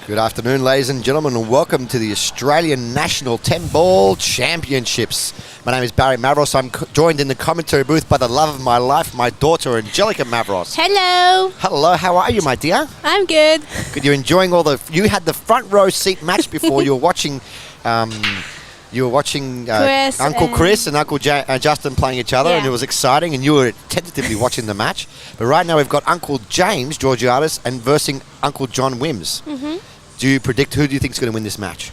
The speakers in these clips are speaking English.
Good afternoon, ladies and gentlemen, and welcome to the Australian National 10-Ball Championships. My name is Barry Mavros. I'm joined in the commentary booth by the love of my life, my daughter, Angelica Mavros. Hello. Hello, how are you, my dear? I'm good. Good, you're enjoying you had the front row seat match before. You were watching Uncle Chris and Uncle Justin playing each other, and it was exciting, and you were tentatively watching the match. But right now we've got Uncle James Georgiadis and versing Uncle John Wims. Do you predict who do you think is going to win this match?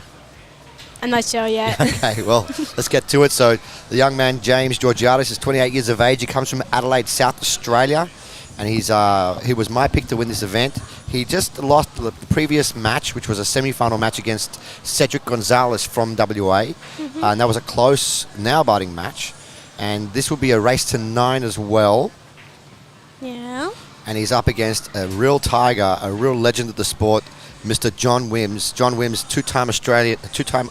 I'm not sure yet. Okay, well, let's get to it. So the young man, James Georgiadis, is 28 years of age. He comes from Adelaide, South Australia, and he was my pick to win this event. He just lost the previous match, which was a semi-final match against Cedric Gonzalez from WA, and that was a close, nail-biting match. And this will be a race to 9 as well. Yeah. And he's up against a real tiger, a real legend of the sport, Mr. John Wims. John Wims, two-time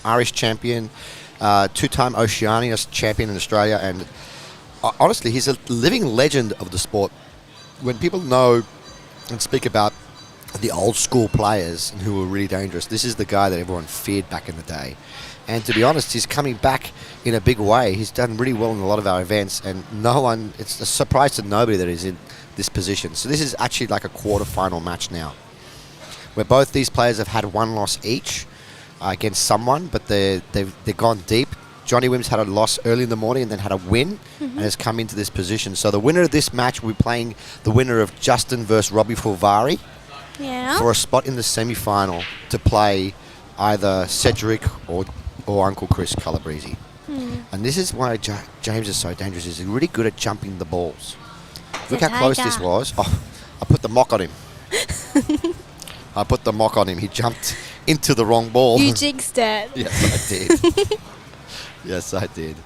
Irish champion, two-time Oceania champion in Australia, and honestly, he's a living legend of the sport. When people know and speak about the old school players who were really dangerous, this is the guy that everyone feared back in the day. And to be honest, he's coming back in a big way. He's done really well in a lot of our events, and it's a surprise to nobody that he's in this position. So this is actually like a quarter-final match now, where both these players have had one loss each against someone, but they've gone deep. Johnny Wims had a loss early in the morning and then had a win and has come into this position. So the winner of this match will be playing the winner of Justin versus Robbie Fulvari for a spot in the semi-final to play either Cedric or Uncle Chris Calabrese. And this is why James is so dangerous. He's really good at jumping the balls. Look how close this was. Oh, I put the mock on him. I put the mock on him. He jumped into the wrong ball. You jinxed it. Yes, I did. Yes, I did.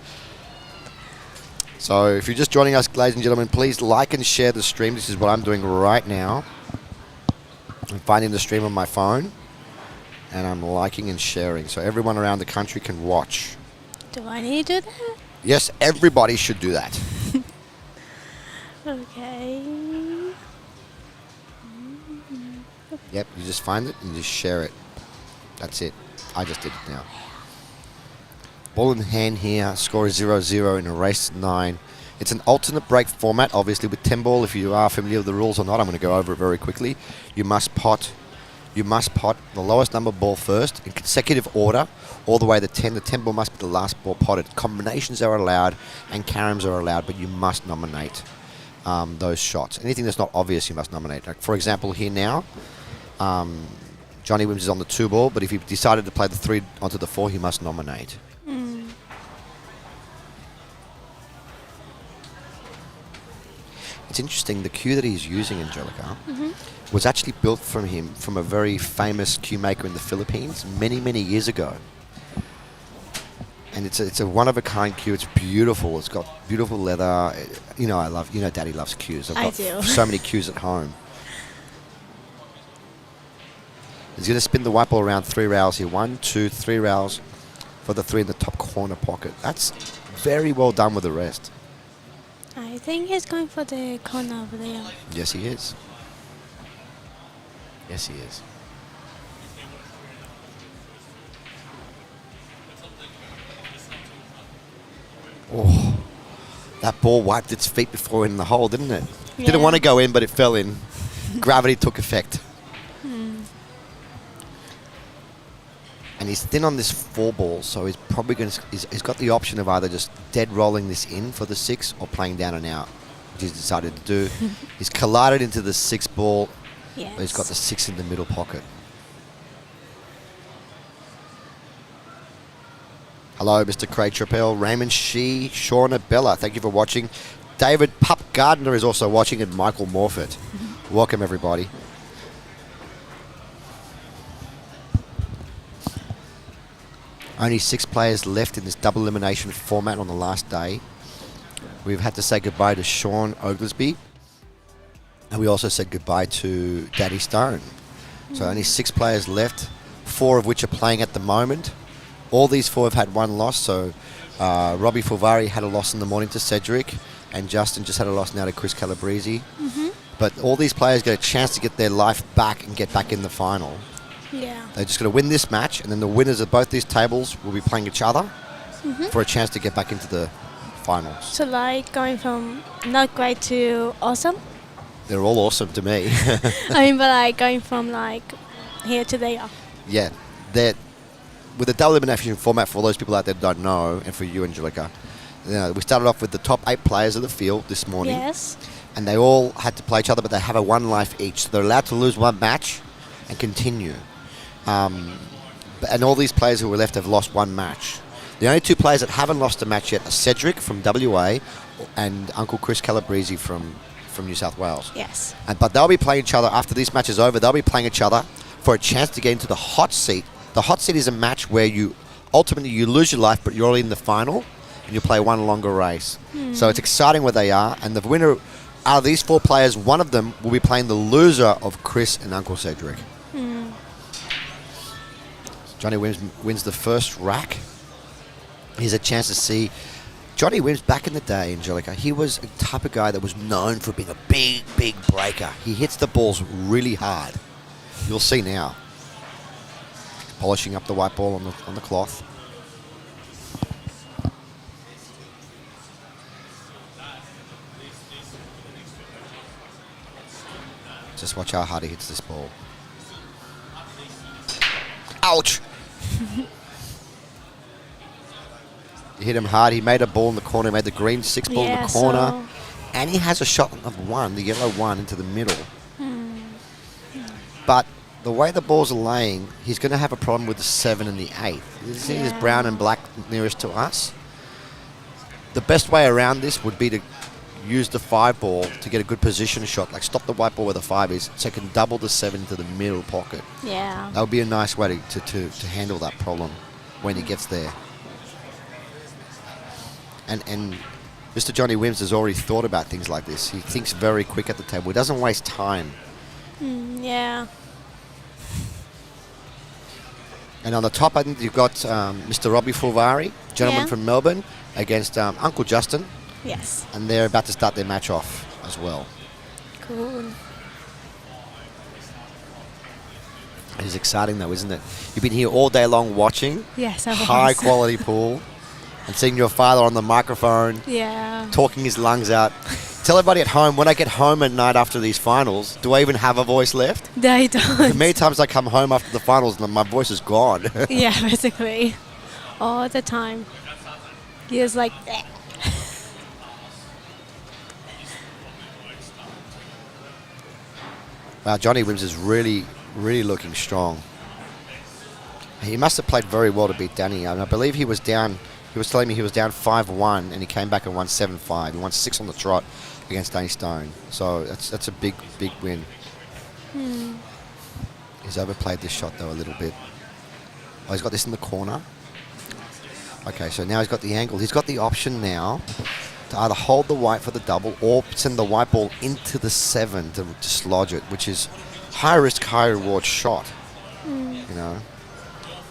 So if you're just joining us, ladies and gentlemen, please like and share the stream. This is what I'm doing right now. I'm finding the stream on my phone, and I'm liking and sharing, so everyone around the country can watch. Do I need to do that? Yes, everybody should do that. Okay. Yep, you just find it and you just share it. That's it. I just did it now. Ball in hand here. Score is 0-0 in a race 9. It's an alternate break format, obviously, with 10 ball. If you are familiar with the rules or not, I'm going to go over it very quickly. You must pot the lowest number ball first in consecutive order, all the way to 10. The 10 ball must be the last ball potted. Combinations are allowed and caroms are allowed, but you must nominate those shots. Anything that's not obvious, you must nominate. Like, for example, here now, Johnny Wims is on the 2 ball, but if he decided to play the 3 onto the 4, he must nominate. It's interesting, the cue that he's using, Angelica, was actually built from a very famous cue maker in the Philippines many, many years ago. And it's a one-of-a-kind cue. It's beautiful. It's got beautiful leather. Daddy loves cues. I I've do. got so many cues at home. He's going to spin the white ball around 3 rails here. 1, 2, 3 rails for the 3 in the top corner pocket. That's very well done with the rest. I think he's going for the corner over there. Yes, he is. Yes, he is. Oh, that ball wiped its feet before it went in the hole, didn't it? Yeah. Didn't want to go in, but it fell in. Gravity took effect. And he's thin on this 4 ball, so he's probably going to. He's got the option of either just dead rolling this in for the 6 or playing down and out, which he's decided to do. He's collided into the 6 ball, but he's got the 6 in the middle pocket. Hello, Mr. Craig Trappell, Raymond Shee, Shauna Bella. Thank you for watching. David Pup Gardner is also watching, and Michael Morfitt. Welcome, everybody. Only 6 players left in this double elimination format on the last day. We've had to say goodbye to Sean Oglesby, and we also said goodbye to Daddy Stone. So only 6 players left, 4 of which are playing at the moment. All these 4 have had 1 loss, so Robbie Fulvari had a loss in the morning to Cedric, and Justin just had a loss now to Chris Calabrese. But all these players get a chance to get their life back and get back in the final. Yeah. They're just going to win this match, and then the winners of both these tables will be playing each other for a chance to get back into the finals. So like going from not great to awesome. They're all awesome to me. I mean, but like going from like here to there. Yeah, they're with the double elimination format. For all those people out there that don't know, and for you, Angelica, we started off with the top 8 players of the field this morning, Yes. and they all had to play each other, but they have a 1 life each. So they're allowed to lose 1 match and continue. And all these players who were left have lost 1 match. The only 2 players that haven't lost a match yet are Cedric from WA and Uncle Chris Calabrese from New South Wales. Yes. But they'll be playing each other after this match is over. They'll be playing each other for a chance to get into the hot seat. The hot seat is a match where you ultimately you lose your life, but you're already in the final, and you play 1 longer race. So it's exciting where they are. And the winner out of these 4 players, one of them will be playing the loser of Chris and Uncle Cedric. Johnny Wims wins the first rack. Here's a chance to see Johnny Wims back in the day, Angelica. He was a type of guy that was known for being a big, big breaker. He hits the balls really hard. You'll see now. Polishing up the white ball on the cloth. Just watch how hard he hits this ball. Ouch! He hit him hard. He made a ball in the corner. He made the green 6 ball in the corner. So And he has a shot of 1, the yellow 1, into the middle. But the way the balls are laying, he's going to have a problem with the 7 and the 8. You see this brown and black nearest to us? The best way around this would be to use the 5 ball to get a good position shot. Like stop the white ball where the 5 is, so it can double the 7 into the middle pocket. yeah. That would be a nice way to handle that problem when he gets there. And Mr. Johnny Wims has already thought about things like this. He thinks very quick at the table. He doesn't waste time. Yeah. And on the top, I think you've got Mr. Robbie Fulvari, gentleman Yeah. from Melbourne, against Uncle Justin. Yes. And they're about to start their match off as well. Cool. It is exciting though, isn't it? You've been here all day long watching Yes, I was. high quality pool and seeing your father on the microphone Yeah. talking his lungs out. Tell everybody at home, when I get home at night after these finals, do I even have a voice left? They don't. Many times I come home after the finals and my voice is gone. Yeah, basically. All the time. He is like, "Bleh." Wow, Johnny Wims is really, really looking strong. He must have played very well to beat Danny. And I believe he was down, he was telling me he was down 5-1 and he came back and won 7-5. He won 6 on the trot against Danny Stone. So that's a big, big win. He's overplayed this shot though a little bit. Oh, he's got this in the corner. Okay, so now he's got the angle. He's got the option now to either hold the white for the double or send the white ball into the 7 to dislodge it, which is high risk, high reward shot. You know,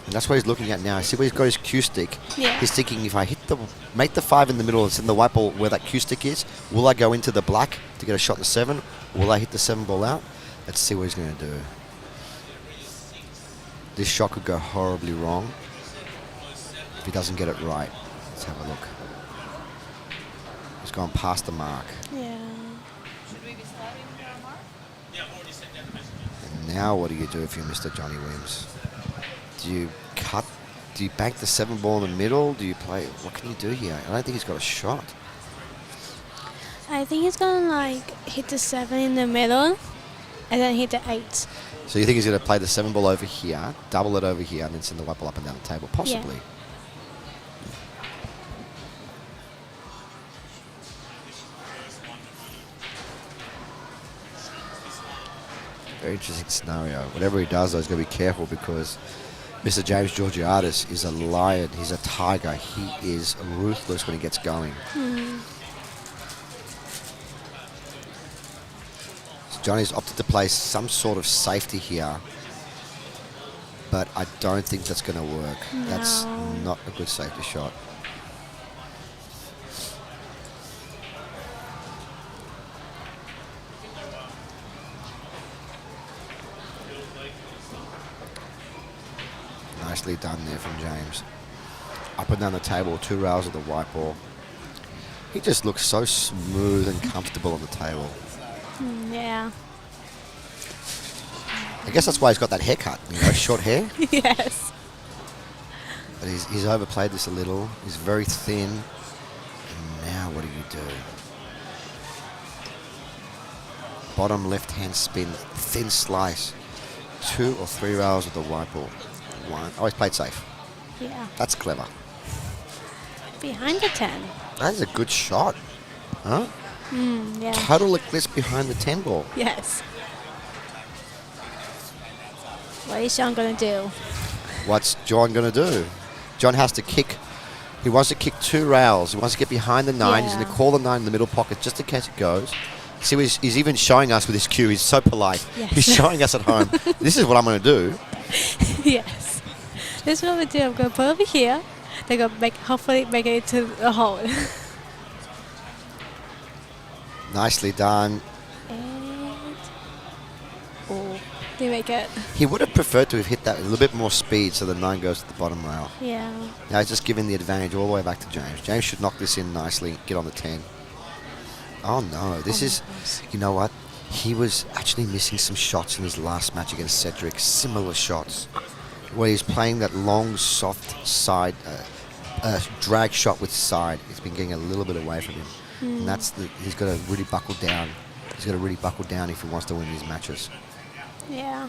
and that's what he's looking at now. See where he's got his cue stick. Yeah. He's thinking, if I make the 5 in the middle and send the white ball where that cue stick is, will I go into the black to get a shot at the 7? Or will I hit the 7 ball out? Let's see what he's going to do. This shot could go horribly wrong if he doesn't get it right. Let's have a look. He's gone past the mark. yeah. And now what do you do if you're Mr. Johnny Wims? Do you cut? Do you bank the 7 ball in the middle? Do you play? What can you do here? I don't think he's got a shot. I think he's gonna like hit the 7 in the middle and then hit the 8. So you think he's going to play the 7 ball over here, double it over here, and then send the white ball up and down the table? Possibly. Very interesting scenario. Whatever he does, though, he's going to be careful because Mr. James Georgiadis is a lion. He's a tiger. He is ruthless when he gets going. So Johnny's opted to play some sort of safety here, but I don't think that's going to work. That's No. not a good safety shot. Nicely done there from James. Up and down the table, 2 rails of the white ball. He just looks so smooth and comfortable on the table. Yeah. I guess that's why he's got that haircut, short hair. Yes. But he's overplayed this a little. He's very thin. And now what do you do? Bottom left-hand spin, thin slice. 2 or 3 rails with the white ball. 1. Oh, he's played safe. Yeah. That's clever. Behind the 10. That is a good shot. Huh? Yeah. Total eclipse behind the 10 ball. Yes. What is John going to do? What's John going to do? John has to kick. He wants to kick 2 rails. He wants to get behind the 9. He's going to call the 9 in the middle pocket just in case it goes. See, he's even showing us with his cue. He's so polite. Yes. He's showing us at home. This is what I'm going to do. Yes. This is what we do. I'm going to put over here. They're going to hopefully make it to the hole. Nicely done. And... Oh, they make it. He would have preferred to have hit that with a little bit more speed so the 9 goes to the bottom rail. Yeah. Now he's just giving the advantage all the way back to James. James should knock this in nicely, get on the 10. Oh no, this is, you know what? He was actually missing some shots in his last match against Cedric, similar shots, where he's playing that long, soft side, drag shot with side. He's been getting a little bit away from him. And he's got to really buckle down. He's got to really buckle down if he wants to win these matches. Yeah.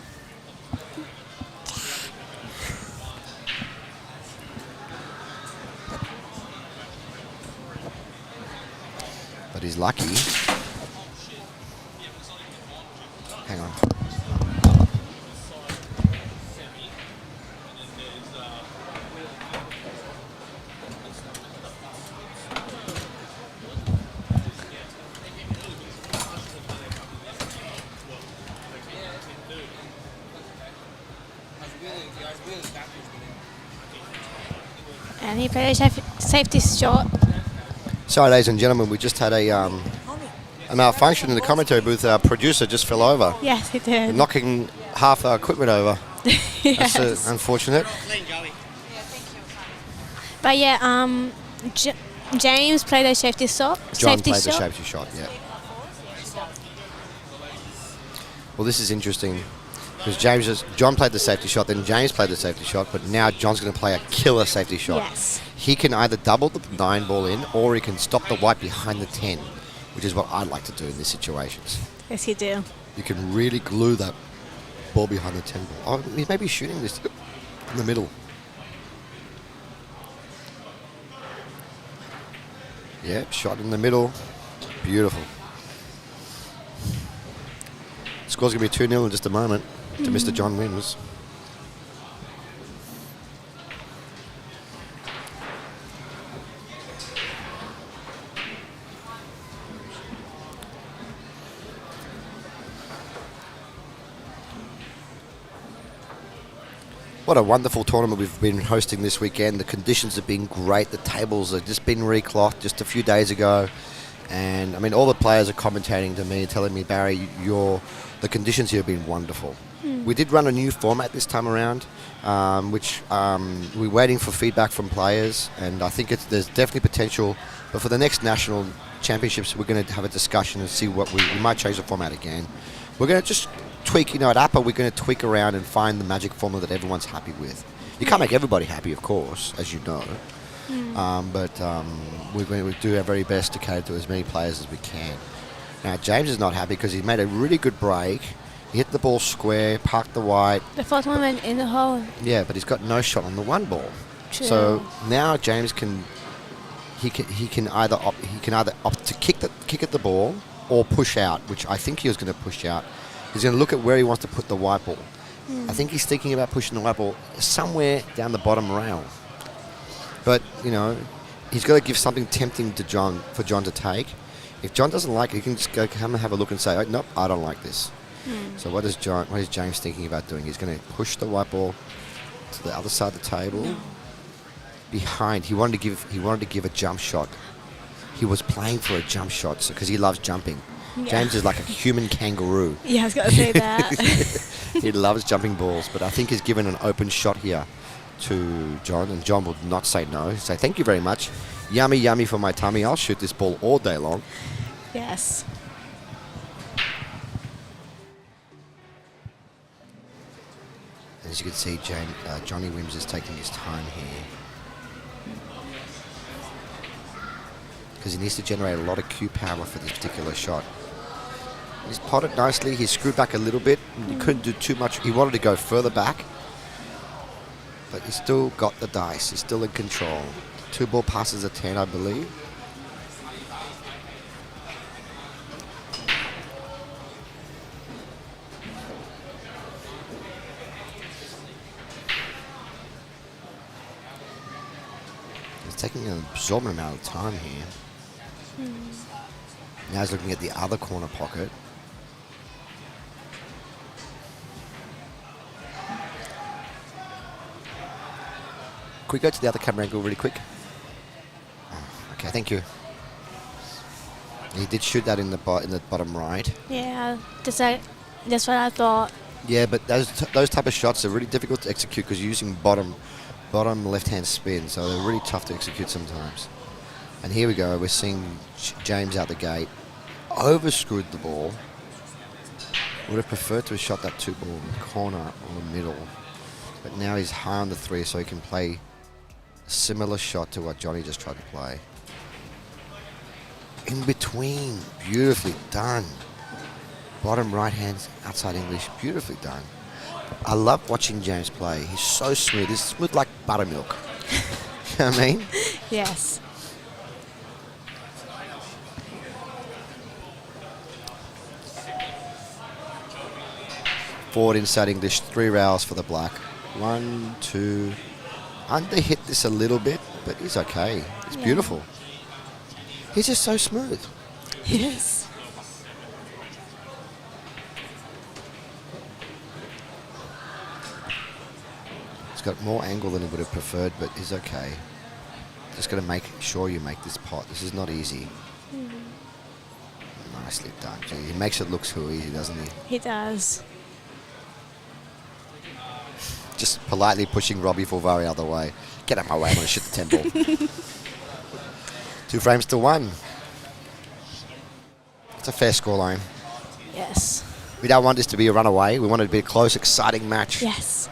But he's lucky. Hang on. And he played a safety shot. Sorry, ladies and gentlemen, we just had a malfunction in the commentary booth. Our producer just fell over, Yes, he did. knocking half our equipment over. Yes. That's unfortunate. But yeah, James played a safety shot. John played the safety shot, yeah. Well, this is interesting because John played the safety shot, then James played the safety shot, but now John's going to play a killer safety shot. Yes. He can either double the 9 ball in, or he can stop the white behind the 10, which is what I like to do in these situations. Yes, you do. You can really glue that ball behind the 10 ball. Oh, he's maybe shooting this in the middle. Yeah, shot in the middle. Beautiful. Score's going to be 2-0 in just a moment to Mr. John Wims. What a wonderful tournament we've been hosting this weekend. The conditions have been great. The tables have just been reclothed just a few days ago. And, I mean, all the players are commentating to me and telling me, Barry, the conditions here have been wonderful. We did run a new format this time around, which we're waiting for feedback from players. And I think there's definitely potential. But for the next national championships, we're going to have a discussion and see what we might change the format again. We're going to just tweak, at APA, we're going to tweak around and find the magic formula that everyone's happy with. You can't make everybody happy, of course, as you know. But we're going to do our very best to cater to as many players as we can. Now, James is not happy because he made a really good break. He hit the ball square, parked the white. The first one went in the hole. Yeah, but he's got no shot on the 1 ball. True. So now James can either opt to kick at the ball or push out, which I think he was going to push out. He's going to look at where he wants to put the white ball. I think he's thinking about pushing the white ball somewhere down the bottom rail. But, he's got to give something tempting to John for John to take. If John doesn't like it, he can just go come and have a look and say, oh, nope, I don't like this. So what is James thinking about doing? He's going to push the white ball to the other side of the table. Behind, he wanted to give a jump shot. He was playing for a jump shot because he loves jumping. Yeah. James is like a human kangaroo. Yeah, I was going to say that. He loves jumping balls, but I think he's given an open shot here to John, and John would not say no. Say, thank you very much. Yummy, yummy for my tummy. I'll shoot this ball all day long. Yes. As you can see, Johnny Wims is taking his time here. Because he needs to generate a lot of cue power for this particular shot. He's potted nicely. He screwed back a little bit. He couldn't do too much. He wanted to go further back. But he's still got the dice. He's still in control. 2 ball passes a 10, I believe. He's taking an absorbent amount of time here. Now he's looking at the other corner pocket. Can we go to the other camera angle really quick? Okay, thank you. He did shoot that in the bottom right. Yeah, that's what I thought. Yeah, but those type of shots are really difficult to execute because you're using bottom left-hand spin, so they're really tough to execute sometimes. And here we go. We're seeing James out the gate. Overscrewed the ball. Would have preferred to have shot that 2 ball in the corner or the middle. But now he's high on the 3, so he can play a similar shot to what Johnny just tried to play. In between. Beautifully done. Bottom right hand, outside English. Beautifully done. I love watching James play. He's so smooth. He's smooth like buttermilk. You know what I mean? Yes. Forward inside English, 3 rails for the black. 1, 2. Under hit this a little bit, but he's okay. It's beautiful. He's just so smooth. Yes. He's got more angle than he would have preferred, but he's okay. Just got to make sure you make this pot. This is not easy. Nicely done. Gee, he makes it look so easy, doesn't he? He does. Just politely pushing Robbie Fulvari out of the way. Get out of my way, I'm going to shoot the 10 ball. 2 frames to 1. It's a fair scoreline. Yes. We don't want this to be a runaway. We want it to be a close, exciting match. Yes.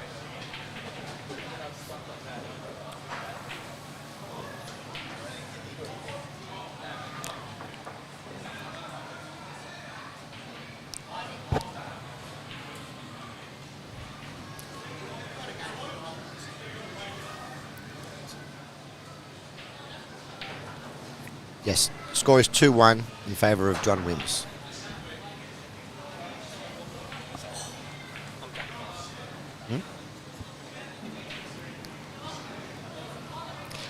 Yes, score is 2-1 in favour of John Wims.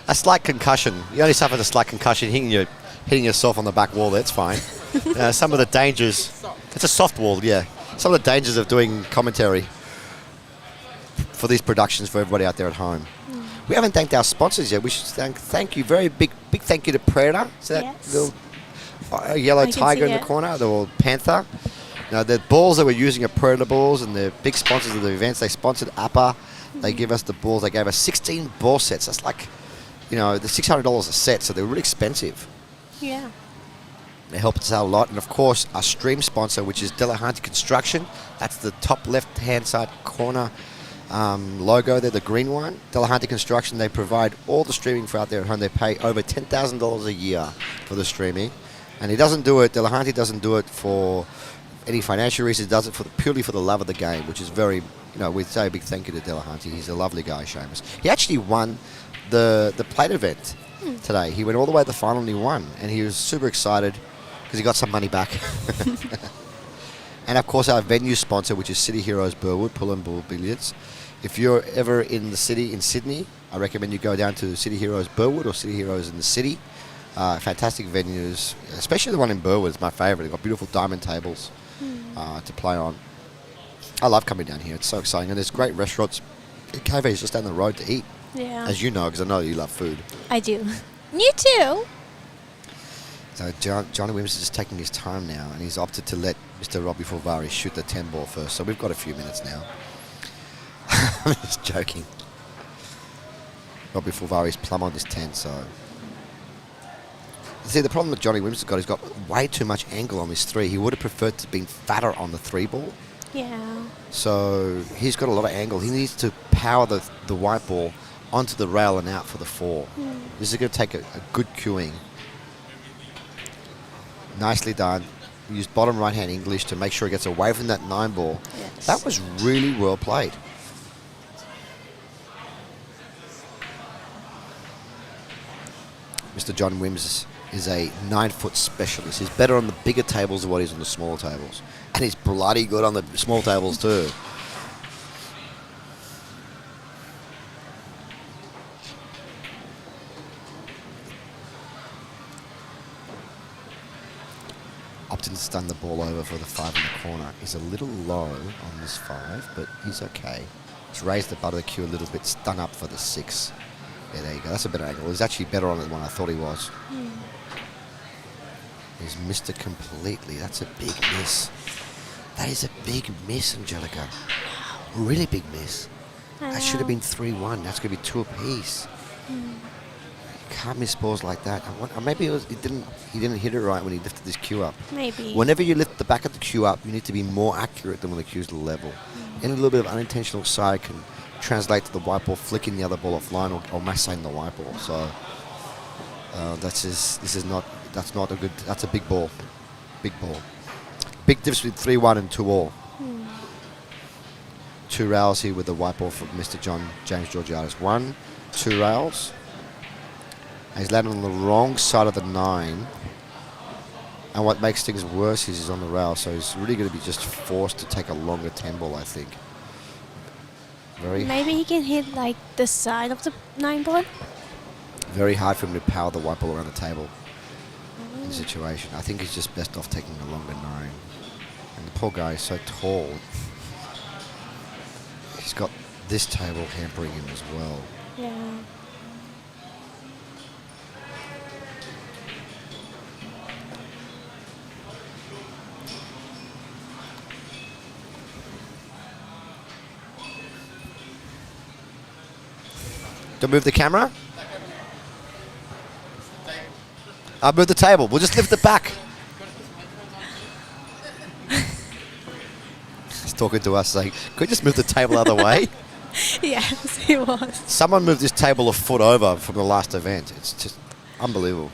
A slight concussion. You only suffered a slight concussion hitting yourself on the back wall. That's fine. Some of the dangers. It's a soft wall, yeah. Some of the dangers of doing commentary for these productions for everybody out there at home. We haven't thanked our sponsors yet. We should thank you. Very big thank you to Predator. See that little yellow tiger in the corner, the little panther. Now, the balls that we're using are Predator balls, and they're big sponsors of the events. They sponsored APA. They give us the balls. They gave us 16 ball sets. That's like, the $600 a set, so they're really expensive. Yeah. They help us out a lot. And, of course, our stream sponsor, which is Delahunty Construction. That's the top left-hand side corner logo there, the green one. Delahunty Construction, they provide all the streaming for out there at home. They pay over $10,000 a year for the streaming. And he doesn't do it, Delahunty doesn't do it for any financial reasons. He does it purely for the love of the game, which is very, we say a big thank you to Delahunty. He's a lovely guy, Seamus. He actually won the plate event today. He went all the way to the final and he won. And he was super excited because he got some money back. And, of course, our venue sponsor, which is City Heroes Burwood, Pull and Bull Billiards. If you're ever in the city in Sydney, I recommend you go down to City Heroes Burwood or City Heroes in the City. Fantastic venues, especially the one in Burwood is my favourite. They've got beautiful diamond tables to play on. I love coming down here. It's so exciting. And there's great restaurants. Cafe is just down the road to eat. Yeah. As you know, because I know you love food. I do. You too. So Johnny Wims is just taking his time now, and he's opted to let Mr. Robbie Fulvari shoot the 10 ball first. So we've got a few minutes now. I'm just joking. Robbie Fulvari's plumb on this 10, so... See, the problem that Johnny Wims has got, he's got way too much angle on this 3. He would have preferred to be fatter on the 3 ball. Yeah. So he's got a lot of angle. He needs to power the white ball onto the rail and out for the 4. This is going to take a good cueing. Nicely done. Use bottom right hand English to make sure he gets away from that 9 ball. Yes. That was really well played. Mr. John Wims is a 9-foot specialist. He's better on the bigger tables than what he is on the smaller tables. And he's bloody good on the small tables too. Upton's stunned the ball over for the 5 in the corner. He's a little low on this 5, but he's okay. He's raised the butt of the cue a little bit, stun up for the 6. Yeah, there you go. That's a better angle. He's actually better on it than I thought he was. He's missed it completely. That's a big miss. That is a big miss, Angelica. Really big miss. That should have been 3-1. That's going to be 2 apiece. You can't miss balls like that. Maybe he didn't hit it right when he lifted this cue up. Maybe. Whenever you lift the back of the cue up, you need to be more accurate than when the cue's level. Any little bit of unintentional side can translate to the white ball flicking the other ball offline or massing the white ball. So that's a big ball. Big ball. Big difference between 3-1 and 2-all. 2 rails here with the white ball from Mr. James Georgiadis. 1, 2 rails. And he's landed on the wrong side of the 9. And what makes things worse is he's on the rail, so he's really going to be just forced to take a longer 10 ball, I think. Maybe he can hit like the side of the 9 board. Very hard for him to power the white ball around the table in the situation. I think he's just best off taking a longer 9. And the poor guy is so tall. He's got this table hampering him as well. Yeah. Don't move the camera. I'll move the table. We'll just lift it back. He's talking to us saying, could you just move the table out of the way? Yes, he was. Someone moved this table a foot over from the last event. It's just unbelievable.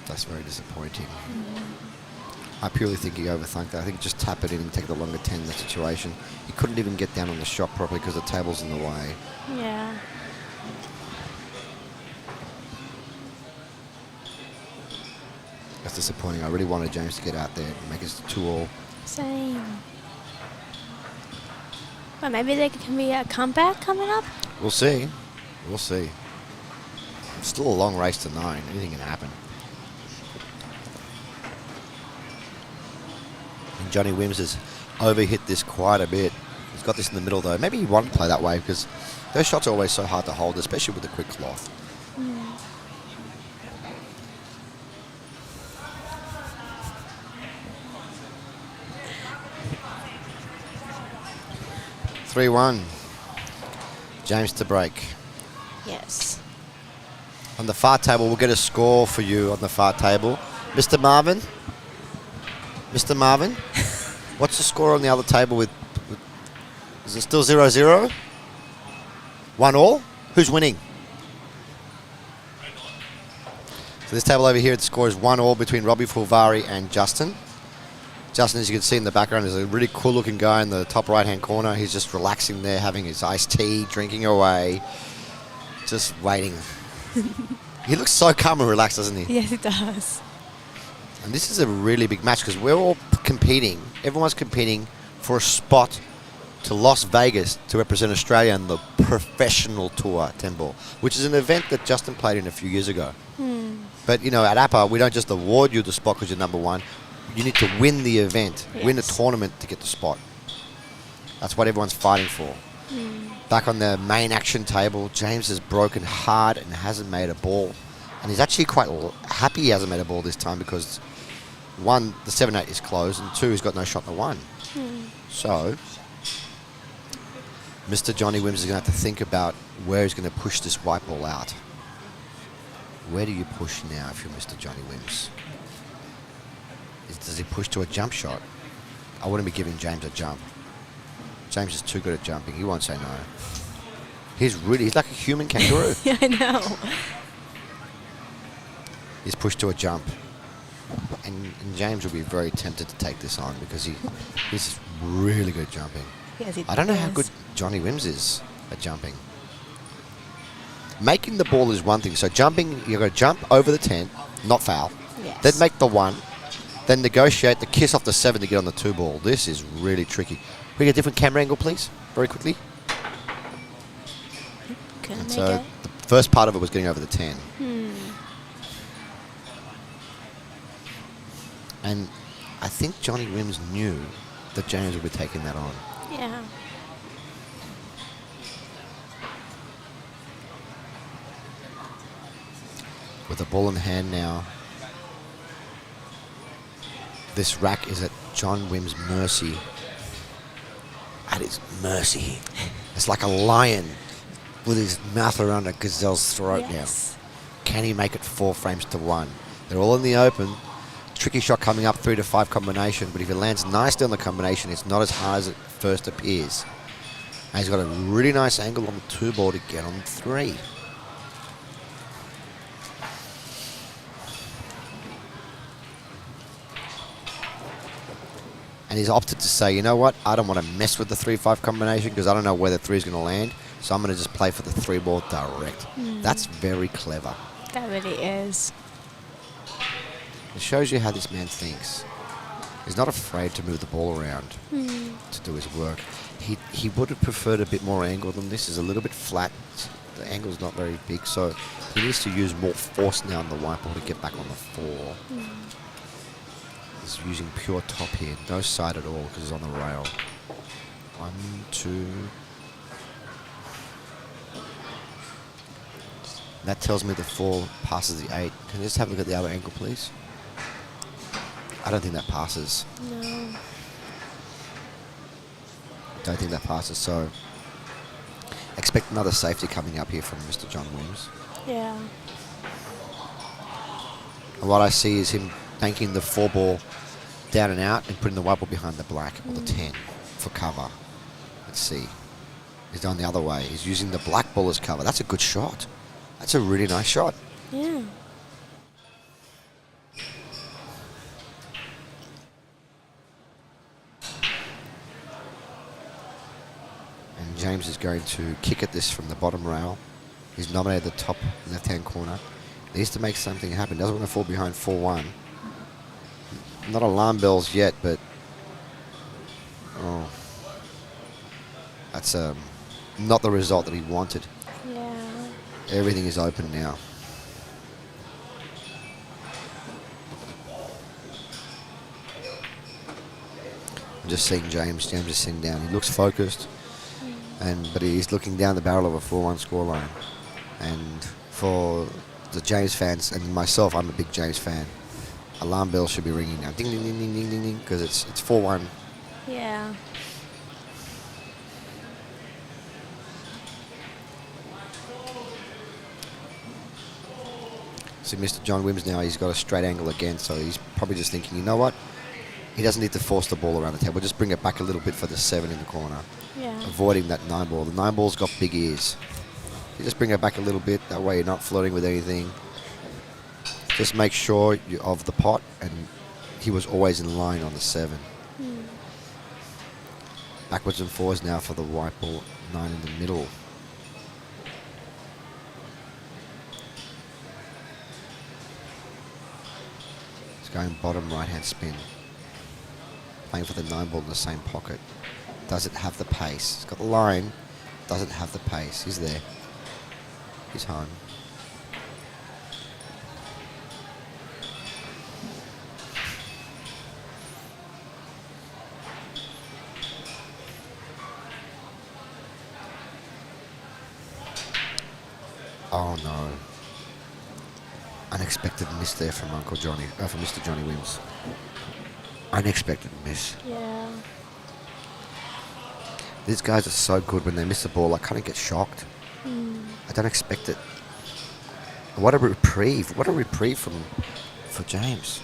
That's very disappointing. I purely think he overthunked that. I think just tap it in and take the longer 10 in the situation. He couldn't even get down on the shot properly because the table's in the way. Yeah. That's disappointing. I really wanted James to get out there and make it 2-all. Same. But maybe there can be a comeback coming up. We'll see. We'll see. It's still a long race to 9. Anything can happen. And Johnny Wims has overhit this quite a bit. He's got this in the middle though. Maybe he wanted to play that way because those shots are always so hard to hold, especially with the quick cloth. 3-1. James to break. Yes. On the far table, we'll get a score for you on the far table. Mr. Marvin? Mr. Marvin? What's the score on the other table with is it still 0-0? 1-all? Who's winning? So this table over here, the score is 1-all between Robbie Fulvari and Justin. Justin, as you can see in the background, is a really cool looking guy in the top right hand corner. He's just relaxing there, having his iced tea, drinking away, just waiting. He looks so calm and relaxed, doesn't he? Yes, it does. And this is a really big match because we're all competing. Everyone's competing for a spot to Las Vegas to represent Australia in the professional tour 10 ball, which is an event that Justin played in a few years ago. But, you know, at APA, we don't just award you the spot because you're number one. You need to win the event, win a tournament to get the spot. That's what everyone's fighting for. Back on the main action table, James has broken hard and hasn't made a ball. And he's actually quite happy he hasn't made a ball this time because, one, the 7-8 is closed, and two, he's got no shot in the 1. So, Mr. Johnny Wims is going to have to think about where he's going to push this white ball out. Where do you push now if you're Mr. Johnny Wims? Does he push to a jump shot? I wouldn't be giving James a jump. James is too good at jumping. He won't say no. He's like a human kangaroo. Yeah, I know. He's pushed to a jump. And James will be very tempted to take this on because he's really good at jumping. Yes, I don't know how good Johnny Wims is at jumping. Making the ball is one thing. So jumping, you've got to jump over the 10, not foul. Yes. Then make the 1. Then negotiate the kiss off the 7 to get on the 2 ball. This is really tricky. We get a different camera angle, please? Very quickly. Can I And make so it? the first part of it was getting over the 10. And I think Johnny Wims knew that James would be taking that on. Yeah. With the ball in hand now, this rack is at John Wims' mercy. At his mercy. It's like a lion with his mouth around a gazelle's throat Yes. now. Can he make it 4 frames to 1? They're all in the open. Tricky shot coming up 3 to 5 combination, but if it lands nicely on the combination, it's not as hard as it first appears. And he's got a really nice angle on the 2 ball to get on 3. And he's opted to say, you know what, I don't want to mess with the 3-5 combination because I don't know where the 3 is going to land, so I'm going to just play for the 3 ball direct. That's very clever. That really is. It shows you how this man thinks. He's not afraid to move the ball around to do his work. He would have preferred a bit more angle than this. Is a little bit flat. The angle's not very big, so he needs to use more force now on the white ball to get back on the 4. He's using pure top here, no side at all because he's on the rail. 1, 2. That tells me the 4 passes the 8. Can you just have a look at the other angle, please? I don't think that passes. No. Don't think that passes, so expect another safety coming up here from Mr. John Wims. Yeah. And what I see is him banking the 4 ball down and out and putting the white ball behind the black or the 10 for cover. Let's see. He's going the other way. He's using the black ball as cover. That's a good shot. That's a really nice shot. Yeah. And James is going to kick at this from the bottom rail. He's nominated the top left-hand corner. Needs to make something happen. Doesn't want to fall behind 4-1. Not alarm bells yet, but that's not the result that he wanted. Yeah. Everything is open now. I'm just seeing James. James is sitting down. He looks focused, but he's looking down the barrel of a 4-1 scoreline. And for the James fans and myself, I'm a big James fan. Alarm bells should be ringing now. Ding, ding, ding, ding, ding, ding, ding, because it's 4-1. Yeah. See, Mr. John Wims now, he's got a straight angle again, so he's probably just thinking, you know what? He doesn't need to force the ball around the table. Just bring it back a little bit for the 7 in the corner. Yeah. Avoiding that 9 ball. The 9 ball's got big ears. You just bring it back a little bit. That way you're not floating with anything. Just make sure you're of the pot, and he was always in line on the 7. Backwards and forwards now for the white ball, 9 in the middle. It's going bottom right-hand spin. Playing for the 9 ball in the same pocket. Does it have the pace? It's got the line. Doesn't have the pace. He's there. He's home. Oh no. Unexpected miss there from from Mr. Johnny Wims. Unexpected miss. Yeah. These guys are so good when they miss the ball. I kind of get shocked. I don't expect it. What a reprieve! What a reprieve for James.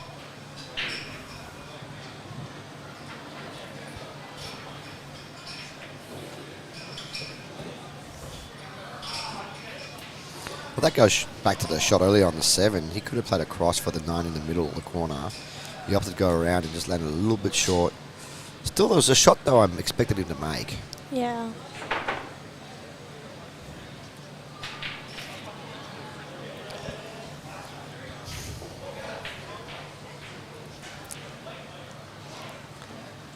Well, that goes back to the shot earlier on the 7. He could have played a cross for the 9 in the middle of the corner. He opted to go around and just landed a little bit short. Still, there was a shot, though, I'm expecting him to make. Yeah.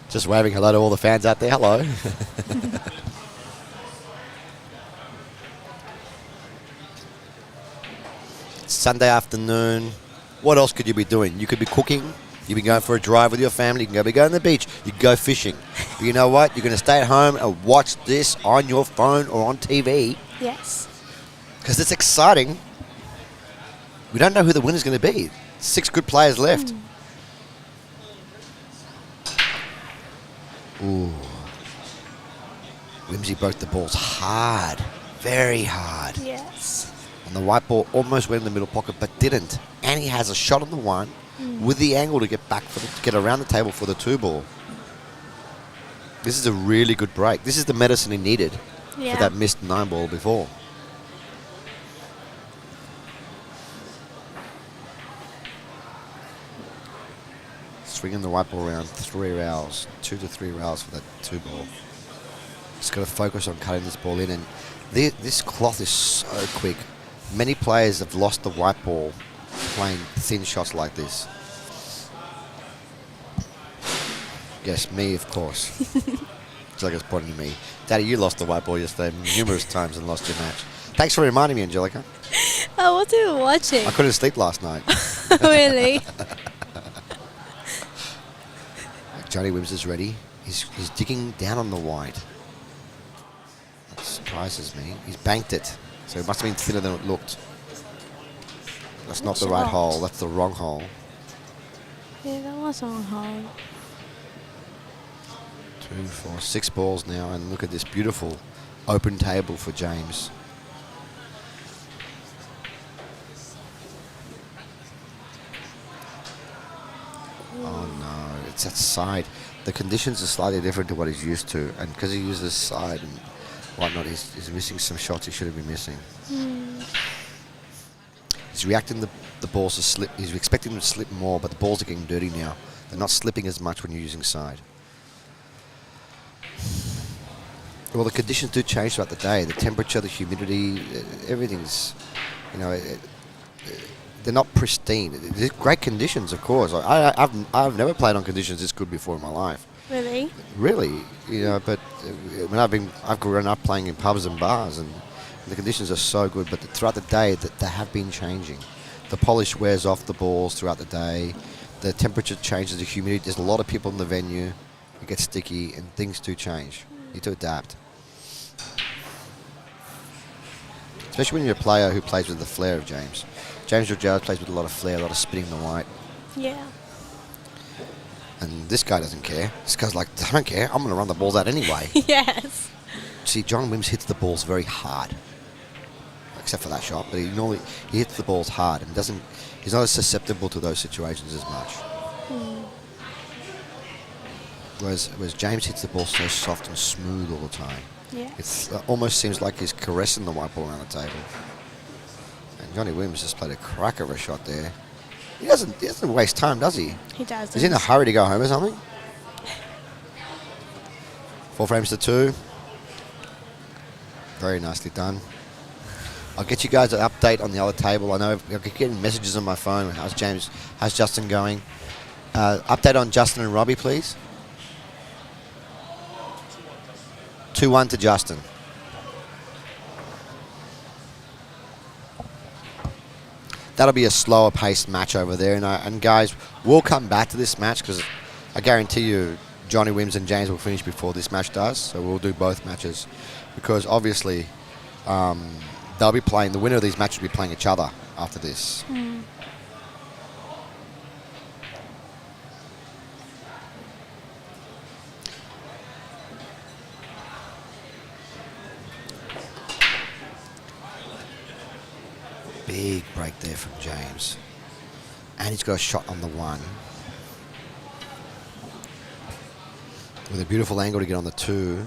Just waving hello to all the fans out there. Hello. Sunday afternoon. What else could you be doing? You could be cooking. You could be going for a drive with your family. You can be going to the beach. You can go fishing. But you know what? You're going to stay at home and watch this on your phone or on TV Yes. because it's exciting. We don't know who the winner's going to be. 6 good players left. Ooh. Whimsy broke the balls hard. Very hard. Yes. And the white ball almost went in the middle pocket, but didn't. And he has a shot on the 1 with the angle to get back to get around the table for the 2 ball. This is a really good break. This is the medicine he needed Yeah. for that missed 9 ball before. Swinging the white ball around 3 rails, 2 to 3 rails for that 2 ball. Just got to focus on cutting this ball in, and this cloth is so quick. Many players have lost the white ball playing thin shots like this. Yes, me, of course. It's like it's pointing to me. Daddy, you lost the white ball yesterday numerous times and lost your match. Thanks for reminding me, Angelica. I wasn't watching. I couldn't sleep last night. Really? Johnny Wims is ready. He's digging down on the white. That surprises me. He's banked it, so it must have been thinner than it looked. That's not the right shot. hole. That's the wrong hole. Yeah, that was on hold. 2, 4, 6 balls now, and look at this beautiful open table for James. Oh no, it's that side. The conditions are slightly different to what he's used to, and because he uses side and whatnot, he's missing some shots he should have been missing. He's reacting the balls to slip. He's expecting them to slip more, but the balls are getting dirty now. They're not slipping as much when you're using side. Well, the conditions do change throughout the day. The temperature, the humidity, everything's, you know, they're not pristine. They're great conditions, of course. I've never played on conditions this good before in my life. Really? Really, you know. But when I've grown up playing in pubs and bars, and the conditions are so good. But throughout the day, that they have been changing. The polish wears off the balls throughout the day. The temperature changes, the humidity. There's a lot of people in the venue. It gets sticky, and things do change. You need to adapt. Especially when you're a player who plays with the flair of James. James Georgiades plays with a lot of flair, a lot of spinning the white. Yeah. And this guy doesn't care. This guy's like, I don't care. I'm going to run the balls out anyway. Yes. See, John Wims hits the balls very hard. Except for that shot. But he hits the balls hard and he's not as susceptible to those situations as much. Whereas James hits the ball so soft and smooth all the time. Yeah. It almost seems like he's caressing the white ball around the table. And Johnny Wims just played a crack of a shot there. He doesn't waste time, does he? He does. He's in a hurry to go home or something. 4 frames to 2. Very nicely done. I'll get you guys an update on the other table. I know I'm getting messages on my phone. How's James? How's Justin going? Update on Justin and Robbie, please. 2-1 to Justin. That'll be a slower paced match over there. And guys, we'll come back to this match because I guarantee you Johnny Wims and James will finish before this match does. So we'll do both matches because obviously they'll be playing, the winner of these matches will be playing each other after this. Big break there from James. And he's got a shot on the one. With a beautiful angle to get on the two.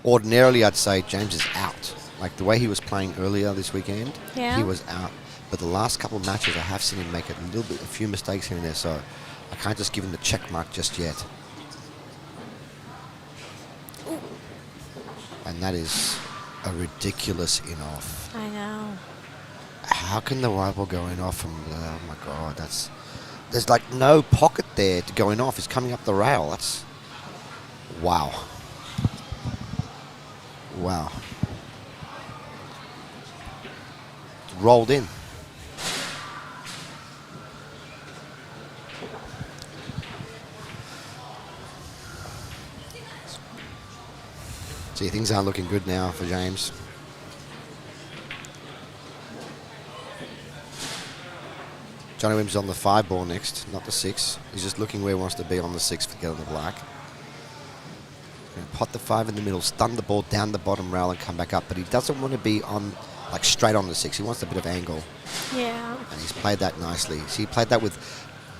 Ordinarily, I'd say James is out. Like the way he was playing earlier this weekend, Yeah. he was out. But the last couple of matches, I have seen him make a few mistakes here and there, so I can't just give him the check mark just yet. And that is a ridiculous in-off. I know. How can the white ball go in off from the, oh my God, there's like no pocket there to go in off. It's coming up the rail. That's, wow. Wow. Rolled in. See, things aren't looking good now for James. Johnny Williams on the 5 ball next, not the 6. He's just looking where he wants to be on the 6 to get on the black. Gonna pot the 5 in the middle, stun the ball down the bottom rail and come back up. But he doesn't want to be on, like straight on the 6. He wants a bit of angle. Yeah. And he's played that nicely. See, he played that with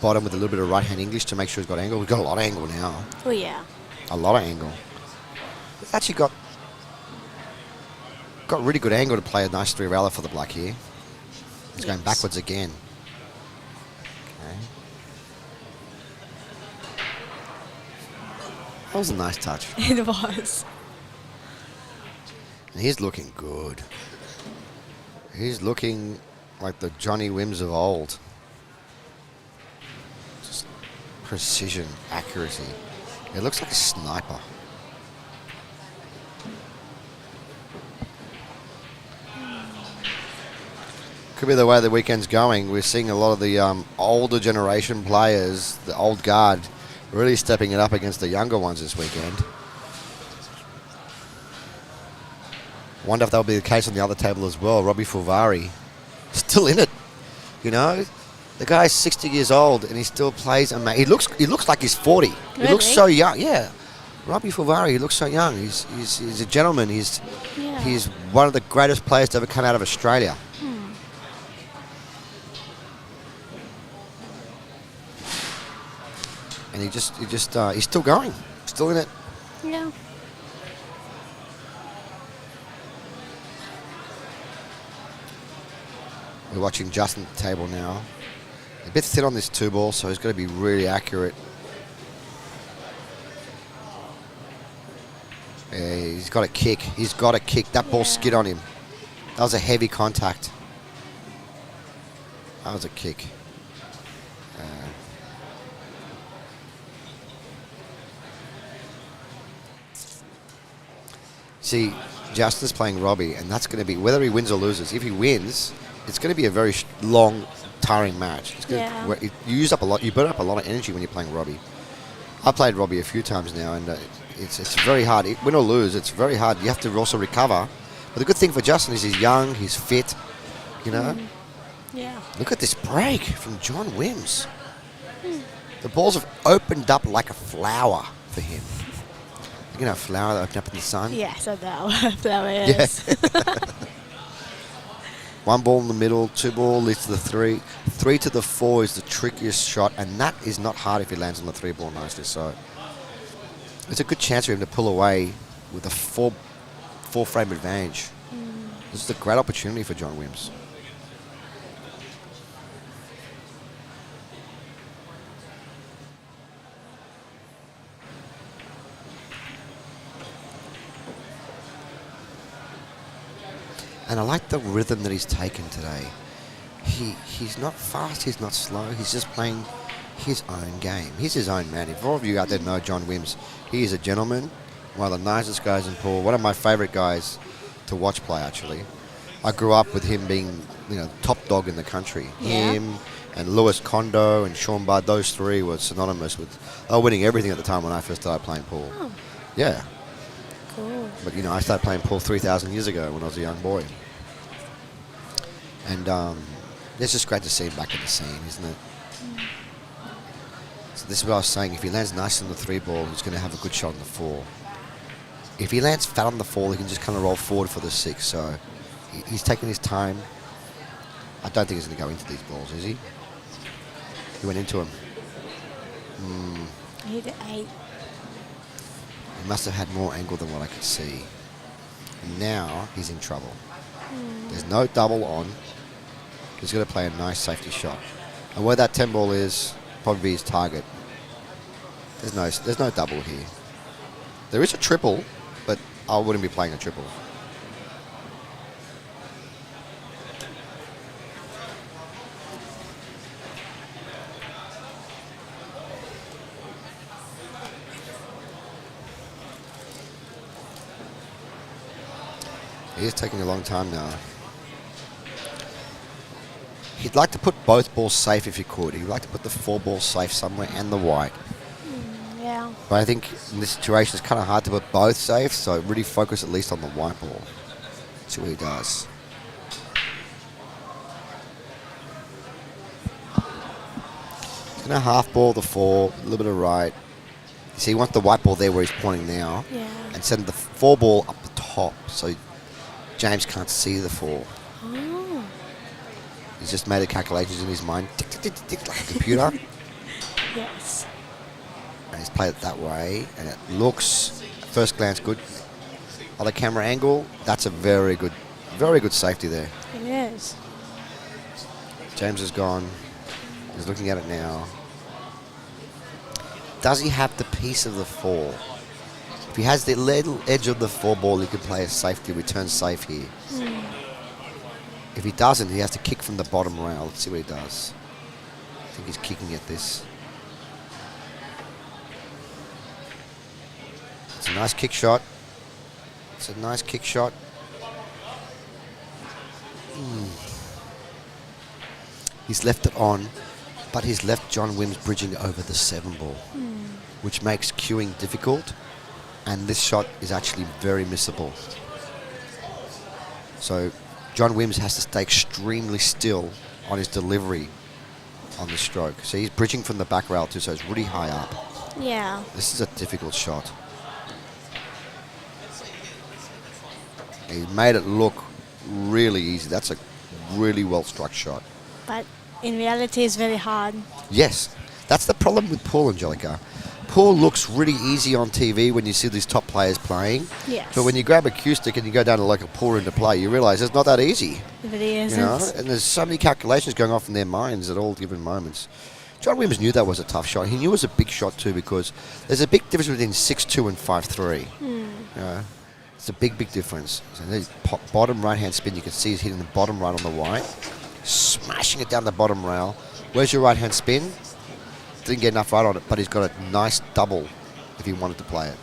bottom with a little bit of right-hand English to make sure he's got angle. We've got a lot of angle now. Oh, yeah. A lot of angle. He's actually got really good angle to play a nice 3 railer for the black here. He's going backwards again. That was a nice touch. It was. And he's looking good. He's looking like the Johnny Wims of old. Just precision, accuracy. It looks like a sniper. Could be the way the weekend's going. We're seeing a lot of the older generation players, the old guard, really stepping it up against the younger ones this weekend. Wonder if that'll be the case on the other table as well. Robbie Fulvari, still in it. You know, the guy's 60 years old and he still plays. He looks like he's 40. Really? He looks so young. Yeah, Robbie Fulvari. He looks so young. He's a gentleman. He's one of the greatest players to ever come out of Australia. And he's still going, still in it. Yeah. We're watching Justin at the table now. A bit thin on this 2 ball, so he's got to be really accurate. Yeah, he's got a kick. He's got a kick. That ball skid on him. That was a heavy contact. That was a kick. See, Justin's playing Robbie, and that's going to be, whether he wins or loses, if he wins, it's going to be a very long, tiring match. It's gonna, you use up a lot, you burn up a lot of energy when you're playing Robbie. I've played Robbie a few times now, and it's very hard. Win or lose, it's very hard. You have to also recover. But the good thing for Justin is he's young, he's fit, you know. Yeah. Look at this break from John Wims. The balls have opened up like a flower for him. You know, a flower that opened up in the sun? Yes, I know. Flower is. Yeah. 1 ball in the middle, 2 ball leads to the 3. 3 to the 4 is the trickiest shot, and that is not hard if he lands on the 3 ball nicely. So it's a good chance for him to pull away with a 4 frame advantage. This is a great opportunity for John Wims. And I like the rhythm that he's taken today. He's not fast, he's not slow, he's just playing his own game. He's his own man. If all of you out there know John Wims, he is a gentleman, one of the nicest guys in pool, one of my favourite guys to watch play, actually. I grew up with him being, top dog in the country. Yeah. Him and Lewis Kondo and Sean Budd, those 3 were synonymous with, they were winning everything at the time when I first started playing pool. Oh. Yeah. Cool. But, I started playing pool 3,000 years ago when I was a young boy. And It's just great to see him back in the scene, isn't it? So this is what I was saying. If he lands nice on the 3 ball, he's going to have a good shot on the 4. If he lands fat on the 4, he can just kind of roll forward for the 6. So he's taking his time. I don't think he's going to go into these balls, is he? He went into him. He hit the 8. He must have had more angle than what I could see. And now he's in trouble. There's no double on. He's going to play a nice safety shot. And where that 10 ball is, probably be his target. There's no double here. There is a triple, but I wouldn't be playing a triple. It is taking a long time now. He'd like to put both balls safe if he could. He'd like to put the 4 ball safe somewhere and the white. Yeah. But I think in this situation it's kind of hard to put both safe, so really focus at least on the white ball. See what he does. He's going to half ball the 4, a little bit of right. You see, he wants the white ball there where he's pointing now. Yeah. And send the 4 ball up the top so James can't see the 4. Oh. He's just made the calculations in his mind, tick, tick, tick, tick, tick, like a computer. Yes. And he's played it that way, and it looks, at first glance, good. On the camera angle, that's a very good safety there. It is. James is gone. He's looking at it now. Does he have the piece of the 4? If he has the little edge of the 4 ball, he can play a safety, return safe here. If he doesn't, he has to kick from the bottom rail. Let's see what he does. I think he's kicking at this. It's a nice kick shot. It's a nice kick shot. He's left it on, but he's left John Wims bridging over the 7 ball, which makes cueing difficult. And this shot is actually very missable. So John Wims has to stay extremely still on his delivery on the stroke. So he's bridging from the back rail too, so it's really high up. Yeah. This is a difficult shot. He made it look really easy. That's a really well-struck shot. But in reality, it's very hard. Yes, that's the problem with pool, Angelica. Pool looks really easy on TV when you see these top players playing. Yes. But when you grab a cue stick and you go down to like a pool room to play, you realise it's not that easy. It really isn't. You know? And there's so many calculations going off in their minds at all given moments. John Wims knew that was a tough shot. He knew it was a big shot too, because there's a big difference between 6-2 and 5-3. You know? It's a big, big difference. So there's bottom right-hand spin. You can see he's hitting the bottom right on the white, smashing it down the bottom rail. Where's your right-hand spin? Didn't get enough right on it, but he's got a nice double if he wanted to play it.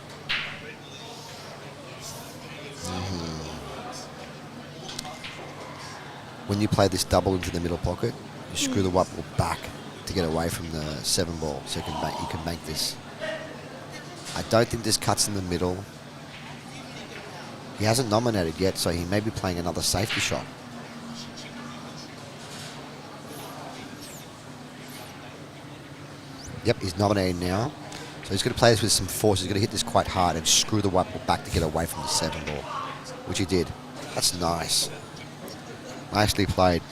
When you play this double into the middle pocket, you screw the white ball back to get away from the 7 ball, so you can make this. I don't think this cuts in the middle. He hasn't nominated yet, so he may be playing another safety shot. Yep, he's nominating now. So he's going to play this with some force. He's going to hit this quite hard and screw the white ball back to get away from the 7 ball, which he did. That's nice. Nicely played.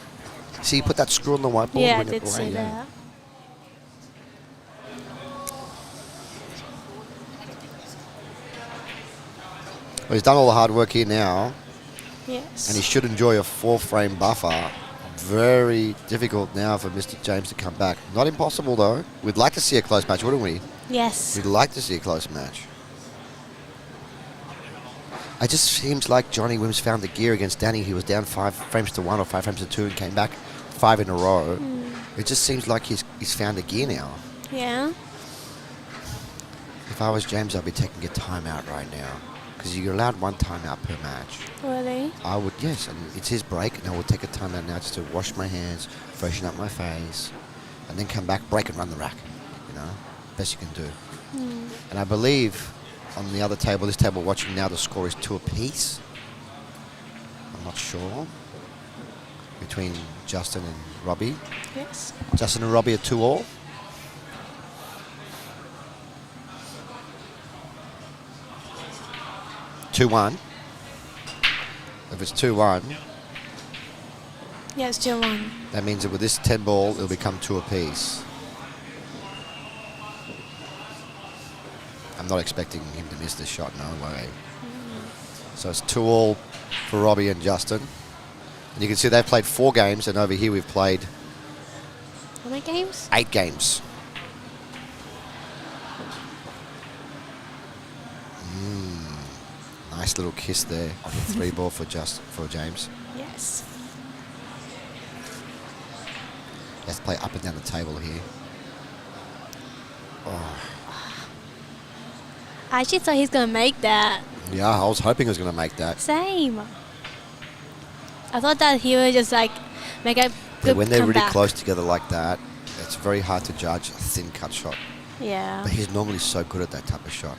See, he put that screw on the white ball. Yeah, I bring it did see away, yeah. that. Well, he's done all the hard work here now, Yes. and he should enjoy a 4-frame buffer. Very difficult now for Mr. James to come back. Not impossible, though. We'd like to see a close match, wouldn't we? Yes. We'd like to see a close match. It just seems like Johnny Wims found the gear against Danny. He was down 5 frames to 1 or 5 frames to 2 and came back 5 in a row. It just seems like he's found a gear now. Yeah. If I was James, I'd be taking a timeout right now, because you're allowed 1 timeout per match. Really? I would, yes, and it's his break, and I would take a timeout now just to wash my hands, freshen up my face, and then come back, break and run the rack. You know, best you can do. And I believe on the other table, this table watching now, the score is 2 apiece. I'm not sure. between Justin and Robbie. Yes. Justin and Robbie are 2-all. Two-one. If it's 2-1, Yes, 2-1. that means that with this 10 ball, it'll become 2 apiece. I'm not expecting him to miss this shot, no way. So it's 2-all for Robbie and Justin. And you can see they've played 4 games, and over here we've played How many games? 8 games. Nice little kiss there on the 3 ball for James. Yes. Let's play up and down the table here. Oh, I actually thought he's going to make that. yeah, I was hoping he was going to make that. Same. I thought that he would just like make a But good when they're really comeback. close together like that, it's very hard to judge a thin cut shot. Yeah. But he's normally so good at that type of shot.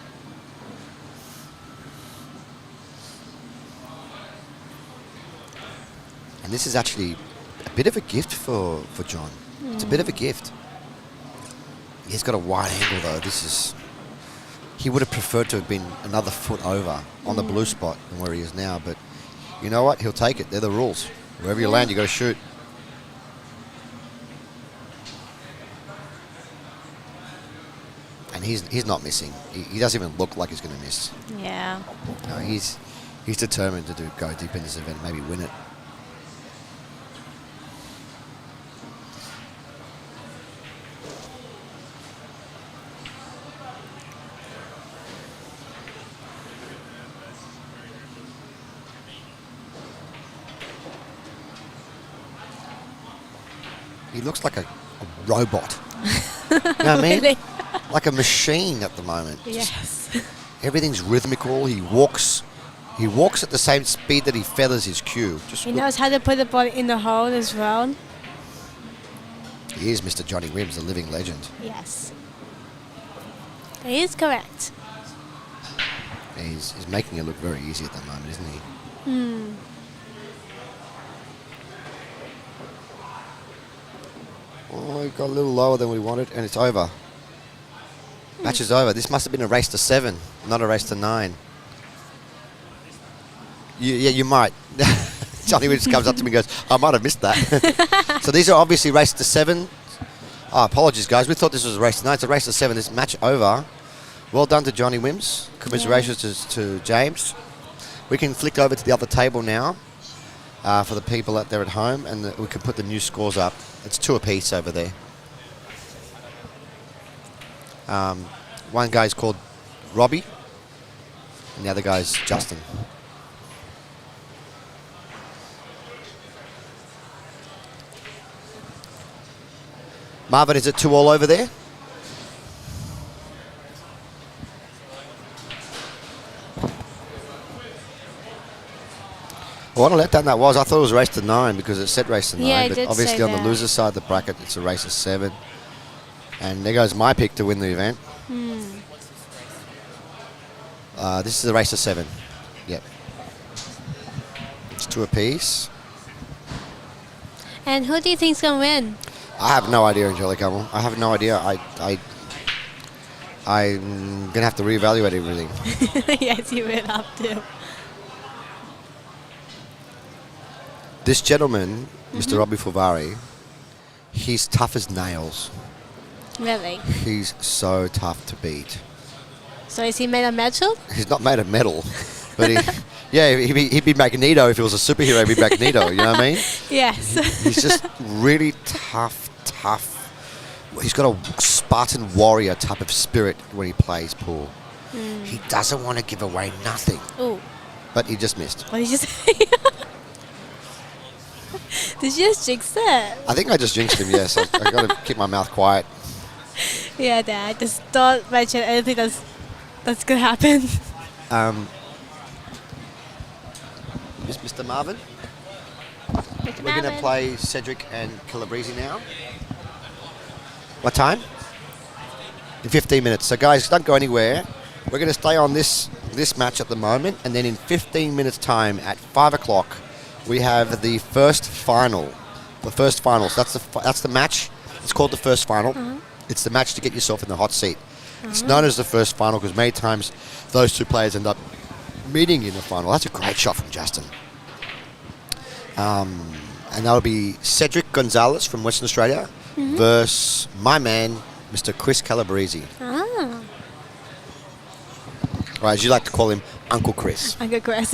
And this is actually a bit of a gift for John. It's a bit of a gift. He's got a wide angle though. He would have preferred to have been another foot over on the blue spot than where he is now. But you know what? He'll take it. They're the rules. Wherever you land, you got to shoot. And he's not missing. He doesn't even look like he's going to miss. Yeah. No, he's determined to go deep in this event, maybe win it. He looks like a robot. You know what I mean? Really? Like a machine at the moment. Just Yes. everything's rhythmical. He walks at the same speed that he feathers his cue. Just He look. knows how to put the ball in the hole as well. He is Mr. Johnny Wims, the living legend. Yes. He is correct. He's making it look very easy at the moment, isn't he? Oh, he got a little lower than we wanted, and it's over. Match is over. This must have been a race to 7, not a race to 9. Yeah, you might. Johnny Wims comes up to me and goes, I might have missed that. So these are obviously race to 7. Oh, apologies, guys. We thought this was a race to 9. It's a race to 7. This match over. Well done to Johnny Wims. Commiserations to James. We can flick over to the other table now for the people out there at home, and we can put the new scores up. It's 2 apiece over there. One guy's called Robbie, and the other guy's Justin. Marvin, is it 2-all over there? What a letdown that was. I thought it was race to 9 because it said race to 9. Yeah, it but did obviously say on the that. loser side of the bracket, it's a race to 7. And there goes my pick to win the event. This is a race to 7. Yep. It's 2 apiece. And who do you think's gonna win? I have no idea, Angelica. I have no idea. I'm going to have to reevaluate everything. Yes, you will have to. This gentleman, Mr. Robbie Fulvari, he's tough as nails. Really? He's so tough to beat. So is he made of metal? He's not made of metal, but he'd be Magneto if he was a superhero. He'd be Magneto. You know what I mean? Yes. He's just really tough. He's got a Spartan warrior type of spirit when he plays pool. He doesn't want to give away nothing, Ooh. but he just missed. What did you say? Did you just jinx it? I think I just jinxed him. Yes, I got to keep my mouth quiet. Yeah, Dad. Just don't mention anything that's gonna happen. Mr. Marvin, we're going to play Cedric and Calabrese now. What time? In 15 minutes. So guys, don't go anywhere. We're going to stay on this match at the moment, and then in 15 minutes time at 5 o'clock, we have the first final. The first final. So that's the match. It's called the first final. It's the match to get yourself in the hot seat. It's known as the first final because many times those two players end up meeting in the final. That's a great shot from Justin. And that'll be Cedric Gonzalez from Western Australia versus my man, Mr. Chris Calabrese. Ah, Or as you like to call him, Uncle Chris. Uncle Chris.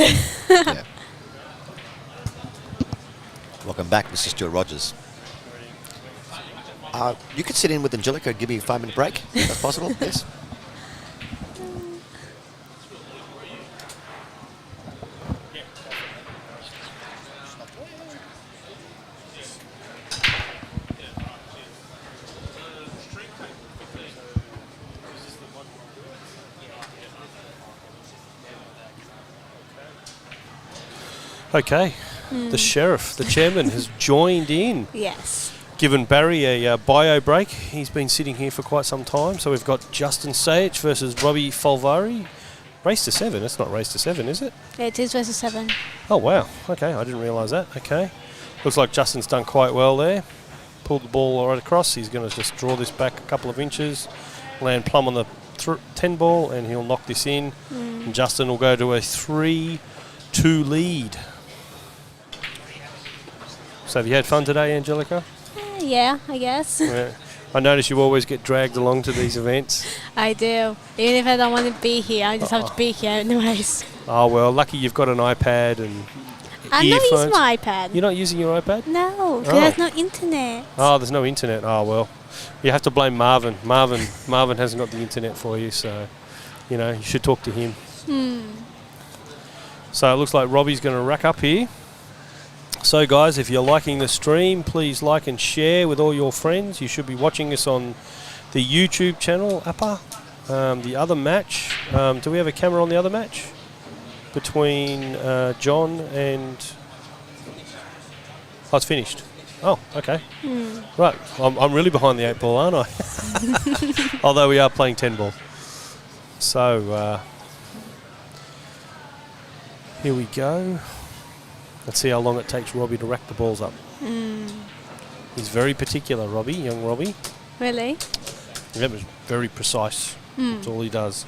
Yeah. Welcome back, Mr. Stuart Rogers. You could sit in with Angelica and give me a 5-minute break. Is that possible? Yes. Okay, the sheriff, the chairman, has joined in, Yes. given Barry a bio break. He's been sitting here for quite some time. So we've got Justin Sage versus Robbie Folvari. Race to 7. It's not race to 7, is it? It is versus 7. Oh, wow. Okay, I didn't realise that. Okay. Looks like Justin's done quite well there. Pulled the ball right across. He's going to just draw this back a couple of inches, land plumb on the 10 ball, and he'll knock this in. And Justin will go to a 3-2 lead. So have you had fun today, Angelica? Yeah, I guess. Yeah. I notice you always get dragged along to these events. I do. Even if I don't want to be here, I just have to be here anyways. Oh, well, lucky you've got an iPad and I'm not using earphones. my iPad. You're not using your iPad? No, because Oh. there's no internet. Oh, there's no internet. Oh, well. You have to blame Marvin. Marvin hasn't got the internet for you, so, you should talk to him. So it looks like Robbie's going to rack up here. So, guys, if you're liking the stream, please like and share with all your friends. You should be watching us on the YouTube channel, Appa. The other match, do we have a camera on the other match? Between John and... Oh, it's finished. Oh, okay. Right, I'm really behind the 8 ball, aren't I? Although we are playing 10 ball. So, here we go. Let's see how long it takes Robbie to rack the balls up. He's very particular, Robbie, young Robbie. Really? That was very precise. That's all he does.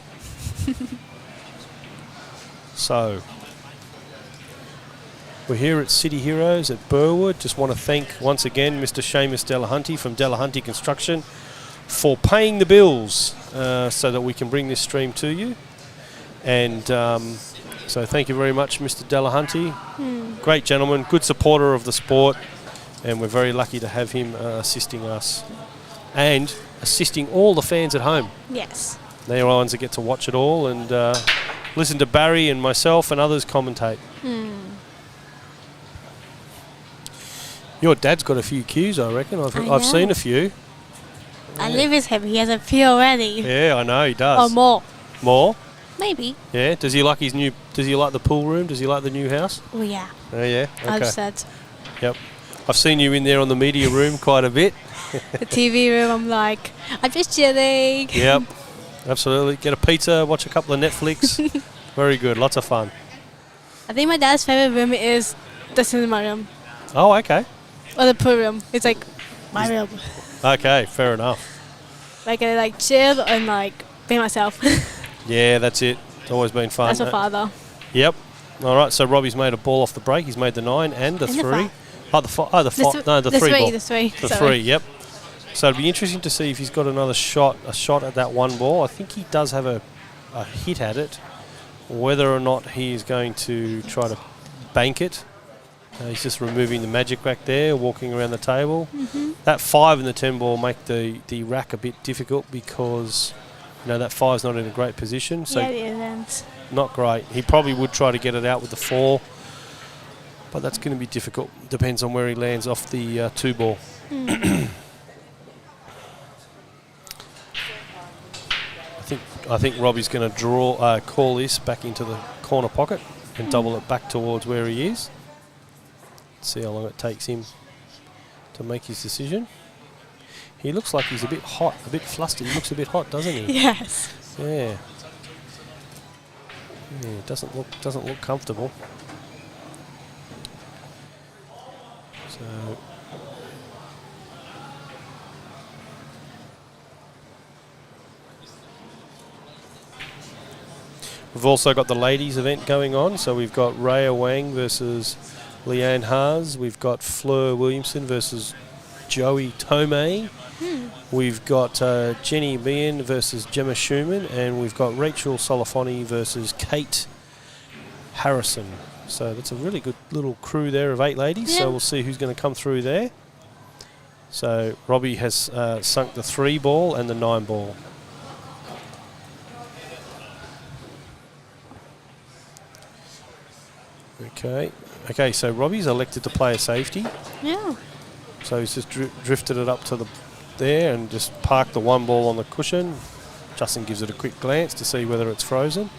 So, we're here at City Heroes at Burwood. Just want to thank once again Mr. Seamus Delahunty from Delahunty Construction for paying the bills so that we can bring this stream to you. And so thank you very much, Mr. Delahunty. Great gentleman, good supporter of the sport, and we're very lucky to have him assisting us and assisting all the fans at home. Yes. They're the ones that get to watch it all and listen to Barry and myself and others commentate. Your dad's got a few cues, I reckon. I've seen a few. I live with him. He has a few already. Yeah, I know he does. Or more. More? Maybe. Yeah. Does he like his new? Does he like the pool room? Does he like the new house? Oh, yeah. Oh yeah. Okay. Upset. Yep. I've seen you in there on the media room quite a bit. The TV room, I'm like, I'm just chilling. Yep. Absolutely. Get a pizza, watch a couple of Netflix. Very good. Lots of fun. I think my dad's favorite room is the cinema room. Oh, okay. Or the pool room. It's like my room. Okay. Fair enough. Like, I like chill and like be myself. Yeah, that's it. It's always been fun. That's my father. Yep. All right. So Robbie's made a ball off the break. He's made the 9 and the And the 3. five. Oh, the 5. Oh, the 5. No, the 3 ball. The three. The Sorry. 3. Yep. So it'd be interesting to see if he's got another shot at that one ball. I think he does have a hit at it. Whether or not he is going to try to bank it. He's just removing the magic back there, walking around the table. That 5 and the 10 ball make the rack a bit difficult because that 5's not in a great position. So Yeah, it isn't. not great. He probably would try to get it out with the 4, but that's going to be difficult. Depends on where he lands off the 2 ball. I think Robbie's going to call this back into the corner pocket and double it back towards where he is. See how long it takes him to make his decision. He looks like he's a bit hot, a bit flustered. He looks a bit hot, doesn't he? Yes. Yeah. Yeah, doesn't look comfortable. So we've also got the ladies event going on. So we've got Rhea Wang versus Leanne Haas. We've got Fleur Williamson versus Joey Tomei. We've got Jenny Meehan versus Gemma Schumann. And we've got Rachel Solofoni versus Kate Harrison. So that's a really good little crew there of 8 ladies. Yeah. So we'll see who's going to come through there. So Robbie has sunk the 3 ball and the 9 ball. Okay, so Robbie's elected to play a safety. Yeah. So he's just drifted it up to there and just parked the 1 ball on the cushion. Justin gives it a quick glance to see whether it's frozen.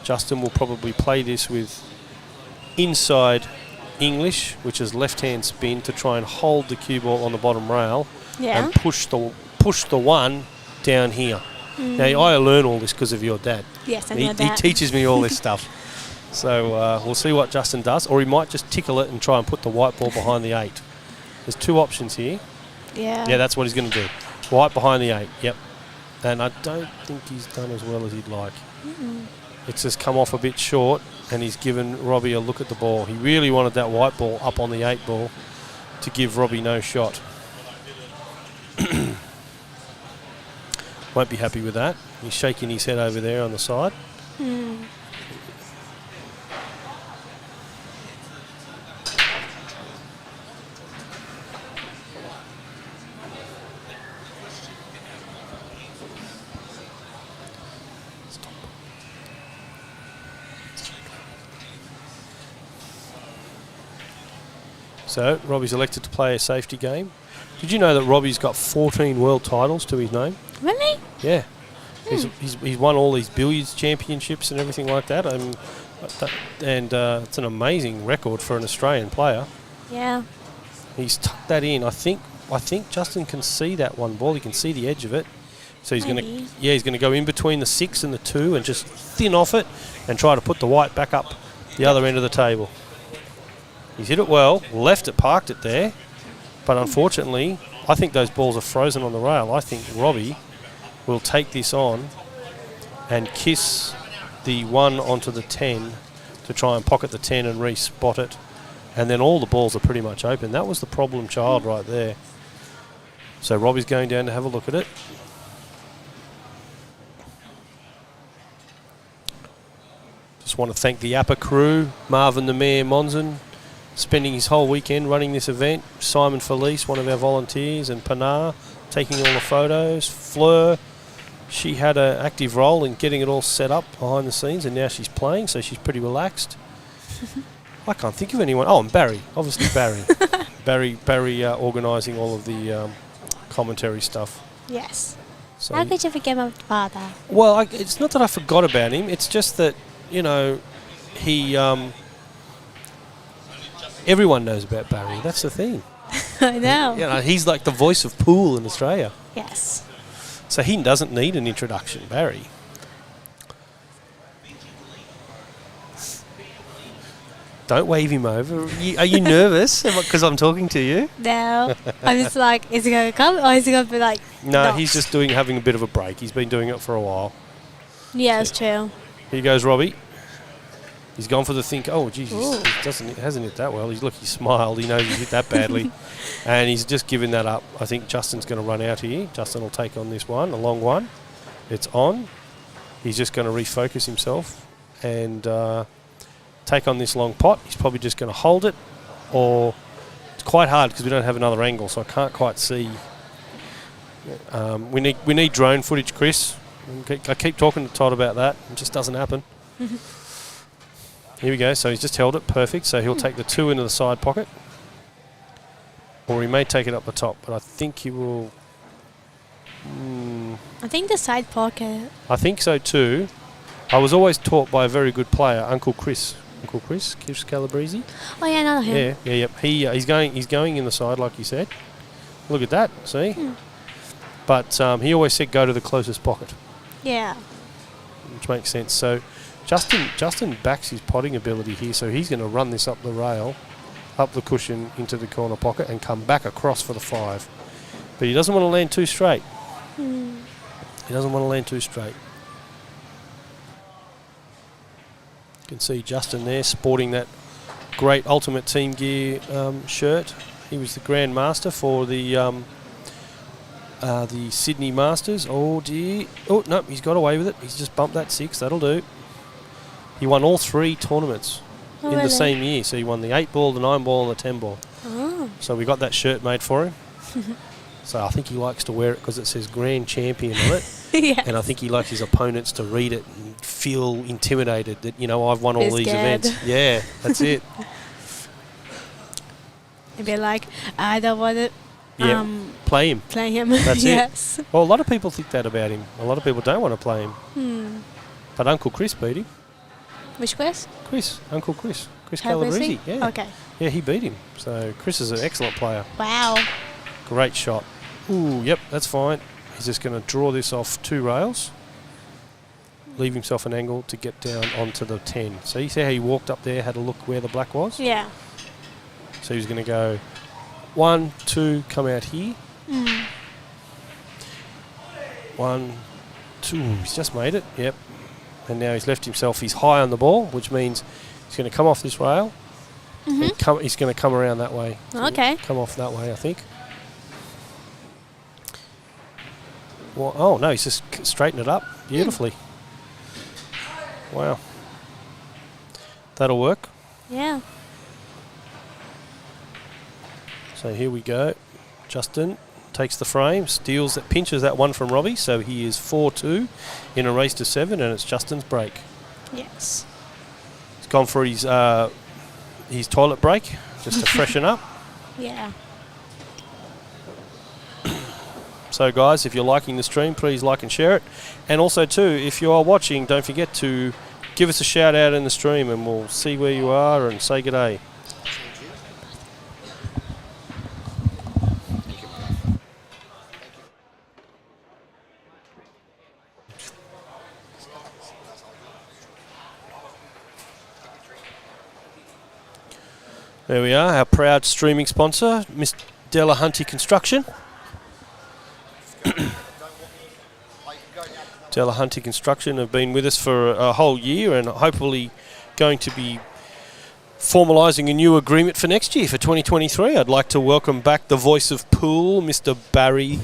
Justin will probably play this with inside English, which is left-hand spin, to try and hold the cue ball on the bottom rail Yeah. and push the 1 down here. Now, I learn all this because of your dad. Yes, I know He that. teaches me all this stuff. So we'll see what Justin does, or he might just tickle it and try and put the white ball behind the 8. There's 2 options here. Yeah. Yeah, that's what he's going to do. White behind the 8, yep. And I don't think he's done as well as he'd like. It's just come off a bit short, and he's given Robbie a look at the ball. He really wanted that white ball up on the 8 ball to give Robbie no shot. Won't be happy with that. He's shaking his head over there on the side. So, Robbie's elected to play a safety game. Did you know that Robbie's got 14 world titles to his name? Really? Yeah. He's won all these billiards championships and everything like that. It's an amazing record for an Australian player. Yeah. He's tucked that in. I think Justin can see that 1 ball. He can see the edge of it. So he's Maybe. he's going to go in between the 6 and the 2 and just thin off it and try to put the white back up the other end of the table. He's hit it well, left it, parked it there, but unfortunately, I think those balls are frozen on the rail. I think Robbie will take this on and kiss the 1 onto the 10 to try and pocket the 10 and re-spot it, and then all the balls are pretty much open. That was the problem child right there. So Robbie's going down to have a look at it. Just want to thank the APA crew, Marvin the Mayor Monson, spending his whole weekend running this event. Simon Felice, one of our volunteers, and Pinar taking all the photos. Fleur, she had an active role in getting it all set up behind the scenes, and now she's playing, so she's pretty relaxed. I can't think of anyone. Oh, and Barry, obviously Barry. Barry organising all of the commentary stuff. Yes. So How could you forget my father? well, it's not that I forgot about him. It's just that, you know, he... everyone knows about Barry. That's the thing. I know. You know, he's like the voice of pool in Australia. Yes. So he doesn't need an introduction, Barry. Don't wave him over. Are you nervous because I'm talking to you? No. I'm just like, is he going to come or is he going to be like, No, not? he's just having a bit of a break. He's been doing it for a while. Yeah, it's true. Here goes Robbie. He's gone for the think. Oh, Jesus, Ooh. he hasn't hit that well. He smiled. He knows he hit that badly, and he's just given that up. I think Justin's going to run out here. Justin will take on this one, a long one. It's on. He's just going to refocus himself and take on this long pot. He's probably just going to hold it, or it's quite hard because we don't have another angle, so I can't quite see. We need drone footage, Chris. I keep talking to Todd about that. It just doesn't happen. Here we go. So he's just held it. Perfect. So he'll take the 2 into the side pocket. Or he may take it up the top. But I think he will... I think the side pocket. I think so too. I was always taught by a very good player, Uncle Chris. Chris Calabrese. Oh, yeah, I know him. Yeah. He's going in the side, like you said. Look at that. See? But he always said go to the closest pocket, Yeah. which makes sense. So Justin backs his potting ability here, so he's going to run this up the rail up the cushion into the corner pocket and come back across for the 5. But he doesn't want to land too straight. He doesn't want to land too straight. You can see Justin there sporting that great Ultimate Team Gear shirt. He was the Grand Master for the Sydney Masters. Oh dear. Oh no, he's got away with it. He's just bumped that 6. That'll do. He won all 3 tournaments in the same year. So he won the 8 ball, the 9 ball, and the 10 ball. Oh. So we got that shirt made for him. So I think he likes to wear it because it says Grand Champion on it. Yeah. And I think he likes his opponents to read it and feel intimidated that, you know, I've won all He's these scared. events. Yeah, that's it. It'd be like, I don't want to Yeah, play him. play him. That's yes. it. Well, a lot of people think that about him. A lot of people don't want to play him. But Uncle Chris beat him. Which Chris? Uncle Chris. Chris Calabrese? Calabrese. Yeah. Okay. Yeah, he beat him. So Chris is an excellent player. Wow. Great shot. Ooh, yep, that's fine. He's just going to draw this off 2 rails. Leave himself an angle to get down onto the 10. So you see how he walked up there, had a look where the black was? Yeah. So he's going to go 1, 2, come out here. 1, 2. He's just made it. Yep. And now he's left himself. He's high on the ball, which means he's going to come off this rail. And he's going to come around that way. Okay. Come off that way, I think. Well, oh no, he's just straightened it up beautifully. Wow. That'll work. Yeah. So here we go. Justin takes the frame, steals that, pinches that 1 from Robbie, so he is 4-2 in a race to 7, and it's Justin's break. Yes. He's gone for his toilet break just to freshen up. Yeah. So guys, if you're liking the stream, please like and share it. And also too, if you are watching, don't forget to give us a shout out in the stream and we'll see where you are and say good day. There we are, our proud streaming sponsor, Miss Delahunty Construction. Delahunty Construction have been with us for a whole year and hopefully going to be formalising a new agreement for next year, for 2023. I'd like to welcome back the voice of pool, Mr. Barry,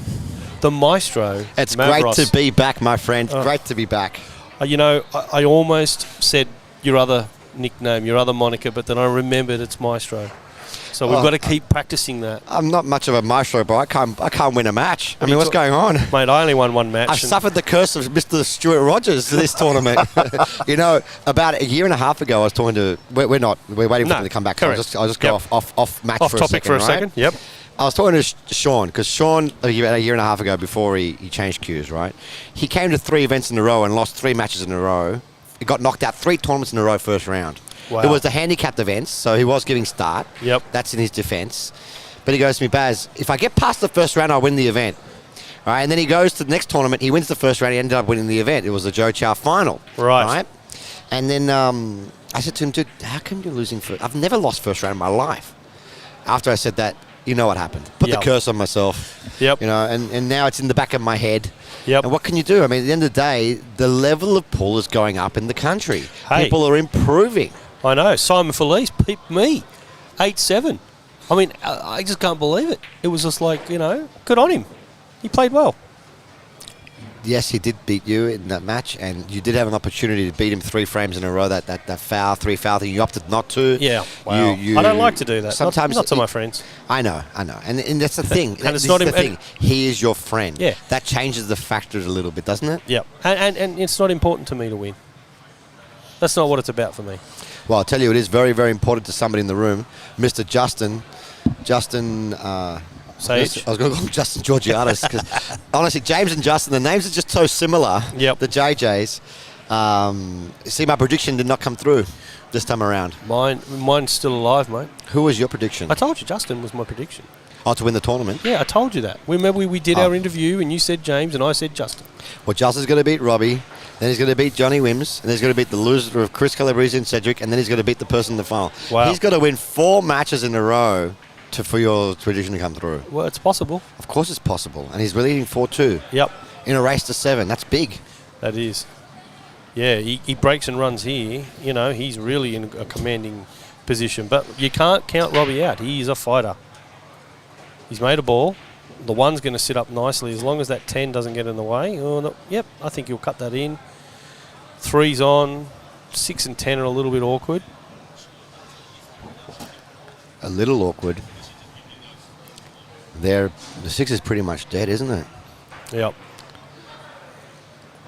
the maestro. It's Mavros. great to be back, my friend. Great to be back. You know, I almost said your other nickname, your other moniker, but then I remembered it's maestro. So we've got to keep practicing that. I'm not much of a maestro, but I can't win a match. I mean, what's going on? Mate, I only won 1 match. I've suffered the curse of Mr. Stuart Rogers this tournament. You know, about a year and a half ago, I was talking to... We're waiting for him to come back. Correct. I'll just go off match Off for a topic second, for a right? second, yep. I was talking to Sean, because Sean, about a year and a half ago, before he changed cues, right? He came to 3 events in a row and lost 3 matches in a row. He got knocked out 3 tournaments in a row first round. Wow. It was the handicapped events, so he was giving start. Yep. That's in his defence. But he goes to me, Baz, if I get past the first round, I'll win the event. All right, and then he goes to the next tournament. He wins the first round. He ended up winning the event. It was the Joe Chow final. Right. And then I said to him, dude, how come you're losing first? I've never lost first round in my life. After I said that, you know what happened. Put the curse on myself. Yep. You know, and now it's in the back of my head. Yep. And what can you do? I mean, at the end of the day, the level of pool is going up in the country. Hey. People are improving. I know. Simon Felice peeped me. 8-7. I mean, I just can't believe it. It was just like, you know, good on him. He played well. Yes, he did beat you in that match, and you did have an opportunity to beat him 3 frames in a row. That 3-foul thing, you opted not to. Yeah, wow. I don't like to do that. Sometimes not to my friends. I know, and that's the thing. And it's This not is the im- thing. He is your friend. Yeah. That changes the factors a little bit, doesn't it? Yep. And it's not important to me to win. That's not what it's about for me. Well, I'll tell you, it is very, very important to somebody in the room, Mr. Justin. Sage. I was going to call him Justin Georgiadis because honestly, James and Justin, the names are just so similar. Yep. The JJs. See, my prediction did not come through this time around. Mine's still alive, mate. Who was your prediction? I told you Justin was my prediction. Oh, to win the tournament? Yeah, I told you that. Remember we did our interview and you said James and I said Justin. Well, Justin's going to beat Robbie. Then he's going to beat Johnny Wims, and then he's going to beat the loser of Chris Calabrese and Cedric, and then he's going to beat the person in the final. Wow. He's got to win 4 matches in a row for your tradition to come through. Well, it's possible. Of course it's possible. And he's leading 4-2 Yep, in a race to 7. That's big. that is. Yeah, he breaks and runs here. You know, he's really in a commanding position. But you can't count Robbie out. He is a fighter. He's made a ball. The one's going to sit up nicely as long as that 10 doesn't get in the way. Oh, no, yep, I think he'll cut that in. 3's on. 6 and 10 are a little bit awkward. A little awkward. The 6 is pretty much dead, isn't it? Yep.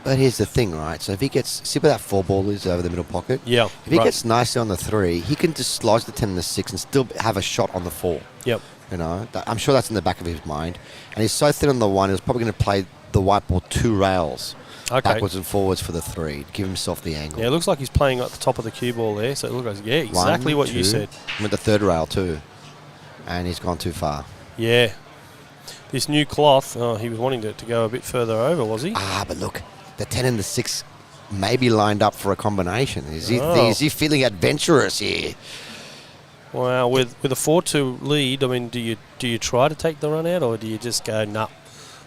But here's the thing, right? So if he gets... See where that 4 ball is over the middle pocket? Yeah. If he right. gets nicely on the 3, he can dislodge the 10 and the 6 and still have a shot on the 4. Yep. You know, I'm sure that's in the back of his mind. And he's so thin on the 1, he's probably going to play the white ball 2 rails. Okay. Backwards and forwards for the 3. Give himself the angle. Yeah, it looks like he's playing at the top of the cue ball there. So it looks like, yeah, exactly 1, what you 2, said. With the 3rd rail too. And he's gone too far. Yeah. This new cloth, he was wanting it to go a bit further over, was he? But look, the 10 and the 6 may be lined up for a combination. Is he feeling adventurous here? Wow, with a 4-2 lead, I mean, do you try to take the run out, or do you just go, nah,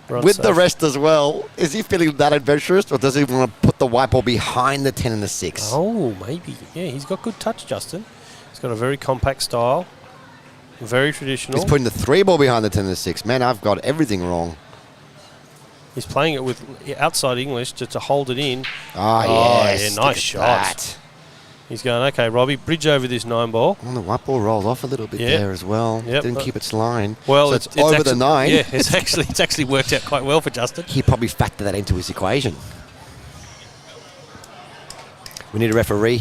run With safe? the rest as well, is he feeling that adventurous, or does he want to put the white ball behind the 10 and the 6? Oh, maybe. Yeah, he's got good touch, Justin. He's got a very compact style, very traditional. He's putting the 3 ball behind the 10 and the 6. Man, I've got everything wrong. He's playing it with outside English to hold it in. Yes. Yeah, nice shot. He's going, okay, Robbie, bridge over this 9 ball. Well, the white ball rolled off a little bit Yeah. there as well. Yep. Didn't keep its line. Well, so it's over actually, the 9. Yeah, it's actually worked out quite well for Justin. He probably factored that into his equation. We need a referee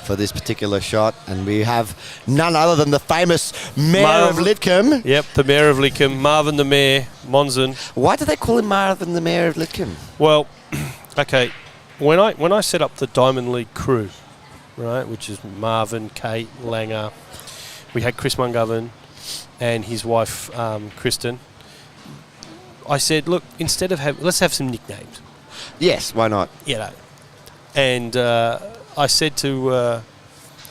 for this particular shot, and we have none other than the famous Mayor of Lidcombe. Yep, the Mayor of Lidcombe, Marvin the Mayor, Monson. Why do they call him Marvin the Mayor of Lidcombe? Well, okay, when I set up the Diamond League crew, right, which is Marvin, Kate, Langer, we had Chris Mungovern and his wife Kristen. I said, look, instead of let's have some nicknames. Yes, why not? You know, and I said to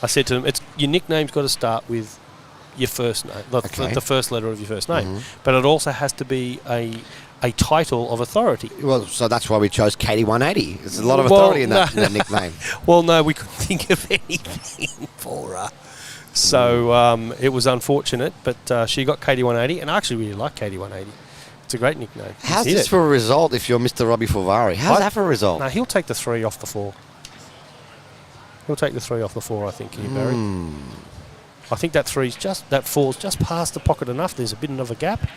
them, it's your nickname's got to start with your first name, the first letter of your first name, but it also has to be a title of authority. Well, so that's why we chose Katie 180. There's a lot of authority in that nickname. Well, no, we couldn't think of anything for her. So it was unfortunate, but she got Katie 180, and I actually really like Katie 180. It's a great nickname. How's this for a result if you're Mr. Robbie Fulvari? How's that for a result? No, he'll take the 3 off the 4. He'll take the 3 off the 4, I think, here, Barry. I think that 4's just past the pocket enough. There's a bit of a gap.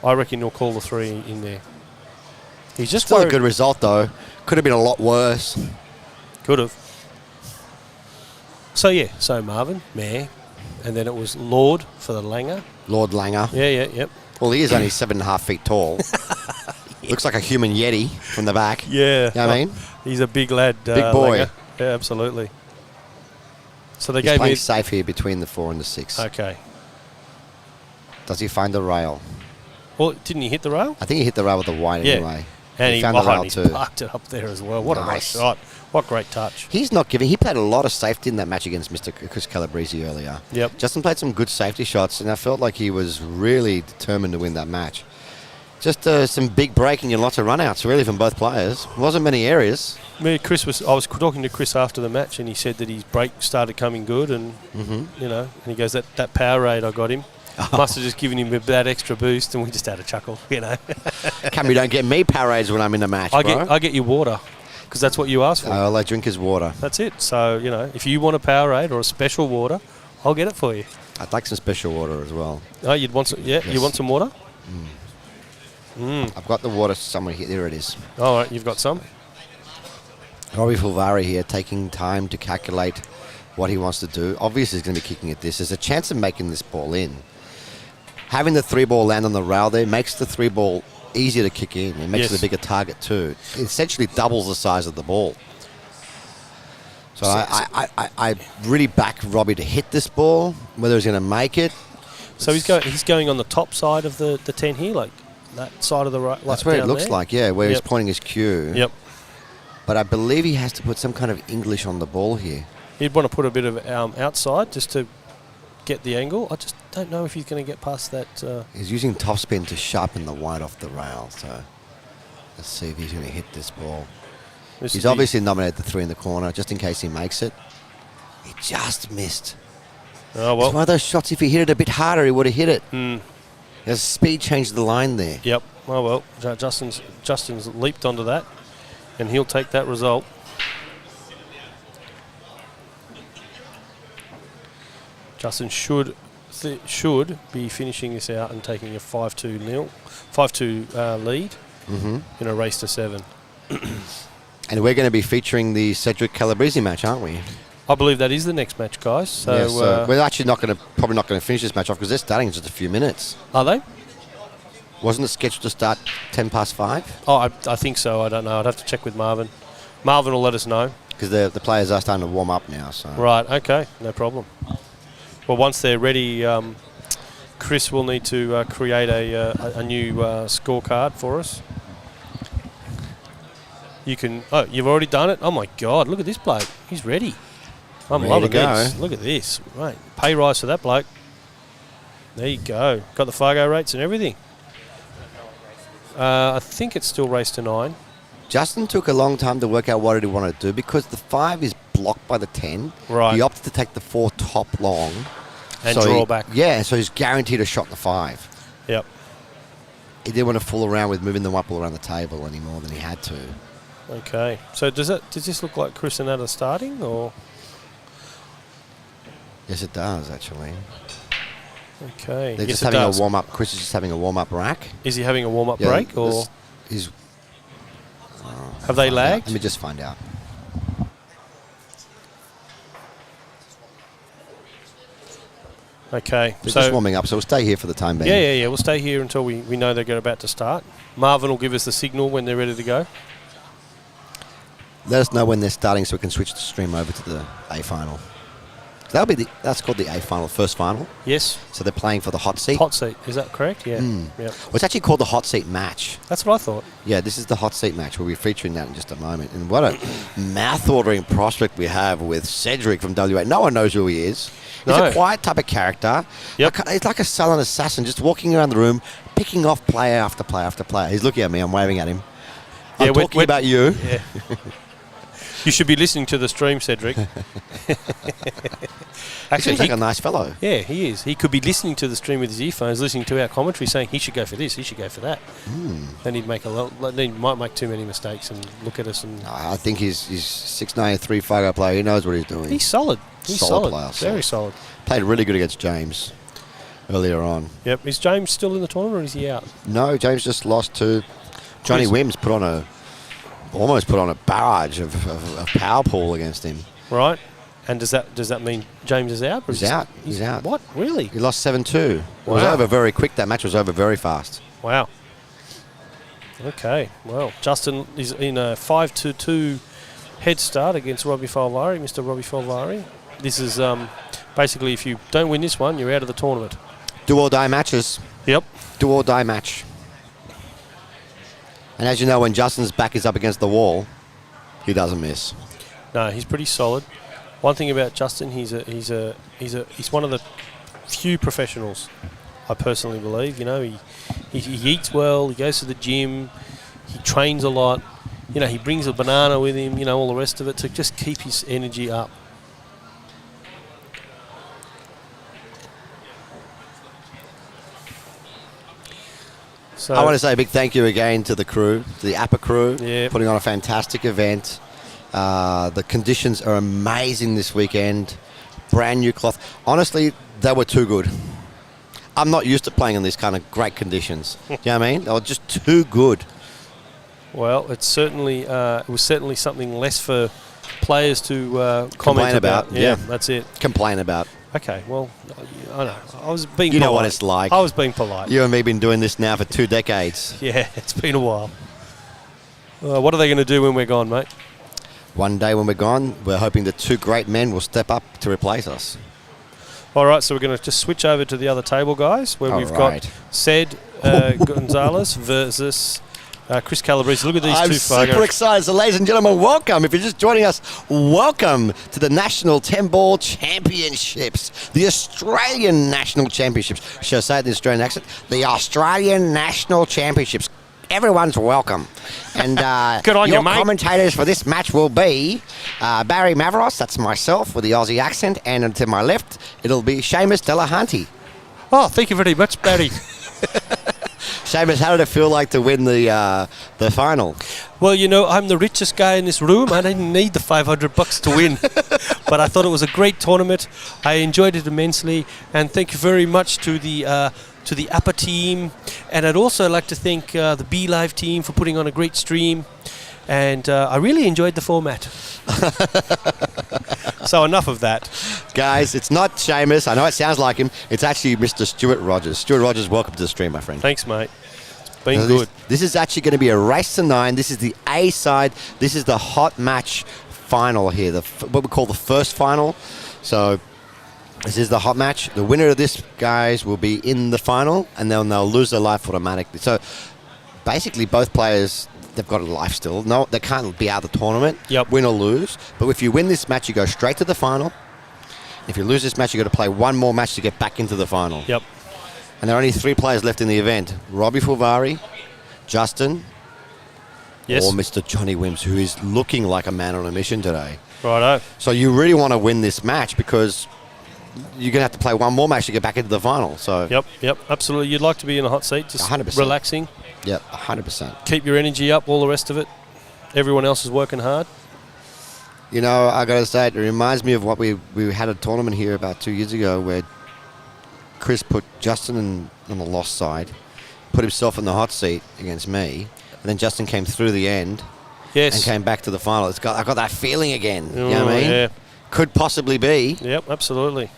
I reckon he'll call the 3 in there. He's just Still a good result, though. Could have been a lot worse. Could have. So Marvin, Mayor, and then it was Lord for the Langer. Lord Langer. Yep. Well, he is only 7.5 feet tall. Looks like a human yeti from the back. Yeah. You know what I mean? He's a big lad. Big boy. Langer. Yeah, absolutely. So they He's gave playing me... safe here between the 4 and the 6. Okay. Does he find the rail? Well, didn't he hit the rail? I think he hit the rail with the white anyway. And he found the rail too. parked it up there as well. What a nice Nice. shot. What great touch. He's not giving. He played a lot of safety in that match against Mr. Chris Calabrese earlier. Yep. Justin played some good safety shots, and I felt like he was really determined to win that match. Just some big breaking and lots of run-outs, really, from both players. Wasn't many areas. I was talking to Chris after the match, and he said that his break started coming good, and you know, and he goes, that power raid I got him must have just given him that extra boost, and we just had a chuckle, you know. Camry don't get me parades when I'm in the match, bro. I get you water, because that's what you asked for. All I drink is water. That's it. So, you know, if you want a Powerade or a special water, I'll get it for you. I'd like some special water as well. Oh, you'd want some? Yeah, Yes. You want some water? I've got the water somewhere here. There it is. All right, you've got some. Robbie Fulvari here, taking time to calculate what he wants to do. Obviously, he's going to be kicking at this. There's a chance of making this ball in. Having the 3 ball land on the rail there makes the 3 ball easier to kick in. It makes it a bigger target too. It essentially doubles the size of the ball. So I really back Robbie to hit this ball, whether he's going to make it. So he's going on the top side of the 10 here, like that side of the right. That's where it looks like, yeah, where he's Yep. pointing his cue. Yep. but I believe he has to put some kind of English on the ball here. He'd want to put a bit of outside just to get the angle. I just don't know if he's going to get past that. He's using topspin to sharpen the white off the rail, so let's see if he's going to hit this ball. He's obviously nominated the 3 in the corner, just in case he makes it. He just missed. Oh, well. It's one of those shots, if he hit it a bit harder, he would have hit it. Mm. There's speed changed the line there. Yep. Oh, well. Justin's leaped onto that, and he'll take that result. Justin should be finishing this out and taking a 5-2 lead in a race to 7. And we're going to be featuring the Cedric Calabrese match, aren't we? I believe that is the next match, guys. So, Yes, we're actually probably not going to finish this match off because they're starting in just a few minutes. are they? Wasn't it scheduled to start 5:10? Oh, I think so. I don't know. I'd have to check with Marvin. Marvin will let us know. Because the players are starting to warm up now. So Right. Okay. No problem. Well, once they're ready, Chris will need to create a new scorecard for us. You can. Oh, you've already done it. Oh my God! Look at this bloke. He's ready. I'm Ready loving to go. this. Look at this. Right. Pay rise for that bloke. There you go. Got the Fargo rates and everything. I think it's still race to 9. Justin took a long time to work out what he wanted to do because the 5 is blocked by the 10. Right. He opted to take the 4 top long. And so draw back. Yeah, so he's guaranteed a shot in the 5. Yep. He didn't want to fool around with moving them up all around the table any more than he had to. Okay. So does this look like Chris and Anna starting or? Yes, it does, actually. Okay. They're Yes, just it having does. a warm-up. Chris is just having a warm-up rack. Is he having a warm-up Yeah, break or he's have they find out. lagged? Let me just find out. Okay. They're So just warming up, so we'll stay here for the time being. yeah. We'll stay here until we know they're about to start. Marvin will give us the signal when they're ready to go. Let us know when they're starting so we can switch the stream over to the A final. That's called the A final, first final. Yes. So they're playing for the hot seat. Hot seat. Is that correct? Yeah. Mm. Yep. Well, it's actually called the hot seat match. That's what I thought. Yeah, this is the hot seat match. We'll be featuring that in just a moment. And what a mouth-watering prospect we have with Cedric from WA. No one knows who he is. He's No. a quiet type of character. Yep. He's like a sullen assassin, just walking around the room, picking off player after player after player. He's looking at me. I'm waving at him. Yeah, I'm talking about you. Yeah. You should be listening to the stream, Cedric. He seems like a nice fellow. Yeah, he is. He could be listening to the stream with his earphones, listening to our commentary, saying he should go for this, he should go for that. Then he'd then he might make too many mistakes and look at us and. I think he's 6'9", 3 player. He knows what he's doing. He's solid. He's Solid solid. player, Very solid. Played really good against James earlier on. Yep. Is James still in the tournament or is he out? No, James just lost to Johnny Wims. Almost put on a barrage of power pool against him. Right. And does that mean James is out? Or He's is out. He's out. What? Really? He lost 7-2. It was Wow. over very quick. That match was over very fast. Wow. Okay. Well, Justin is in a 5-2 head start against Robbie Falvari, Mr. Robbie Falvari. This is basically if you don't win this one, you're out of the tournament. Do or die matches. Yep. Do or die match. And as you know, when Justin's back is up against the wall, he doesn't miss. No, he's pretty solid. One thing about Justin, he's one of the few professionals. I personally believe. You know, he eats well. He goes to the gym. He trains a lot. You know, he brings a banana with him. You know, all the rest of it to just keep his energy up. So I want to say a big thank you again to the crew, to the APA crew, Yeah. putting on a fantastic event. The conditions are amazing this weekend. Brand new cloth. Honestly, they were too good. I'm not used to playing in these kind of great conditions. You know what I mean? They were just too good. Well, it's certainly it was certainly something less for players to comment Complain about, yeah. That's it. Complain about. Okay, well, I know. I was being You know polite. what it's like. I was being polite. You and me been doing this now for 2 decades. Yeah, it's been a while. What are they going to do when we're gone, mate? One day when we're gone, we're hoping that 2 great men will step up to replace us. All right, so we're going to just switch over to the other table, guys, where All we've right. got Ced Gonzalez versus Chris Calabrese, look at these I'm two super photos. excited. So, ladies and gentlemen, welcome. If you're just joining us, welcome to the National 10-Ball Championships, the Australian National Championships. Should I say it in the Australian accent? The Australian National Championships. Everyone's welcome. And Good on your you, mate. commentators for this match will be Barry Mavros, that's myself with the Aussie accent, and to my left, it'll be Seamus Delahunty. Oh, thank you very much, Barry. Seamus, how did it feel like to win the final? Well, you know, I'm the richest guy in this room. I didn't need the $500 to win. But I thought it was a great tournament. I enjoyed it immensely. And thank you very much to the APA team. And I'd also like to thank the B Live team for putting on a great stream. And I really enjoyed the format. So enough of that. Guys, it's not Seamus. I know it sounds like him. It's actually Mr. Stuart Rogers. Stuart Rogers, welcome to the stream, my friend. Thanks, mate. It's been So good. This is actually going to be a race to 9. This is the A side. This is the hot match final here, what we call the first final. So this is the hot match. The winner of this, guys, will be in the final, and then they'll lose their life automatically. So basically, both players, they've got a life still. No, they can't be out of the tournament, Yep. win or lose. But if you win this match, you go straight to the final. If you lose this match, you've got to play one more match to get back into the final. Yep. And there are only 3 players left in the event. Robbie Fulvari, Justin, Yes. or Mr. Johnny Wims, who is looking like a man on a mission today. Righto. So you really want to win this match because you're going to have to play one more match to get back into the final. So, Yep. Absolutely. You'd like to be in a hot seat, just 100%. relaxing. Yep, 100%. Keep your energy up, all the rest of it. Everyone else is working hard. You know, I got to say, it reminds me of what we had a tournament here about 2 years ago where Chris put Justin on the lost side, put himself in the hot seat against me, and then Justin came through the end Yes. and came back to the final. I got that feeling again. You know Oh, what I mean? yeah. Could possibly be. Yep, absolutely.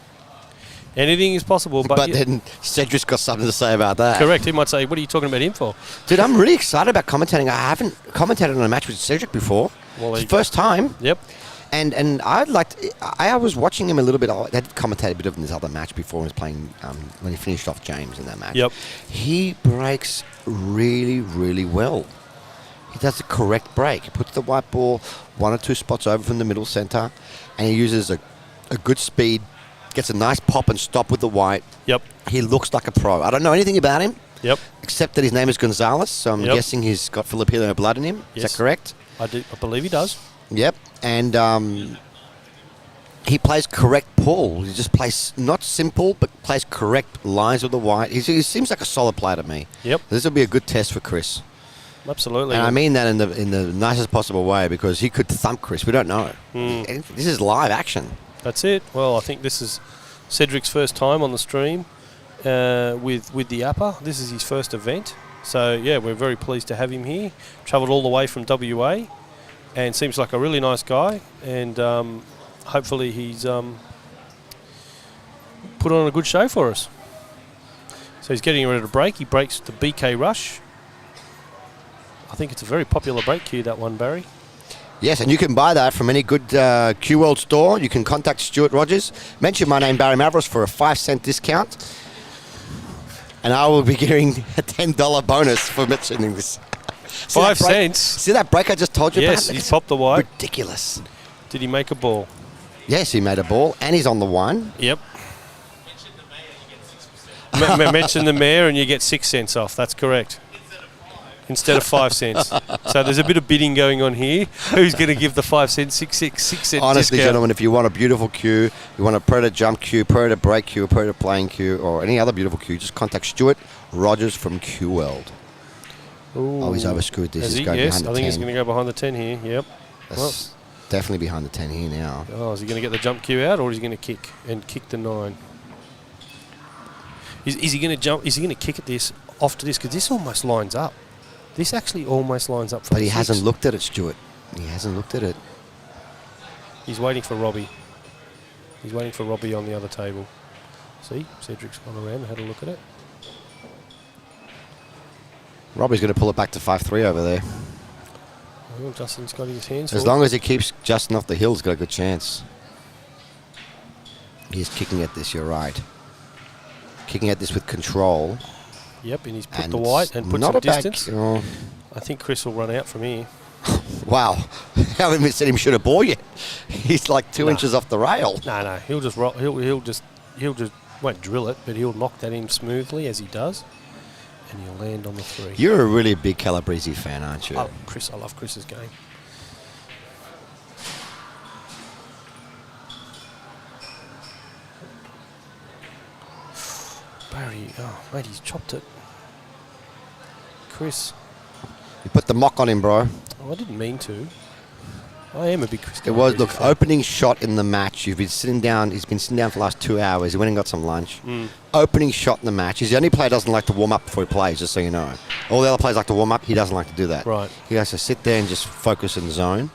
Anything is possible, but, But then Cedric's got something to say about that. correct. He might say, "What are you talking about him for?" Dude, I'm really excited about commentating. I haven't commentated on a match with Cedric before. Well, It's the first time. Yep. And I'd like to, I was watching him a little bit. I had commentated a bit of this other match before. He was playing when he finished off James in that match. Yep. He breaks really, really well. He does the correct break. He puts the white ball 1 or 2 spots over from the middle center, and he uses a good speed, gets a nice pop and stop with the white. Yep. He looks like a pro. I don't know anything about him, Yep. except that his name is Gonzalez, so I'm Yep. guessing he's got Filipino blood in him. Is Yes. that correct? I believe he does. Yep. And he plays correct pull. He just plays not simple, but plays correct lines with the white. He seems like a solid player to me. Yep. This will be a good test for Chris. Absolutely. And I mean that in the nicest possible way, because he could thump Chris. We don't know. This is live action. That's it. Well, I think this is Cedric's first time on the stream with the APA. This is his first event. So, yeah, we're very pleased to have him here. Travelled all the way from WA and seems like a really nice guy. And hopefully he's put on a good show for us. So he's getting ready to break. He breaks the BK Rush. I think it's a very popular break cue, that one, Barry. Yes, and you can buy that from any good Q World store. You can contact Stuart Rogers. Mention my name, Barry Mavros, for a 5-cent discount. And I will be getting a $10 bonus for mentioning this. See that 5 break? cents? See that break I just told you Yes, about? he's popped the white. Ridiculous. Did he make a ball? Yes, he made a ball, and he's on the one. Yep. Mention the mayor and you get 6 cents off. That's correct. Instead of 5 cents. So there's a bit of bidding going on here. Who's going to give the 5 cent, 6 cent Honestly, discount? gentlemen, if you want a beautiful cue, you want a Predator jump cue, Predator break cue, Predator playing cue, or any other beautiful cue, just contact Stuart Rogers from Q World. Ooh. Oh, he's overscrewed this. Has He's he? going Yes, behind the I think 10. he's going to go behind the 10 here. Yep. That's definitely behind the 10 here now. Oh, is he going to get the jump cue out, or is he going to kick and kick the 9? Is he going to jump? Is he going to kick at this off to this? Because this almost lines up. This actually almost lines up for But the he 6. hasn't looked at it, Stuart. He hasn't looked at it. He's waiting for Robbie. He's waiting for Robbie on the other table. See, Cedric's gone around and had a look at it. Robbie's going to pull it back to 5-3 over there. Oh, Justin's got his hands As full. long as he keeps Justin off the hill, he's got a good chance. He's kicking at this, you're right. Kicking at this with control. Yep, and he's put And the white and put not some a bad distance. I think Chris will run out from here. Wow. How haven't said him shoot a ball yet? He's like 2 inches off the rail. No, he'll just won't drill it, but he'll knock that in smoothly as he does, and he'll land on the 3. You're a really big Calabrese fan, aren't you? Oh, Chris, I love Chris's game. Barry, oh mate, he's chopped it. Chris, You put the mock on him, bro. oh, I didn't mean to. I am a big Chris. It was, Calabrese look, fan. opening shot in the match. You've been sitting down. He's been sitting down for the last 2 hours. He went and got some lunch. Opening shot in the match. He's the only player who doesn't like to warm up before he plays, just so you know. All the other players like to warm up. He doesn't like to do that. Right. He has to sit there and just focus in the zone.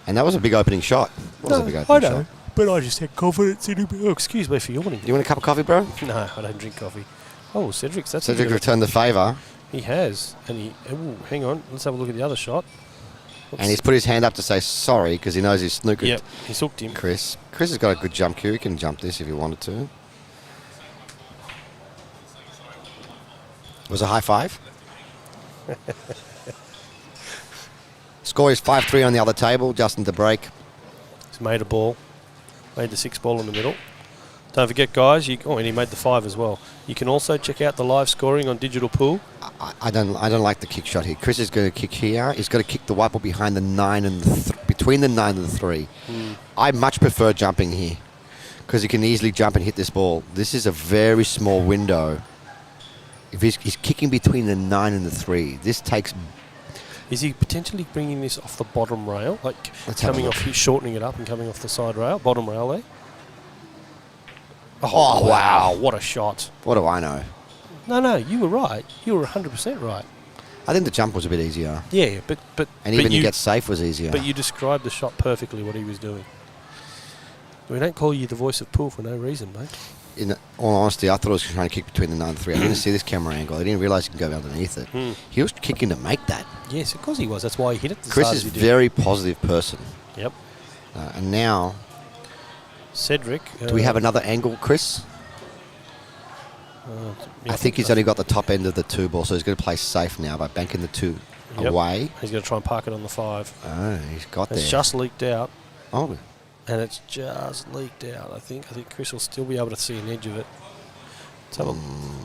And that was a big opening shot. It was a big I opening know, shot. but I just had confidence in him. Oh, excuse me for yawning. Do you want a cup of coffee, bro? No, I don't drink coffee. Oh, Cedric's. That's a Cedric bit of a- returned the favour. He has, and he. Oh, hang on. Let's have a look at the other shot. And he's put his hand up to say sorry because he knows he's snookered Yep, he's hooked him. Chris. Chris has got a good jump cue. He can jump this if he wanted to. Was a high five? Score is 5-3 on the other table. Justin to break. He's made a ball. Made the 6 ball in the middle. Don't forget, guys. And he made the 5 as well. You can also check out the live scoring on Digital Pool. I don't like the kick shot here. Chris is going to kick here. He's got to kick the white ball behind the 9 and between the 9 and the 3. I much prefer jumping here because he can easily jump and hit this ball. This is a very small window. If he's kicking between the 9 and the 3, this takes. Is he potentially bringing this off the bottom rail, like Let's have a coming look. off, he's shortening it up and coming off the side rail, bottom rail there? Oh, wow. What a shot! What do I know? No, you were right. You were 100% right. I think the jump was a bit easier. Yeah, but And even to get safe was easier. But you described the shot perfectly. What he was doing. We don't call you the voice of pool for no reason, mate. In all honesty, I thought I was trying to kick between the 9 and 3. I didn't see this camera angle. I didn't realise you can go underneath it. He was kicking to make that. Yes, of course he was. That's why he hit it. As Chris hard is as a he did. very positive person. Yep. And now, Cedric. do we have another angle, Chris? I think he's only got the top end of the 2 ball, so he's going to play safe now by banking the 2 Yep. away. He's going to try and park it on the 5. Oh, he's got there. It's just leaked out, Oh, and it's just leaked out. I think Chris will still be able to see an edge of it. Let's have a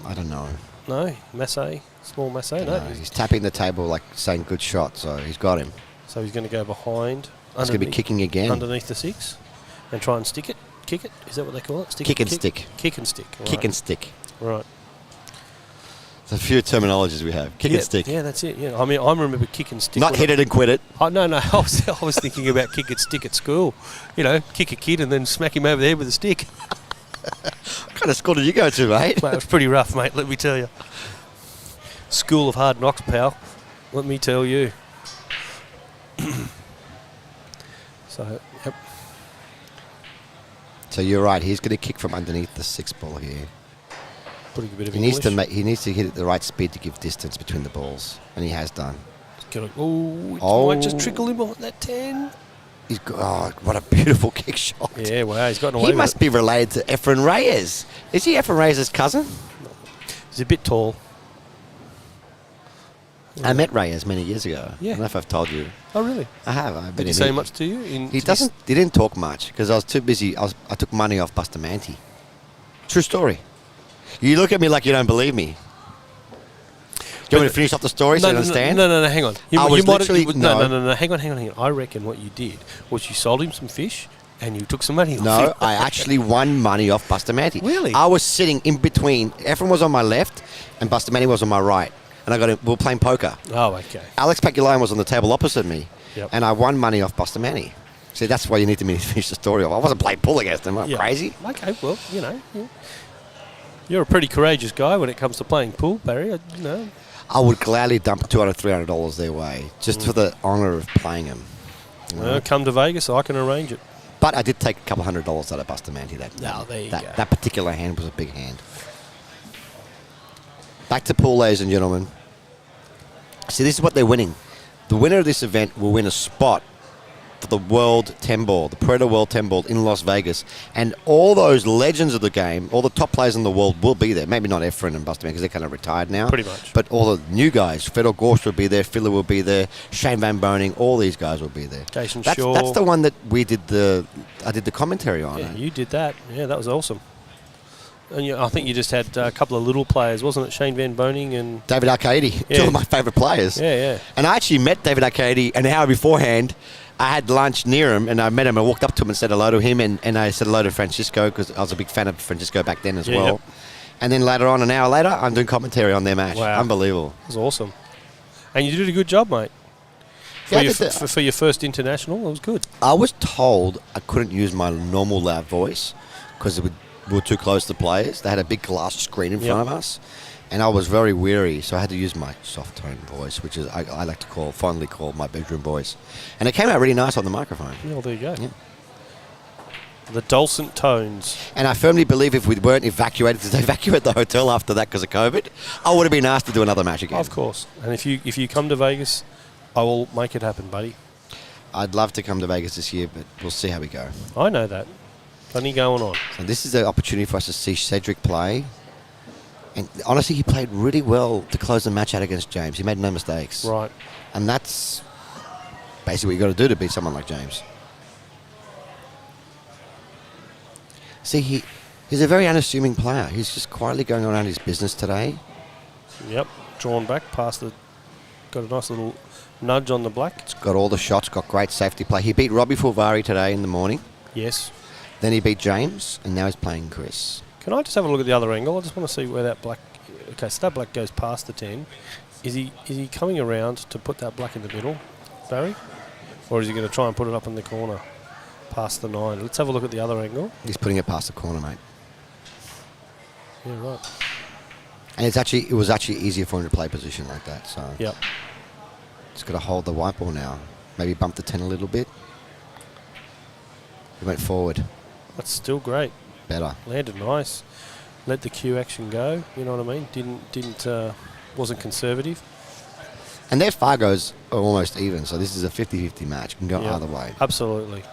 I don't know. no Massey, small Massey. No, He's tapping the table like saying good shot, so he's got him. so he's going to go behind. He's going to be kicking again. underneath the 6, and try and stick it. Kick it. Is that what they call it? Stick Kick it? and stick. Kick and stick. Kick right. and stick. Right. There's a few terminologies we have. Kick yeah, and stick. Yeah, that's it. Yeah, I mean, I remember kick and stick. Not when hit it and quit it. Oh, no. I was thinking about kick and stick at school. You know, kick a kid and then smack him over the head with a stick. What kind of school did you go to, mate? Mate, it was pretty rough, mate, let me tell you. School of hard knocks, pal. Let me tell you. So, yep. So you're right. He's going to kick from underneath the 6 ball here. Putting a bit of He needs English. to he needs to hit it at the right speed to give distance between the balls, and he has done. Oh, it might just trickle him on that 10. He's got, oh, what a beautiful kick shot! Yeah, wow, he's gotten away He with must it. be related to Efren Reyes. Is he Efren Reyes' cousin? He's a bit tall. I met Reyes many years ago. Yeah. I don't know if I've told you. Oh, really? I have. I've Did been he in say it. much to you? He doesn't. He didn't talk much because I was too busy. I took money off Bustamante. True story. You look at me like you don't believe me. Do you want me to finish off the story so you understand? No, hang on. I was might have- literally- no. Hang on. I reckon what you did was you sold him some fish and you took some money off him. No, I actually won money off Bustamante. Really? I was sitting in between. Efren was on my left and Bustamante was on my right. And I got him, we were playing poker. Oh, okay. Alex Paculayan was on the table opposite me. Yep. And I won money off Bustamante. See, that's why you need to finish the story off. I wasn't playing pool against him. Am I Yeah. crazy? Okay, well, you know. You're a pretty courageous guy when it comes to playing pool, Barry. You know. I would gladly dump $200, $300 their way just for the honour of playing them. You know? Come to Vegas, I can arrange it. But I did take a couple $100 out of Bustamante. Oh, there you go. That particular hand was a big hand. Back to pool, ladies and gentlemen. See, this is what they're winning. The winner of this event will win a spot for the World 10 Ball, the Predator World 10 Ball in Las Vegas. And all those legends of the game, all the top players in the world will be there. Maybe not Efren and Buster because they're kind of retired now. Pretty much. But all the new guys, Fedor Gorst will be there, Filler will be there, Shane Van Boning, all these guys will be there. Jason That's Shaw. the one that I did the commentary on. Yeah, you did that. Yeah, that was awesome. And I think you just had a couple of little players, wasn't it? Shane Van Boning and... David Arcady, Yeah. two of my favourite players. Yeah, yeah. And I actually met David Arcady an hour beforehand. I had lunch near him, and I met him. I walked up to him and said hello to him, and I said hello to Francisco because I was a big fan of Francisco back then as Yeah, well. yep. And then later on, an hour later, I'm doing commentary on their match. Wow. Unbelievable. It was awesome. And you did a good job, mate. For, Yeah, I your, did the- for your first international, it was good. I was told I couldn't use my normal loud voice because we were too close to players. They had a big glass screen in front of us, and I was very weary, so I had to use my soft tone voice, which is I like to fondly call my bedroom voice. And it came out really nice on the microphone. Well, there you go. Yeah. The dulcet tones. And I firmly believe if we weren't evacuated, because they evacuated the hotel after that because of COVID, I would have been asked to do another match again. Of course. And if you come to Vegas, I will make it happen, buddy. I'd love to come to Vegas this year, but we'll see how we go. I know that. Plenty going on. So this is the opportunity for us to see Cedric play. And honestly, he played really well to close the match out against James. He made no mistakes. Right. And that's basically what you got to do to beat someone like James. See, he's a very unassuming player. He's just quietly going around his business today. Yep. Drawn back past the... Got a nice little nudge on the black. He's got all the shots, got great safety play. He beat Robbie Fulvari today in the morning. Yes. Then he beat James, and now he's playing Chris. Can I just have a look at the other angle? I just want to see where that black... Okay, so that black goes past the 10. Is he coming around to put that black in the middle, Barry? Or is he going to try and put it up in the corner past the 9? Let's have a look at the other angle. He's putting it past the corner, mate. Yeah, right. And it was actually easier for him to play position like that. So Yep. he's got to hold the white ball now. Maybe bump the 10 a little bit. He went forward. That's still great. Better. Landed nice. Let the cue action go. You know what I mean? Wasn't conservative. And their Fargos are almost even, so this is a 50-50 match. Can go Yep. either way. Absolutely.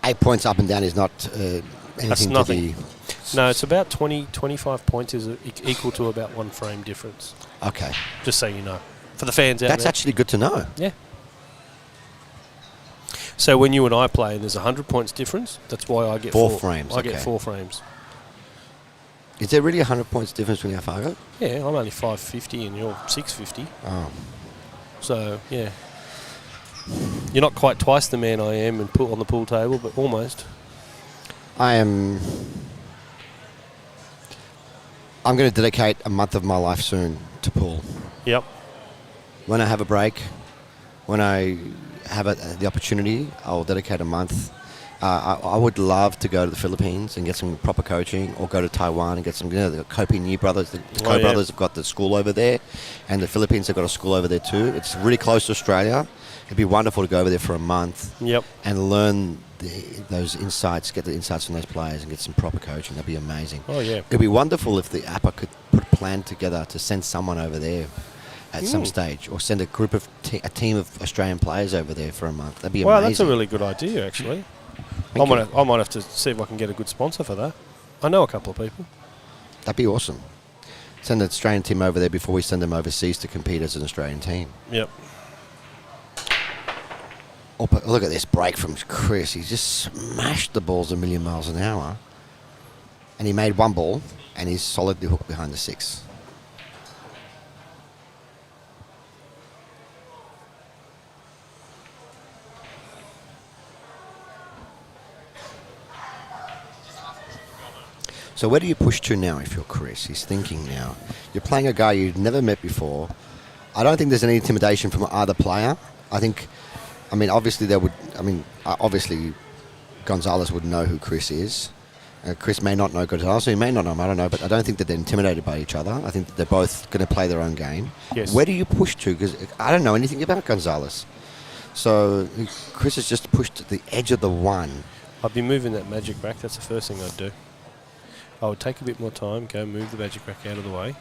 8 points up and down is not anything nothing. to be... No, it's about 25 points is equal to about 1 frame difference. Okay. Just so you know. For the fans out That's there. actually good to know. Yeah. So when you and I play and there's 100 points difference, that's why I get 4 frames, I get okay. 4 frames. Is there really 100 points difference between our Fargo? Yeah, I'm only 550 and you're 650. Oh. So, yeah. You're not quite twice the man I am and put on the pool table, but almost. I'm going to dedicate a month of my life soon to pool. Yep. When I have a break, when I have the opportunity, I'll dedicate a month. I would love to go to the Philippines and get some proper coaching, or go to Taiwan and get some. The Kopi New brothers, the Oh, Ko yeah. brothers have got the school over there, and the Philippines have got a school over there too. It's really close to Australia. It'd be wonderful to go over there for a month Yep. and learn those insights, get the insights from those players, and get some proper coaching. That'd be amazing. Oh, yeah. It'd be wonderful if the APA could put a plan together to send someone over there at some stage, or send a group of a team of Australian players over there for a month. That'd be Wow, amazing. that's a really good idea, actually. I Thank you. might have to see if I can get a good sponsor for that. I know a couple of people. That'd be awesome. Send the Australian team over there before we send them overseas to compete as an Australian team. Yep. Oh, but look at this break from Chris. He just smashed the balls a million miles an hour. And he made 1 ball, and he's solidly hooked behind the 6. So where do you push to now if you're Chris? He's thinking now. You're playing a guy you've never met before. I don't think there's any intimidation from either player. Obviously Gonzalez would know who Chris is. Chris may not know Gonzalez, so he may not know him, I don't know, but I don't think that they're intimidated by each other. I think that they're both going to play their own game. Yes. Where do you push to? Because I don't know anything about Gonzalez. So Chris has just pushed to the edge of the 1. I'd be moving that magic rack. That's the first thing I'd do. I would take a bit more time, go move the magic rack out of the way.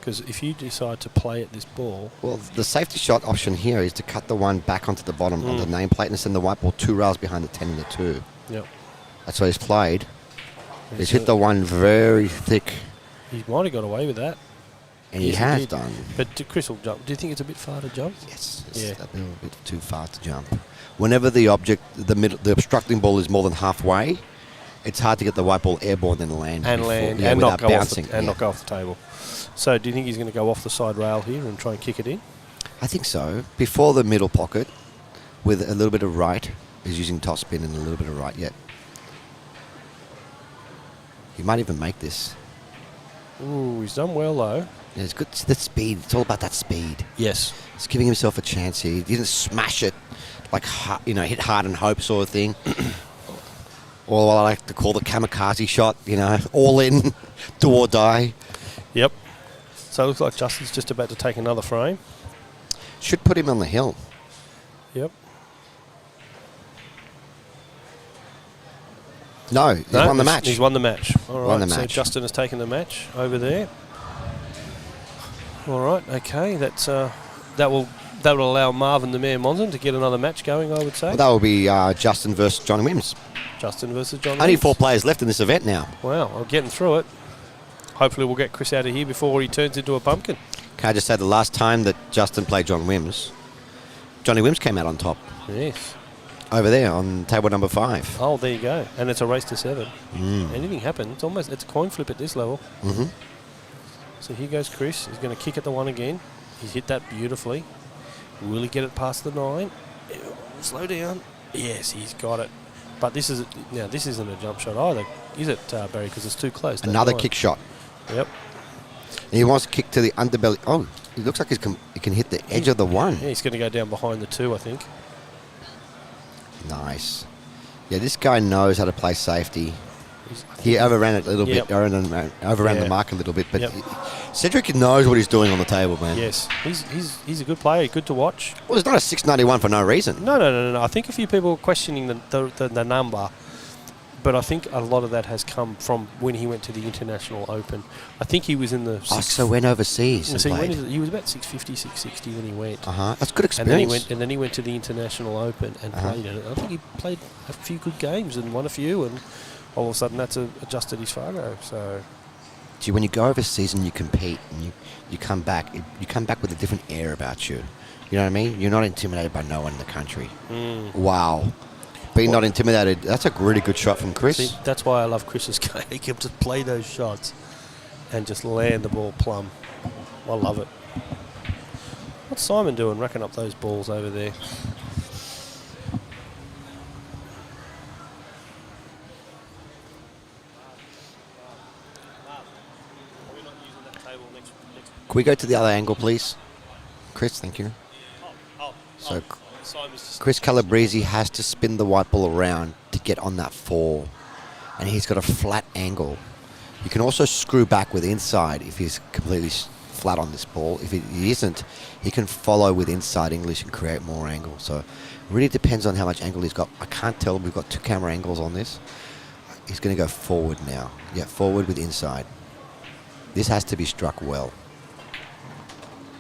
Because if you decide to play at this ball, Well, the safety shot option here is to cut the one back onto the bottom of the nameplate and send the white ball 2 rails behind the 10 and the 2. yep, That's what he's played. He's hit the one very thick, he might have got away with that. and Yes, he has did. done. But Chris will jump. Do you think it's a bit far to jump? Yes, it's Yeah. a little bit too far to jump. Whenever the obstructing ball is more than halfway, it's hard to get the white ball airborne and land. And before- land yeah, and without not go bouncing. off the, and yeah. not go off the table. So do you think he's going to go off the side rail here and try and kick it in? I think so. Before the middle pocket, with a little bit of right, he's using top spin and a little bit of right yet. He might even make this. Ooh, he's done well though. Yeah, it's good. It's the speed. It's all about that speed. Yes. He's giving himself a chance here. He didn't smash it, like hit hard and hope sort of thing. Or what I like to call the kamikaze shot. All in, do or die. Yep. So it looks like Justin's just about to take another frame. Should put him on the hill. Yep. No, he's No, won the match. He's won the match. All right. Won the So match. Justin has taken the match over there. All right. Okay. That will allow Marvin the Man Monson to get another match going, I would say. Well, that will be Justin versus John Wims. Justin versus John. Only Reeves. 4 players left in this event now. Wow. I'm getting through it. Hopefully we'll get Chris out of here before he turns into a pumpkin. Can I just say the last time that Justin played John Wims, Johnny Wims came out on top. Yes. Over there on table number 5. Oh, there you go. And it's a race to 7. Mm. Anything happens. It's a coin flip at this level. Mm-hmm. So here goes Chris. He's going to kick at the 1 again. He's hit that beautifully. Will he get it past the 9? Slow down. Yes, he's got it. But this isn't a jump shot either, is it, Barry? Because it's too close. to that Another 9. kick shot. Yep. And he wants to kick to the underbelly. Oh, it looks like he can hit the edge of the 1. Yeah, he's going to go down behind the 2, I think. Nice. Yeah, this guy knows how to play safety. I think He overran it a little Yep. bit, overran Yeah. the mark a little bit, but Yep. Cedric knows what he's doing on the table, man. Yes, he's a good player, good to watch. Well, it's not a 691 for no reason. No. I think a few people were questioning the number, but I think a lot of that has come from when he went to the International Open. I think he was in the... So went overseas and So played. he was about 650, 660 when he went. That's good And then experience. he went to the International Open and played in it. I think he played a few good games and won a few, and all of a sudden that's adjusted his Fargo. So Gee, when you go overseas and you compete and you come back, you come back with a different air about you. You know what I mean? You're not intimidated by no one in the country. Wow. Being not intimidated, that's a really good shot from Chris. see, that's why I love Chris's game. He can just play those shots and just land the ball plumb. I love it. What's Simon doing, racking up those balls over there? Can we go to the other angle, please? Chris, thank you. So Chris Calabrese has to spin the white ball around to get on that 4. And he's got a flat angle. You can also screw back with inside if he's completely flat on this ball. If he isn't, he can follow with inside English and create more angle. So it really depends on how much angle he's got. I can't tell. We've got 2 camera angles on this. He's going to go forward now. Yeah, forward with inside. This has to be struck well.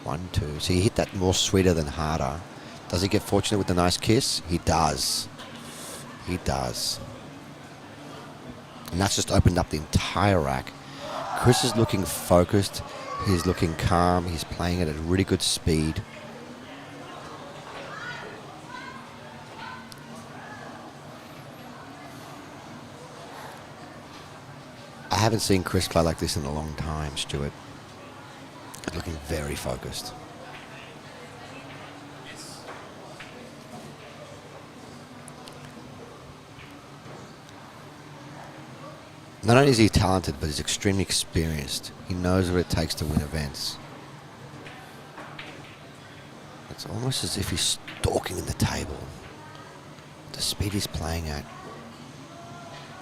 1, 2. So he hit that more sweeter than harder. Does he get fortunate with the nice kiss? He does. He does. And that's just opened up the entire rack. Chris is looking focused. He's looking calm. He's playing it at a really good speed. I haven't seen Chris play like this in a long time, Stuart. Looking very focused. Not only is he talented, but he's extremely experienced. He knows what it takes to win events. It's almost as if he's stalking in the table. The speed he's playing at,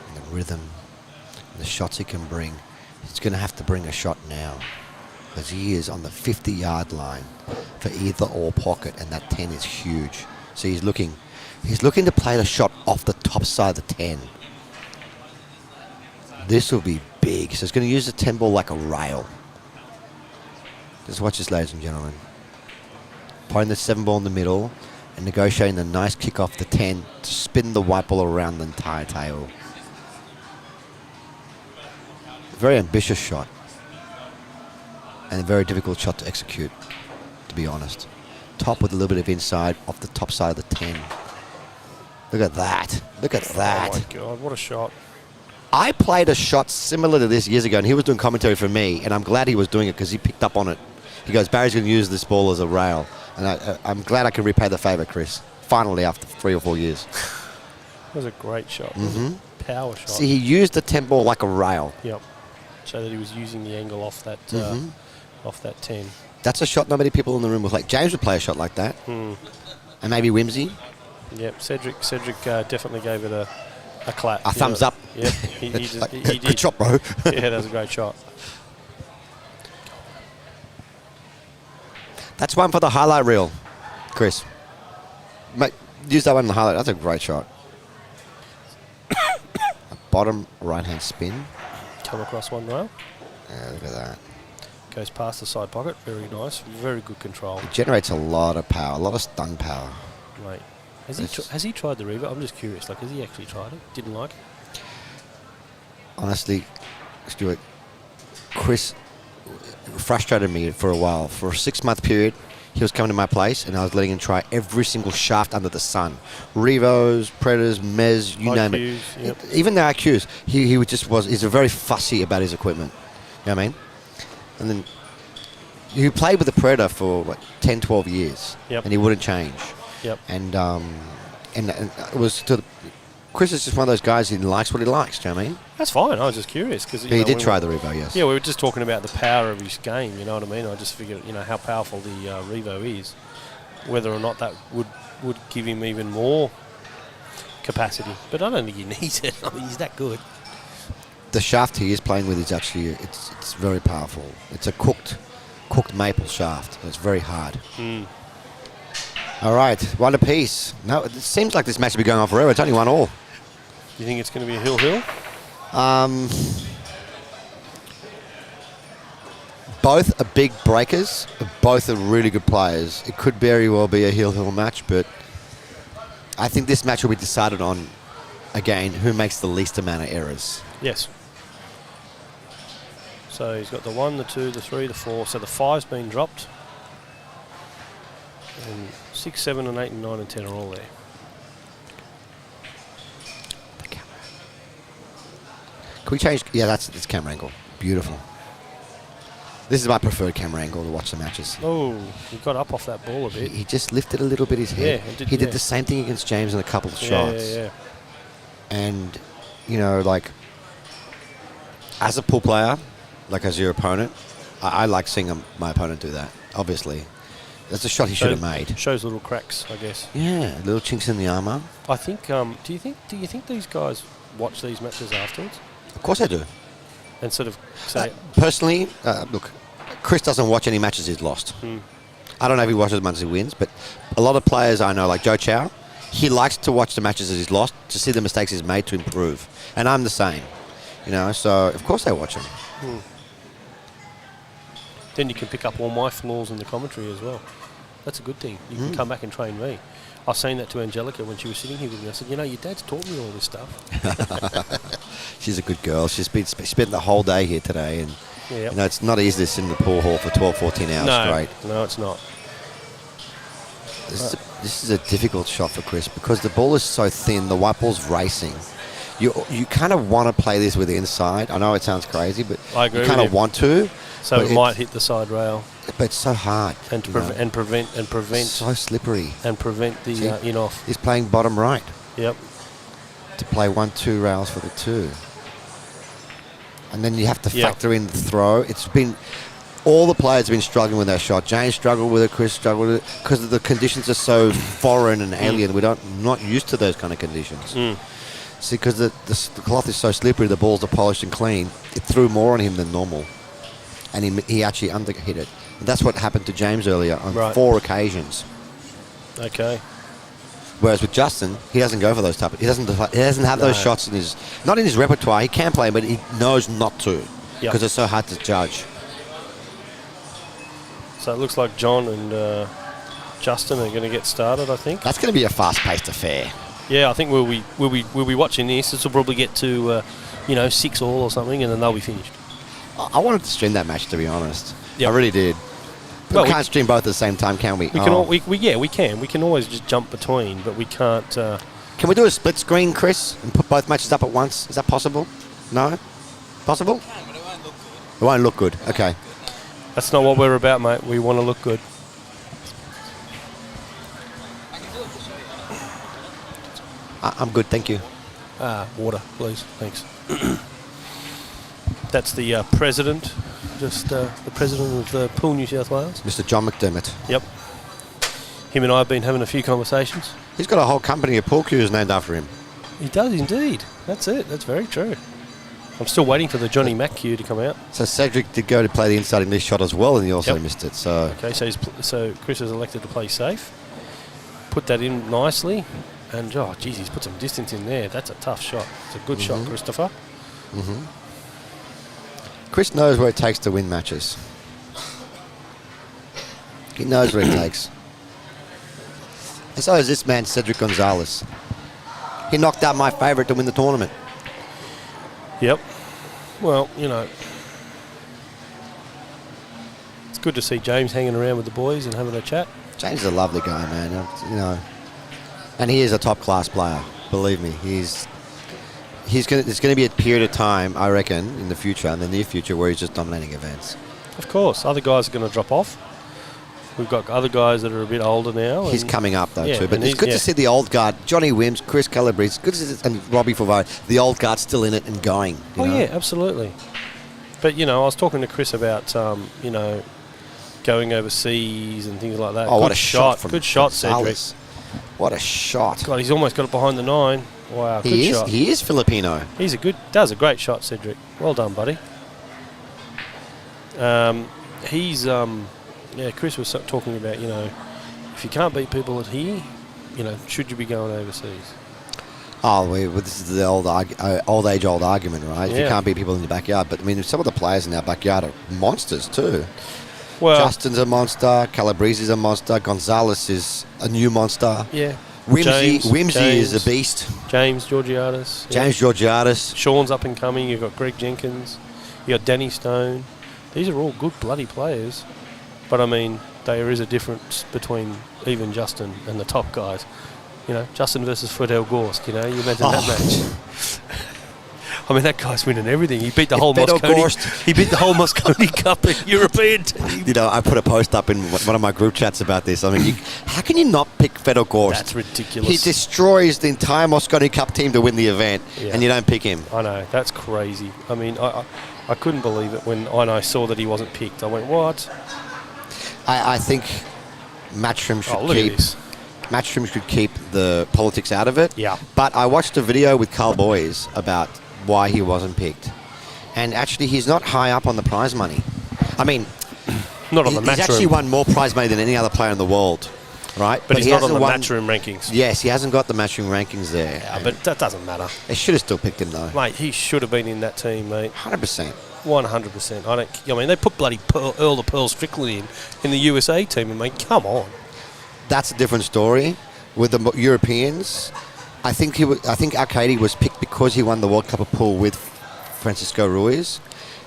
and the rhythm, and the shots he can bring. He's going to have to bring a shot now, because he is on the 50-yard line for either or pocket, and that 10 is huge. So he's looking to play the shot off the top side of the 10. This will be big. So he's going to use the 10 ball like a rail. Just watch this, ladies and gentlemen. Playing the 7 ball in the middle and negotiating the nice kick off the 10 to spin the white ball around the entire table. Very ambitious shot. And a very difficult shot to execute, to be honest. Top with a little bit of inside off the top side of the 10. Look at that. Look at that. Oh my God, what a shot. I played a shot similar to this years ago, and he was doing commentary for me, and I'm glad he was doing it because he picked up on it. He goes, Barry's going to use this ball as a rail. And I'm glad I can repay the favour, Chris. Finally, after 3 or 4 years. That was a great shot. Power shot. See, he used the 10 ball like a rail. Yep. So that he was using the angle off that off that 10. That's a shot not many people in the room would like. James would play a shot like that. And maybe Whimsy. Yep. Cedric definitely gave it a clap. A thumbs up. Yep. He did. Good shot, bro. Yeah, that was a great shot. That's one for the highlight reel, Chris. Mate, use that one in the highlight. That's a great shot. A bottom right-hand spin. Come across one rail. Yeah, look at that. Goes past the side pocket. Very nice. Very good control. It generates a lot of power, a lot of stun power. Mate. Has he tried the Revo? I'm just curious. Like, has he actually tried it? Didn't like it? Honestly, Stuart, Chris frustrated me for a while. For a 6-month period, he was coming to my place and I was letting him try every single shaft under the sun. Revos, Predators, Mez, you name it. Yep. Even the IQs, he's very fussy about his equipment. You know what I mean? And then he played with the Predator for 10, 12 years. Yep. And he wouldn't change. Yep. And it was Chris is just one of those guys, he likes what he likes, do you know what I mean? That's fine. I was just curious. Cause, He did try the Revo, yes. Yeah, we were just talking about the power of his game, you know what I mean? I just figured, how powerful the Revo is. Whether or not that would give him even more capacity. But I don't think he needs it. I mean, he's that good. The shaft he is playing with is actually, it's very powerful. It's a cooked maple shaft. It's very hard. All right, 1 apiece. No, it seems like this match will be going on forever. It's only 1 all. Do you think it's going to be a hill? Both are big breakers. Both are really good players. It could very well be a hill match, but I think this match will be decided on, again, who makes the least amount of errors. Yes. So he's got the 1, the 2, the 3, the 4. So the 5's been dropped. And 6, 7, and 8, and 9, and 10 are all there. The camera. Can we change? Yeah, that's camera angle. Beautiful. This is my preferred camera angle to watch the matches. Oh, he got up off that ball a bit. He just lifted a little bit his head. Yeah, he did the same thing against James in a couple of shots. Yeah. And, as a pool player, like as your opponent, I like seeing my opponent do that, obviously. That's a shot he should have made. Shows little cracks, I guess. Yeah, little chinks in the armour. I think. Do you think these guys watch these matches afterwards Of course I do. and sort of say, Personally, look, Chris doesn't watch any matches he's lost. I don't know if he watches as much as he wins, but a lot of players I know, like Joe Chow, he likes to watch the matches that he's lost to see the mistakes he's made to improve. And I'm the same. So of course I watch them. then you can pick up all my flaws in the commentary as well. That's a good thing. You can come back and train me. I was saying that to Angelica when she was sitting here with me. I said, your dad's taught me all this stuff. She's a good girl. She's spent the whole day here today, and Yep. it's not easy to sit in the pool hall for 12, 14 hours straight. No, it's not. This is a difficult shot for Chris because the ball is so thin. The white ball's racing. You kind of want to play this with the inside. I know it sounds crazy, but I agree you kind with of you. want to. So but it might hit the side rail But it's so hard. and prevent So slippery. the in off. He's playing bottom right Yep. to play 1-2 rails for the 2. And then you have to Yep. factor in the throw. All the players have been struggling with that shot. James struggled with it, Chris struggled with it, because the conditions are so foreign and alien. We're not used to those kind of conditions. See, because the cloth is so slippery, the balls are polished and clean, it threw more on him than normal. And he actually underhit it. And that's what happened to James earlier on 4 occasions. Okay. Whereas with Justin, he doesn't go for those type of... He doesn't have those shots in his... Not in his repertoire. He can play, but he knows not to. Because it's so hard to judge. So it looks like John and Justin are going to get started, I think. That's going to be a fast-paced affair. Yeah, I think we'll be watching this. This will probably get to 6 all or something, and then they'll be finished. I wanted to stream that match, to be honest. Yep. I really did. But Well, we can't stream both at the same time, can we? We can. We can. We can always just jump between, but we can't. Can we do a split screen, Chris, and put both matches up at once? Is that possible? No? Possible? But it won't look good. It won't look good. Okay. That's not what we're about, mate. We want to look good. I can do it to show you. I'm good, thank you. Water, please. Thanks. That's the president, the president of Pool New South Wales. Mr. John McDermott. Yep. Him and I have been having a few conversations. He's got a whole company of pool cues named after him. He does indeed. That's it. That's very true. I'm still waiting for the Johnny Mack cue to come out. So Cedric did go to play the inside English shot as well, and he also Yep. missed it. So Okay, so Chris has elected to play safe. Put that in nicely. And, oh, geez, he's put some distance in there. That's a tough shot. It's a good shot, Christopher. Chris knows what it takes to win matches. He knows what it takes. And so is this man, Cedric Gonzalez. He knocked out my favourite to win the tournament. Yep. Well, it's good to see James hanging around with the boys and having a chat. James is a lovely guy, man. And he is a top-class player. Believe me, there's going to be a period of time, I reckon, in the future, in the near future, where he's just dominating events. Of course, other guys are going to drop off. We've got other guys that are a bit older now. He's coming up, though, Yeah, too. But and it's good yeah. to see the old guard, Johnny Wims, Chris Calabrese, good to see, and Robbie Favaro, the old guard still in it and going. you know? Yeah, absolutely. But, I was talking to Chris about, going overseas and things like that. Oh, what Good a shot from Good shot, Cedric. Gonzalez. What a shot. God, he's almost got it behind the 9. Wow, good shot. He is Filipino. Does a great shot, Cedric. Well done, buddy. Chris was talking about, if you can't beat people at here, should you be going overseas? Oh, this is the old age-old argument, right? If you Yeah. can't beat people in your backyard. But, I mean, some of the players in our backyard are monsters, too. Well, Justin's a monster. Calabrese is a monster. Gonzalez is a new monster. yeah. Whimsy is a beast. James Georgiadis. James Georgiadis. Sean's up and coming. You've got Greg Jenkins. You've got Danny Stone. These are all good bloody players. But, I mean, there is a difference between even Justin and the top guys. Justin versus Fidel Gorst, you imagine that match. I mean, that guy's winning everything. He beat the whole Fidel Mosconi. Gorst- He beat the whole Mosconi Cup and European team. I put a post up in one of my group chats about this. I mean, how can you not pick Fedor Gorst? That's ridiculous. He destroys the entire Mosconi Cup team to win the event, Yeah. and you don't pick him. I know, that's crazy. I mean, I couldn't believe it when I saw that he wasn't picked. I went, what? I think Matchroom Oh, look at this. Matchroom should keep the politics out of it. Yeah. But I watched a video with Carl Boys about why he wasn't picked. And actually, he's not high up on the prize money. I mean, Not on the he's match actually room. won more prize money than any other player in the world, right? But he's he not on hasn't the won- matchroom rankings. Yes, he hasn't got the Matchroom rankings there. Yeah, but that doesn't matter. They should have still picked him, though. Mate, he should have been in that team, mate. 100%. 100%. I mean, they put bloody Earl the Pearl Strickland in the USA team, and mate, come on. That's a different story. With the Europeans, I think Arcady was picked because he won the World Cup of Pool with Francisco Ruiz,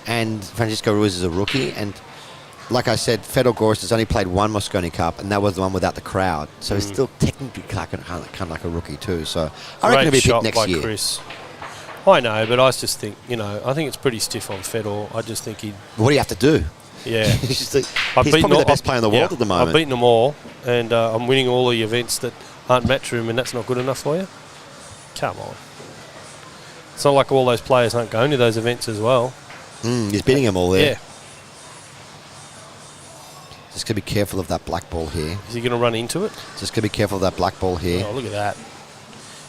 and Francisco Ruiz is a rookie. And like I said, Fedor Gorst has only played one Mosconi Cup, and that was the one without the crowd. So he's still technically kind of like a rookie too. So I reckon he'll be Great picked shot next by year. Chris. I know, but I just think, I think it's pretty stiff on Fedor. I just think he'd, What do you have to do? yeah. he's I've probably beaten the all- best player in the world yeah, at the moment. I've beaten them all, and I'm winning all the events that aren't matchroom, and that's not good enough for you? Come on. It's not like all those players aren't going to those events as well. He's beating them all there. Yeah. Just got to be careful of that black ball here. Is he going to run into it? Just got to be careful of that black ball here. Oh, look at that.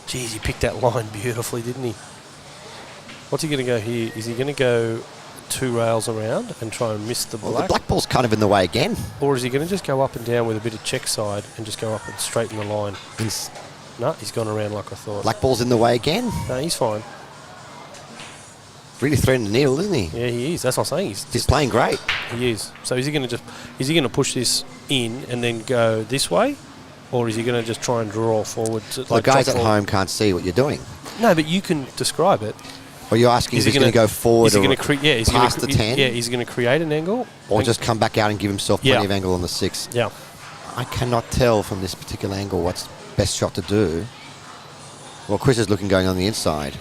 Jeez, he picked that line beautifully, didn't he? What's he going to go here? Is he going to go 2 rails around and try and miss the Well, black? the black ball's kind of in the way again. Or is he going to just go up and down with a bit of check side and just go up and straighten the line? No, he's gone around like I thought. Black ball's in the way again. No, he's fine. really threatening the needle, isn't he? Yeah, he is. That's what I'm saying. He's playing great. He is. So is he going to push this in and then go this way, or is he going to just try and draw forward? The guys at home can't see what you're doing. No, but you can describe it. Or you're asking if he's going to go forward is he or gonna past the 10? Yeah, is he going to create an angle? Or just come back out and give himself plenty of angle on the 6? Yeah. I cannot tell from this particular angle what's best shot to do. Well, Chris is looking going on the inside.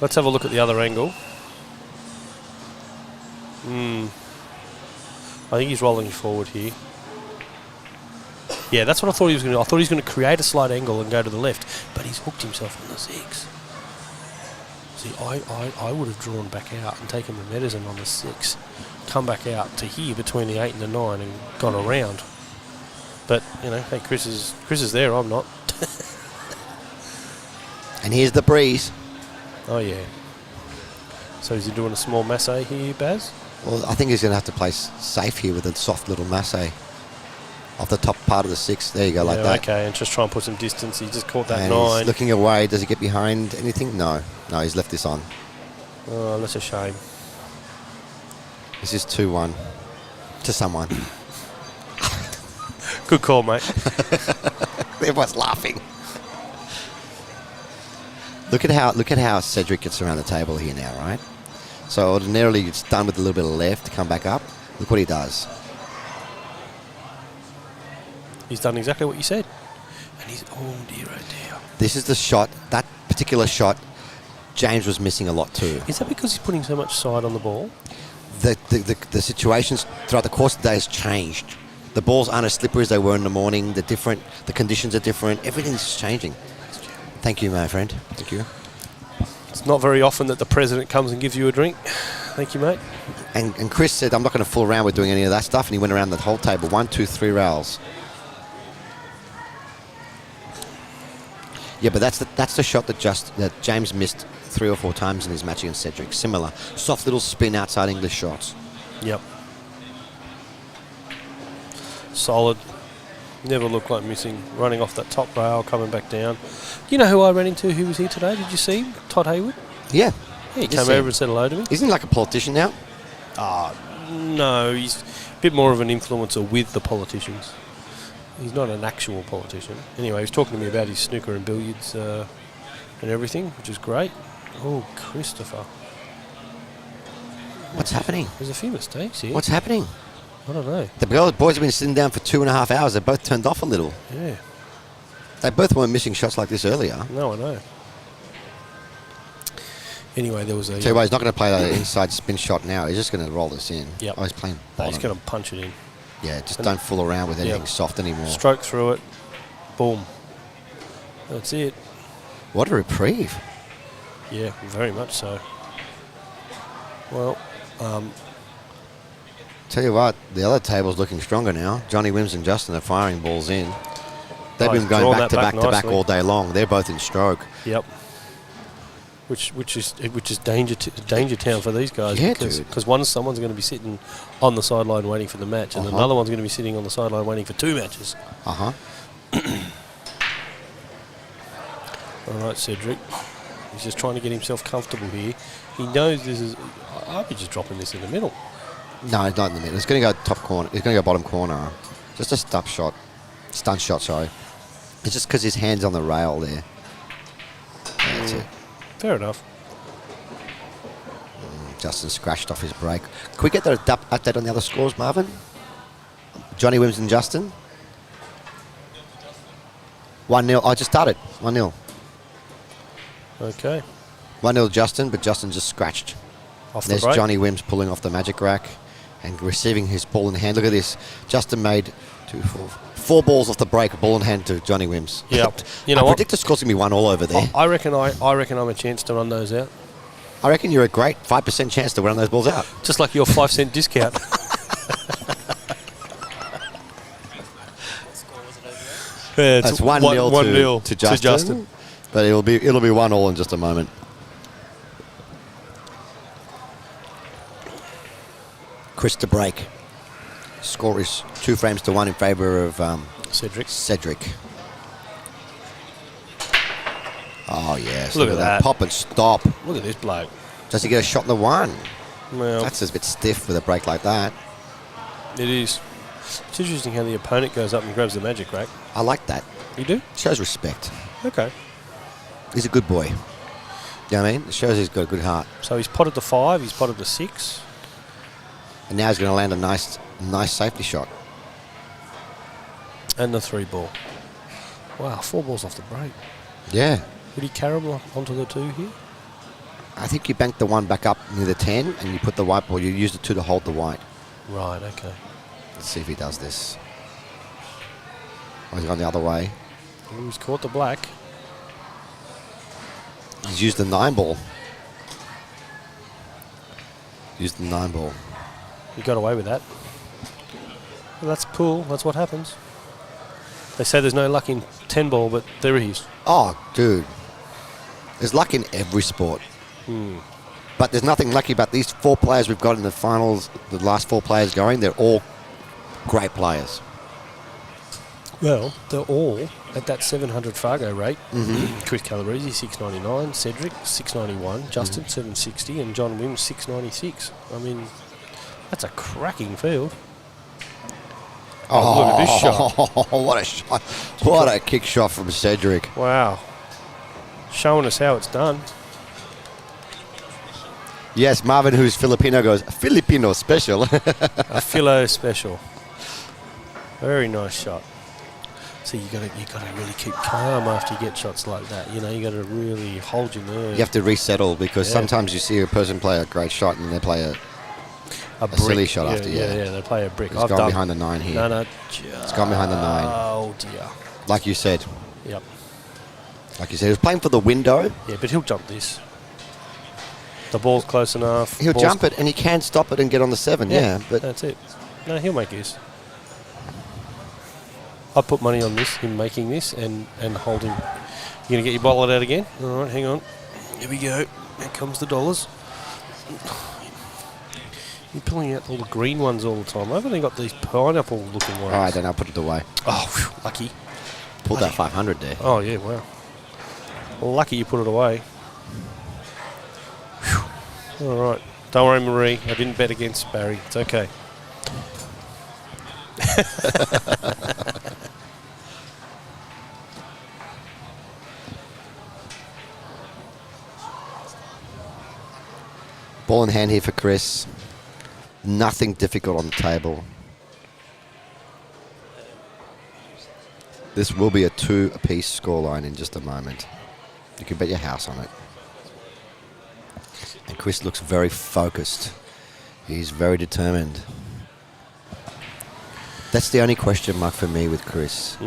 Let's have a look at the other angle. I think he's rolling forward here. Yeah, that's what I thought he was going to do. I thought he was going to create a slight angle and go to the left, but he's hooked himself on the 6. See, I would have drawn back out and taken the medicine on the 6, come back out to here between the 8 and the 9 and gone around. But, you know, hey, Chris is there, I'm not. And here's the breeze. Oh, yeah. So is he doing a small masse here, Baz? Well, I think he's going to have to play safe here with a soft little masse off the top part of the 6. There you go, like that. Okay, and just try and put some distance. He just caught that And 9. he's looking away. Does he get behind anything? No. No, he's left this on. Oh, that's a shame. This is 2-1 to someone. Good call, mate. Everyone's laughing. Look at how Cedric gets around the table here now, right? So ordinarily it's done with a little bit of left to come back up. Look what he does. He's done exactly what you said. And he's, oh dear, oh dear. This is the shot, that particular shot, James was missing a lot too. Is that because he's putting so much side on the ball? The situations throughout the course of the day has changed. The balls aren't as slippery as they were in the morning. The conditions are different. Everything's changing. Thank you, my friend. Thank you. It's not very often that the president comes and gives you a drink. Thank you, mate. And Chris said, I'm not going to fool around with doing any of that stuff. And he went around the whole table. 1, 2, 3 rails. Yeah, but that's the shot that James missed 3 or 4 times in his match against Cedric. Similar. Soft little spin outside English shots. Yep. Solid. Never looked like missing. Running off that top rail, coming back down. You know who I ran into who was here today? Did you see him? Todd Hayward? Yeah. He came over and said hello to me. Isn't he like a politician now? No, he's a bit more of an influencer with the politicians. He's not an actual politician. Anyway, he was talking to me about his snooker and billiards and everything, which is great. Oh, Christopher. What's happening? There's a few mistakes here. What's happening? I don't know. The boys have been sitting down for 2.5 hours. They both turned off a little. Yeah. They both weren't missing shots like this earlier. No, I know. Anyway, there was a... Tell you what, he's not going to play that inside spin shot now. He's just going to roll this in. Yep. Oh, he's playing No, bottom. he's going to punch it in. Yeah, just don't fool around with anything soft anymore. Stroke through it. Boom. That's it. What a reprieve. Yeah, very much so. Well, Tell you what, the other table's looking stronger now. Johnny Wims and Justin are firing balls in. They've been he's going drawn back that to back to back nicely. all day long. They're both in stroke. yep. Which is danger town for these guys. Yeah, because dude. someone's going to be sitting on the sideline waiting for the match, and another one's going to be sitting on the sideline waiting for 2 matches. Uh-huh. All right, Cedric. He's just trying to get himself comfortable here. He knows this is... I'd be just dropping this in the middle. No, it's not in the middle. It's going to go top corner. It's going to go bottom corner. Just a stunt shot, sorry. It's just because his hand's on the rail there. That's it. Fair enough. Justin scratched off his break. Can we get the update on the other scores, Marvin? Johnny Wims and Justin? 1-0. I just started. 1-0. Okay. 1-0 Justin, but Justin just scratched. Off the There's break. Johnny Wims pulling off the magic rack and receiving his ball in hand. Look at this. Justin made 4 balls off the break, ball in hand to Johnny Wims. Yeah. You know I what? predict the score's going to be 1 all over there. I reckon I'm a chance to run those out. I reckon you're a great 5% chance to run those balls out. Just like your 5-cent discount. Yeah, That's 1-0 to Justin. But it'll be 1 all in just a moment. Chris to break. Score is 2 frames to 1 in favour of Cedric. Oh yes, Look at that. Pop and stop. Look at this bloke. Does he get a shot in the one? Well, That's just a bit stiff with a break like that. it is. It's interesting how the opponent goes up and grabs the magic rack. I like that. You do? Shows respect. Okay. He's a good boy. You know what I mean? It shows he's got a good heart. So he's potted the 5, he's potted the 6. And now he's going to land a nice safety shot. And the 3 ball. Wow, 4 balls off the break. Yeah. Would he carom onto the 2 here? I think you bank the 1 back up near the 10 and you put the white ball. You use the 2 to hold the white. Right, okay. Let's see if he does this. Oh, he's gone the other way. He's caught the black. He's used the 9 ball. Used the 9 ball. He got away with that. Well, that's pool. That's what happens. They say there's no luck in 10 ball, but there is. Oh, dude. There's luck in every sport. But there's nothing lucky about these 4 players we've got in the finals. The last 4 players going, they're all great players. Well, they're all at that 700 Fargo rate. Chris Calabrese, 699. Cedric, 691. Justin, 760. And John Wims, 696. I mean, that's a cracking field. Oh, look at this shot. What a shot. What a kick shot from Cedric. Wow. Showing us how it's done. Yes, Marvin, who's Filipino, goes, Filipino special. A philo special. Very nice shot. So you gotta really keep calm after you get shots like that. You know, you gotta really hold your nerve. You have to resettle because Yeah. sometimes you see a person play a great shot and they play a brick. silly shot Yeah, after, yeah, yeah. they play a brick. It's gone behind the 9 here. No, It's gone behind the 9. Oh dear. Like you said. Yep. Like you said, he was playing for the window. Yeah, but he'll jump this. The ball's close enough. He'll Ball's- jump it and he can stop it and get on the 7, yeah. But that's it. No, he'll make this. I'd put money on this, him making this and holding. You going to get your wallet out again? All right, hang on. Here we go. Here comes the dollars. You're pulling out all the green ones all the time. I've only got these pineapple looking ones. all right, then I'll put it away. Oh, phew, lucky. Pulled that 500 there. Oh, yeah, wow. Lucky you put it away. Whew. All right. Don't worry, Marie. I didn't bet against Barry. It's okay. Ball in hand here for Chris. Nothing difficult on the table. This will be a 2-apiece scoreline in just a moment. You can bet your house on it. And Chris looks very focused. He's very determined. That's the only question mark for me with Chris.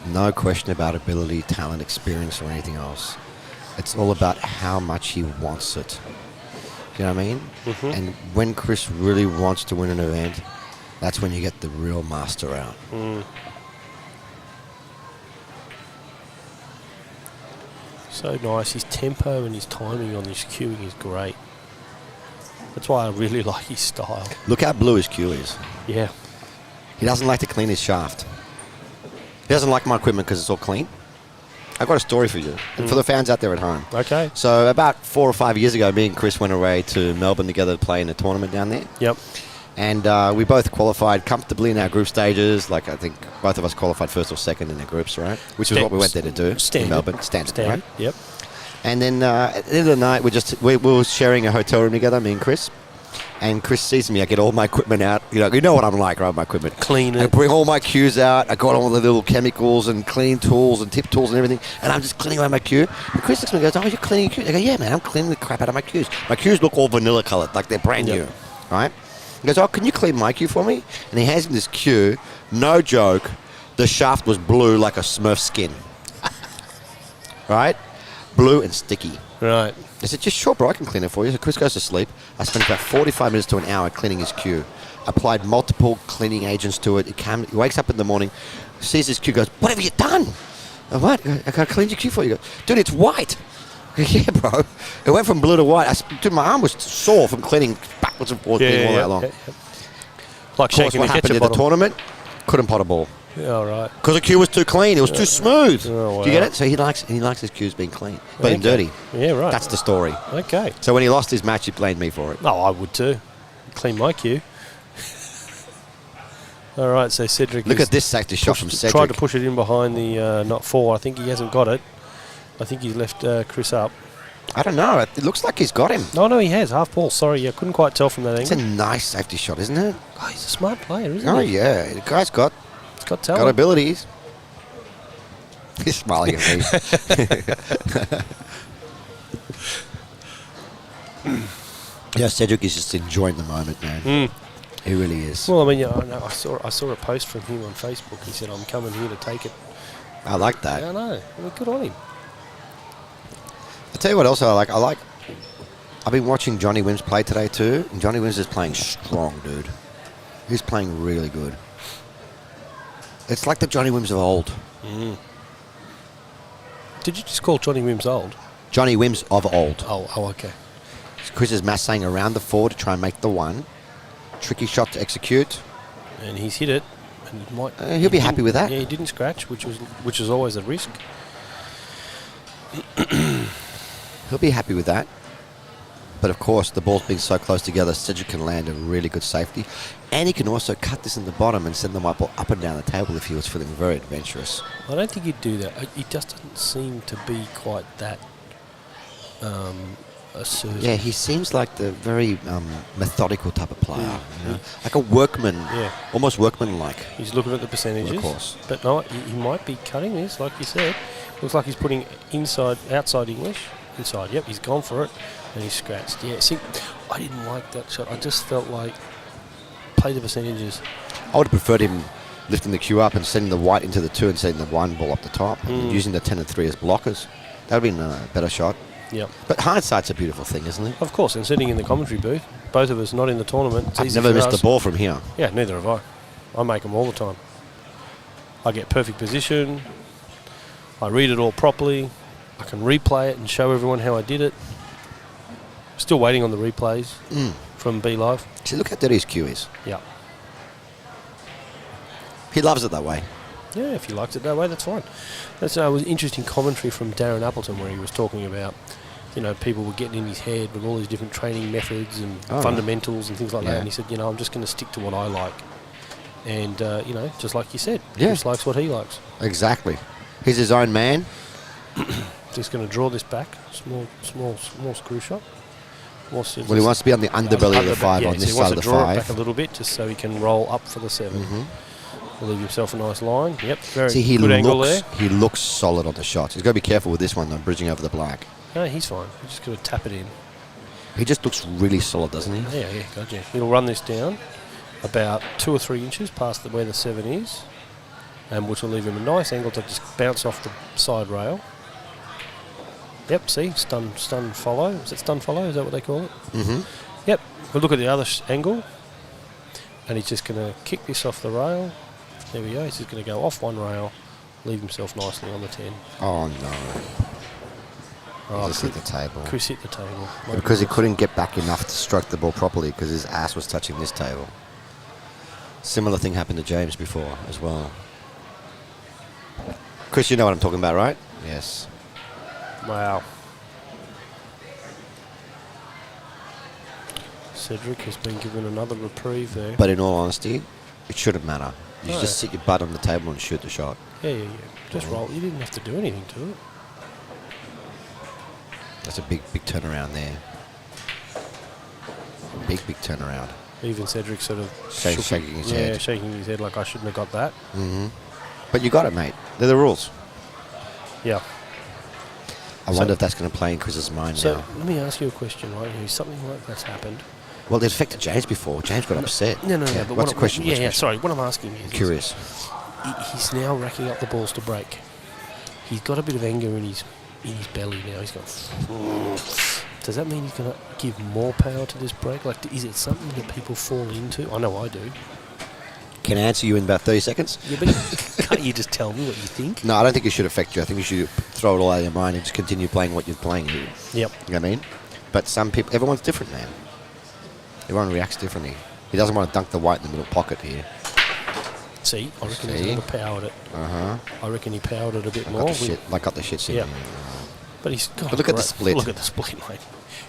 No question about ability, talent, experience, or anything else. It's all about how much he wants it. You know what I mean? And when Chris really wants to win an event, that's when you get the real master out. So nice. His tempo and his timing on his cueing is great. That's why I really like his style. Look how blue his cue is. Yeah. He doesn't like to clean his shaft. He doesn't like my equipment because it's all clean. I've got a story for you, and for the fans out there at home. Okay. So about 4 or 5 years ago, me and Chris went away to Melbourne together to play in a tournament down there. Yep. And we both qualified comfortably in our group stages. Like, I think both of us qualified first or second in our groups, right? Which is what we went there to do Standard. in Melbourne. Standard, right? Yep. And then at the end of the night, we were sharing a hotel room together, me and Chris. And Chris sees me. I get all my equipment out. You know what I'm like, right? My equipment. Clean I it. bring all my cues out. I got all the little chemicals and cleaning tools and tip tools and everything. And I'm just cleaning away my cue. And Chris looks at me and goes, "Oh, you're cleaning your cues?" I go, "Yeah, man. I'm cleaning the crap out of my cues. My cues look all vanilla coloured, like they're brand new, right?" He goes, "Oh, can you clean my cue for me?" And he hands me this cue. No joke. The shaft was blue like a Smurf skin. Right? Blue and sticky. Right. I said, "Just sure, bro, I can clean it for you." So Chris goes to sleep. I spent about 45 minutes to an hour cleaning his cue. Applied multiple cleaning agents to it. He wakes up in the morning, sees his cue, goes, "What have you done?" "What? I got to clean your cue for you." He goes, "Dude, it's white." I go, "Yeah, bro." It went from blue to white. Dude, my arm was sore from cleaning backwards and forwards all that long. Like Of course, shaking what a happened ketchup in the bottle. tournament? Couldn't pot a ball. Yeah, all right. Because the cue was too clean. It was too smooth. Oh, Do you get wow. it? So he likes his cues being clean, but Okay. dirty. Yeah, right. That's the story. Okay. So when he lost his match, he blamed me for it. No, I would too. Clean my cue. All right, so Cedric Look has at this safety shot from tried Cedric. to push it in behind the not four. I think he hasn't got it. I think he's left Chris up. I don't know. It looks like he's got him. No, he has. Half ball. Sorry, I couldn't quite tell from that It's a angle. nice safety shot, isn't it? Oh, he's a smart player, isn't Oh he? yeah, the guy's got He's got talent. abilities. He's smiling at me. Yeah, Cedric is just enjoying the moment, man. Mm. He really is. Well, I mean, yeah, I know. I saw a post from him on Facebook. He said, "I'm coming here to take it." I like that. Yeah, I know. Well, good on him. I'll tell you what else I like. I've been watching Johnny Wims play today too, and Johnny Wims is playing strong, dude. He's playing really good. It's like the Johnny Wims of old. Did you just call Johnny Wims old? Johnny Wims of old. Oh, okay. Chris is massing around the four to try and make the one. Tricky shot to execute. And he's hit it. And it might, He'll be he happy didn't- with that. Yeah, he didn't scratch, which is always a risk. He'll be happy with that. But of course, the ball's being so close together, Cedric can land a really good safety. And he can also cut this in the bottom and send the white ball up and down the table if he was feeling very adventurous. I don't think he'd do that. He just doesn't seem to be quite that assertive. Yeah, he seems like the very methodical type of player. You know? Like a workman, Yeah. almost workman-like. He's looking at the percentages. Of course. But no, he might be cutting this, like you said. Looks like he's putting outside English. Inside, yep, he's gone for it. And he's scratched. Yeah, see, I didn't like that shot. I just felt like play the percentages. I would have preferred him lifting the cue up and sending the white into the two and sending the one ball up the top and using the 10 and 3 as blockers. That would have been a better shot. Yep. But hindsight's a beautiful thing, isn't it? Of course, and sitting in the commentary booth, both of us not in the tournament. It's I've easy never for missed us. the ball from here. Yeah, neither have I. I make them all the time. I get perfect position. I read it all properly. I can replay it and show everyone how I did it. Still waiting on the replays from B Live. See, look how dirty his cue is. Yeah. He loves it that way. Yeah, if you liked it that way, that's fine. That's was interesting commentary from Darren Appleton where he was talking about, people were getting in his head with all these different training methods and fundamentals and things like that. Yeah. And he said, I'm just going to stick to what I like. And, just like you said, Yeah. Chris likes what he likes. Exactly. He's his own man. Just going to draw this back. Small screw shot. Well, he wants to be on the underbelly of the 5 on this he wants side of to the draw 5. it back a little bit just so he can roll up for the 7. Leave himself a nice line. Yep, very See, he good angle there. looks solid on the shots. He's got to be careful with this one, though, bridging over the black. No, he's fine. He's just got to tap it in. He just looks really solid, doesn't he? Yeah, gotcha. He'll run this down about 2 or 3 inches past where the 7 is, and which will leave him a nice angle to just bounce off the side rail. Yep, see, stun follow. Is it stun follow? Is that what they call it? Mm-hmm. Yep. We'll look at the other angle, and he's just going to kick this off the rail. There we go. He's just going to go off one rail, leave himself nicely on the 10. Oh, no. Oh, He just hit the table. Chris hit the table. Because he couldn't get back enough to stroke the ball properly because his ass was touching this table. Similar thing happened to James before as well. Chris, you know what I'm talking about, right? Yes. Wow. Cedric has been given another reprieve there. But in all honesty, it shouldn't matter. You No. just sit your butt on the table and shoot the shot. Yeah. Just roll. You didn't have to do anything to it. That's a big turnaround there. Big turnaround. Even Cedric sort of Shaking his head. Yeah, shaking his head like I shouldn't have got that. Mm-hmm. But you got it, mate. They're the rules. Yeah. I wonder if that's going to play in Chris's mind So now. let me ask you a question, right? If something like that's happened. Well, it affected James before. James got upset. No. Yeah, But what's the question? Yeah, What's the yeah. question? Sorry, what I'm asking is, Curious. he's now racking up the balls to break. He's got a bit of anger in his belly now. He's got. Does that mean he's going to give more power to this break? Like, is it something that people fall into? I know I do. Can I answer you in about 30 seconds? Yeah, but can't you just tell me what you think? No, I don't think it should affect you. I think you should throw it all out of your mind and just continue playing what you're playing. You know Yep. what I mean? But some people, everyone's different, man. Everyone reacts differently. He doesn't want to dunk the white in the middle pocket here. See, I reckon he's See? overpowered it. Uh-huh. I reckon he powered it a bit I more. got the shit. I got the shit Yeah. sitting. But he's got But look at the split. Look at the split, mate.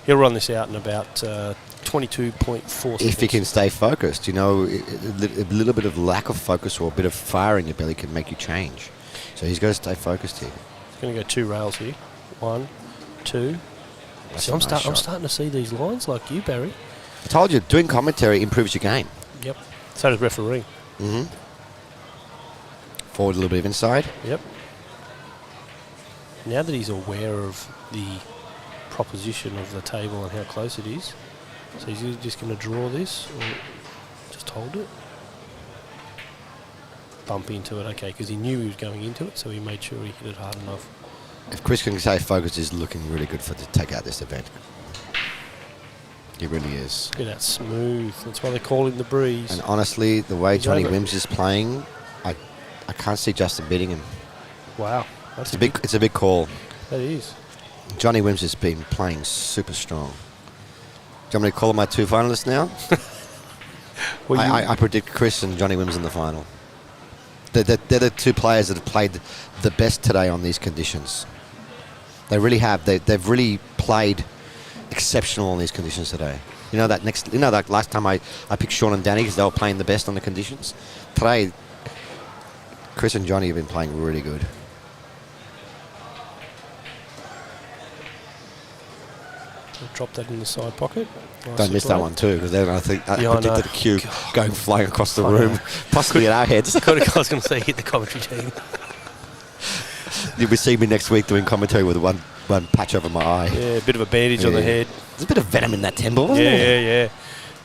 He'll run this out in about 22.4 seconds. If you can stay focused, you know, a little bit of lack of focus or a bit of fire in your belly can make you change. So he's got to stay focused here. He's going to go 2 rails here. 1, 2. That's See, a I'm, nice I'm shot. starting to see these lines like you, Barry. I told you, doing commentary improves your game. Yep. So does refereeing. Mm-hmm. Forward a little bit of inside. Yep. Now that he's aware of the proposition of the table and how close it is, so he's just going to draw this or just hold it. Bump into it, okay, because he knew he was going into it, so he made sure he hit it hard enough. If Chris can stay focused, he's looking really good to take out this event. He really is. Look at that smooth. That's why they call him the breeze. And honestly, the way He's Johnny over. Wims is playing, I can't see Justin beating him. Wow, that's It's a big call. That is. Johnny Wims has been playing super strong. Do you want me to call my 2 finalists now? Well, I predict Chris and Johnny Wims in the final. They're the 2 players that have played the best today on these conditions. They really have. They've really played exceptional on these conditions today. You know that last time I picked Sean and Danny because they were playing the best on the conditions. Today, Chris and Johnny have been playing really good. drop that in the side pocket. Don't miss that one too, because then I think I Yeah, I predicted know. the cue going flying across the I know. room, possibly at our heads. I was going to say hit the commentary team. You'll be seeing me next week doing commentary with one patch over my eye. Yeah, a bit of a bandage on the Yeah. head. There's a bit of venom in that temple, wasn't Yeah, there? yeah, yeah.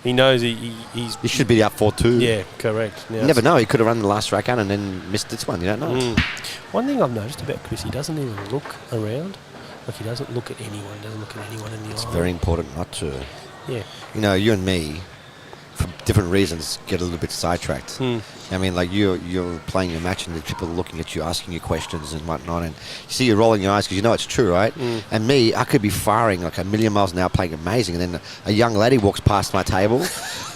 He knows he's. He should be up 4-2. Yeah, correct. Now You never know. He could have run the last rack out and then missed this one. You don't know. Mm. One thing I've noticed about Chris, he doesn't even look around. Like he doesn't look at anyone. Doesn't look at anyone in the eye. It's very important not to. Yeah. You know, you and me, for different reasons, get a little bit sidetracked. Mm. I mean, like you're playing your match and the people are looking at you, asking you questions and whatnot, and you see you're rolling your eyes because you know it's true, right? Mm. And me, I could be firing like a million miles an hour, playing amazing, and then a young lady walks past my table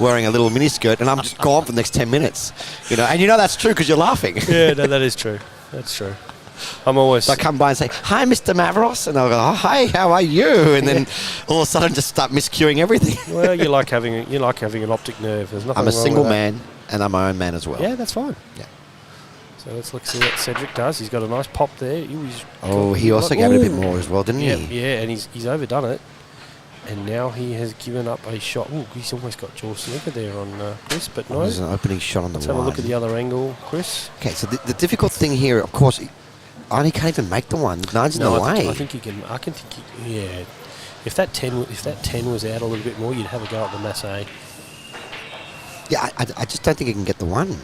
wearing a little miniskirt, and I'm just gone for the next 10 minutes. You know, and you know that's true because you're laughing. Yeah, no, that is true. That's true. I'm always. So I come by and say, "Hi, Mr. Mavros," and I'll go, "Oh, hi, how are you?" And then all of a sudden, just start miscuing everything. Well, you like having an optic nerve. There's nothing I'm a wrong single with that. man, and I'm my own man as well. Yeah, that's fine. Yeah. So let's look see what Cedric does. He's got a nice pop there. Oh, he also gave it a bit more as well, didn't Yeah, he? yeah, and he's overdone it. And now he has given up a shot. Oh, he's almost got George Sneaker there on Chris, but no. There's an opening shot on the Let's line. have a look at the other angle, Chris. Okay, so the difficult thing here, of course, Arnie can't even make the one. Nine's in the way. I think he can. I can think. Yeah. If that 10 was out a little bit more, you'd have a go at the Massey. Yeah, I just don't think he can get the one.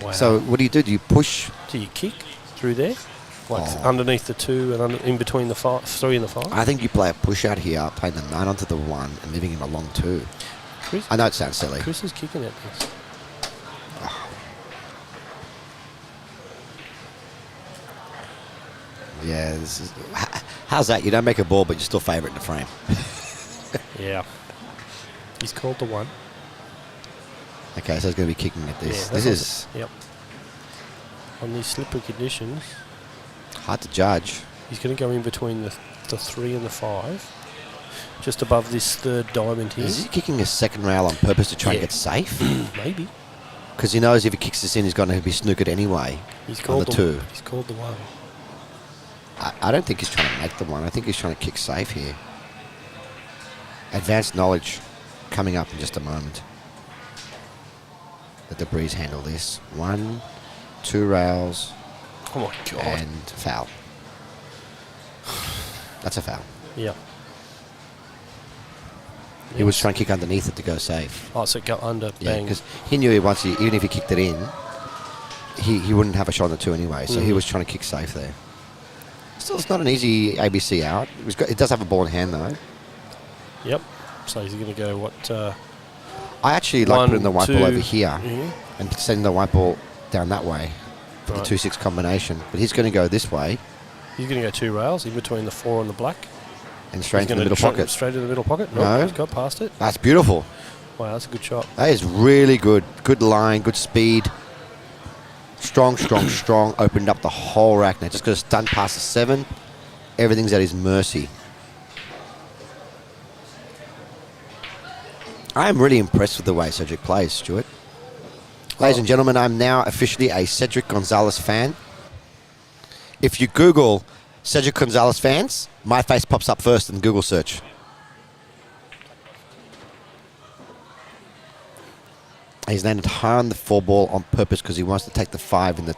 Wow. So what do? Do you push? do you kick through there, like Oh. underneath the 2 and in between the 3 and the 5? I think you play a push out here, playing the 9 onto the 1 and leaving him a long 2. Chris, I know it sounds silly. Chris is kicking at this. Yeah, how's that? You don't make a ball, but you're still favourite in the frame. Yeah. He's called the 1. Okay, so he's going to be kicking at this. Yeah, This that is Yep. On these slippery conditions, hard to judge. he's going to go in between the 3 and the 5, just above this third diamond here. Is he kicking a second rail on purpose to try and Yeah. get safe? Maybe. Because he knows if he kicks this in, he's going to be snookered anyway. He's On called the the 2. He's called the 1. I don't think he's trying to make the 1. I think he's trying to kick safe here. Advanced knowledge coming up in just a moment. Let the breeze handle this. 1, 2 rails, Oh my God. and foul. That's a foul. Yeah. He was trying to kick underneath it to go safe. Oh, so go under, Yeah, bang. because he knew even if he kicked it in, he wouldn't have a shot on the 2 anyway. So he was trying to kick safe there. Still, it's not an easy ABC out. It does have a ball in hand though. Yep. So he's going to go what? I actually like 1, putting the white ball 2, over here mhm. and sending the white ball down that way for Right. the 2-6 combination. But he's going to go this way He's going to go 2 rails in between the 4 and the black. and straight He's into the gonna middle pocket. Straight to the middle pocket. No, No. he's got past it. That's beautiful. Wow, that's a good shot. That is really good. Good line, good speed. strong, strong, strong. Opened up the whole rack now. Just got a stunt past the 7. Everything's at his mercy. I am really impressed with the way Cedric plays, Stuart. Ladies and gentlemen, I'm now officially a Cedric Gonzalez fan. If you Google Cedric Gonzalez fans, my face pops up first in Google search. He's landed high on the 4 ball on purpose because he wants to take the 5 in the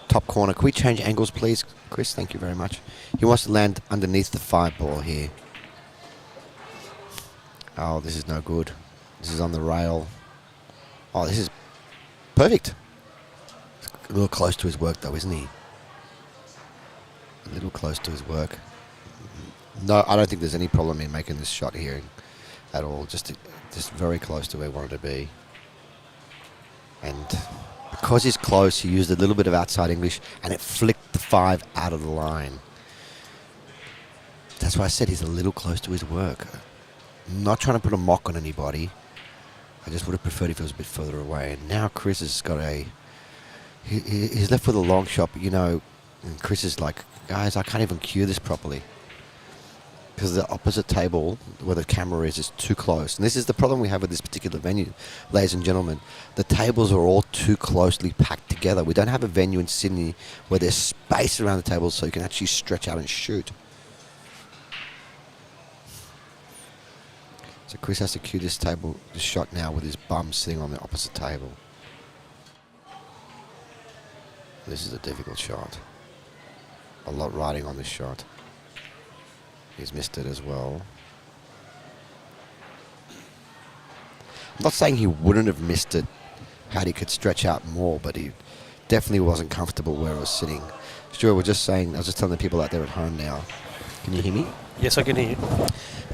top corner. Can we change angles, please, Chris? Thank you very much. He wants to land underneath the 5 ball here. Oh, this is no good. This is on the rail. Oh, this is perfect. A little close to his work, though, isn't he? A little close to his work. No, I don't think there's any problem in making this shot here at all. Just very close to where he wanted to be. And because he's close, he used a little bit of outside English, and it flicked the 5 out of the line. That's why I said he's a little close to his work. I'm not trying to put a mock on anybody. I just would have preferred if he was a bit further away. And now Chris has got he's left with a long shot, but and Chris is like, guys, I can't even cue this properly. Because the opposite table, where the camera is too close. And this is the problem we have with this particular venue, ladies and gentlemen. The tables are all too closely packed together. We don't have a venue in Sydney where there's space around the tables so you can actually stretch out and shoot. So Chris has to cue this shot now with his bum sitting on the opposite table. This is a difficult shot. A lot riding on this shot. He's missed it as well. I'm not saying he wouldn't have missed it had he could stretch out more, but he definitely wasn't comfortable where it was sitting. Stuart, I was just telling the people out there at home now. Can you hear me? Yes, I can hear you.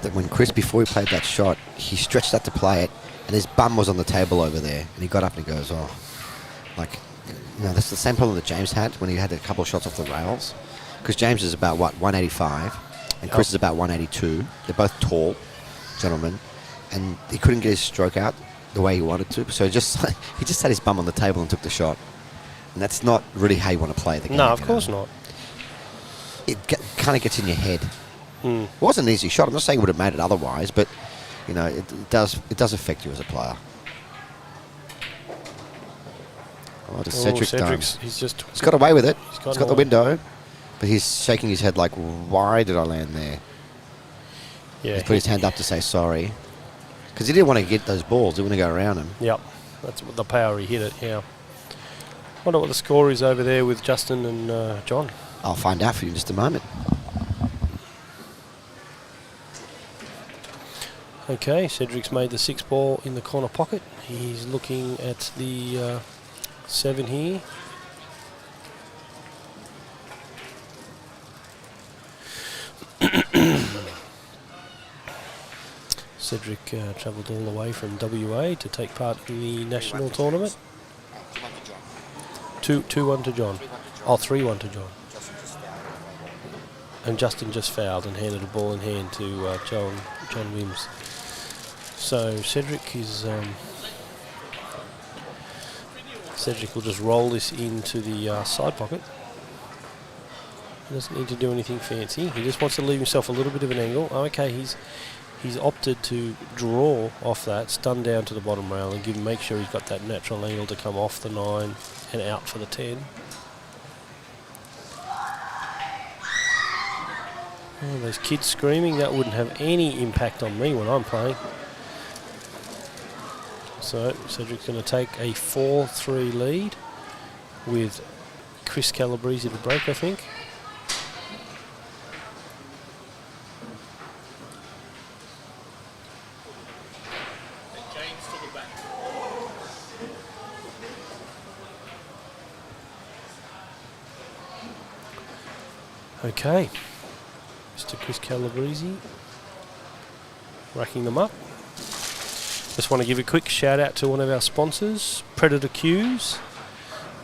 That when Chris, before he played that shot, he stretched out to play it, and his bum was on the table over there, and he got up and he goes, oh. That's the same problem that James had when he had a couple of shots off the rails. Because James is about, 185, and Chris is about 182. They're both tall gentlemen, and he couldn't get his stroke out the way he wanted to, so he just had his bum on the table and took the shot. And that's not really how you want to play the game. No, of course not. It kind of gets in your head. Mm. It wasn't an easy shot. I'm not saying it would have made it otherwise, but it does affect you as a player. Oh, does Cedric he's got away with it. He's got the window, but he's shaking his head like, why did I land there? Yeah, he's put his hand up to say sorry. Because he didn't want to get those balls. He didn't want to go around him. Yep, that's the power he hit it, yeah. Wonder what the score is over there with Justin and John. I'll find out for you in just a moment. Okay, Cedric's made the 6 ball in the corner pocket. He's looking at the 7 here. Cedric travelled all the way from WA to take part in the national tournament. 2-1 to John. Oh, 3-1 to John. And Justin just fouled and handed a ball in hand to John Wims. So Cedric is Cedric will just roll this into the side pocket. He doesn't need to do anything fancy. He just wants to leave himself a little bit of an angle. Oh, okay, he's opted to draw off that, stun down to the bottom rail, and make sure he's got that natural angle to come off the 9 and out for the 10. Oh, those kids screaming, that wouldn't have any impact on me when I'm playing. So Cedric's going to take a 4-3 lead with Chris Calabrese to break, I think. James to the back. Okay, Mr. Chris Calabrese racking them up. Just want to give a quick shout out to one of our sponsors, Predator Cues.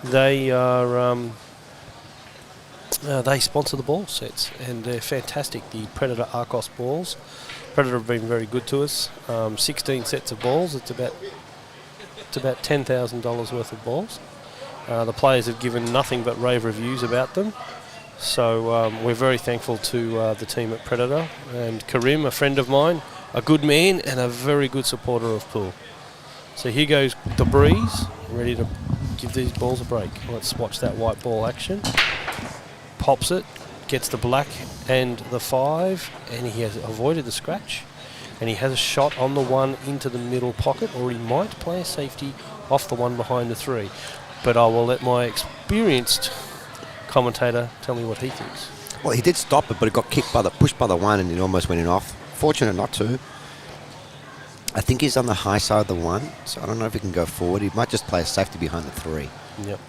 They are they sponsor the ball sets, and they're fantastic. The Predator Arcos balls. Predator have been very good to us. 16 sets of balls. It's about $10,000 worth of balls, The players have given nothing but rave reviews about them. So we're very thankful to the team at Predator. And Karim, a friend of mine, a good man and a very good supporter of pool. So here goes the Breeze, ready to give these balls a break. Let's watch that white ball action. Pops it, gets the black and the 5, and he has avoided the scratch. And he has a shot on the 1 into the middle pocket, or he might play a safety off the 1 behind the 3. But I will let my experienced commentator tell me what he thinks. Well, he did stop it, but it got pushed by the 1, and it almost went in off. Fortunate not to. I think he's on the high side of the 1, so I don't know if he can go forward. He might just play a safety behind the 3. Yep.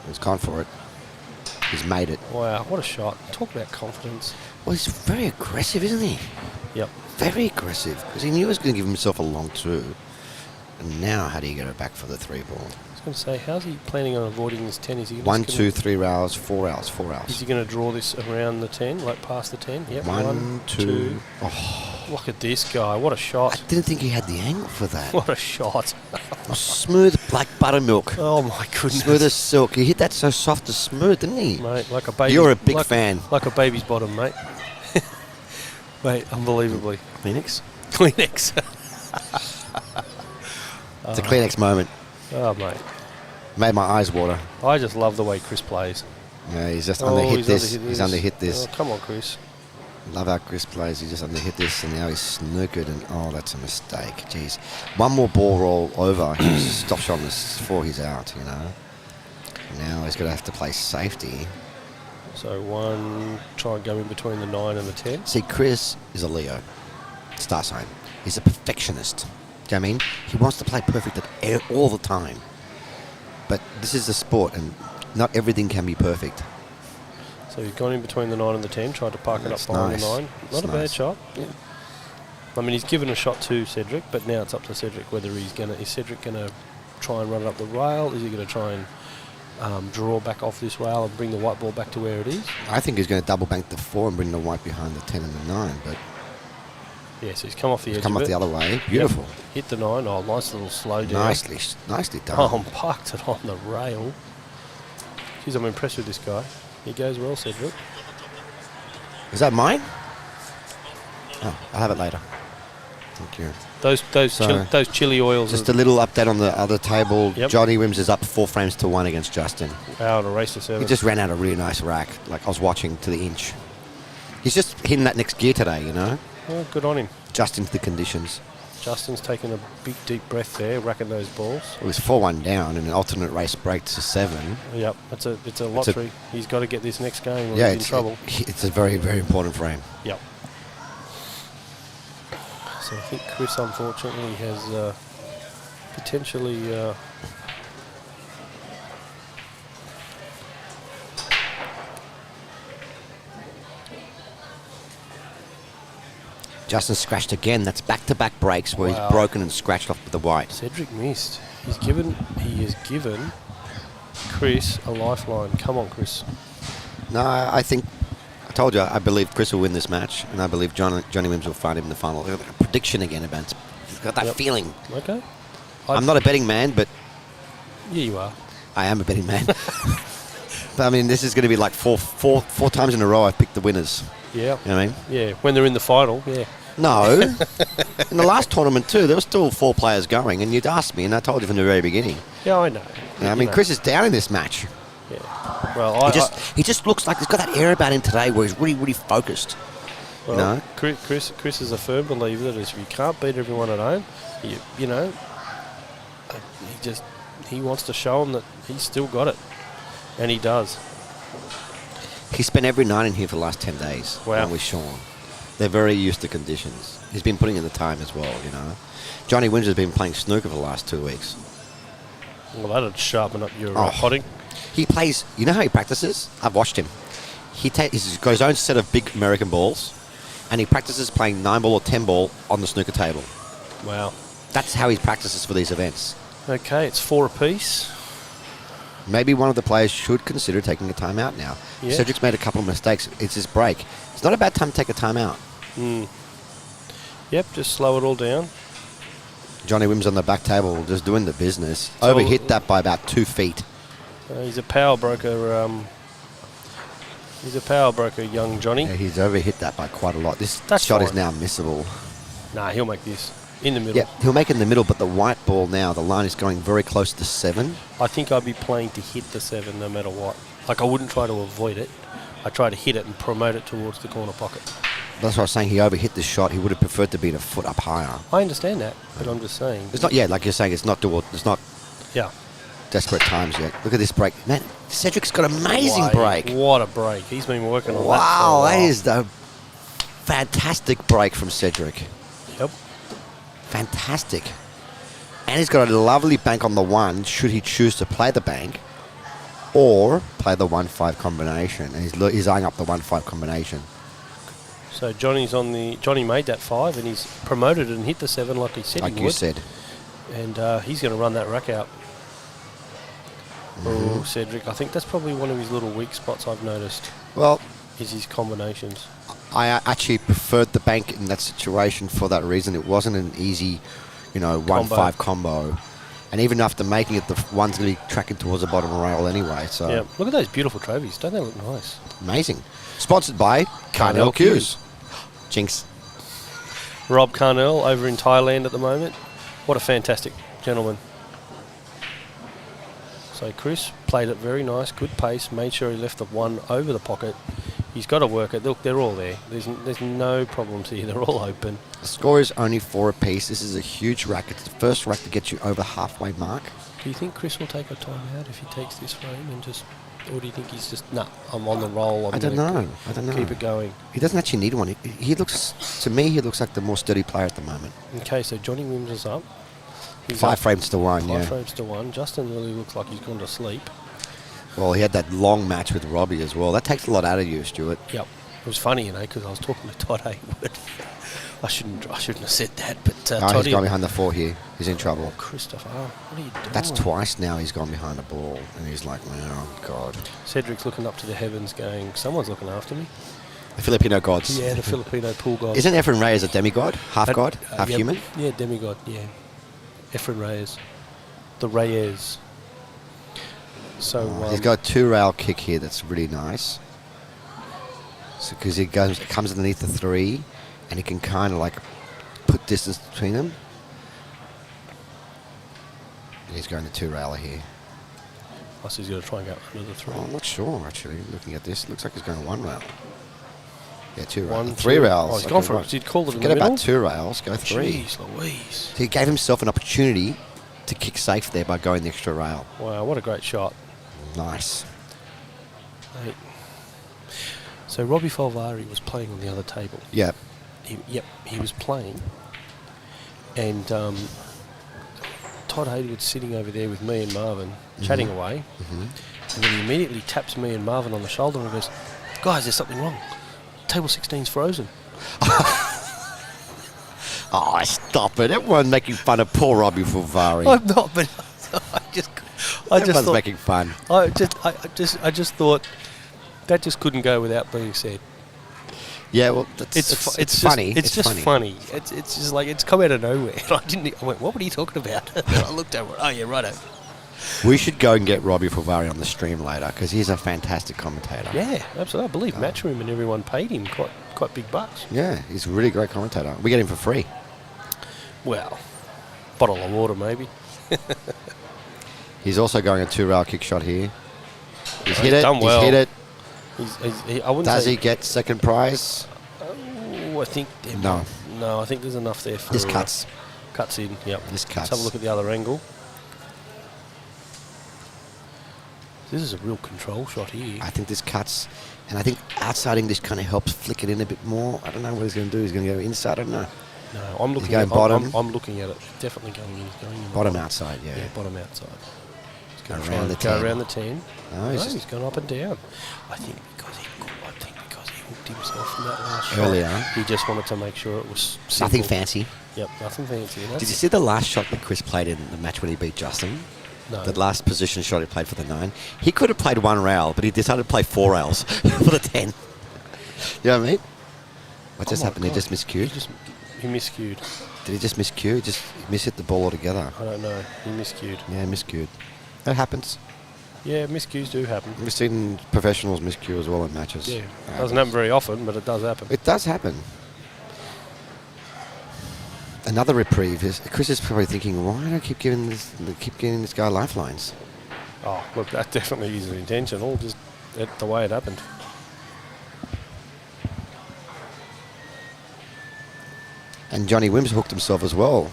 He's gone for it. He's made it. Wow, what a shot. Talk about confidence. Well, he's very aggressive, isn't he? Yep. Very aggressive, because he knew he was going to give himself a long 2. And now, how do you get it back for the 3 ball? I was going to say, how's he planning on avoiding this 10? Is he 1, 2, 3 rails, 4 rails, 4 rails. Is he going to draw this around the 10, like past the 10? Yep. 1, 2. Oh, Look at this guy. What a I shot. didn't think he had the angle for that. What a shot. Smooth black buttermilk. Oh, my goodness. Smooth as silk. He hit that so soft and smooth, didn't he? Mate, like a baby. You're a big fan. Like a baby's bottom, mate. Mate, unbelievably. Kleenex? Kleenex. It's a Kleenex moment. Oh, mate. Made my eyes water. I just love the way Chris plays. Yeah, he's just underhit this. He's underhit this. Oh, come on, Chris. Love how Chris plays. He just underhit this, and now he's snookered, and oh, that's a mistake. Jeez. One more ball roll over. He stops shot on this before he's out, you know. Now he's going to have to play safety. So 1, try and go in between the 9 and the 10. See, Chris is a Leo. Star sign. He's a perfectionist. Do you know what I mean? He wants to play perfect all the time. But this is a sport, and not everything can be perfect. So he's gone in between the 9 and the 10, tried to park it up That's behind nice. the 9. Not a bad shot. Yeah. I mean, he's given a shot to Cedric, but now it's up to Cedric whether is Cedric going to try and run it up the rail? Is he going to try and draw back off this rail and bring the white ball back to where it is? I think he's going to double bank the 4 and bring the white behind the 10 and the 9, but Yeah, so he's come off the edge come of off it. the other way. Beautiful. Yep. Hit the 9. Oh, nice little slow down. Nicely done. Oh, parked it on the rail. Jeez, I'm impressed with this guy. He goes well, Cedric. Is that mine? Oh, I'll have it later. Thank you. Those chili oils. Just a little update on the other table. Yep. Johnny Wims is up 4 frames to 1 against Justin. Out a race to 7. He just ran out a really nice rack. Like I was watching to the inch. He's just hitting that next gear today, you know. Well, good on him. Just into the conditions. Justin's taking a big deep breath there, racking those balls. It was 4-1 down and an alternate race break to 7. Yep, it's a lottery. He's got to get this next game or Yeah, he's in trouble. It's a very, very important frame. Yep. So I think Chris, unfortunately, has potentially... Justin scratched again. That's back-to-back breaks where Wow. he's broken and scratched off with the white. Cedric missed. He has given Chris a lifeline. Come on, Chris. No, I think I told you I believe Chris will win this match, and I believe Johnny Wims will find him in the final. I've got a prediction again about. He's got that Yep. feeling. Okay. I'm not a betting man, but Yeah, you are. I am a betting man. But I mean, this is going to be like four times in a row I've picked the winners. Yeah. You know what I mean? Yeah, when they're in the final, yeah. No. In the last tournament too, there were still 4 players going, and you'd asked me, and I told you from the very beginning. Yeah, I know. I mean, Chris is down in this match. Yeah. Well, He just looks like he's got that air about him today, where he's really, really focused. well, you know? Chris is a firm believer that if you can't beat everyone at home, you know, he wants to show them that he's still got it, and he does. He spent every night in here for the last 10 days. Wow. With Sean. They're very used to conditions. He's been putting in the time as well, you know. Johnny Wims has been playing snooker for the last 2 weeks. Well, that'd sharpen up your Oh. potting. He plays, you know how he practices? I've watched him. He's got his own set of big American balls, and he practices playing 9-ball or 10-ball on the snooker table. Wow. That's how he practices for these events. Okay, it's 4 apiece. Maybe one of the players should consider taking a timeout now. Yeah. Cedric's made a couple of mistakes. It's his break. It's not a bad time to take a timeout. Yep, just slow it all down. Johnny Wims on the back table, just doing the business. So- Overhit that by about 2 feet. He's a power broker. He's a power broker, young Johnny. Yeah, he's overhit that by quite a lot. This That's shot is fine. now missable. Nah, he'll make this in the middle. Yeah, he'll make it in the middle, but the white ball now, the line is going very close to 7. I think I'd be playing to hit the 7 no matter what. Like, I wouldn't try to avoid it. I try to hit it and promote it towards the corner pocket. That's what I was saying. He overhit this shot. He would have preferred to be a foot up higher. I understand that, but I'm just saying. It's not, yeah, like you're saying, it's not Yeah. desperate times yet. Look at this break. Man, Cedric's got an amazing Why, break. What a break. He's been working on that. Wow, for a that while. is the fantastic break from Cedric. Yep. Fantastic. And he's got a lovely bank on the 1, should he choose to play the bank, or play the 1-5 combination. And he's eyeing up the 1-5 combination. So Johnny made that 5 and he's promoted it and hit the 7 like he said Like he you would. said. And he's going to run that rack out. Mm-hmm. Oh, Cedric. I think that's probably one of his little weak spots I've noticed, Well, is his combinations. I actually preferred the bank in that situation for that reason. It wasn't an easy, 1-5 combo. And even after making it, the one's going to be tracking towards the bottom rail anyway. So Yeah. Look at those beautiful trophies. Don't they look nice? amazing. Sponsored by Carnell Q's. Jinx. Rob Carnell over in Thailand at the moment. What a fantastic gentleman. So Chris played it very nice, good pace, made sure he left the 1 over the pocket. He's got to work it. Look, they're all there. There's no problems here. They're all open. The score is only 4 apiece. This is a huge rack. It's the first rack to get you over the halfway mark. Do you think Chris will take a time out if he takes this frame and just, or do you think he's just, nah, I'm on the roll. I don't know. I don't know. Keep it going. He doesn't actually need one. He looks, to me, he looks like the more sturdy player at the moment. Okay, so Johnny Wims is up. He's 5 up frames to 1, 5 yeah. frames to 1. Justin really looks like he's gone to sleep. Well, he had that long match with Robbie as well. That takes a lot out of you, Stuart. Yep. It was funny, because I was talking to Todd Hayward. I shouldn't have said that, but Oh, Todd he's gone behind the 4 here. He's in trouble. Christopher, what are you doing? That's twice now he's gone behind the ball. And he's like, oh, God. Cedric's looking up to the heavens going, someone's looking after me. The Filipino gods. Yeah, the Filipino pool god. Isn't Efren Reyes a demigod? Half god? Half yeah, human? Yeah, demigod, yeah. Efren Reyes. The Reyes. So, He's got a 2-rail kick here that's really nice. Because he comes underneath the 3, and he can kind of like put distance between them. He's going to 2-railer here. I he's going to try and go under the 3. Oh, I'm not sure, actually, looking at this. Looks like he's going 1-rail. Yeah, 2-rail. 1, 3 2. rails. Oh, he's Okay, gone for right. it. He'd called it in the Forget middle. about 2 rails, go 3. Jeez Louise. So he gave himself an opportunity to kick safe there by going the extra rail. Wow, what a great shot. Nice. Mate. So Robbie Folvari was playing on the other table. Yeah. He was playing. And Todd Hayward's sitting over there with me and Marvin, chatting away. And then he immediately taps me and Marvin on the shoulder and goes, guys, there's something wrong. Table 16's frozen. Oh, stop it. Everyone making fun of poor Robbie Fulvari. I'm not, but I just Everyone's thought, making fun. I just thought that just couldn't go without being said. Yeah, well, It's funny. It's just funny. It's just like it's come out of nowhere. And I went, what were you talking about? And I looked over. Oh yeah, righto. We should go and get Robbie Fulvari on the stream later because he's a fantastic commentator. Yeah, absolutely. I believe Matchroom and everyone paid him quite big bucks. Yeah, he's a really great commentator. We get him for free. Well, bottle of water maybe. He's also going a 2-rail kick shot here. He's Oh, hit he's it. done well. He's hit it. I wouldn't Does say. he get second prize? Oh, I think No. No, I think there's enough there for This cuts. Cuts in. Yep. This Let's cuts. have a look at the other angle. This is a real control shot here. I think this cuts. And I think outside English kind of helps flick it in a bit more. I don't know what he's going to do. He's going to go inside. I don't know. No, I'm looking going at bottom? I'm looking at it. Definitely going in. Going in the Bottom outside, yeah. Yeah, bottom outside. He's going to Around try the and go 10. around the 10. No, he's He's just going up and down. I think because he hooked himself from that last shot. Earlier. He just wanted to make sure it was simple. nothing fancy. Yep, nothing fancy. And Did you that's- see the last shot that Chris played in the match when he beat Justin? No. The last position shot he played for the 9. He could have played 1 rail, but he decided to play 4 rails for the 10. You know what I mean? What just Oh my happened? He God. just miscued. He miscued. Did he just miscue? Just miss-hit the ball altogether? I don't know. He miscued. Yeah, miscued. That happens. Yeah, miscues do happen. We've seen professionals miscue as well in matches. Yeah, It doesn't happen very often, but it does happen. It does happen. Another reprieve is Chris is probably thinking, why do I keep giving this guy lifelines? Oh, look, that definitely isn't intentional. Just the way it happened. And Johnny Wims hooked himself as well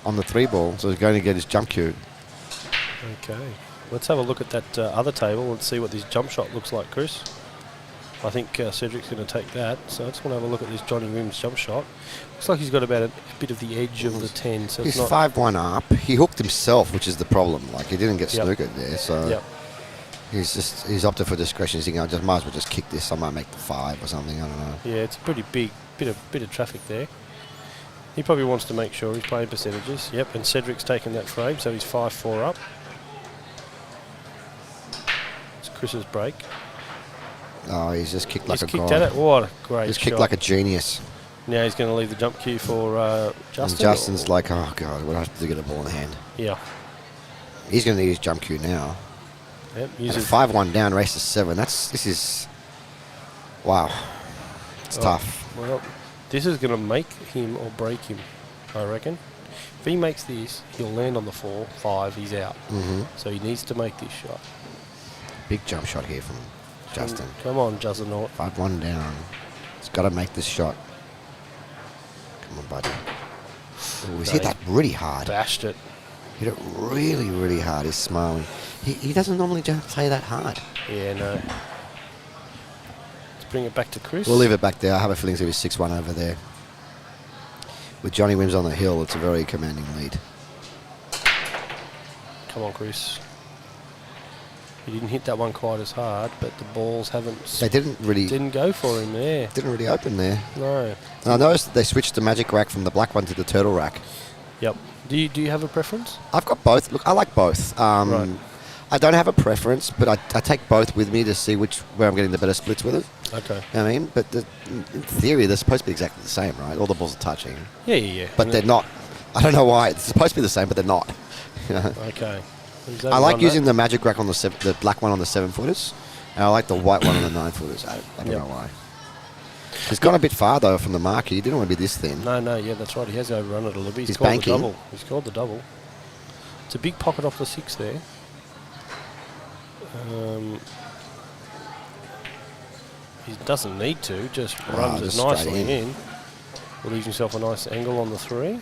on the 3 ball, so he's going to get his jump cue. Okay, let's have a look at that other table and see what this jump shot looks like, Chris. I think Cedric's going to take that, so I just want to have a look at this Johnny Wims jump shot. Looks like he's got about a bit of the edge of the 10, so He's it's not... 5-1 up. He hooked himself, which is the problem. Like, he didn't get Yep. snookered there, so Yep. he's opted for discretion. He's thinking, I might as well just kick this. I might make the 5 or something. I don't know. Yeah, it's a pretty big bit of traffic there. He probably wants to make sure he's playing percentages. Yep, and Cedric's taken that frame, so he's 5-4 up. It's Chris's break. Oh, he's just kicked like He's a kicked god. at it. What a great He's shot. kicked like a genius. Now he's going to leave the jump cue for Justin. And Justin's like, oh god, what do I have to get a ball in the hand? Yeah. He's going to need his jump cue now. Yep, And uses 5-1 down, race to 7. This is wow. It's tough. Well, this is going to make him or break him, I reckon. If he makes this, he'll land on the 4, 5, he's out. hmm So he needs to make this shot. Big jump shot here from Justin. Come on, Justin North. 5-1 down. He's got to make this shot. Come on, buddy. Ooh, he's hit No, that really hard. Bashed it. Hit it really, really hard. He's smiling. He doesn't normally play that hard. Yeah, no. Let's bring it back to Chris. We'll leave it back there. I have a feeling it's going to be 6-1 over there. With Johnny Wims on the hill, it's a very commanding lead. Come on, Chris. He didn't hit that one quite as hard, but the balls They didn't really go for him there. didn't really open there. No. And I noticed that they switched the magic rack from the black one to the turtle rack. Yep. Do you have a preference? I've got both. Look, I like both. Right. I don't have a preference, but I take both with me to see where I'm getting the better splits with it. Okay. You know what I mean? But in theory, they're supposed to be exactly the same, right? All the balls are touching. Yeah. But And they're not. I don't know why. It's supposed to be the same, but they're not. You know? Okay. I like using the magic rack on the black one on the 7-footers, and I like the white one on the 9-footers. I don't Yep. know why. He's gone a bit far though from the mark. He didn't want to be this thin. No, yeah, that's right. He has overrun it a little bit. He's called banking. the double. He's called the double. It's a big pocket off the 6 there. He doesn't need to, just runs it just straight nicely in. in. Will leave himself a nice angle on the 3.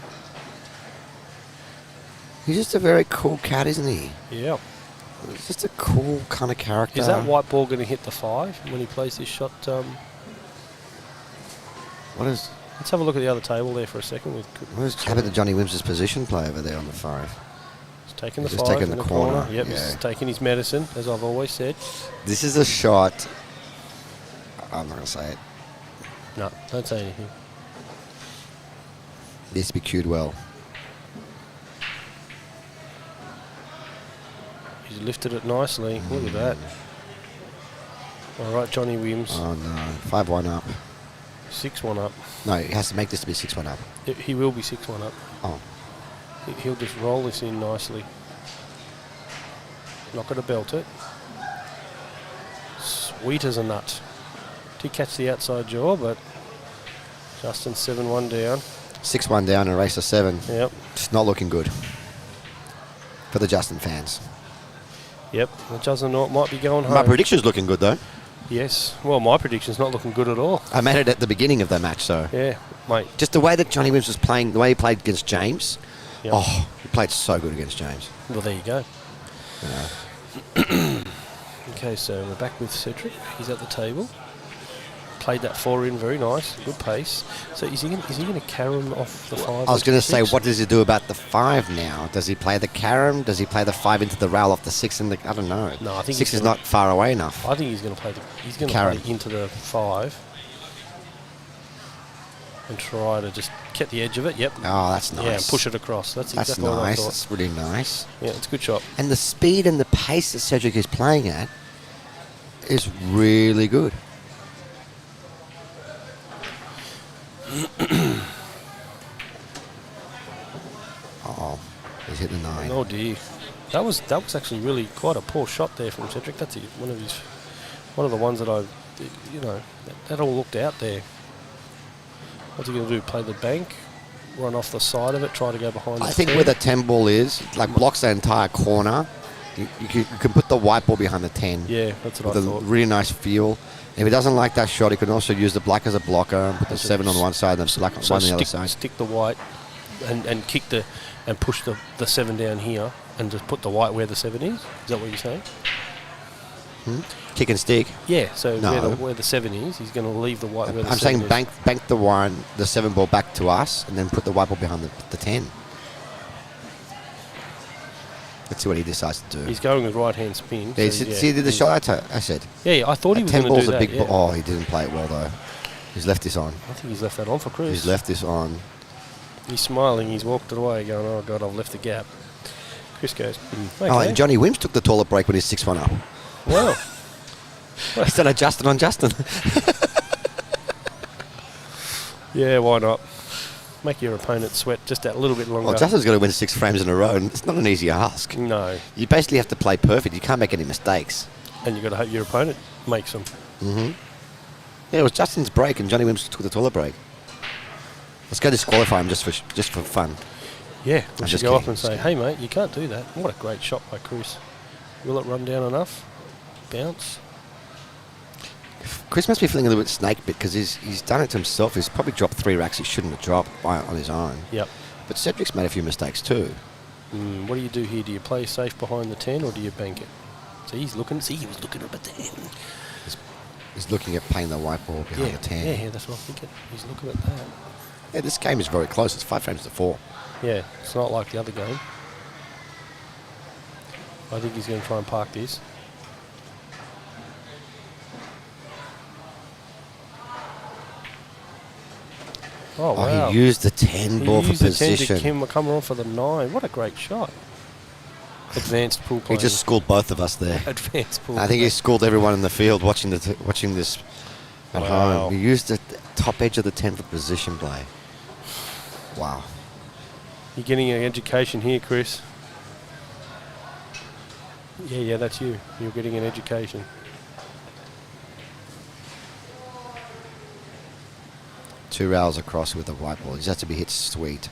He's just a very cool cat, isn't he? Yeah. He's just a cool kind of character. Is that white ball going to hit the 5 when he plays this shot? What is Let's have a look at the other table there for a second. what is happened to Johnny Wims' position play over there on the 5? He's taking the He's 5 just taking in the the corner, corner. Yep, yeah. he's taking his medicine, as I've always said. This is a shot. I'm not going to say it. No, don't say anything. Needs to be cued well. He's lifted it nicely. Look at that. All right, Johnny Wims. Oh no, 5-1 up. 6-1 up. No, he has to make this to be 6-1 up. He will be 6-1 up. Oh, He'll just roll this in nicely. Not going to belt it. Sweet as a nut. Did catch the outside jaw, but Justin 7-1 down. 6-1 down and race to 7. Yep. It's not looking good for the Justin fans. Yep. The Justin North might be going home. My prediction's looking good though. Yes. Well, my prediction's not looking good at all. I made it at the beginning of the match, so Yeah, mate. just the way that Johnny Wims was playing, the way he played against James. Yep. Oh, he played so good against James. Well, there you go. You know. Okay, so we're back with Cedric. He's at the table. Played that 4 in, very nice, good pace. So is he going to carom off the 5? I was going to say, 6? what does he do about the 5 now? Does he play the carom? Does he play the 5 into the rail off the 6? And I don't know. No, I think 6 he's is gonna- not far away enough. I think he's going to play. He's going to Carom. play into the 5 and try to just get the edge of it. Yep. Oh, that's nice. Yeah, and push it across. That's That's exactly what I nice. thought. That's really nice. Yeah, it's a good shot. And the speed and the pace that Cedric is playing at is really good. He's hit the 9. Oh dear, that was actually really quite a poor shot there from Cedric. That's one of the ones that that all looked out there. What's he going to do? Play the bank, run off the side of it, try to go behind. I think where the 10 ball is, like blocks the entire corner. You can put the white ball behind the 10. Yeah, that's what with I a thought. really nice feel. If he doesn't like that shot, he can also use the black as a blocker and put the 7 on one side and the black on the other side. Stick the white and kick and push the 7 down here and just put the white where the 7 is. Is that what you're saying? Kick and stick. Yeah. So No. where the 7 is, he's going to leave the white where the I'm 7 saying is. bank the 7 ball back to us and then put the white ball behind the 10. Let's see what he decides to do. He's going with right hand spin. Yeah, so see, he did the shot I said. Yeah, I thought he was 10 going to ball's do a that. big Yeah. ball. Oh, he didn't play it well though. He's left this on. I think he's left that on for Chris. He's left this on. He's smiling. He's walked it away, going, "Oh God, I've left the gap." Chris goes, "Okay." Oh, and Johnny Wims took the toilet break when he's 6-1 up. Wow. He started Justin on Justin. Yeah, why not? Make your opponent sweat just that little bit longer. Well, Justin's got to win 6 frames in a row, and it's not an easy ask. No, You basically have to play perfect. You can't make any mistakes. and you've got to hope your opponent makes them. Yeah, it was Justin's break, and Johnny Wims took the toilet break. Let's go disqualify him just for fun. Yeah, we I'm should just go up kidding, and say, "Hey, mate, you can't do that." What a great shot by Chris. Will it run down enough? Bounce. Chris must be feeling a little bit snake bit because he's done it to himself. He's probably dropped 3 racks he shouldn't have dropped on his own. Yep. But Cedric's made a few mistakes too. What do you do here? Do you play safe behind the 10 or do you bank it? See, he was looking up at the 10. He's looking at playing the white ball behind the 10. Yeah, that's what I'm thinking. He's looking at that. Yeah, this game is very close. It's 5 frames to 4. Yeah, it's not like the other game. I think he's going to try and park this. Oh, wow. He used the 10 ball for used the 10 position. to come on for the 9. What a great shot. Advanced pool He playing. just schooled both of us there. Advanced pool I think he playing. schooled everyone in the field watching this at Wow. home. He used the top edge of the 10 for position play. Wow. You're getting an education here, Chris. Yeah, that's you. You're getting an education. Two rails across with the white ball. He just has to be hit sweet.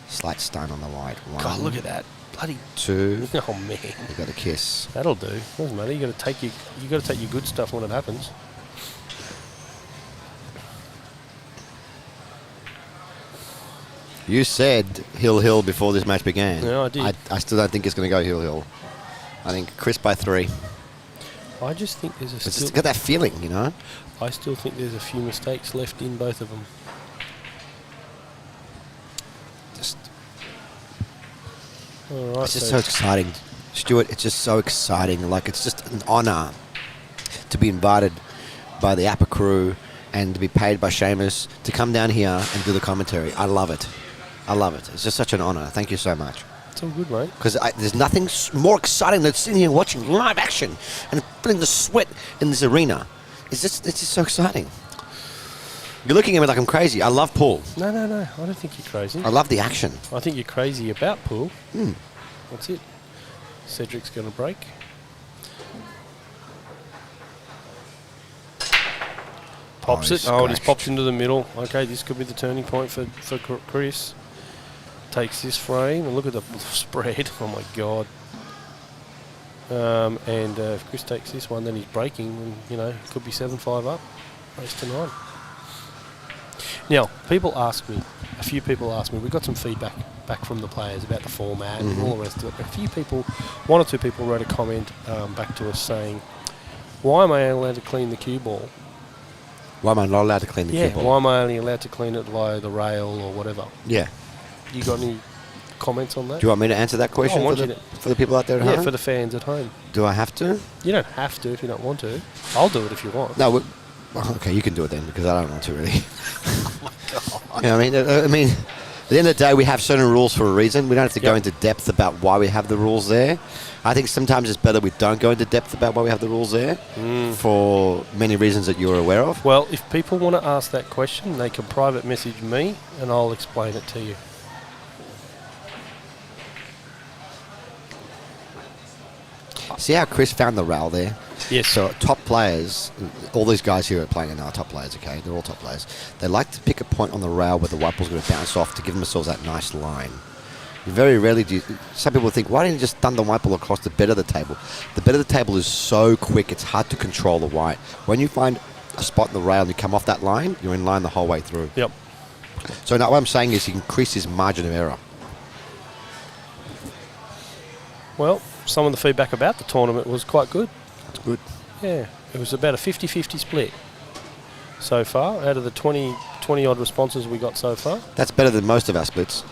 Slight stun on the white. 1, God, look at that. Bloody. 2. Oh, man. We got a kiss. That'll do. Doesn't matter. You got to take your good stuff when it happens. You said Hill before this match began. Yeah, I did. I still don't think it's going to go Hill. I think Chris by 3. I just think there's It's just got that feeling, you know. I still think there's a few mistakes left in both of them. Just All right. it's just so exciting, Stuart. It's just so exciting. Like it's just an honour to be invited by the APA crew and to be paid by Seamus to come down here and do the commentary. I love it. It's just such an honour. Thank you so much. It's all good, mate. Because there's nothing more exciting than sitting here watching live action and feeling the sweat in this arena. It's just so exciting. You're looking at me like I'm crazy. I love pool. No. I don't think you're crazy. I love the action. I think you're crazy about pool. That's it. Cedric's going to break. Pops he's it. Oh, it just scratched. pops into the middle. Okay, this could be the turning point for Chris. Takes this frame and look at the spread. Oh my God. And if Chris takes this one, then he's breaking. And, it could be 7-5 up. Race to 9. Now, a few people ask me, we got some feedback back from the players about the format and all the rest of it. One or two people wrote a comment back to us saying, why am I only allowed to clean the cue ball? Why am I not allowed to clean the cue ball? Why am I only allowed to clean it via the rail or whatever? Yeah. You got any comments on that? Do you want me to answer that question want for you the people out there at home? for the fans at home. Do I have to? You don't have to if you don't want to. I'll do it if you want. No. Okay, you can do it then because I don't want to really. Oh my God. I mean, at the end of the day, we have certain rules for a reason. We don't have to go into depth about why we have the rules there. I think sometimes it's better we don't go into depth about why we have the rules there for many reasons that you're aware of. Well, if people want to ask that question, they can private message me and I'll explain it to you. See how Chris found the rail there? Yes. So top players, all these guys here are playing now are top players, okay? They're all top players. They like to pick a point on the rail where the white ball's going to bounce off to give themselves that nice line. Very rarely do you, some people think, why didn't you just stun the white ball across the bed of the table? The bed of the table is so quick, it's hard to control the white. When you find a spot in the rail and you come off that line, you're in line the whole way through. Yep. So now what I'm saying is you increase his margin of error. Well, some of the feedback about the tournament was quite good. It's good. Yeah, it was about a 50-50 split so far out of the 20 odd responses we got so far. That's better than most of our splits.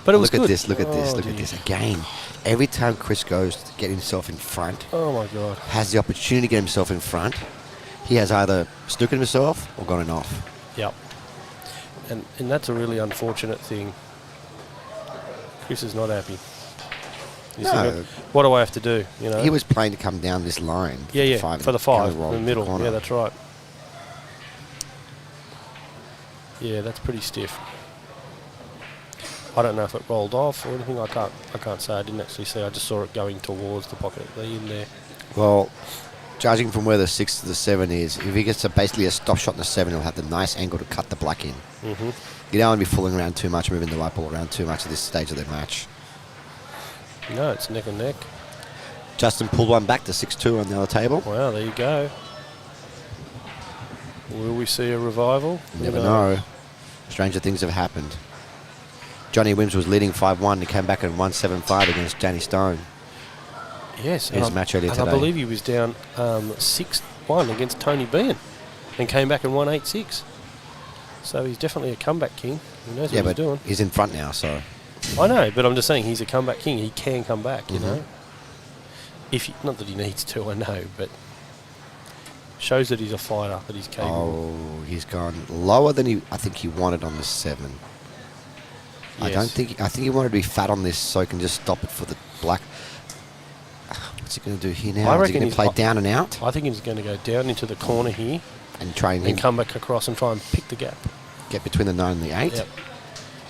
But it was Look good. at this, look at this, Oh, look at dear. this. Again, every time Chris goes to get himself in front, Oh my God. has the opportunity to get himself in front, he has either snookered himself or gotten off. Yep. And that's a really unfortunate thing. Chris is not happy. He's No. thinking, what do I have to do? You know. He was playing to come down this line. Yeah, for the five go wrong in the middle. corner. Yeah, that's right. Yeah, that's pretty stiff. I don't know if it rolled off or anything. I can't say. I didn't actually see. I just saw it going towards the pocket at the in there. Well, judging from where the 6 to the 7 is, if he gets basically a stop shot in the 7, he'll have the nice angle to cut the black in. Mm-hmm. You don't want to be fooling around too much, moving the white ball around too much at this stage of the match. No, it's neck and neck. Justin pulled one back to 6-2 on the other table. Wow, there you go. Will we see a revival? Never know. Stranger things have happened. Johnny Wims was leading 5-1. He came back and won 7-5 against Danny Stone. Yes, His match earlier and today. I believe he was down 6-1 against Tony Bean and came back and won 8-6. So he's definitely a comeback king. He knows Yeah, what he's but doing. he's in front now, so... I know, but I'm just saying he's a comeback king. He can come back, you Mhm. know. Not that he needs to, I know, but shows that he's a fighter, that he's capable. Oh, he's gone lower than I think he wanted on the 7. I think he wanted to be fat on this so he can just stop it for the black. What's he going to do here now? I Is he reckon going to he's play up- down and out I think he's going to go down into the corner here and try and and come back across and try and pick the gap. get between the 9 and the 8? Yep.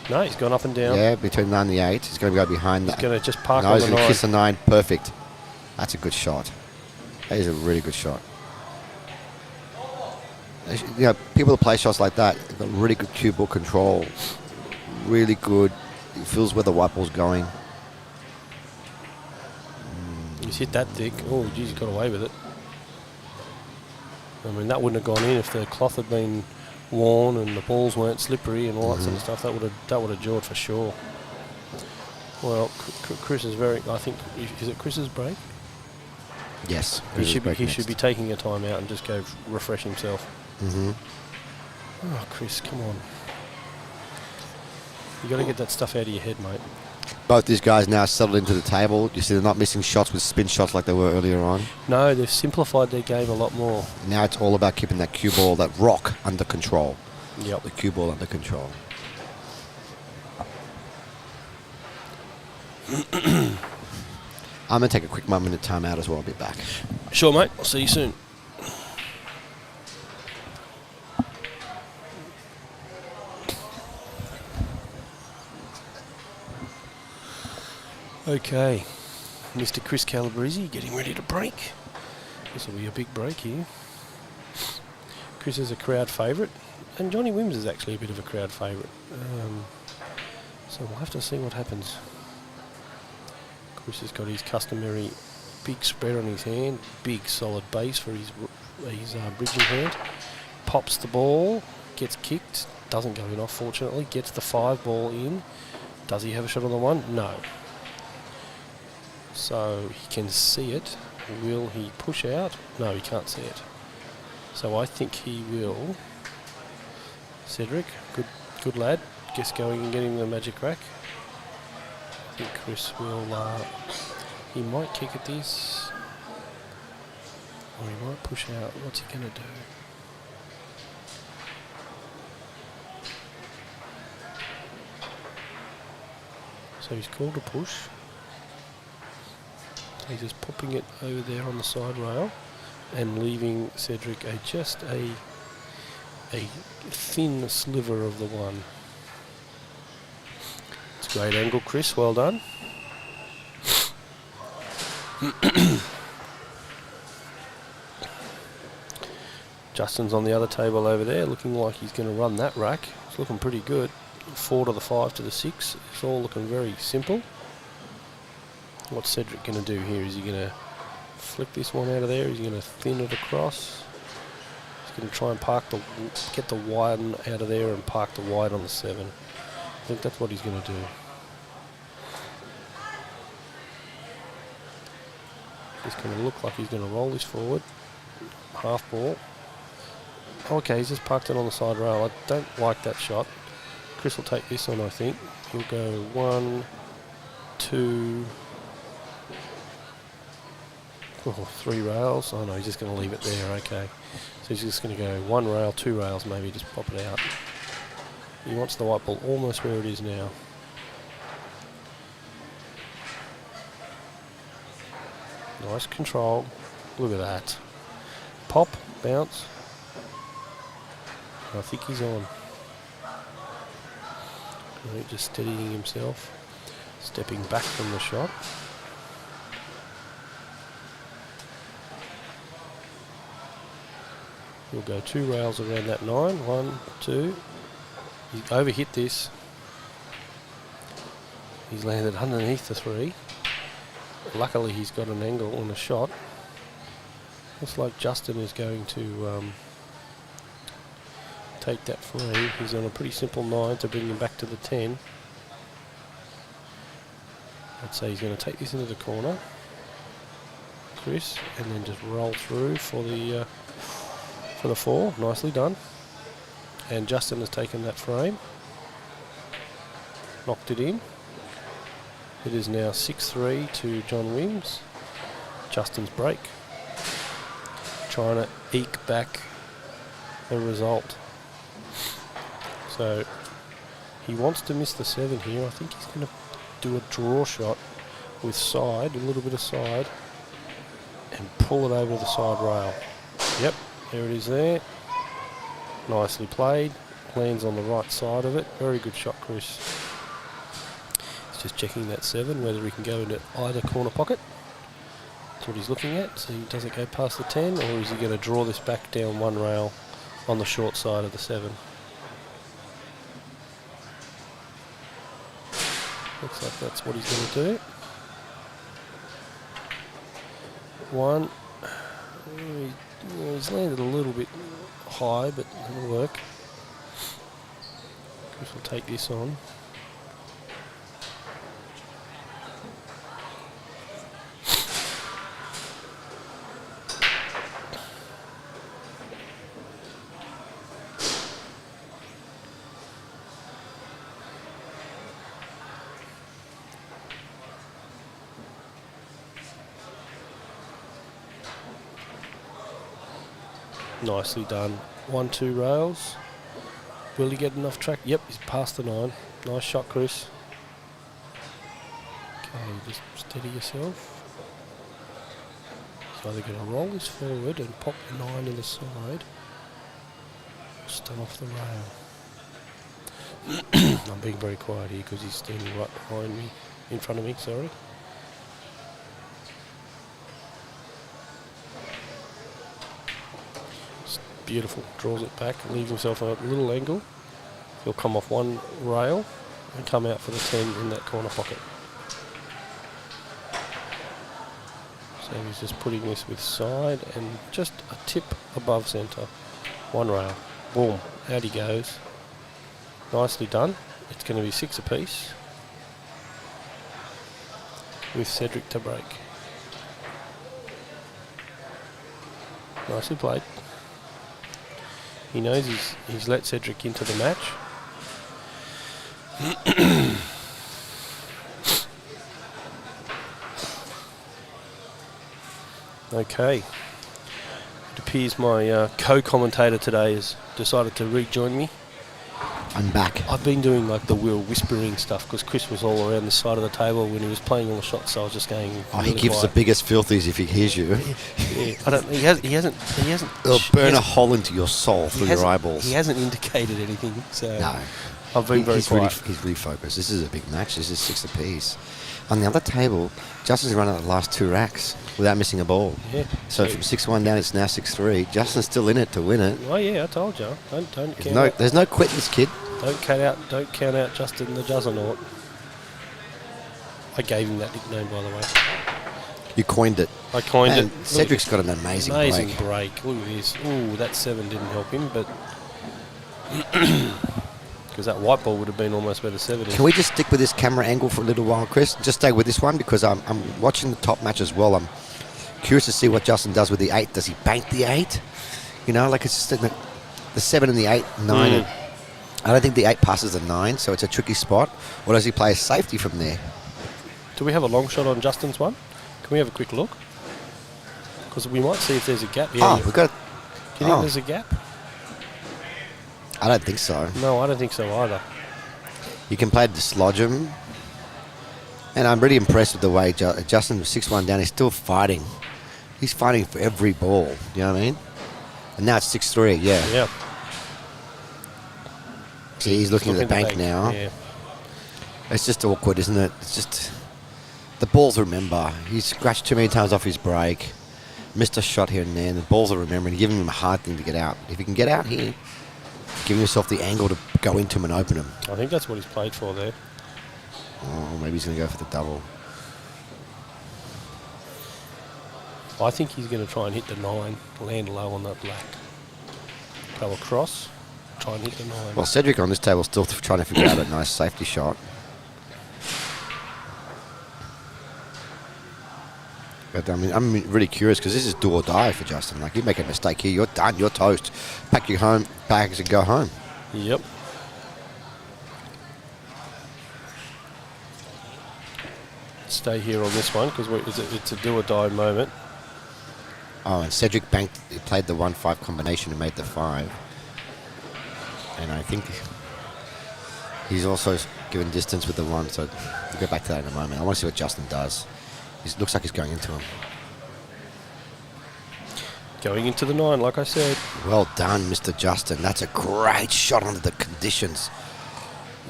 No, he's gone up and down. Yeah, between the 9 and the 8. He's going to go behind He's that. going to just park No, on he's the going to 9. kiss the 9. Perfect. That's a good shot. That is a really good shot. You know, people that play shots like that have got really good cue ball control. Really good. He feels where the white ball's going. He's hit that thick. Oh, geez, he got away with it. I mean, that wouldn't have gone in if the cloth had been worn and the balls weren't slippery and all that sort of stuff. That would have jawed for sure. Well, Chris is very. I think is it Chris's break? Yes. He should be taking a time out and just go refresh himself. Mm-hmm. Oh, Chris, come on. You got to get that stuff out of your head, mate. Both these guys now settled into the table. You see they're not missing shots with spin shots like they were earlier on. No, they've simplified their game a lot more. Now it's all about keeping that cue ball, that rock, under control. Yep. The cue ball under control. I'm going to take a quick moment time out as well. I'll be back. Sure, mate. I'll see you soon. Okay, Mr. Chris Calabrese getting ready to break. This will be a big break here. Chris is a crowd favourite, and Johnny Wims is actually a bit of a crowd favourite. So we'll have to see what happens. Chris has got his customary big spread on his hand, big solid base for his bridging hand. Pops the ball, gets kicked, doesn't go in off fortunately, gets the 5 ball in. Does he have a shot on the 1? No. So he can see it. Will he push out? No, he can't see it. So I think he will. Cedric, good lad. Guess going and getting the magic rack. I think Chris will. He might kick at this, or he might push out. What's he going to do? So he's called a push. He's just popping it over there on the side rail and leaving Cedric just a thin sliver of the 1. It's a great angle, Chris. Well done. Justin's on the other table over there, looking like he's going to run that rack. It's looking pretty good. 4 to the 5 to the 6. It's all looking very simple. What's Cedric going to do here? Is he going to flick this one out of there? Is he going to thin it across? He's going to try and get the wide out of there and park the wide on the 7. I think that's what he's going to do. He's going to look like he's going to roll this forward. Half ball. Okay, he's just parked it on the side rail. I don't like that shot. Chris will take this on, I think. He'll go 1, 2, 3 rails. Oh no, he's just going to leave it there. Okay. So he's just going to go 1 rail, 2 rails, maybe just pop it out. He wants the white ball almost where it is now. Nice control. Look at that. Pop, bounce. I think he's on. Right, just steadying himself. Stepping back from the shot. He'll go 2 rails around that 9. 1, 2. He overhit this. He's landed underneath the 3. Luckily he's got an angle on the shot. Looks like Justin is going to take that frame. He's on a pretty simple 9 to bring him back to the 10. I'd say he's going to take this into the corner, Chris, and then just roll through for the 4. Nicely done. And Justin has taken that frame, knocked it in. It is now 6-3 to John Wims. Justin's break. Trying to eke back a result. So he wants to miss the 7 here. I think he's going to do a draw shot with side, a little bit of side, and pull it over the side rail. Yep, there it is there. Nicely played. Lands on the right side of it. Very good shot, Chris. He's just checking that 7, whether he can go into either corner pocket. That's what he's looking at. So he doesn't go past the 10, or is he going to draw this back down 1 rail on the short side of the 7? Looks like that's what he's going to do. 1. He's landed a little bit high, but it'll work. Chris will take this on. Nicely done. 1, 2 rails. Will he get enough track? Yep, he's past the 9. Nice shot, Chris. Okay, just steady yourself. He's either going to roll this forward and pop the 9 in the side, or stun off the rail. I'm being very quiet here because he's standing right behind me, in front of me, sorry. Beautiful. Draws it back, leaves himself a little angle. He'll come off 1 rail and come out for the 10 in that corner pocket. So he's just putting this with side and just a tip above centre. 1 rail. Boom. Out he goes. Nicely done. It's going to be 6 apiece with Cedric to break. Nicely played. He knows he's let Cedric into the match. Okay. It appears my co-commentator today has decided to rejoin me. I'm back. I've been doing like the Will whispering stuff because Chris was all around this side of the table when he was playing all the shots, so I was just going. Oh, really he gives quiet. the biggest filthies if he hears you. Yeah, I don't. He hasn't. It'll burn a hole into your soul through your eyeballs. He hasn't indicated anything. So No. I've been very he's really, quiet. he's really focused. This is a big match. This is 6 apiece. On the other table, Justin's run out the last 2 racks without missing a ball. Yeah. So from 6-1 down, it's now 6-3. Justin's still in it to win it. Oh yeah, I told you. Don't There's no quitting this kid. Don't count out Justin the Juggernaut. I gave him that nickname, by the way. You coined it. I coined Man, it. Look Cedric's at got an this. amazing break. Look at this. Ooh, that 7 didn't help him, but because that white ball would have been almost where the 7 is. Can we just stick with this camera angle for a little while, Chris? Just stay with this one because I'm watching the top match as well. I'm curious to see what Justin does with the 8. Does he bank the 8? You know, like it's just the 7 and the 8, 9. And I don't think the 8 passes the 9, so it's a tricky spot. Or does he play a safety from there? Do we have a long shot on Justin's one? Can we have a quick look? Because we might see if there's a gap here. Oh, we've got. Do you think there's a gap? I don't think so. No, I don't think so either. You can play to dislodge him. And I'm really impressed with the way Justin was 6-1 down. He's still fighting. He's fighting for every ball. You know what I mean? And now it's 6-3, yeah. Yeah. See, he's looking at the bank now. Yeah. It's just awkward, isn't it? It's just... The balls remember. He's scratched too many times off his break. Missed a shot here and there. And the balls are remembering. Giving him a hard thing to get out. If you can get out here, giving yourself the angle to go into him and open him. I think that's what he's played for there. Oh, maybe he's going to go for the double. I think he's going to try and hit the 9, land low on that black. Go across, try and hit the 9. Well, Cedric on this table still trying to figure out a nice safety shot. But I mean, I'm really curious because this is do or die for Justin. Like, you make a mistake here, you're done, you're toast. Pack your bags and go home. Yep. Stay here on this one because it's a do or die moment. Oh, and Cedric he played the 1-5 combination and made the 5. And I think he's also given distance with the 1, so we'll go back to that in a moment. I want to see what Justin does. It looks like he's going into him. Going into the 9, like I said. Well done, Mr. Justin. That's a great shot under the conditions.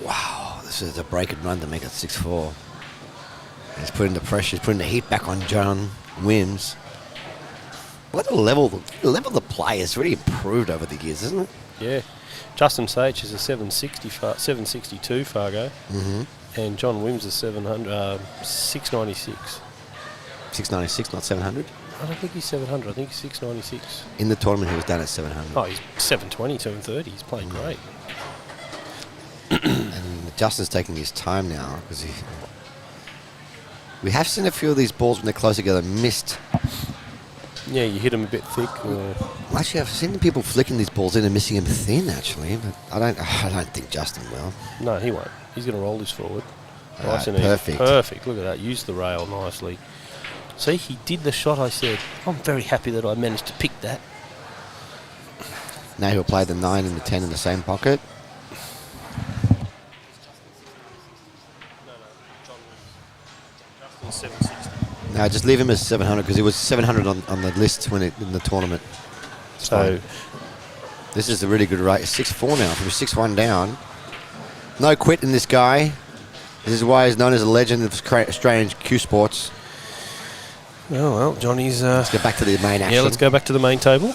Wow, this is a break and run to make it 6-4. He's putting the pressure, he's putting the heat back on John Wims. What a level of the play has really improved over the years, isn't it? Yeah. Justin Sage is a 762 Fargo. Mm-hmm. And John Wims is 696. 696, not 700. I don't think he's 700. I think he's 696. In the tournament, he was down at 700. Oh, he's 720, 730. He's playing great. And Justin's taking his time now because we have seen a few of these balls when they're close together missed. Yeah, you hit him a bit thick. Or Actually, I've seen people flicking these balls in and missing them thin. Actually, but I don't think Justin will. no, he won't. He's going to roll this forward. Right, and easy. perfect. Perfect. Look at that. Use the rail nicely. See, he did the shot I said. I'm very happy that I managed to pick that. Now he'll play the 9 and the 10 in the same pocket. Justin's 760. No, just leave him as 700 because he was 700 on the list in the tournament. So, This is a really good rate. 6-4 now from 6-1 down. No quit in this guy. This is why he's known as a legend of Australian Q Sports. well, Johnny's... Let's get back to the main action. yeah, let's go back to the main table.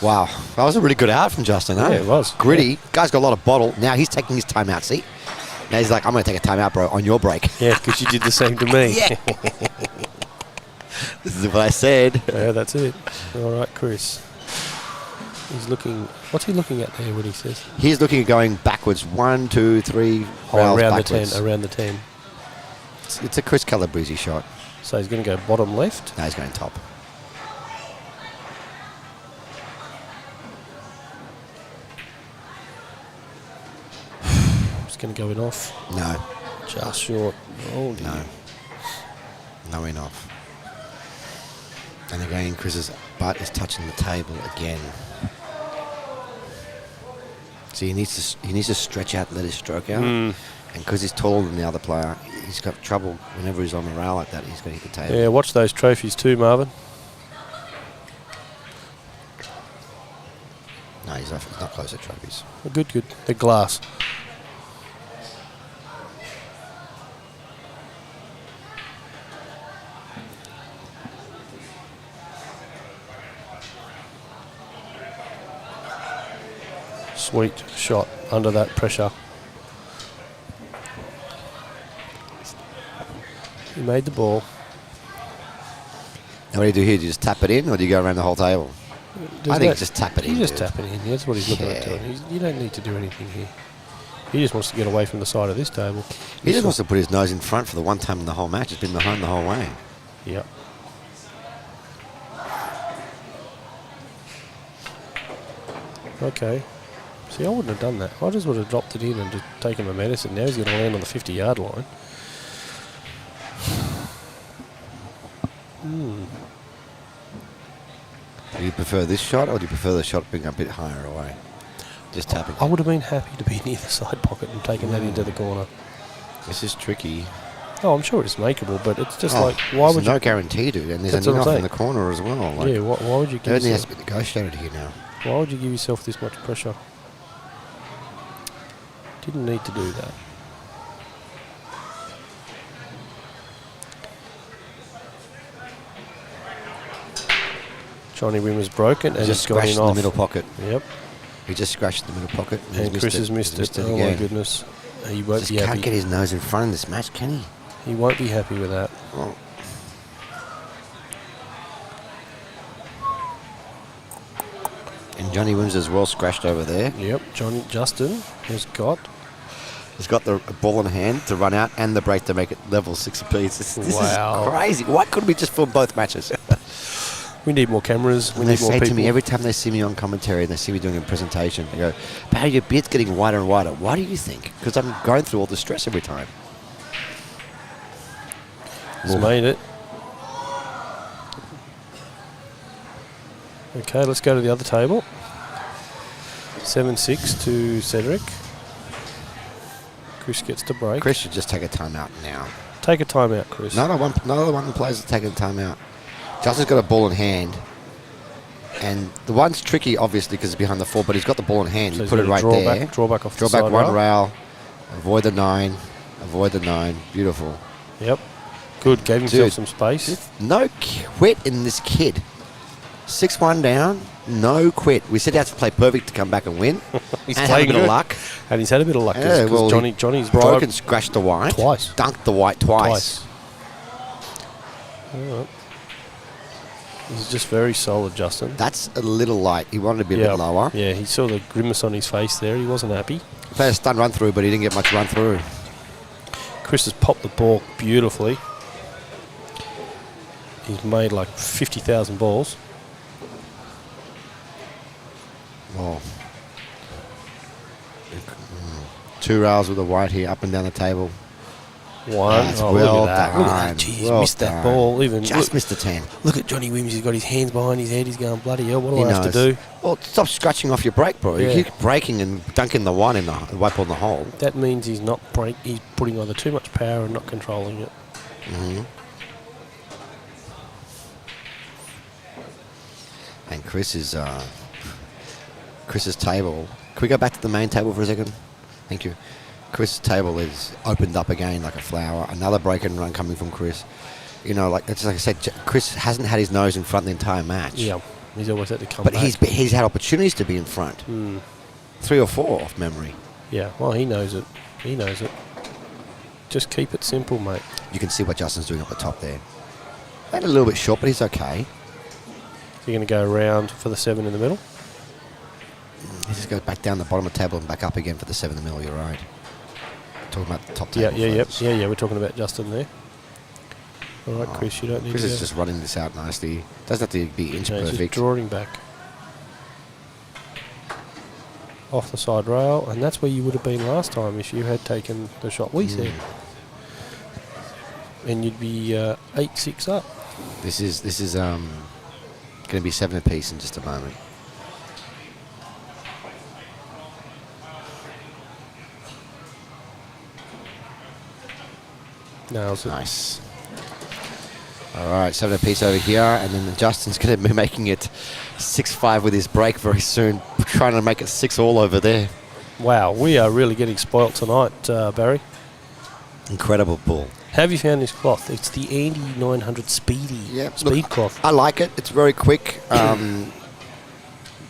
Wow, that was a really good out from Justin. Yeah, eh? it was. Gritty. Guy's got a lot of bottle. Now he's taking his time out. See? Now he's like, I'm going to take a time out, bro, on your break. Yeah, because you did the same to me. Yeah. This is what I said. Yeah, that's it. All right, Chris. He's looking... What's he looking at there when he says? He's looking at going backwards. 1, 2, 3 rounds around backwards. the 10. Around the 10. It's a Chris Calabrese shot. So he's going to go bottom left. Now he's going top. He's going to go in off. No. Just short. Oh, dear. No. No enough. And again, Chris's butt is touching the table again. See, he needs to stretch out and let his stroke out. And because he's taller than the other player, he's got trouble whenever he's on the rail like that. He's going to hit the table. Yeah, watch those trophies too, Marvin. No, he's not close to trophies. Good, good. They're glass. sweet shot under that pressure. He made the ball. Now what do you do here? Do you just tap it in, or do you go around the whole table? I think just tap it in. You just dude. tap it in. That's what he's looking at Yeah. doing. You don't need to do anything here. He just wants to get away from the side of this table. He just wants to put his nose in front for the one time in the whole match. He's been behind the whole way. Yep. Okay. See, I wouldn't have done that. I just would have dropped it in and just taken my medicine. Now he's going to land on the 50-yard line. Do you prefer this shot, or do you prefer the shot being a bit higher away? Just tapping. I would have been happy to be near the side pocket and taken that into the corner. This is tricky. Oh, I'm sure it's makeable, but it's just Oh, like, why would no you? guarantee, dude. And there's That's a what I'm off in saying. the corner as well. Like, Yeah, why would you give everything has yourself, to be negotiated here now. why would you give yourself this much pressure? Didn't need to do that. Johnny Wim was broken and Just he's gone scratched in in the off. middle pocket. Yep. He just scratched in the middle pocket. And he's Chris has missed He's it. Oh my again. goodness. He won't Just be can't happy. get his nose in front of this match, can he? He won't be happy with that. Oh. And Johnny Wims as well scratched over there. Yep. Justin has got. He's got the ball in hand to run out and the break to make it level 6 apiece. This Wow. is crazy. Why couldn't we just film both matches? We need more cameras. We And they need more say people. to me every time they see me on commentary and they see me doing a presentation, they go, "Barry, your beard's getting wider and wider." Why do you think? Because I'm going through all the stress every time. He's made it. Okay, let's go to the other table. 7-6 to Cedric. Chris gets to break. Chris should just take a timeout now. Take a timeout, Chris. Another one of the players is taking a timeout. Justin's got a ball in hand. And the one's tricky, obviously, because it's behind the 4, but he's got the ball in hand. So You he's put it gonna right draw there. back- draw back off the Draw back side one rail. rail. Avoid the 9. Avoid the 9. Beautiful. Yep. Good. Gave himself Dude. some space. No quit in this kid. 6-1 down. No quit. We set out to play perfect to come back and win. He's and playing have a bit of good. luck. And he's had a bit of luck Yeah, because well, Johnny's broke drive- and scratched the white. Twice. Dunked the white twice. All right. He's just very solid, Justin. That's a little light. He wanted to be a bit lower. Yeah, he saw the grimace on his face there. He wasn't happy. Played a stun run through, but he didn't get much run through. Chris has popped the ball beautifully. He's made like 50,000 balls. Oh. 2 rails with the white here, up and down the table. One. That's Oh, well look at that. Look at done. that. Gee, he's Well missed that done. ball. Even Just look, missed the 10. look at Johnny Wims. He's got his hands behind his head. He's going, bloody hell, what do He I have to knows. do? Well, stop scratching off your brake, bro. Yeah. You keep braking and dunking the one in the white ball in the hole. That means he's not he's putting either too much power and not controlling it. And Chris's table. Can we go back to the main table for a second? Thank you. Chris's table is opened up again like a flower. Another break and run coming from Chris. You know, like it's like I said, Chris hasn't had his nose in front the entire match. Yeah, he's always had to come But back. he's had opportunities to be in front. 3 or 4 off memory. Yeah, well, he knows it. He knows it. Just keep it simple, mate. You can see what Justin's doing up the top there. Made a little bit short, but he's okay. You're going to go around for the 7 in the middle. He just goes back down the bottom of the table and back up again for the 7 in the middle. You're right. Talking about the top Yeah, table. yeah, first. yeah. We're talking about Justin there. All right, Chris, you don't need Chris to is go. just running this out nicely. Doesn't have to be inch No, he's just perfect. drawing back. Off the side rail, and that's where you would have been last time if you had taken the shot we said. And you'd be 8-6 up. This is going to be 7 apiece in just a moment. Nails it. Nice. All right, 7 apiece over here, and then Justin's going to be making it 6-5 with his break very soon, trying to make it 6 all over there. Wow, we are really getting spoilt tonight, Barry. Incredible ball. Have you found this cloth? It's the Andy 900 Speedy Yep, speed look, cloth. I like it. It's very quick.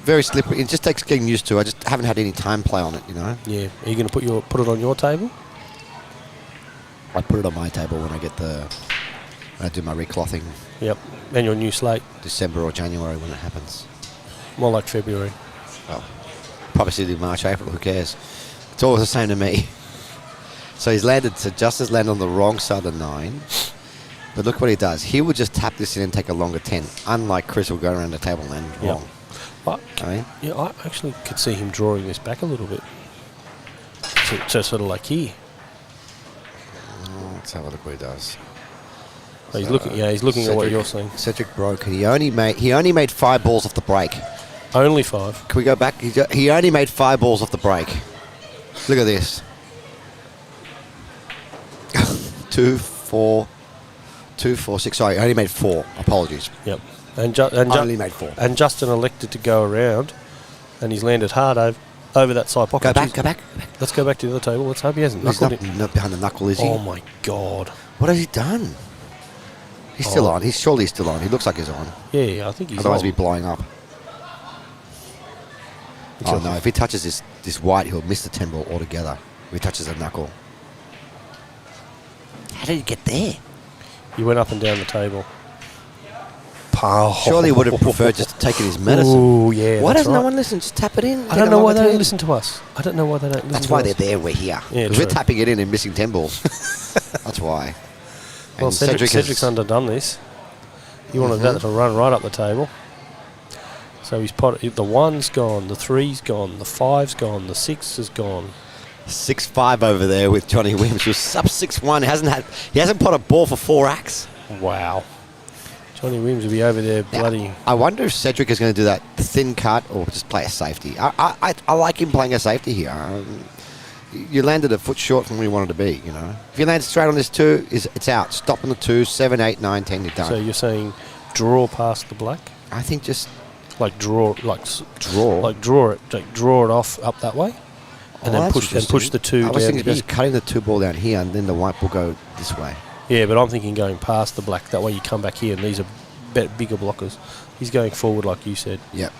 very slippery. It just takes getting used to. I just haven't had any time play on it, you know. Yeah. Are you going to put it on your table? I put it on my table when I do my reclothing, Yep. And your new slate. December or January when it happens. More like February. Well, probably see March, April. Who cares? It's always the same to me. So he's landed. So Justin's landed on the wrong side of the 9. But look what he does. He will just tap this in and take a longer 10. Unlike Chris will go around the table and land Yep. wrong. But, I mean, yeah, I actually could see him drawing this back a little bit. To sort of like here. let's have a look what he does. So he's looking. Yeah, he's looking at what you're saying. Cedric broke. He only made 5 balls off the break. Only 5. Can we go back? He only made 5 balls off the break. Look at this. 2, 4, 6. Sorry, I only made 4. Apologies. Yep. I only made 4. And Justin elected to go around, and he's landed hard over that side pocket. Go back. Let's go back to the other table. Let's hope he hasn't He's knuckled it. not behind the knuckle, is he? Oh my God. What has he done? He's still on. He's surely still on. He looks like he's on. Yeah, I think he's Otherwise, on. he'd be blowing up. Oh no! If he touches this white, he'll miss the 10 ball altogether. If he touches the knuckle. How did he get there? He went up and down the table. Surely he would have preferred just taking his medicine. Oh yeah. Why that's does no right. one listen? Just tap it in. I take don't a know why longer they don't 10. listen to us. I don't know why they don't listen That's to why us. they're there. We're here. Yeah, Because we're true. tapping it in and missing 10 balls. That's why. Well, And Cedric's underdone this. He wanted that to run right up the table. So he's potted. The 1's gone, the 3's gone, the 5's gone, the 6 is gone. 6-5 over there with Johnny Williams, who's sub 6-1. He hasn't put a ball for 4 acts. Wow. Johnny Williams will be over there Now, bloody... I wonder if Cedric is going to do that thin cut or just play a safety. I like him playing a safety here. You landed a foot short from where you wanted to be, you know. If you land straight on this 2, it's out. Stop on the 2, 7, 8, 9, 10, you're done. So you're saying draw past the black? I think just Like draw... draw. Like draw it off up that way? And then that's push interesting. the 2 I was down thinking here. just cutting the 2 ball down here and then the white will go this way. Yeah, but I'm thinking going past the black. That way you come back here and these are bigger blockers. He's going forward like you said. Yep.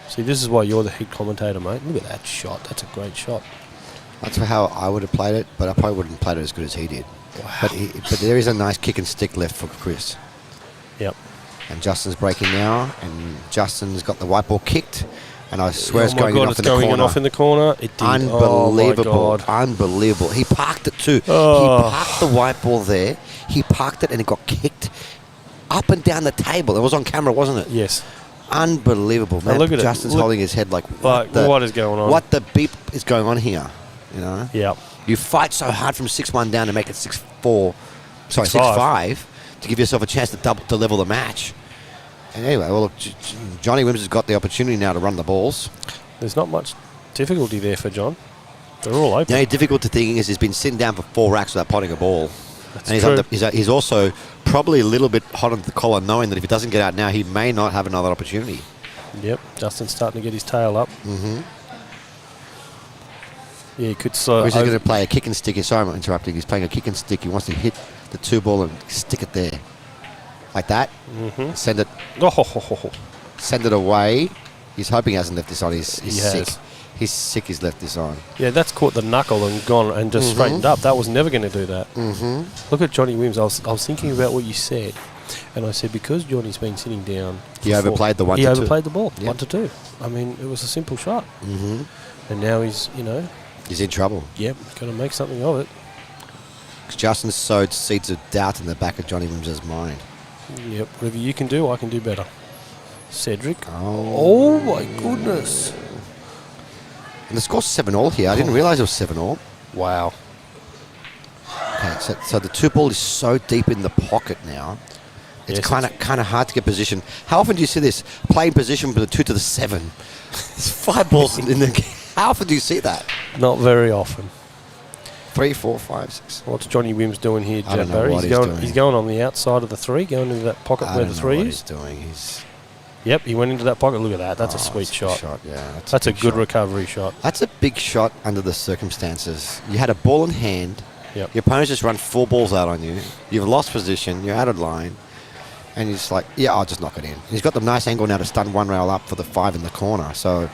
See, this is why you're the head commentator, mate. Look at that shot. That's a great shot. That's how I would have played it, but I probably wouldn't have played it as good as he did. Wow. But there is a nice kick and stick left for Chris. Yep. And Justin's breaking now, and Justin's got the white ball kicked, and I swear it's oh my going God, off it's in the going corner. off in the corner. It did. Unbelievable. Oh my God. Unbelievable. He parked it too. Oh. He parked the white ball there. He parked it and it got kicked up and down the table. It was on camera, wasn't it? Yes. Unbelievable, Now man. look at it. Justin's Look- holding his head like, Like, what is going on? What the beep is going on here? You know? Yep. You fight so hard from 6-1 down to make it 6-4, sorry, 6-5. 6-5, to give yourself a chance to level the match. And anyway, well, look, Johnny Williams has got the opportunity now to run the balls. There's not much difficulty there for John. They're all open. The only difficult thing is he's been sitting down for 4 racks without potting a ball. That's And he's, true. he's also probably a little bit hot on the collar, knowing that if he doesn't get out now, he may not have another opportunity. Yep. Justin's starting to get his tail up. Mm-hmm. Yeah, he could slow. Chris is going to play a kick and stick. Sorry, I'm interrupting. He's playing a kick and stick. He wants to hit the 2 ball and stick it there. Like that. Mm-hmm. Send it away. He's hoping he hasn't left this on. He's He sick. has. He's sick he's left this on. Yeah, that's caught the knuckle and gone and just straightened up. That was never going to do that. Mm-hmm. Look at Johnny Williams. I was thinking about what you said, and I said because Johnny's been sitting down, He for overplayed the 1-2. He overplayed the ball, Yep. 1-2. I mean, it was a simple shot, Mm-hmm. and now he's He's in trouble. going to make something of it. 'Cause Justin sowed seeds of doubt in the back of Johnny Williams' mind. Yep, whatever you can do, I can do better. Cedric. Oh. Oh my goodness! And the score's 7-all here. I didn't realise it was 7-all. Wow. Okay, so the 2 ball is so deep in the pocket now. It's Yes, kind of hard to get position. How often do you see this? Playing position with a 2 to the 7. It's 5 balls in the. How often do you see that? Not very often. 3, 4, 5, 6. What's Johnny Williams doing here, I don't Jet know Barry? what He's he's going. doing. He's going on the outside of the 3, going into that pocket I where don't the know 3 what is. he's doing. He's Yep, he went into that pocket. Look at that. That's a sweet it's shot. Yeah, That's a big good shot. recovery shot. That's a big shot under the circumstances. You had a ball in hand. Yep. Your opponent's just run 4 balls out on you. You've lost position. You're out of line. And he's like, yeah, I'll just knock it in. He's got the nice angle now to stun one rail up for the 5 in the corner. So,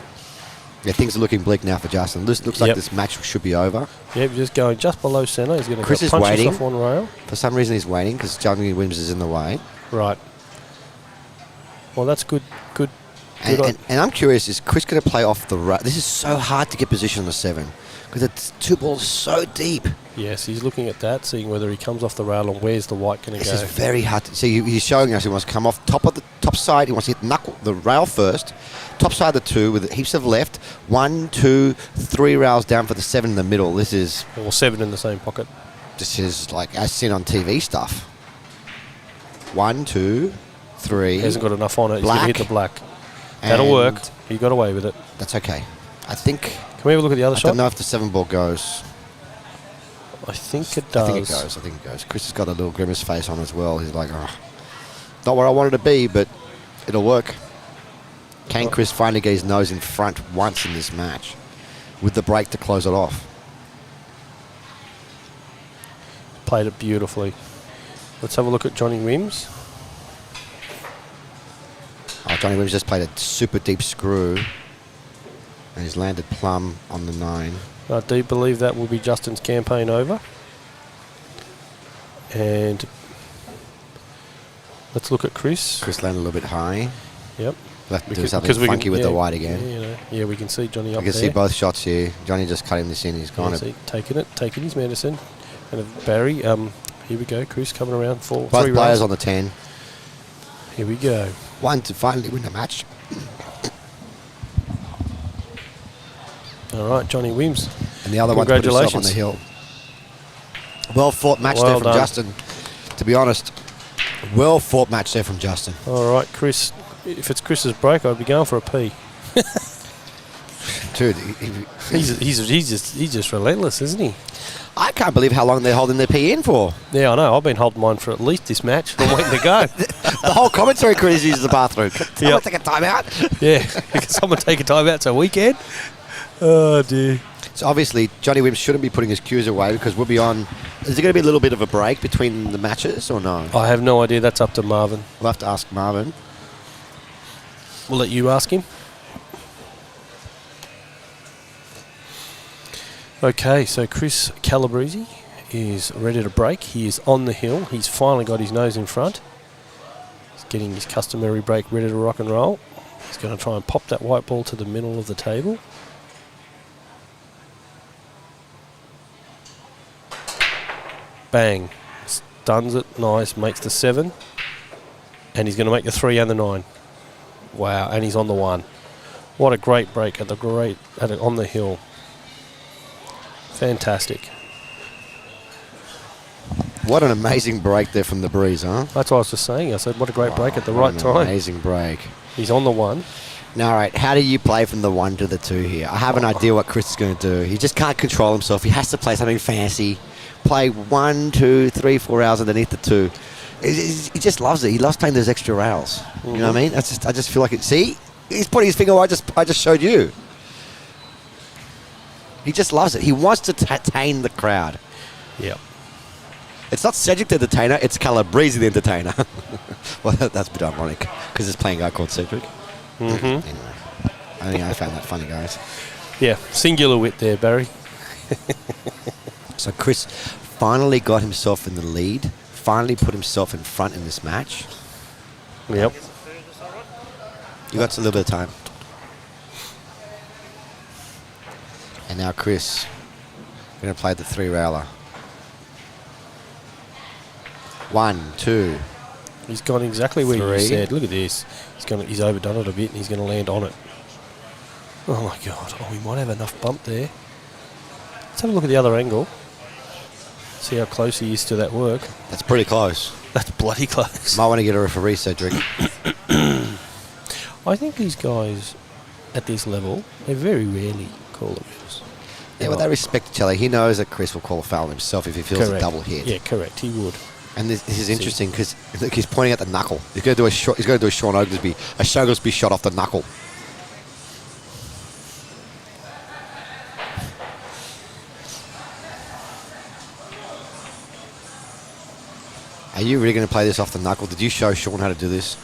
yeah, things are looking bleak now for Justin. This looks like Yep. this match should be over. Yep, just going just below centre. He's going to Chris is punch waiting. off one rail. For some reason, he's waiting because Johnny Williams is in the way. Right. Well, that's good. Good. And, Good and, and I'm curious, is Chris going to play off the rail? This is so hard to get position on the 7 because it's 2 balls so deep. Yes, he's looking at that, seeing whether he comes off the rail and where's the white going to This go. is very hard to see. He's showing us he wants to come off top of the top side. He wants to hit the rail first. Top side of the 2 with heaps of left. 1, 2, 3 rails down for the 7 in the middle. This is Or 7 in the same pocket. like as seen on TV stuff. 1, 2, 3. He hasn't got enough on it. He's going to hit the black. That'll and work. He got away with it. That's okay. I think. Can we have a look at the other I shot? don't know if the 7 ball goes. I think it does. I think it goes. Chris has got a little grimace face on as well. He's like, oh, not where I wanted to be, but it'll work. Can Chris finally get his nose in front once in this match with the break to close it off? Played it beautifully. Let's have a look at Johnny Wims. Oh, Johnny Williams just played a super deep screw and he's landed plumb on the 9. I do believe that will be Justin's campaign over. And let's look at Chris. Chris landed a little bit high. Yep. We'll have to do Because something we funky can- with yeah, the white again. Yeah, we can see Johnny You up can there. see both shots here. Johnny just cutting this in. He's gone. Yeah, see, taking his medicine. And Barry, here we go. Chris coming around for Both 3 players rounds. on the 10. Here we go. 1 to finally win the match. All right, Johnny Wims. And the other one to put himself on the Congratulations. hill. Well fought match Well there from done. Justin. To be honest, well fought match there from Justin. All right, Chris. If it's Chris's break, I'd be going for a P. Dude, He's just relentless, isn't he? I can't believe how long they're holding their P in for. Yeah, I know. I've been holding mine for at least this match. I'm waiting to go. The whole commentary crew uses the bathroom. Someone Yep. take a time out. Yeah, can someone take a time out to a weekend? Oh dear. So obviously, Johnny Wims shouldn't be putting his cues away because we'll be on. Is there going to be a little bit of a break between the matches or no? I have no idea. That's up to Marvin. We'll have to ask Marvin. We'll let you ask him. Okay, so Chris Calabrese is ready to break. He is on the hill. He's finally got his nose in front. He's getting his customary break ready to rock and roll. He's going to try and pop that white ball to the middle of the table. Bang. Stuns it. Nice. Makes the 7. And he's going to make the 3 and the 9. Wow. And he's on the 1. What a great break on the hill. Fantastic. What an amazing break there from the breeze, huh? That's what I was just saying. I said, what a great break at the right What an time. Amazing break. He's on the 1. Now, all right, how do you play from the 1 to the 2 here? I have an idea what Chris is going to do. He just can't control himself. He has to play something fancy. Play 1, 2, 3, 4 rails underneath the 2. He just loves it. He loves playing those extra rails. You know what I mean? I just feel like it. See? He's putting his finger where I just showed you. He just loves it. He wants to entertain the crowd. Yep. It's not Cedric the entertainer, it's Calabrese the entertainer. Well, that's a bit ironic because it's playing a guy called Cedric. Mm-hmm. Anyway, I think I found that funny, guys. Yeah, singular wit there, Barry. So Chris finally got himself in the lead, finally put himself in front in this match. Yep. You got a little bit of time. And now Chris going to play the 3 railer. 1, 2. He's gone exactly where you 3. said. Look at this. He's overdone it a bit and he's going to land on it. Oh my God. Oh, we might have enough bump there. Let's have a look at the other angle. See how close he is to that work. That's pretty close. That's bloody close. Might want to get a referee, Cedric. I think these guys at this level, they very rarely call it bills. Yeah, well, they respect each other. He knows that Chris will call a foul himself if he feels Correct. a double hit. Yeah, correct. He would. And this is interesting because he's pointing at the knuckle. He's going to do a Sean Oglesby shot off the knuckle. Are you really going to play this off the knuckle? Did you show Sean how to do this?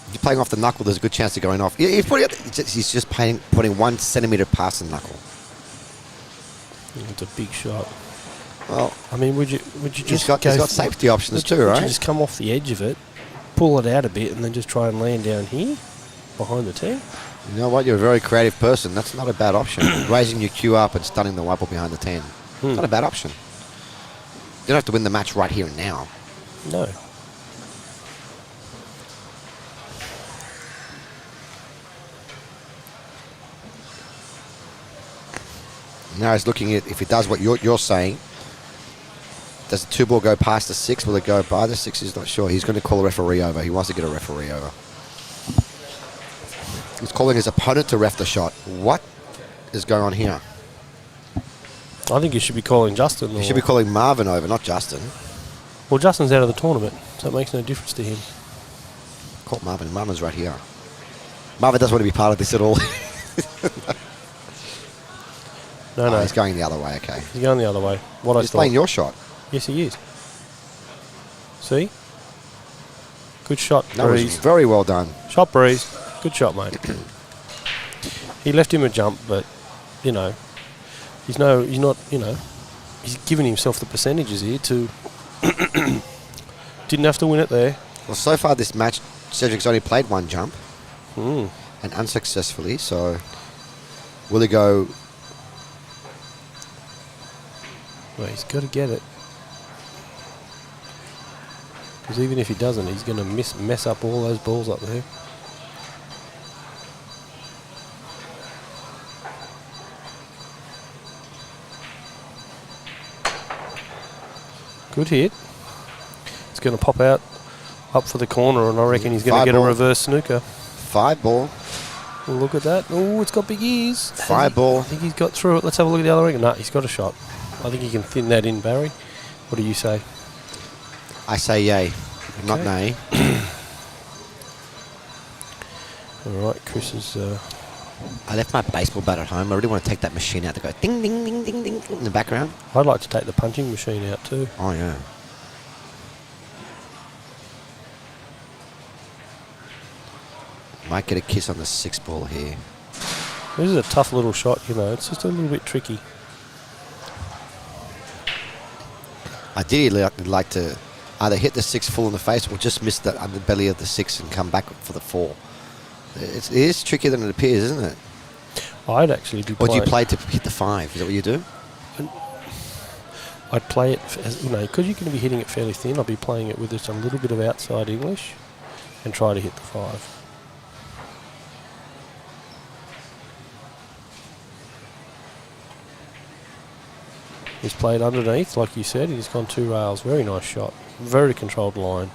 If you're playing off the knuckle, there's a good chance of going off. Yeah, he's just putting 1 centimetre past the knuckle. It's a big shot. Well, I mean, would you just he's got safety options too, would right? you just come off the edge of it, pull it out a bit, and then just try and land down here behind the tee? You know what? You're a very creative person. That's not a bad option. Raising your cue up and stunning the white ball behind the 10. Not a bad option. You don't have to win the match right here and now. No. Now he's looking at if he does what you're saying. Does the 2 ball go past the 6? Will it go by the 6? He's not sure. He's going to call a referee over. He wants to get a referee over. He's calling his opponent to ref the shot. What is going on here? I think you should be calling Justin. He should be calling Marvin over, not Justin. Well, Justin's out of the tournament, so it makes no difference to him. Call Marvin. Marvin's right here. Marvin doesn't want to be part of this at all. No. He's going the other way, okay. He's going the other way. What He's playing your shot. Yes, he is. See? Good shot, That was Breeze. very well done. Shot, Breeze. Good shot, mate. He left him a jump, but, you know, he's not, you know, he's giving himself the percentages here to... Didn't have to win it there. Well, so far this match, Cedric's only played 1 jump. Mm. And unsuccessfully, so will he go... Well, he's got to get it. Because even if he doesn't, he's going to mess up all those balls up there. Good hit. It's going to pop out up for the corner, and I reckon he's going to get a reverse snooker. 5 ball. Look at that. Oh, it's got big ears. 5 ball. I think he's got through it. Let's have a look at the other ring. No, he's got a shot. I think he can thin that in, Barry. What do you say? I say yay, not nay. All right, Chris is... I left my baseball bat at home. I really want to take that machine out to go ding, ding, ding, ding, ding in the background. I'd like to take the punching machine out too. Oh, yeah. Might get a kiss on the 6 ball here. This is a tough little shot, you know. It's just a little bit tricky. Ideally, I'd like to either hit the 6 full in the face or just miss the underbelly of the 6 and come back for the 4. It is trickier than it appears, isn't it? I'd actually be Or playing... do you play to hit the 5? Is that what you do? I'd play it, as, you know, because you're going to be hitting it fairly thin, I'd be playing it with just a little bit of outside English and try to hit the 5. He's played underneath, like you said. He's gone 2 rails. Very nice shot. Very controlled line.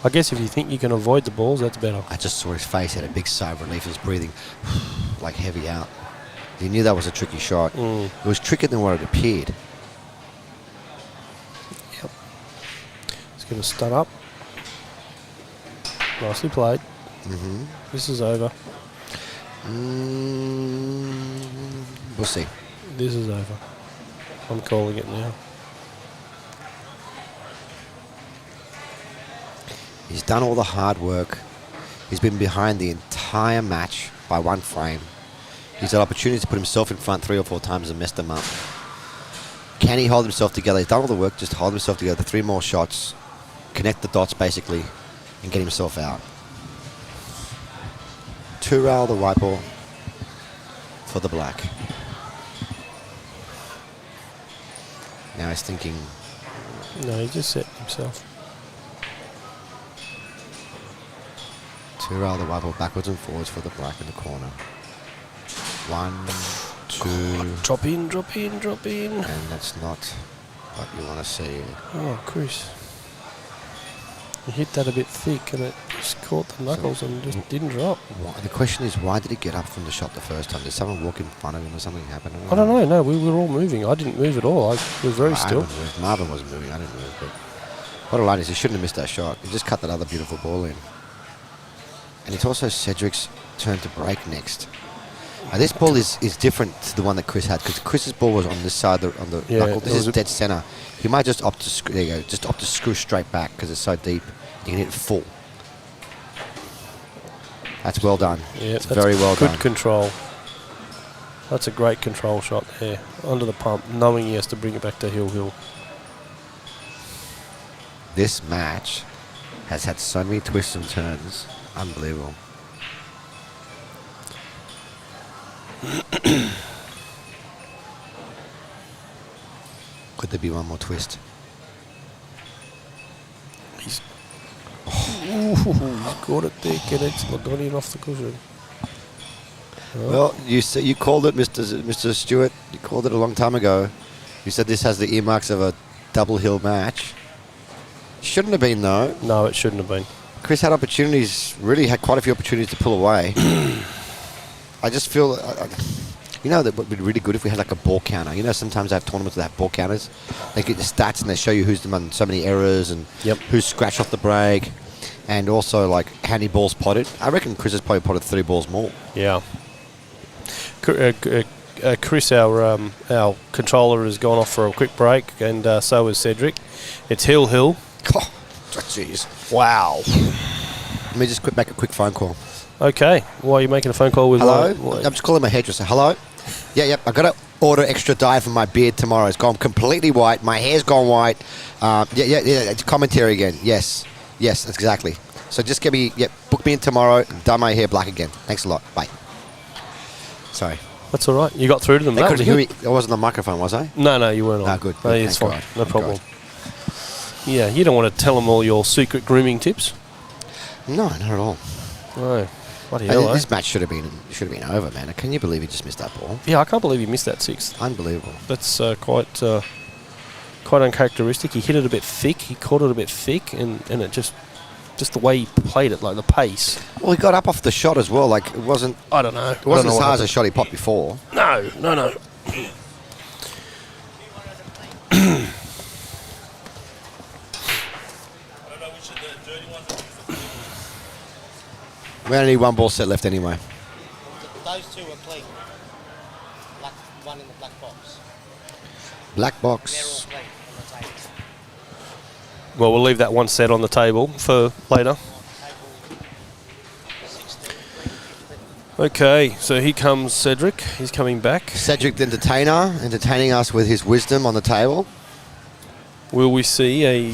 I guess if you think you can avoid the balls, that's better. I just saw his face, had a big sigh of relief. He was breathing like heavy out. He knew that was a tricky shot. It was trickier than what it appeared. Yep. He's going to stun up. Nicely played. This is over. We'll see. This is over. I'm calling it now. He's done all the hard work. He's been behind the entire match by 1 frame. He's had opportunities to put himself in front 3 or 4 times and messed them up. Can he hold himself together? He's done all the work, just hold himself together. 3 more shots, connect the dots basically, and get himself out. 2 rail the white ball for the black. Now he's thinking, No, he just set himself. 2 rail the white ball backwards and forwards for the black in the corner. 1, 2, Drop in, drop in, drop in. and that's not what you want to see. Oh, Chris. You hit that a bit thick and it just caught the knuckles and just didn't drop. The question is, why did he get up from the shot the first time? Did someone walk in front of him or something happen? I don't know, no, we were all moving. I didn't move at all. I was very still. Marvin wasn't moving, I didn't move. But what a line is, he shouldn't have missed that shot. He just cut that other beautiful ball in. And it's also Cedric's turn to break next. This ball is different to the one that Chris had because Chris's ball was on this side on the Yeah, knuckle. it This was is dead center. He might just opt to there you go, just opt to screw straight back because it's so deep. You can hit it full. That's well done. Yeah, it's that's very well good done. control. That's a great control shot there, under the pump, knowing he has to bring it back to Hill. This match has had so many twists and turns. Unbelievable. Could there be one more twist? He's got it there, and it's not gone in off the cushion. Well, you called it, Mr. Stewart. You called it a long time ago. You said this has the earmarks of a double hill match. Shouldn't have been though. No, it shouldn't have been. Chris had opportunities. Really had quite a few opportunities to pull away. I just feel, that would be really good if we had like a ball counter. Sometimes they have tournaments that have ball counters. They get the stats and they show you who's done so many errors and who's scratched off the break, and also like how many balls potted. I reckon Chris has probably potted 3 balls more. Yeah. Chris, our controller, has gone off for a quick break, and so is Cedric. It's Hill. Oh, jeez. Wow. Let me just make a quick phone call. Okay. Why are you making a phone call with? Hello? I'm just calling my hairdresser. Hello? Yep. I got to order extra dye for my beard tomorrow. It's gone completely white. My hair's gone white. It's commentary again. Yes, that's exactly. So just book me in tomorrow and dye my hair black again. Thanks a lot. Bye. Sorry. That's all right. You got through to them. They That couldn't was hear good. me. I wasn't on the microphone, was I? No, you weren't on. Ah, good. No, Good, it's thank fine. God. No Thank problem. God. Yeah, you don't want to tell them all your secret grooming tips. No, not at all. No. Bloody hell, This match should have been over, man. Can you believe he just missed that ball? Yeah, I can't believe he missed that 6th. Unbelievable. That's quite uncharacteristic. He hit it a bit thick. He caught it a bit thick, and it just the way he played it, like the pace. Well, he got up off the shot as well. Like it wasn't. I don't know. It wasn't as hard as a shot he popped before. No. We only need one ball set left anyway. Those 2 are clean. One in the black box. Black They're all box. clean on the table. Well, we'll leave that one set on the table for later. Table 16. Okay, so here comes Cedric. He's coming back. Cedric the Entertainer, entertaining us with his wisdom on the table. Will we see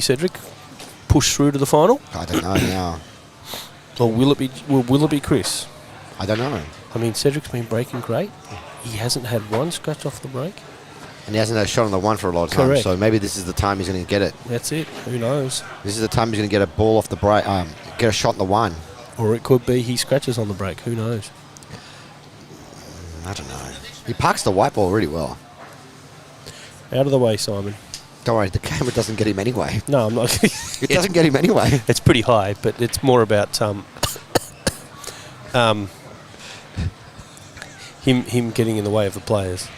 Cedric push through to the final, I don't know now. or will it be Chris? I don't know. I mean, Cedric's been breaking great. He hasn't had one scratch off the break. And he hasn't had a shot on the one for a lot of time. Correct. So maybe this is the time he's going to get it. That's it. Who knows? This is the time he's going to get a ball off the break, get a shot on the one. Or it could be he scratches on the break. Who knows? I don't know. He parks the white ball really well. Out of the way, Simon. Don't worry, the camera doesn't get him anyway. No, I'm not. It doesn't get him anyway. It's pretty high, but it's more about him getting in the way of the players.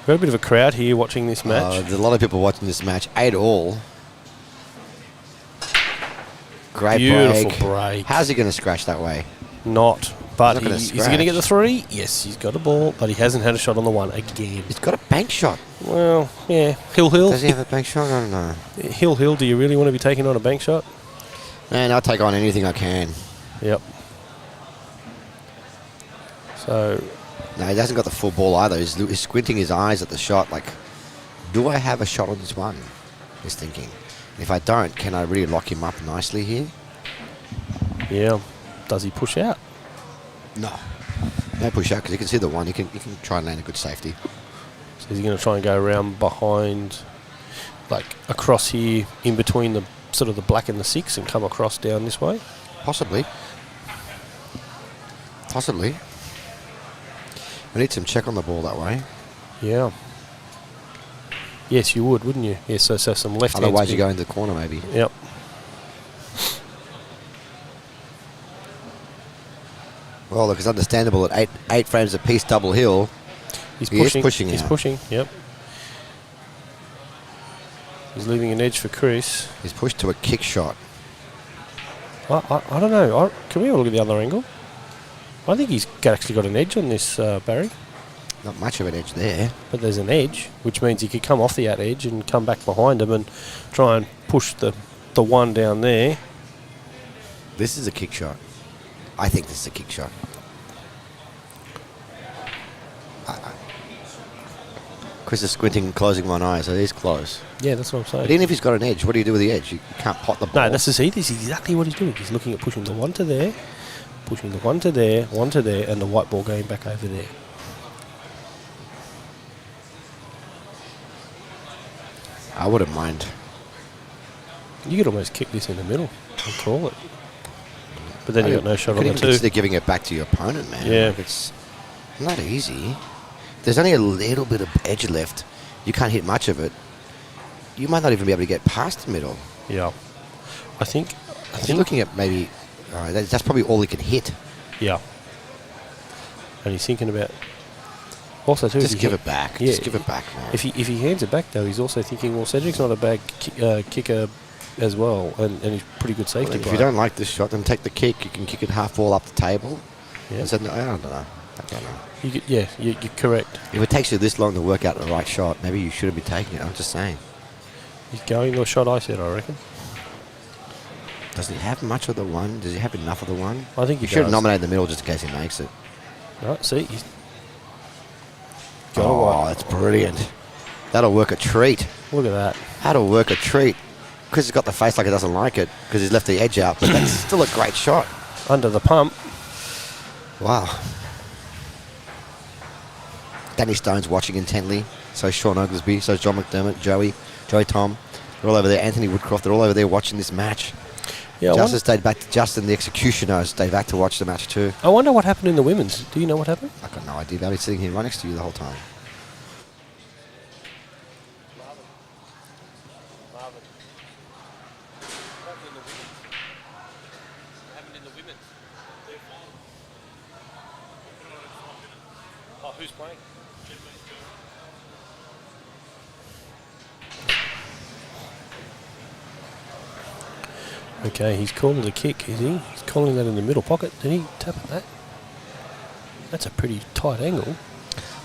We've got a bit of a crowd here watching this match. There's a lot of people watching this match. 8-all. Great Beautiful break. How's he going to scratch that way? Not. But He's not gonna is he going to get the scratch. 3? Yes, he's got a ball, but he hasn't had a shot on the 1 again. He's got a bank shot. Well, yeah. Hill. Does he have a bank shot? I don't know. Hill, do you really want to be taking on a bank shot? Man, I'll take on anything I can. Yep. So, No, he hasn't got the full ball either. He's squinting his eyes at the shot like, do I have a shot on this one? He's thinking. And if I don't, can I really lock him up nicely here? yeah. Does he push out? No. No push out because you can see the one. You can try and land a good safety. So is he going to try and go around behind, like across here, in between the sort of the black and the 6, and come across down this way? Possibly. We need some check on the ball that way. Yeah. Yes, you would, wouldn't you? Yes, so some left. Otherwise, you go into the corner maybe. Yep. Well, look, it's understandable at eight frames a piece double hill. He's He is pushing. pushing He's out. pushing. Yep. He's leaving an edge for Chris. He's pushed to a kick shot. I don't know. Can we have a look at the other angle? I think he's actually got an edge on this, Barry. Not much of an edge there. But there's an edge, which means he could come off the out edge and come back behind him and try and push the one down there. This is a kick shot. I think this is a kick shot. Chris is squinting, closing one eye, so he's close. Yeah, that's what I'm saying. But even if he's got an edge, what do you do with the edge? You can't pot the ball. No, this is exactly what he's doing. He's looking at pushing the one to there, pushing the one to there, and the white ball going back over there. I wouldn't mind. You could almost kick this in the middle and call it. But then you got no shot on you the could two. consider giving it back to your opponent, man. Yeah. Like, it's not easy. There's only a little bit of edge left. You can't hit much of it. You might not even be able to get past the middle. Yeah. I think You're looking at maybe... that's probably all he can hit. Yeah. And he's thinking about... Also, too, Just give it back. Yeah, Just give it back, man. If he hands it back, though, he's also thinking, well, Cedric's not a bad kicker as well, and he's pretty good safety If player. you don't like this shot, then take the kick. You can kick it half ball up the table. Yeah. And said, no, I don't know. You're correct. If it takes you this long to work out the right shot, maybe you shouldn't be taking it. I'm just saying. He's going to a shot, I said, I reckon. Does he have much of the one? Does he have enough of the one? I think he should have does. nominated the middle just in case he makes it. Right, see, he's got a Oh, one. that's brilliant. That'll work a treat. Look at that. That'll work a treat. Chris has got the face like he doesn't like it because he's left the edge out, but that's still a great shot. Under the pump. Wow. Danny Stone's watching intently. So Sean Oglesby, so John McDermott, Joey Tom. They're all over there. Anthony Woodcroft, they're all over there watching this match. Yeah, Justin, the executioner, stayed back to watch the match too. I wonder what happened in the women's. Do you know what happened? I've got no idea. They'll be sitting here right next to you the whole time. Oh, who's playing? Okay, he's calling the kick, is he? He's calling that in the middle pocket. Did he tap at that? That's a pretty tight angle.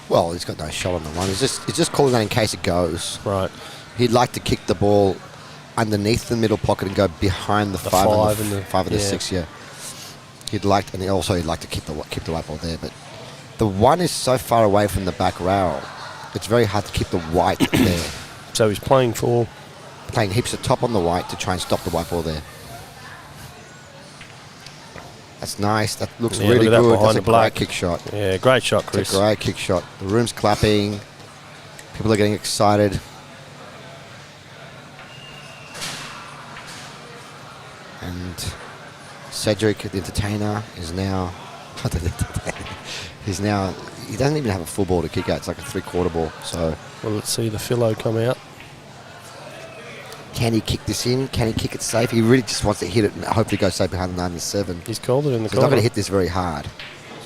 Well, he's got no shot on the one. He's just calling that in case it goes. Right. He'd like to kick the ball underneath the middle pocket and go behind the five and the yeah. 6. Yeah. He'd like to keep the white ball there, but the one is so far away from the back rail. It's very hard to keep the white there. So he's playing Heaps of top on the white to try and stop the white ball there. That's nice. That looks Yeah, really look at that good. behind That's a the black. great kick shot. Yeah, great shot, Chris. It's a great kick shot. The room's clapping. People are getting excited. And Cedric, the entertainer, is now... He doesn't even have a full ball to kick out. It's like a 3/4 ball. So Well, let's see the Philo come out. can he kick this in? Can he kick it safe? He really just wants to hit it and hopefully go safe behind the 9 and 7. He's called it in the He's not corner. going to hit this very hard.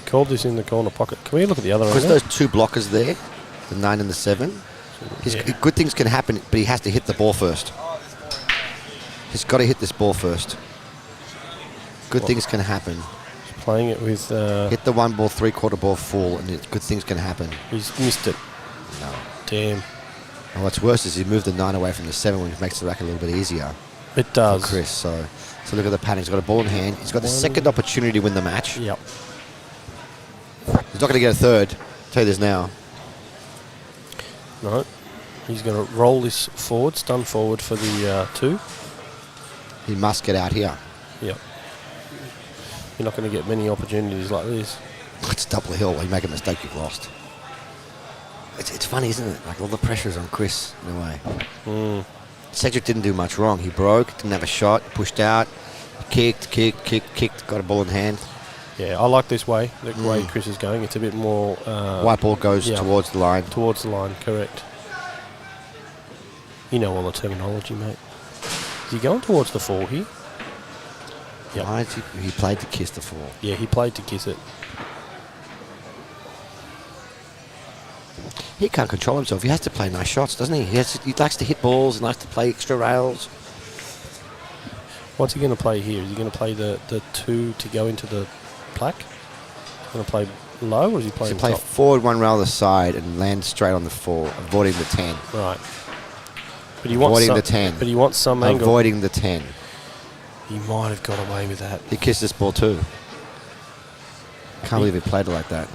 Called this in the corner pocket. Can we look at the other Because angle? those two blockers there, the 9 and the 7, Yeah. good things can happen, but he has to hit the ball first. He's got to hit this ball first. Good things can happen. Playing it with... Hit the 1 ball, 3/4 ball full, and good things can happen. he's missed it. No. Damn. And what's worse is he moved the 9 away from the 7, which makes the rack a little bit easier It for does. Chris. So look at the pattern. He's got a ball in hand. He's got the second opportunity to win the match. Yep. He's not going to get a third. I'll tell you this now. No. He's going to roll this forward, stun forward for the 2. He must get out here. Yep. You're not going to get many opportunities like this. It's double hill. When you make a mistake, you've lost. It's funny, isn't it? Like all the pressure's on Chris in a way. Cedric didn't do much wrong. He broke, didn't have a shot, pushed out, kicked, got a ball in hand. Yeah, I like this way, the way Chris is going. It's a bit more... White ball goes yeah. towards the line. Towards the line, correct. You know all the terminology, mate. Is he going towards the 4 here? Yep. Why is he played to kiss the 4. Yeah, he played to kiss it. He can't control himself. He has to play nice shots, doesn't he? He likes to hit balls and likes to play extra rails. What's he going to play here? Is he going to play the 2 to go into the plaque? Going to play low, or is he So playing play top? forward one rail the side and land straight on the 4, avoiding the 10. Right. But he wants Avoiding some, the 10. But he wants some angle. Avoiding the 10. He might have got away with that. He kissed this ball too. Can't believe he played it like that.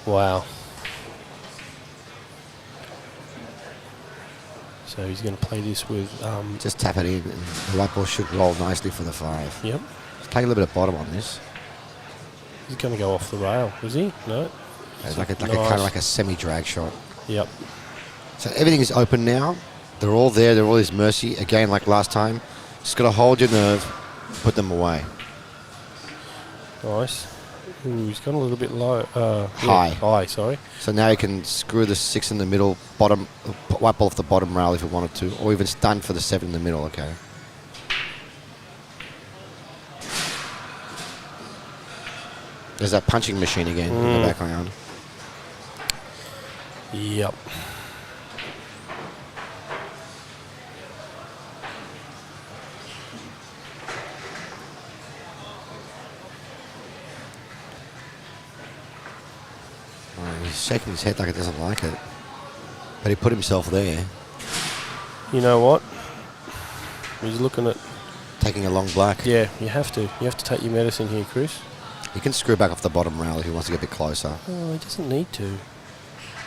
Wow. So he's going to play this with. Just tap it in, and the white ball should roll nicely for the 5. Yep. Let's play a little bit of bottom on this. He's going to go off the rail, is he? No. It's like a kind Nice. of like a semi-drag shot. Yep. So everything is open now. They're all there. They're all his mercy. Again, like last time, just got to hold your nerve, put them away. Nice. Ooh, he's gone a little bit low. High. High, sorry. So now you can screw the 6 in the middle, bottom, wipe off the bottom rail if you wanted to, or even stun for the 7 in the middle. Okay. There's that punching machine again in the background. Yep. He's shaking his head like it doesn't like it. But he put himself there, You know what? He's looking at. taking a long black. Yeah, you have to. You have to take your medicine here, Chris. He can screw back off the bottom rail if he wants to get a bit closer. Oh, he doesn't need to.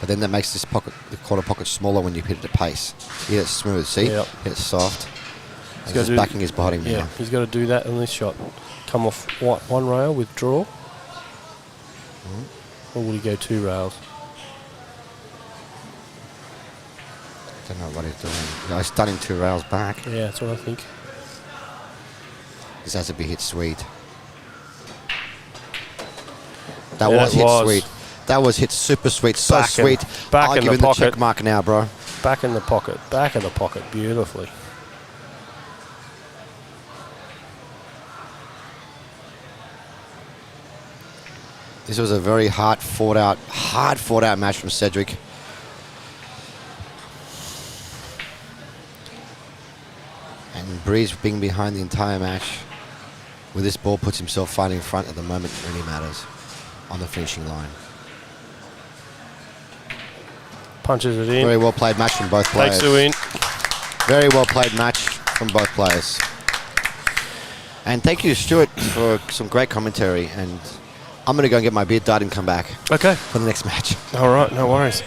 But then that makes this pocket, the corner pocket, smaller when you hit it at pace. Hit it smooth, see? Yep. Hit it soft. He's gotta just do- backing his body now. Yeah, he's got to do that in this shot. Come off one rail, withdraw. Or will he go 2 rails? Don't know what he's doing. He's stunning 2 rails back. Yeah, that's what I think. This has to be hit sweet. That Yeah, was it hit was. sweet. That was hit super sweet. So Back in- sweet. back I'll in give the him the pocket. check mark now, bro. Back in the pocket. Back of the pocket. Beautifully. This was a very hard fought out match from Cedric. And Breeze being behind the entire match with this ball puts himself fighting in front at the moment. It really matters on the finishing line. Punches it in. Very well played match from both players. Takes the win. Very well played match from both players. And thank you, Stuart, for some great commentary. And I'm going to go and get my beard dyed and come back Okay. for the next match. All right. No worries.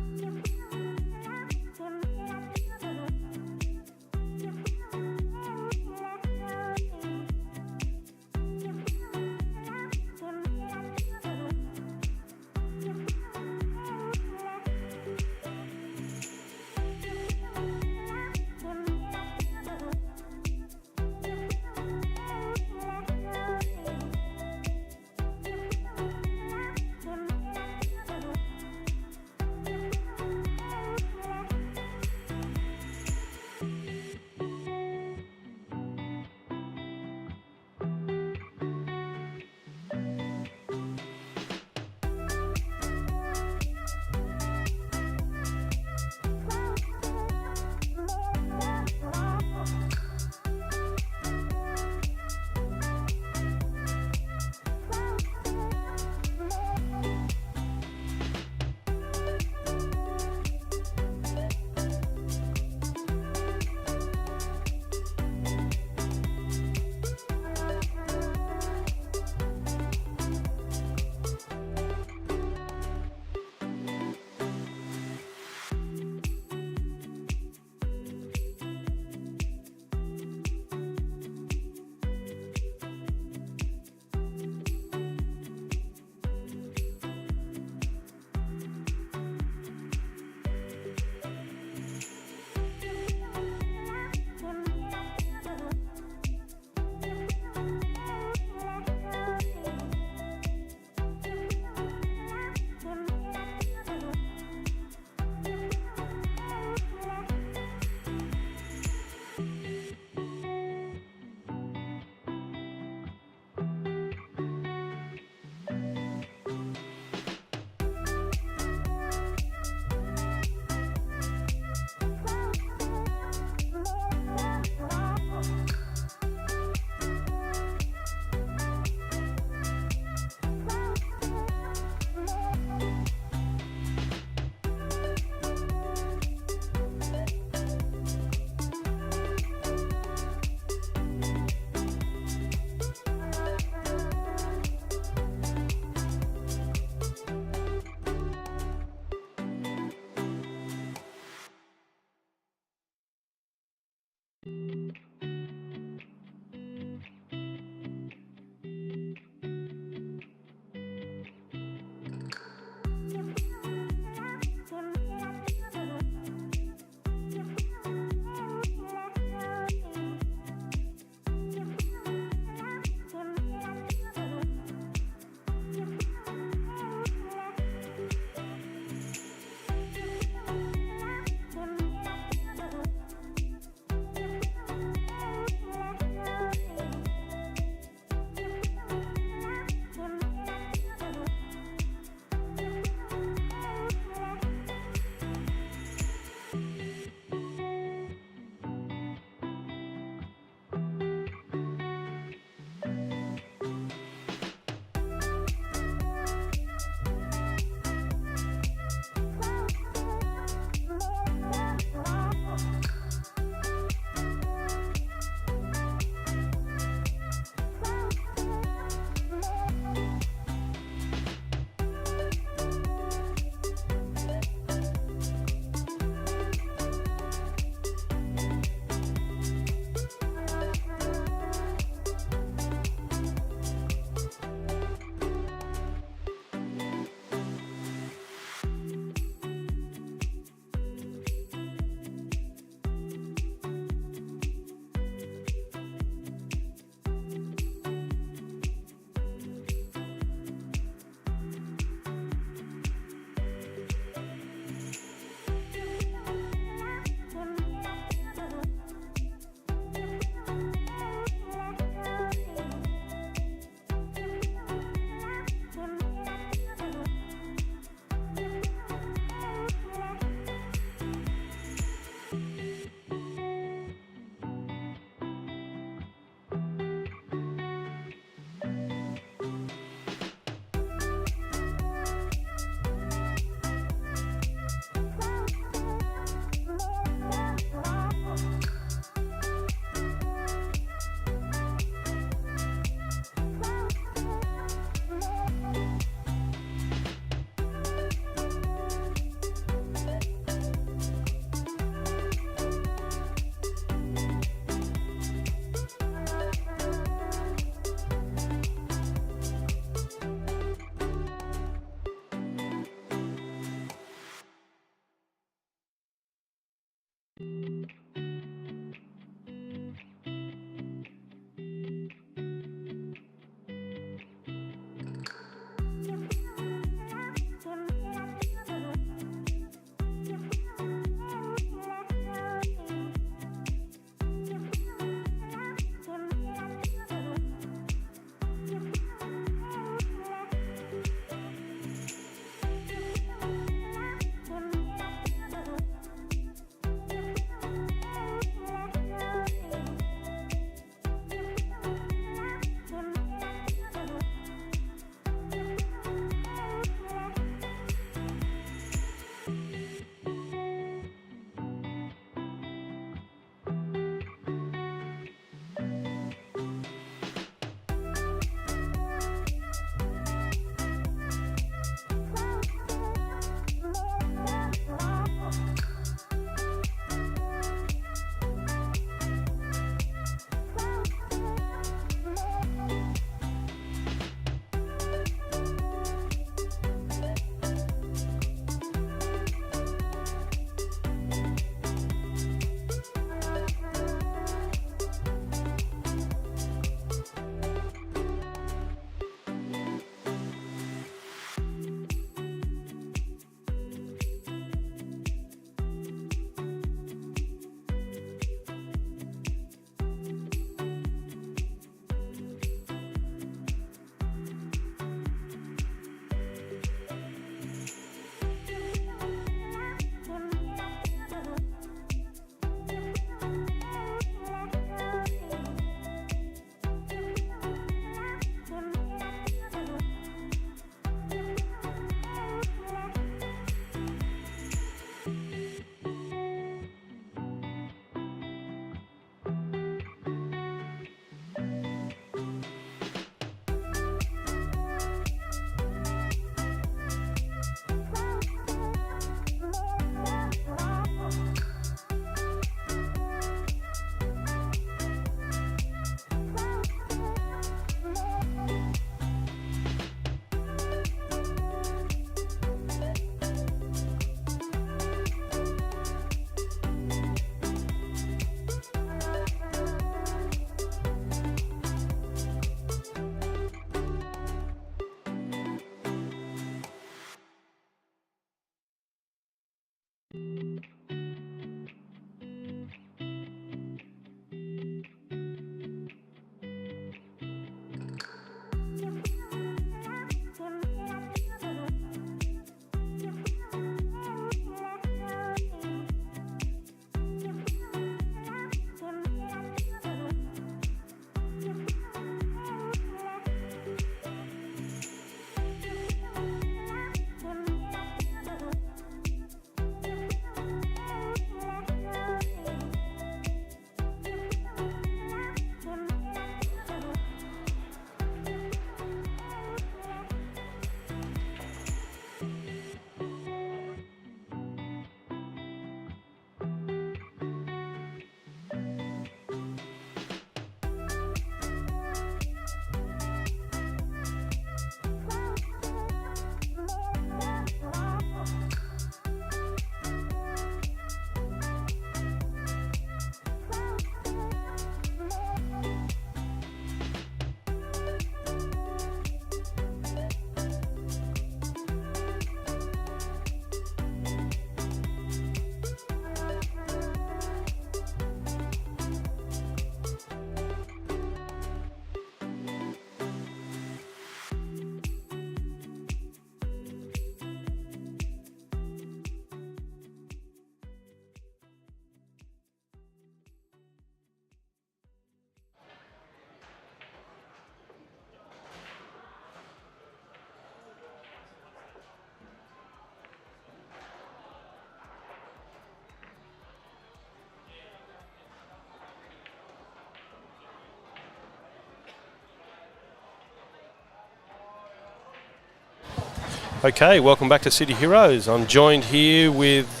Okay, welcome back to City Heroes. I'm joined here with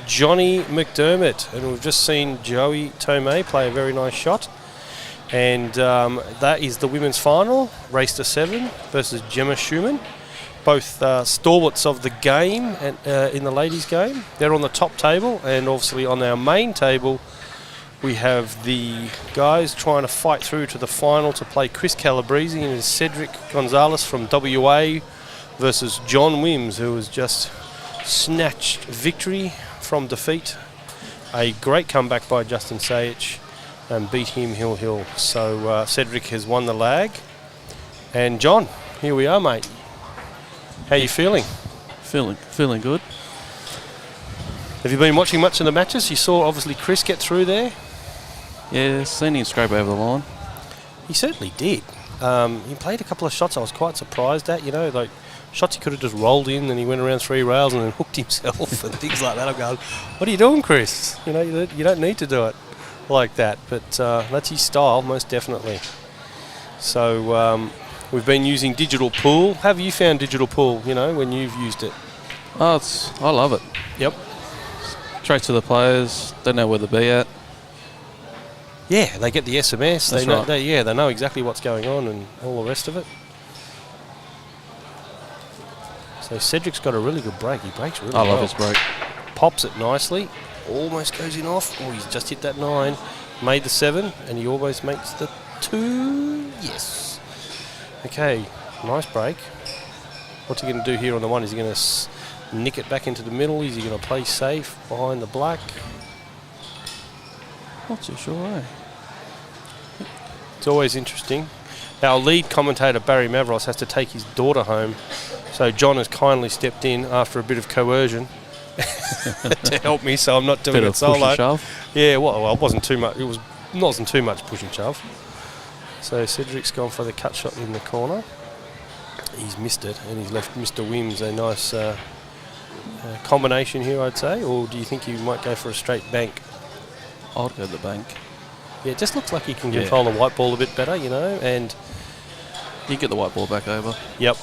Johnny McDermott, and we've just seen Joey Tomei play a very nice shot. And that is the women's final, race to 7 versus Gemma Schumann. Both stalwarts of the game and, in the ladies' game. They're on the top table, and obviously on our main table we have the guys trying to fight through to the final to play Chris Calabrese and Cedric Gonzalez from WA versus John Wims, who has just snatched victory from defeat. A great comeback by Justin Sayich and beat him hill. So Cedric has won the lag. And John, here we are, mate. How you feeling? Feeling good. Have you been watching much of the matches? You saw obviously Chris get through there. Yeah, seen him scrape over the line. He certainly did. He played a couple of shots I was quite surprised at, like shots he could have just rolled in and he went around 3 rails and then hooked himself and things like that. I'm going, what are you doing, Chris? You don't need to do it like that. But that's his style, most definitely. So we've been using digital pool. How have you found digital pool, when you've used it? I love it. Yep. Straight to the players, don't know where to be at. Yeah, they get the SMS. That's right. They know exactly what's going on and all the rest of it. So Cedric's got a really good break. He breaks really well. I love his break. Pops it nicely. Almost goes in off. Oh, he's just hit that 9. Made the 7, and he almost makes the 2. Yes. Okay, nice break. What's he going to do here on the 1? Is he going to nick it back into the middle? Is he going to play safe behind the black? Not too sure, eh? It's always interesting. Our lead commentator, Barry Mavros, has to take his daughter home. So John has kindly stepped in after a bit of coercion to help me, so I'm not doing it solo. Push and shove. Yeah, well, it wasn't too much. It wasn't too much push and shove. So Cedric's gone for the cut shot in the corner. He's missed it, and he's left Mr. Wims a nice combination here, I'd say. Or do you think he might go for a straight bank? I'd go to the bank. Yeah, it just looks like he can control the white ball a bit better, and You get the white ball back over. Yep.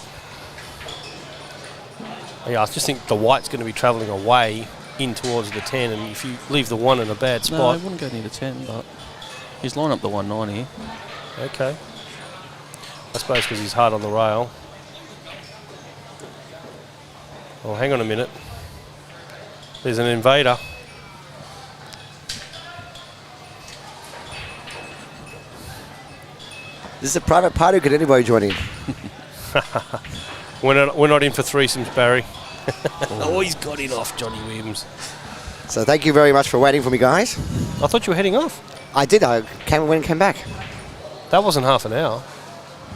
Yeah, I just think the white's going to be travelling away in towards the 10, and if you leave the 1 in a bad No, spot... I wouldn't go near the 10, but he's lined up the 190. Okay. I suppose because he's hard on the rail. Oh, hang on a minute. There's an invader. This is a private party. Could anybody join in? We're not in for threesomes, Barry. Oh, he's got it off, Johnny Wims. So thank you very much for waiting for me, guys. I thought you were heading off. I did. I came when came back. That wasn't half an hour.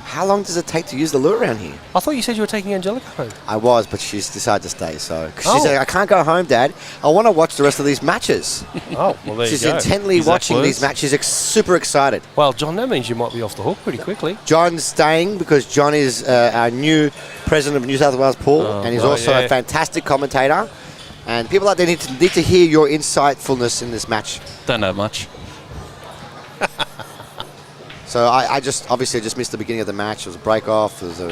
How long does it take to use the loo around here? I thought you said you were taking Angelica home. I was, but she's decided to stay. So 'cause she Oh. said, "I can't go home, Dad. I want to watch the rest of these matches." Oh, well, there She's you go. intently Exact watching these words. matches, super excited. Well, John, that means you might be off the hook pretty quickly. John's staying because John is our new president of New South Wales Pool, Oh, and he's right, also yeah. a fantastic commentator. And people out there need to hear your insightfulness in this match. Don't know much. So I just obviously just missed the beginning of the match. It was a break off. There was a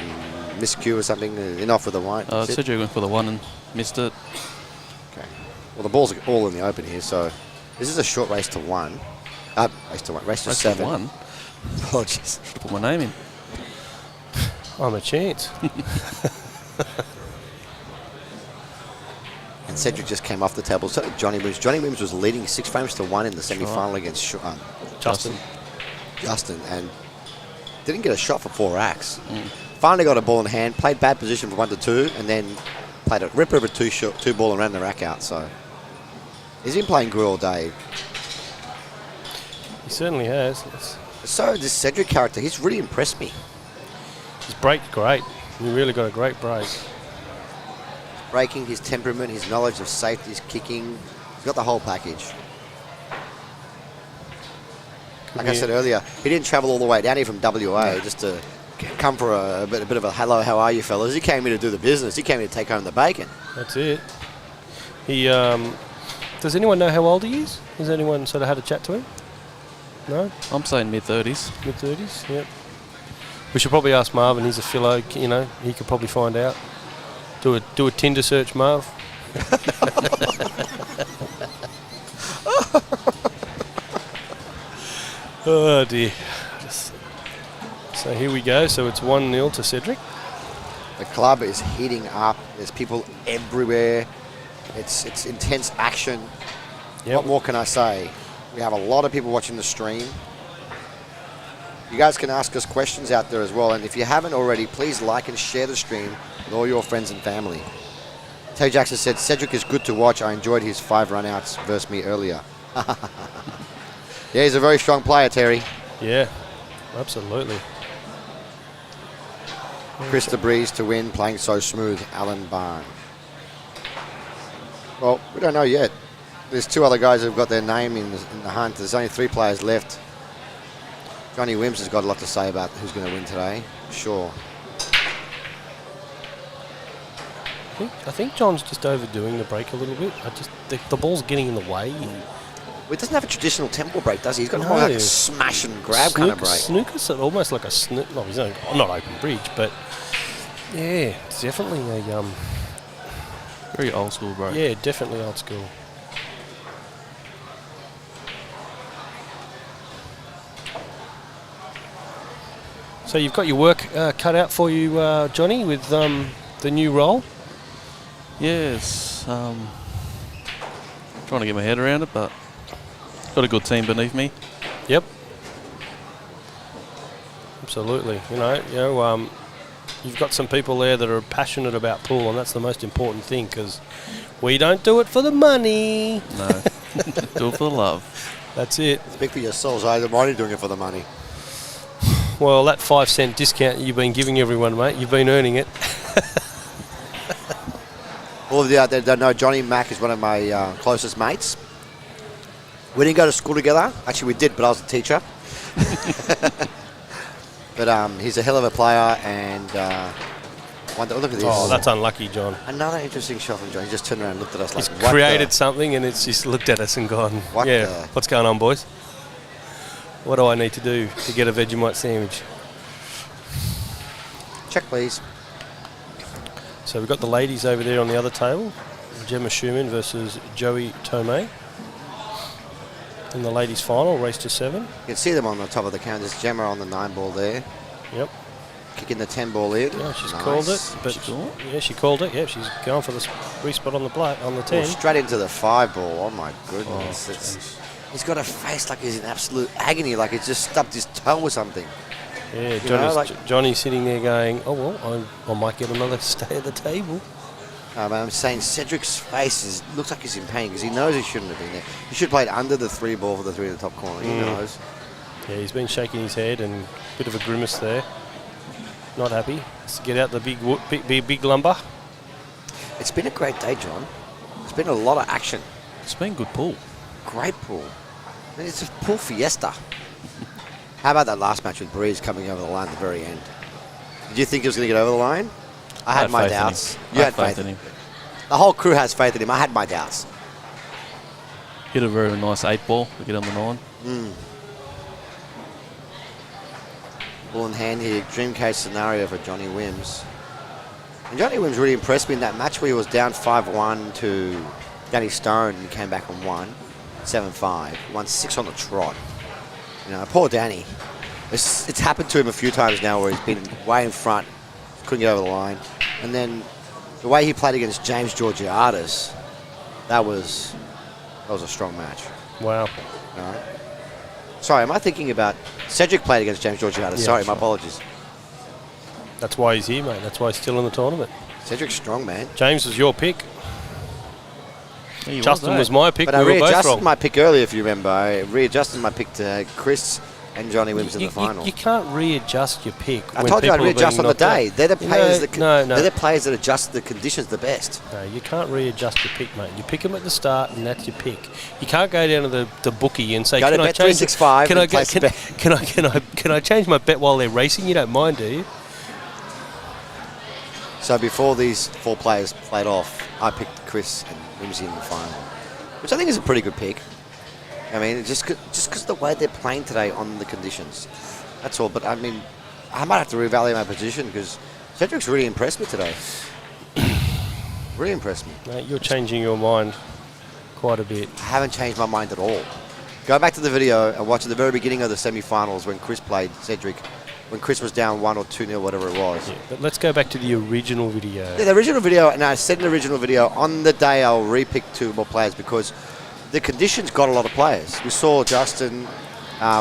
miscue or something. In off with the white. That's it. Cedric went for the 1 and missed it. Okay. Well, the ball's all in the open here, so this is a short race to 1. Race to 1. Race to Race to 7. 1. Oh, jeez. Put my name in. I'm a chance. And Cedric just came off the table. So did Johnny Williams. Johnny Williams was leading 6 frames to 1 in the semi-final against Justin. Justin, and didn't get a shot for 4 racks. Finally got a ball in hand, played bad position for 1 to 2, and then played a ripper of a 2 ball and ran the rack out. So he's been playing good all day. He certainly has. So this Cedric character, he's really impressed me. His break's great. He really got a great break. Breaking, his temperament, his knowledge of safety, his kicking. He's got the whole package. Like I said earlier, he didn't travel all the way down here from WA just to come for a bit of a hello, how are you fellas? He came here to do the business. He came here to take home the bacon. That's it. He. Does anyone know how old he is? Has anyone sort of had a chat to him? No? I'm saying mid-30s. Mid-30s? Yep. We should probably ask Marvin. He's a philo, you know. He could probably find out. Do a Tinder search, Marv. Oh, dear. So here we go. So it's 1-0 to Cedric. The club is heating up. There's people everywhere. It's intense action. Yep. What more can I say? We have a lot of people watching the stream. You guys can ask us questions out there as well. And if you haven't already, please like and share the stream with all your friends and family. Terry Jackson said, Cedric is good to watch. I enjoyed his 5 runouts versus me earlier. Yeah, he's a very strong player, Terry. Yeah, absolutely. Chris DeBreeze to win, playing so smooth. Alan Barn. Well, we don't know yet. There's 2 other guys who've got their name in the hunt. There's only 3 players left. Johnny Wims has got a lot to say about who's going to win today. Sure. I think John's just overdoing the break a little bit. The ball's getting in the way. Well, it doesn't have a traditional temple break, does he? He's got No. more like a smash and grab kind of break. Snooker's almost like a snook. Well, he's not open bridge, but yeah, it's definitely a Very old school, bro. yeah, definitely old school. So you've got your work cut out for you, Johnny, with the new role. Yes. Trying to get my head around it, but got a good team beneath me. Yep. Absolutely. You've got some people there that are passionate about pool, and that's the most important thing, because we don't do it for the money. No. Do it for the love. That's it. Speak for yourselves. I'm only doing it for the money. Well, that 5-cent discount you've been giving everyone, mate, you've been earning it. All of you out there don't know, Johnny Mack is one of my closest mates. We didn't go to school together. Actually, we did, but I was a teacher. But he's a hell of a player, and look at this. Oh, that's unlucky, John. Another interesting shot from John. He just turned around and looked at us like, He's what created the? something, and it's just looked at us and gone, What yeah, the? what's going on, boys? What do I need to do to get a Vegemite sandwich? Check, please. So we've got the ladies over there on the other table. Gemma Schumann versus Joey Tomei. In the ladies' final, race to 7. You can see them on the top of the count. There's Gemma on the 9 ball there. Yep. Kicking the 10 ball in. Yeah, she's Nice. called it. But she called it. Yeah, she's going for the free spot on the 10. Oh, straight into the 5 ball. Oh, my goodness. He's got a face like he's in absolute agony, like he's just stubbed his toe or something. Yeah, Johnny's sitting there going, oh, well, I might get another stay at the table. I'm saying Cedric's face looks like he's in pain because he knows he shouldn't have been there. He should have played under the 3 ball for the 3 in the top corner. He knows. Yeah, he's been shaking his head and a bit of a grimace there. Not happy. Let's get out the big lumber. It's been a great day, John. There's been a lot of action. It's been good pool. Great pool. I mean, it's a pool fiesta. How about that last match with Breeze coming over the line at the very end? Did you think he was going to get over the line? I had my faith in him. doubts. I You had faith in him. The whole crew has faith in him. I had my doubts. Hit a very nice 8 ball to get on the 9. Ball in hand here. Dream case scenario for Johnny Wims. And Johnny Wims really impressed me in that match where he was down 5-1 to Danny Stone and came back and won 7-5. Won 6 on the trot. You know, poor Danny. It's happened to him a few times now where he's been way in front, couldn't get over the line. And then the way he played against James Georgiadis, that was a strong match. Wow. All right. Sorry, am I thinking about Cedric played against James Georgiadis? Yeah, Sorry, sure. my apologies. That's why he's here, mate. That's why he's still in the tournament. Cedric's strong, man. James was your pick. He Justin was my pick. But I we were both readjusted wrong. my pick earlier, if you remember. I readjusted my pick to Chris and Johnny Wims in the final. You can't readjust your pick. I when told you I'd people are readjust being on the knocked out. day. They're the You players know, that they're the players that adjust the conditions the best. No, you can't readjust your pick, mate. You pick them at the start, and that's your pick. You can't go down to the bookie and say, Go to "Can I change it? Bet365 Can I and place a bet." can I change my bet while they're racing?" You don't mind, do you? So before these 4 players played off, I picked Chris and Wimsy in the final, which I think is a pretty good pick. I mean, just because the way they're playing today on the conditions, that's all. But I mean, I might have to reevaluate my position because Cedric's really impressed me today. Really impressed me. Mate, you're changing your mind quite a bit. I haven't changed my mind at all. Go back to the video and watch at the very beginning of the semi-finals when Chris played Cedric, when Chris was down 1 or 2-0, whatever it was. Yeah, but let's go back to the original video. Yeah, the original video, and I said in the original video, on the day I'll re-pick 2 more players because the conditions got a lot of players. We saw Justin,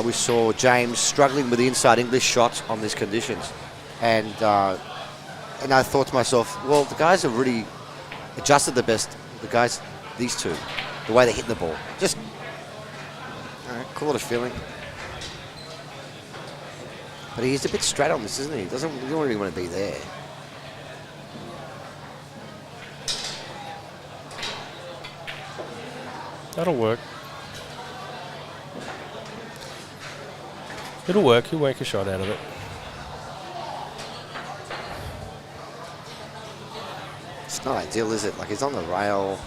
we saw James struggling with the inside English shots on these conditions. And I thought to myself, well, the guys have really adjusted the best, the guys, these 2, the way they hit the ball. Just, all right, call it a feeling. But he's a bit straight on this, isn't he? He doesn't really want to be there. That'll work. It'll work. He'll make a shot out of it. It's not ideal, is it? Like, he's on the rail.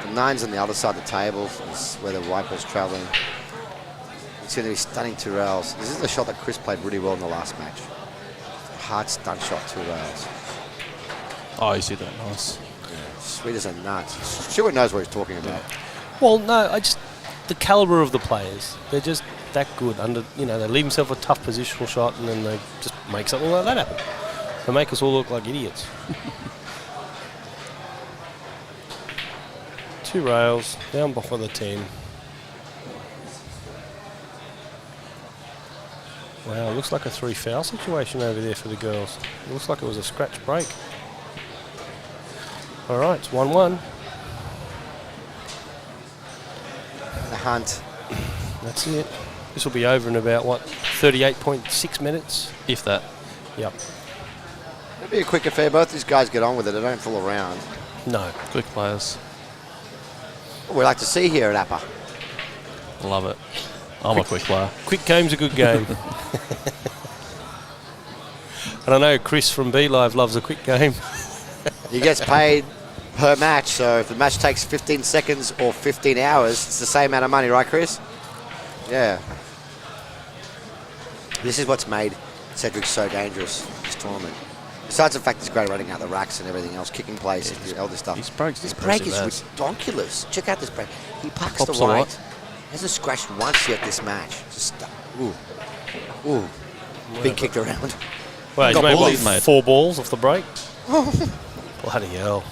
The 9's on the other side of the table. Is where the white ball's travelling. It's going to be stunning 2 rails. This is the shot that Chris played really well in the last match. Hard stunt shot, 2 rails. Oh, you see that. Nice. Sweet as a nut. Stuart knows what he's talking about. Well, no, the caliber of the players, they're just that good. They leave themselves a tough positional shot and then they just make something like that happen. They make us all look like idiots. 2 rails, down before the 10. Wow, looks like a 3 foul situation over there for the girls. It looks like it was a scratch break. All right, it's 1-1. The hunt. That's it. This will be over in about, 38.6 minutes? If that. Yep. It'll be a quick affair. Both these guys get on with it. They don't fool around. No. Quick players. What we like to see here at APA. Love it. I'm a quick player. Quick game's a good game. And I know Chris from B Live loves a quick game. He gets paid per match, so if the match takes 15 seconds or 15 hours, it's the same amount of money, right, Chris? Yeah. This is what's made Cedric so dangerous, this tournament. Besides the fact he's great running out the racks and everything else, kicking plays, all this stuff. His break's This break is impressive as. ridiculous. Check out this break. He pucks Pops the a lot. right. Hasn't scratched once yet this match. Just, ooh. Big kicked around. Well, he's Got made, balls, mate. 4 balls off the break? Bloody hell.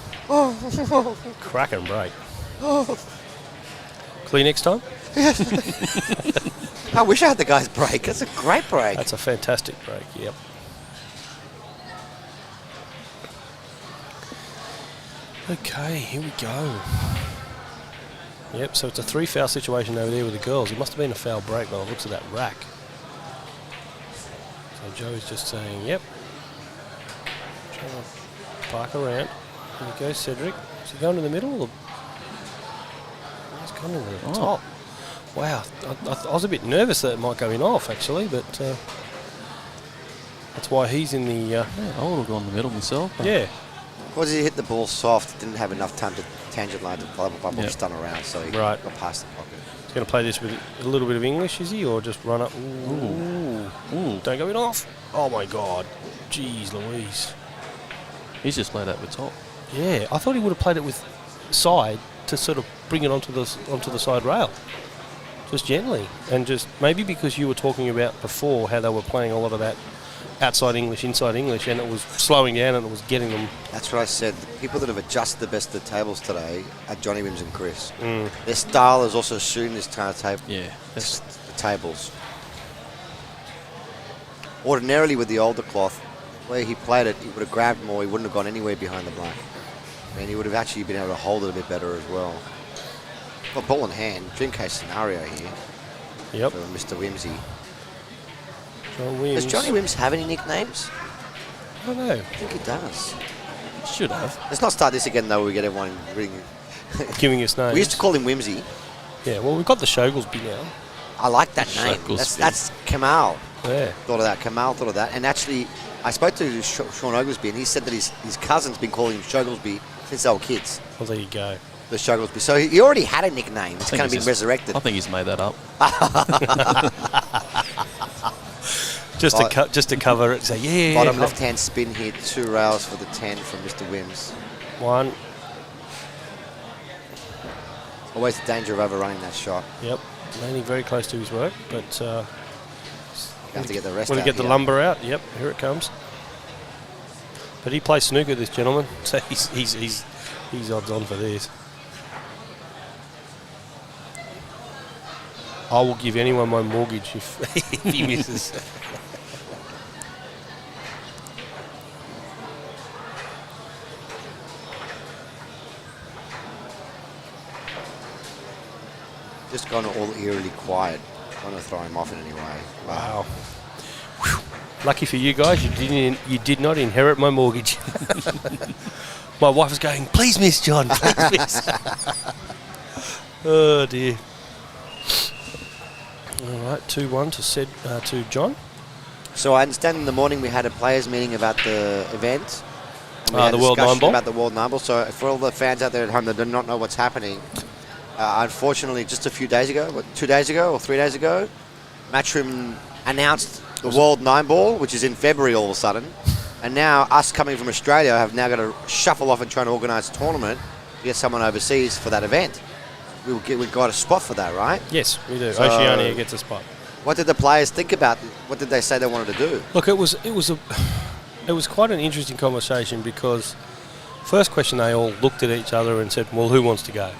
Cracking break. Clear next time? I wish I had the guy's break. That's a great break. That's a fantastic break, yep. Okay, here we go. Yep, so it's a 3-foul situation over there with the girls. It must have been a foul break by the looks of that rack. So Joey's just saying, yep. Trying to park around. Here you go, Cedric. Is he going to the middle? Or? He's going to the top. Wow, I was a bit nervous that it might go in off, actually, but that's why he's in the... Yeah, I would have gone the middle myself. yeah. Because he hit the ball soft, didn't have enough time to tangent line to bubble Yep. stun around, so he Right. got past the pocket. He's going to play this with a little bit of English, is he? Or just run up? Ooh. Don't go in off. Oh, my God. Jeez Louise. He's just played that with top. Yeah, I thought he would have played it with side to sort of bring it onto the side rail. Just gently. And just maybe because you were talking about before how they were playing a lot of that outside English, inside English, and it was slowing down and it was getting them. That's what I said. The people that have adjusted the best of the tables today are Johnny Wims and Chris. Mm. Their style is also suiting this kind of Yeah. That's, the tables. Ordinarily with the older cloth, where he played it, he would have grabbed more, he wouldn't have gone anywhere behind the black. And he would have actually been able to hold it a bit better as well. Well, ball in hand, dream case scenario here Yep. for Mr. Wimsey. John Wims. Does Johnny Wims have any nicknames? I don't know. I think he does. should have. Let's not start this again though, we get everyone ringing. Giving us names. We used to call him Wimsey. Yeah, well, we've got the Shoglesby now. I like that name. Shacklesby. That's Kamal. Yeah. Thought of that. Kamal thought of that. And actually, I spoke to Sean Oglesby, and he said that his cousin's been calling him Shoglesby since they were kids. Well, there you go. The Shoglesby. So he already had a nickname. It's I think kind of been he's resurrected. I think he's made that up. Just to cover it. Say, yeah. Bottom yeah, left-hand spin here. 2 rails for the 10 from Mr. Wims. One. Always the danger of overrunning that shot. Yep. Landing very close to his work, but You have to get the rest want out to get the here. lumber out. Yep, here it comes. But he plays snooker, this gentleman, so he's odds on for this. I will give anyone my mortgage if he misses. Just gone all eerily quiet. Trying to throw him off in any way. Wow. Whew. Lucky for you guys, you did not inherit my mortgage. My wife was going, please miss, John, please miss. Oh dear. All right, 2-1 to John. So I understand in the morning we had a players meeting about the event. And we had The a World discussion Nine Ball? about the World Nine Ball. So for all the fans out there at home that do not know what's happening, unfortunately, just a few days ago, 2 days ago or 3 days ago, Matchroom announced the World Nine Ball, which is in February all of a sudden. And now us coming from Australia have now got to shuffle off and try to organise a tournament to get someone overseas for that event. We've got a spot for that, right? Yes, we do. So- Oceania gets a spot. What did the players think about? What did they say they wanted to do? Look, it was quite an interesting conversation because first question they all looked at each other and said, well, who wants to go?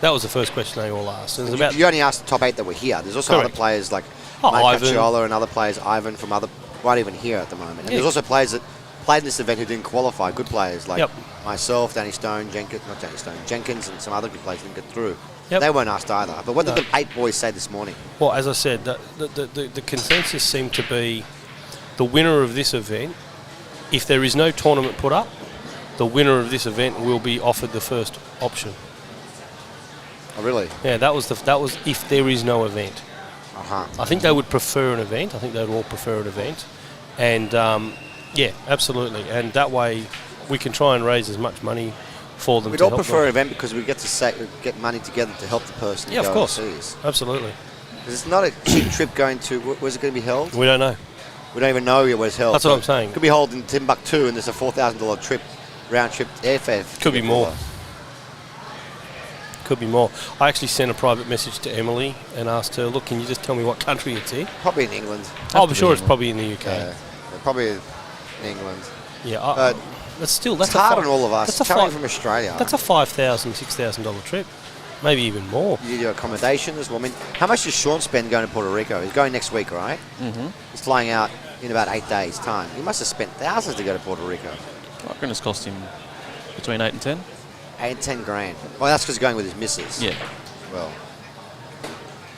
That was the first question they all asked. And it was about You only asked the top 8 that were here. There's also Correct. other players like Oh, Mike Ivan. Cacciola and other players, Ivan from other, weren't even here at the moment. And Yeah. there's also players that played in this event who didn't qualify, good players like Yep. myself, Danny Stone, Jenkins and some other good players didn't get through. Yep. They weren't asked either. But what No. did the 8 boys say this morning? Well, as I said, the consensus seemed to be the winner of this event, if there is no tournament put up, the winner of this event will be offered the first option. Oh, really? Yeah, that was if there is no event. Uh-huh. I think they would prefer an event. I think they'd all prefer an event. And, yeah, absolutely. And that way we can try and raise as much money for them We'd to all help prefer an them. event because we get to get money together to help the person Yeah, go of course. overseas. Absolutely. 'Cause it's not a cheap trip going to, where's it going to be held? We don't know. We don't even know where it's held. That's what I'm saying. It could be held in Timbuktu and there's a $4,000 trip, round trip airfare. Could be more. Could be more. I actually sent a private message to Emily and asked her, look, can you just tell me what country it's in? Probably in England. I'm sure it's probably in the UK. Yeah, probably in England. Yeah, But that's It's hard on all of us. That's a Coming five, from Australia. that's a $5,000, $6,000 trip, maybe even more. You need your accommodation as well. I mean, how much does Sean spend going to Puerto Rico? He's going next week, right? Mm-hmm. He's flying out in about 8 days' time. He must have spent thousands to go to Puerto Rico. I reckon it's cost him between 8 and 10. and 10 grand. Well, that's because he's going with his missus. Yeah. Well.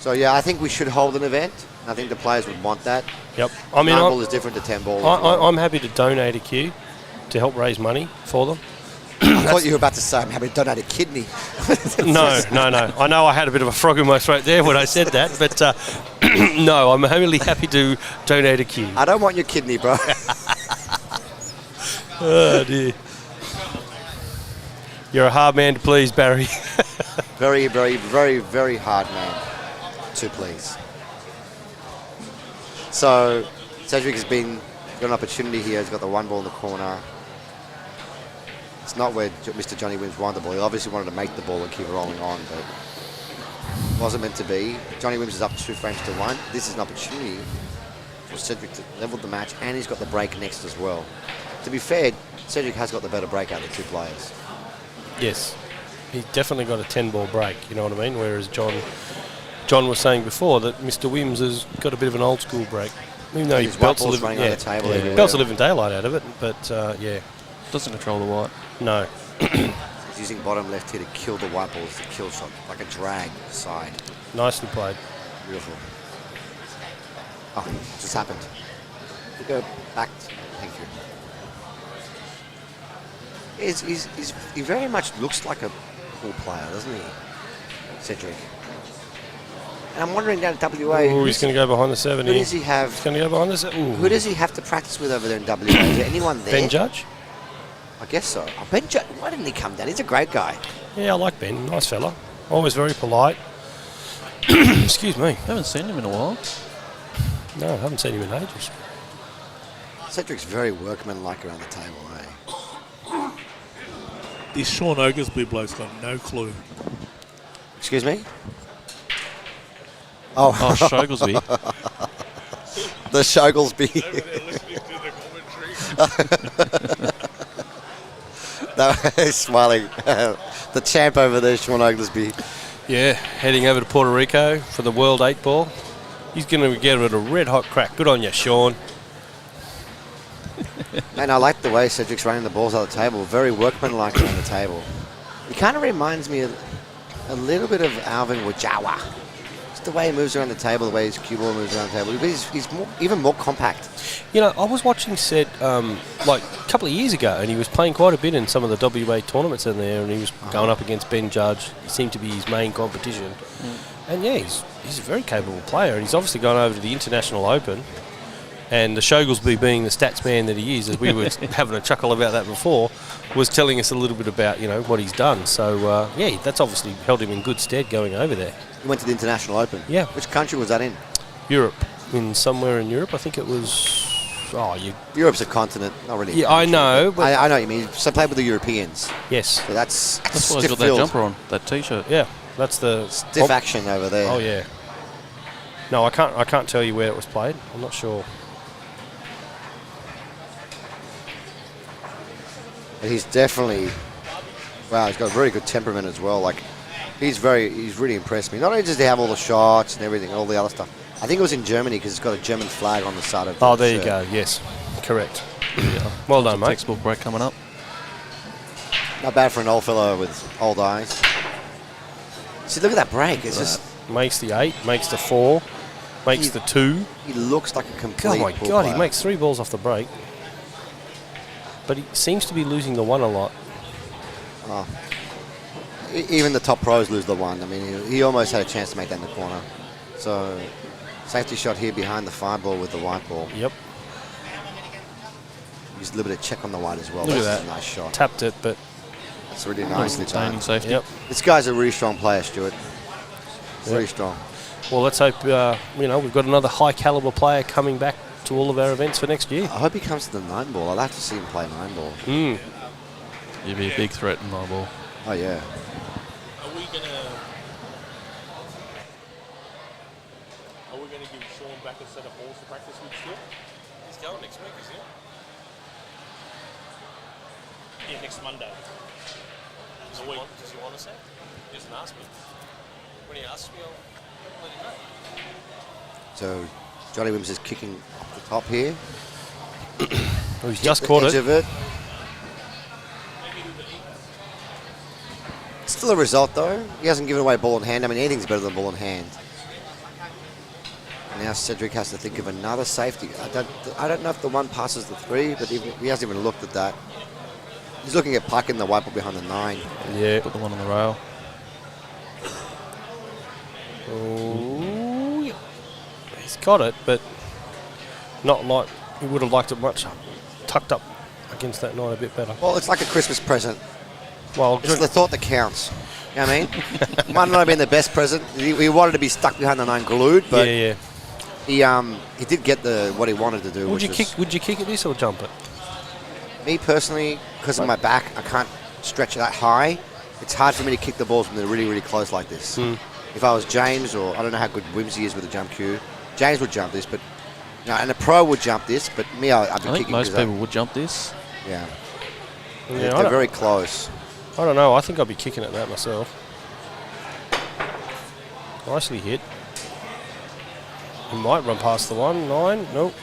So yeah, I think we should hold an event. I think the players would want that. Yep. I mean, 9 ball is different to 10 ball. I'm happy to donate a cue to help raise money for them. I thought you were about to say I'm happy to donate a kidney. No. I know I had a bit of a frog in my throat there when I said that, but no, I'm really happy to donate a cue. I don't want your kidney, bro. Oh, dear. You're a hard man to please, Barry. Very, very, very, very hard man to please. So Cedric has got an opportunity here. He's got the 1 ball in the corner. It's not where Mr. Johnny Wims wanted the ball. He obviously wanted to make the ball and keep rolling on, but it wasn't meant to be. Johnny Wims is up 2 frames to 1. This is an opportunity for Cedric to level the match, and he's got the break next as well. To be fair, Cedric has got the better break out of the 2 players. Yes. He's definitely got a 10-ball break, you know what I mean? Whereas John was saying before that Mr. Wims has got a bit of an old-school break. Even though he His belts white the ball's running on the table everywhere. belts the living daylight out of it, but yeah, Doesn't control the white. no. He's using bottom left here to kill the white balls, the kill shot, like a drag side. Nicely played. Beautiful. Oh, it just happened. We go back. Thank you. He very much looks like a pool player, doesn't he, Cedric? And I'm wondering down at WA, Ooh, he's going to go behind the 7 who here. does he have? He's going to go behind the 7. Who does he have to practice with over there in WA? Is there anyone there? Ben Judge? I guess so. Oh, Ben Judge. Why didn't he come down? He's a great guy. Yeah, I like Ben. Nice fella. Always very polite. Excuse me. Haven't seen him in a while. No, I haven't seen him in ages. Cedric's very workmanlike around the table, eh? This Sean Oglesby bloke's got no clue. Excuse me? Oh, Oh, Shoglesby. the Shoglesby. No, he's smiling. The champ over there, Sean Oglesby. Yeah, heading over to Puerto Rico for the World 8 ball. He's going to get it a red-hot crack. Good on you, Sean. Man, I like the way Cedric's running the balls out of the table. Very workmanlike around the table. He kind of reminds me of a little bit of Alvin Wajawa. Just the way he moves around the table, the way his cue ball moves around the table. But he's even more compact. You know, I was watching Ced like a couple of years ago, and he was playing quite a bit in some of the WA tournaments in there, and he was going up against Ben Judge. He seemed to be his main competition. And yeah, he's a very capable player, and he's obviously gone over to the International Open. And the Shoglesby, being the stats man that he is, as we were having a chuckle about that before, was telling us a little bit about, you know, what he's done. So, yeah, that's obviously held him in good stead going over there. He went to the International Open. Yeah. Which country was that in? Europe. Somewhere in Europe. I think it was... Europe's a continent, not really. Yeah, I know. But I know what you mean. So played with the Europeans. yes. So that's That's why he's stiff got that field. jumper on, that T-shirt. Yeah, that's the... Stiff action over there. Oh, yeah. No, I can't tell you where it was played. I'm not sure. But he's definitely, wow, he's got a very good temperament as well. Like, he's really impressed me. Not only does he have all the shots and everything, all the other stuff. I think it was in Germany because it's got a German flag on the side of the Oh, there you shirt. go. Yes, correct. Well done, mate. Textbook break coming up. Not bad for an old fellow with old eyes. See, look at that break. It's just, Makes the 8, makes the 4, makes the 2. he looks like a complete Oh, my pool God, he player. makes 3 balls off the break. But he seems to be losing the 1 a lot. Even the top pros lose the 1. I mean, he almost had a chance to make that in the corner. So, safety shot here behind the 5 ball with the white ball. Yep. Just a little bit of check on the white as well. Look at That's that. a nice shot. Tapped it, but... It's really nicely Containing done. safety. Yep. This guy's a really strong player, Stuart. Very strong. Well, let's hope, we've got another high-caliber player coming back to all of our events for next year. I hope he comes to the 9 ball. I'd like to see him play 9 ball. Mm. You'd be a big threat in my ball. Oh, yeah. Are we gonna give Sean back a set of balls to practice with still? He's going next week, isn't he? Yeah, next Monday. Does he want a set? He doesn't ask me. When he asks me, I'll let him know. So, Johnny Wims is kicking off the top here. Oh, he's just The caught edge it. of it. Still a result, though. He hasn't given away ball in hand. I mean, anything's better than ball in hand. Now Cedric has to think of another safety. I don't know if the one passes the 3, but he hasn't even looked at that. He's looking at Puck in the wiper behind the 9. Yeah. Put the one on the rail. Oh, yeah. He's got it, but not like he would have liked it much tucked up against that 9 a bit better. Well, it's like a Christmas present. Well, It's the thought that counts. You know what I mean? Might not have been the best present. He wanted to be stuck behind the 9 glued, but yeah. he did get what he wanted to do. Would you which kick at this or jump it? Me personally, because of my back, I can't stretch that high. It's hard for me to kick the balls when they're really, really close like this. If I was James, or I don't know how good Whimsy is with the jump cue, James would jump this, but and a pro would jump this, but me, I'd be I think kicking. most people would jump this. Yeah, Yeah, they're very close. I don't know. I think I'd be kicking at that myself. Nicely hit. He might run past the 1. 9. Nope.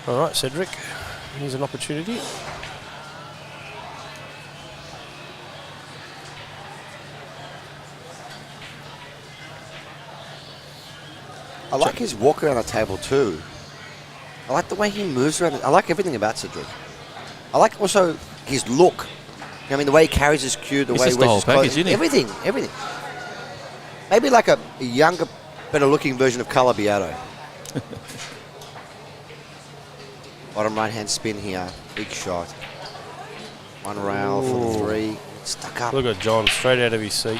All right, Cedric. Here's an opportunity. I like his walk around the table too. I like the way he moves around. I like everything about Cedric. I like also his look. I mean, the way he carries his cue, the He's way just he the wears whole his clothes, package, isn't he? everything. Maybe like a younger, better-looking version of Carla Beato. Bottom right-hand spin here. Big shot. One rail for the 3. Stuck up. Look at John, straight out of his seat.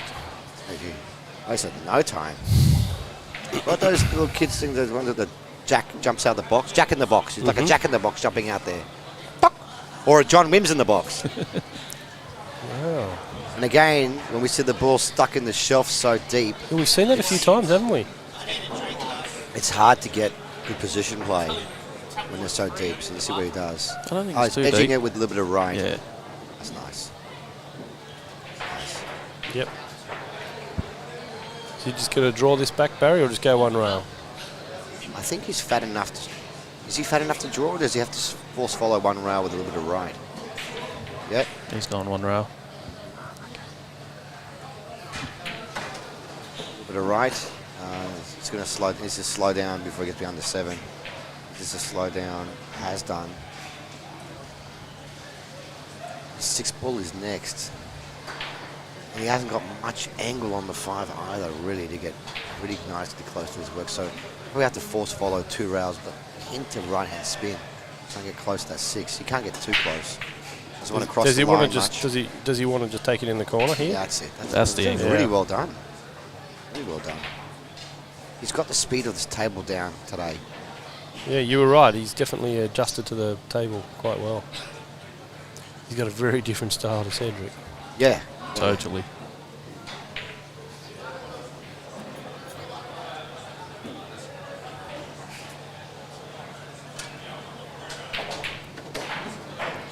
I said no time. What those little kids think? Those ones that the Jack jumps out the box. Jack in the box. He's like a Jack in the box jumping out there. Pop! Or a John Wims in the box. Wow. And again, when we see the ball stuck in the shelf so deep, Yeah, we've seen that a few times, haven't we? it's hard to get good position play when they're so deep. So let's see what he does. I don't think Oh, it's he's too edging deep. it with a little bit of right. Yeah. That's nice. Yep. So you just going to draw this back, Barry, or just go 1 rail? I think he's fat enough to... Is he fat enough to draw, or does he have to force follow 1 rail with a little bit of right? Yep. He's gone 1 rail. Bit of right. It's going to slow. Needs to slow down before he gets beyond the 7. This is a slow down. Has done. 6 ball is next. And he hasn't got much angle on the 5 either, really, to get really nicely close to his work. So we have to force follow 2 rails, but hint of right hand spin. Try and get close to that 6. You can't get too close. Doesn't want to cross Does the he line want to just much. does he want to just take it in the corner here? Yeah, that's it. That's the angle. Really Yeah. well done. Really well done. He's got the speed of this table down today. Yeah, you were right. He's definitely adjusted to the table quite well. He's got a very different style to Cedric. Yeah. Totally.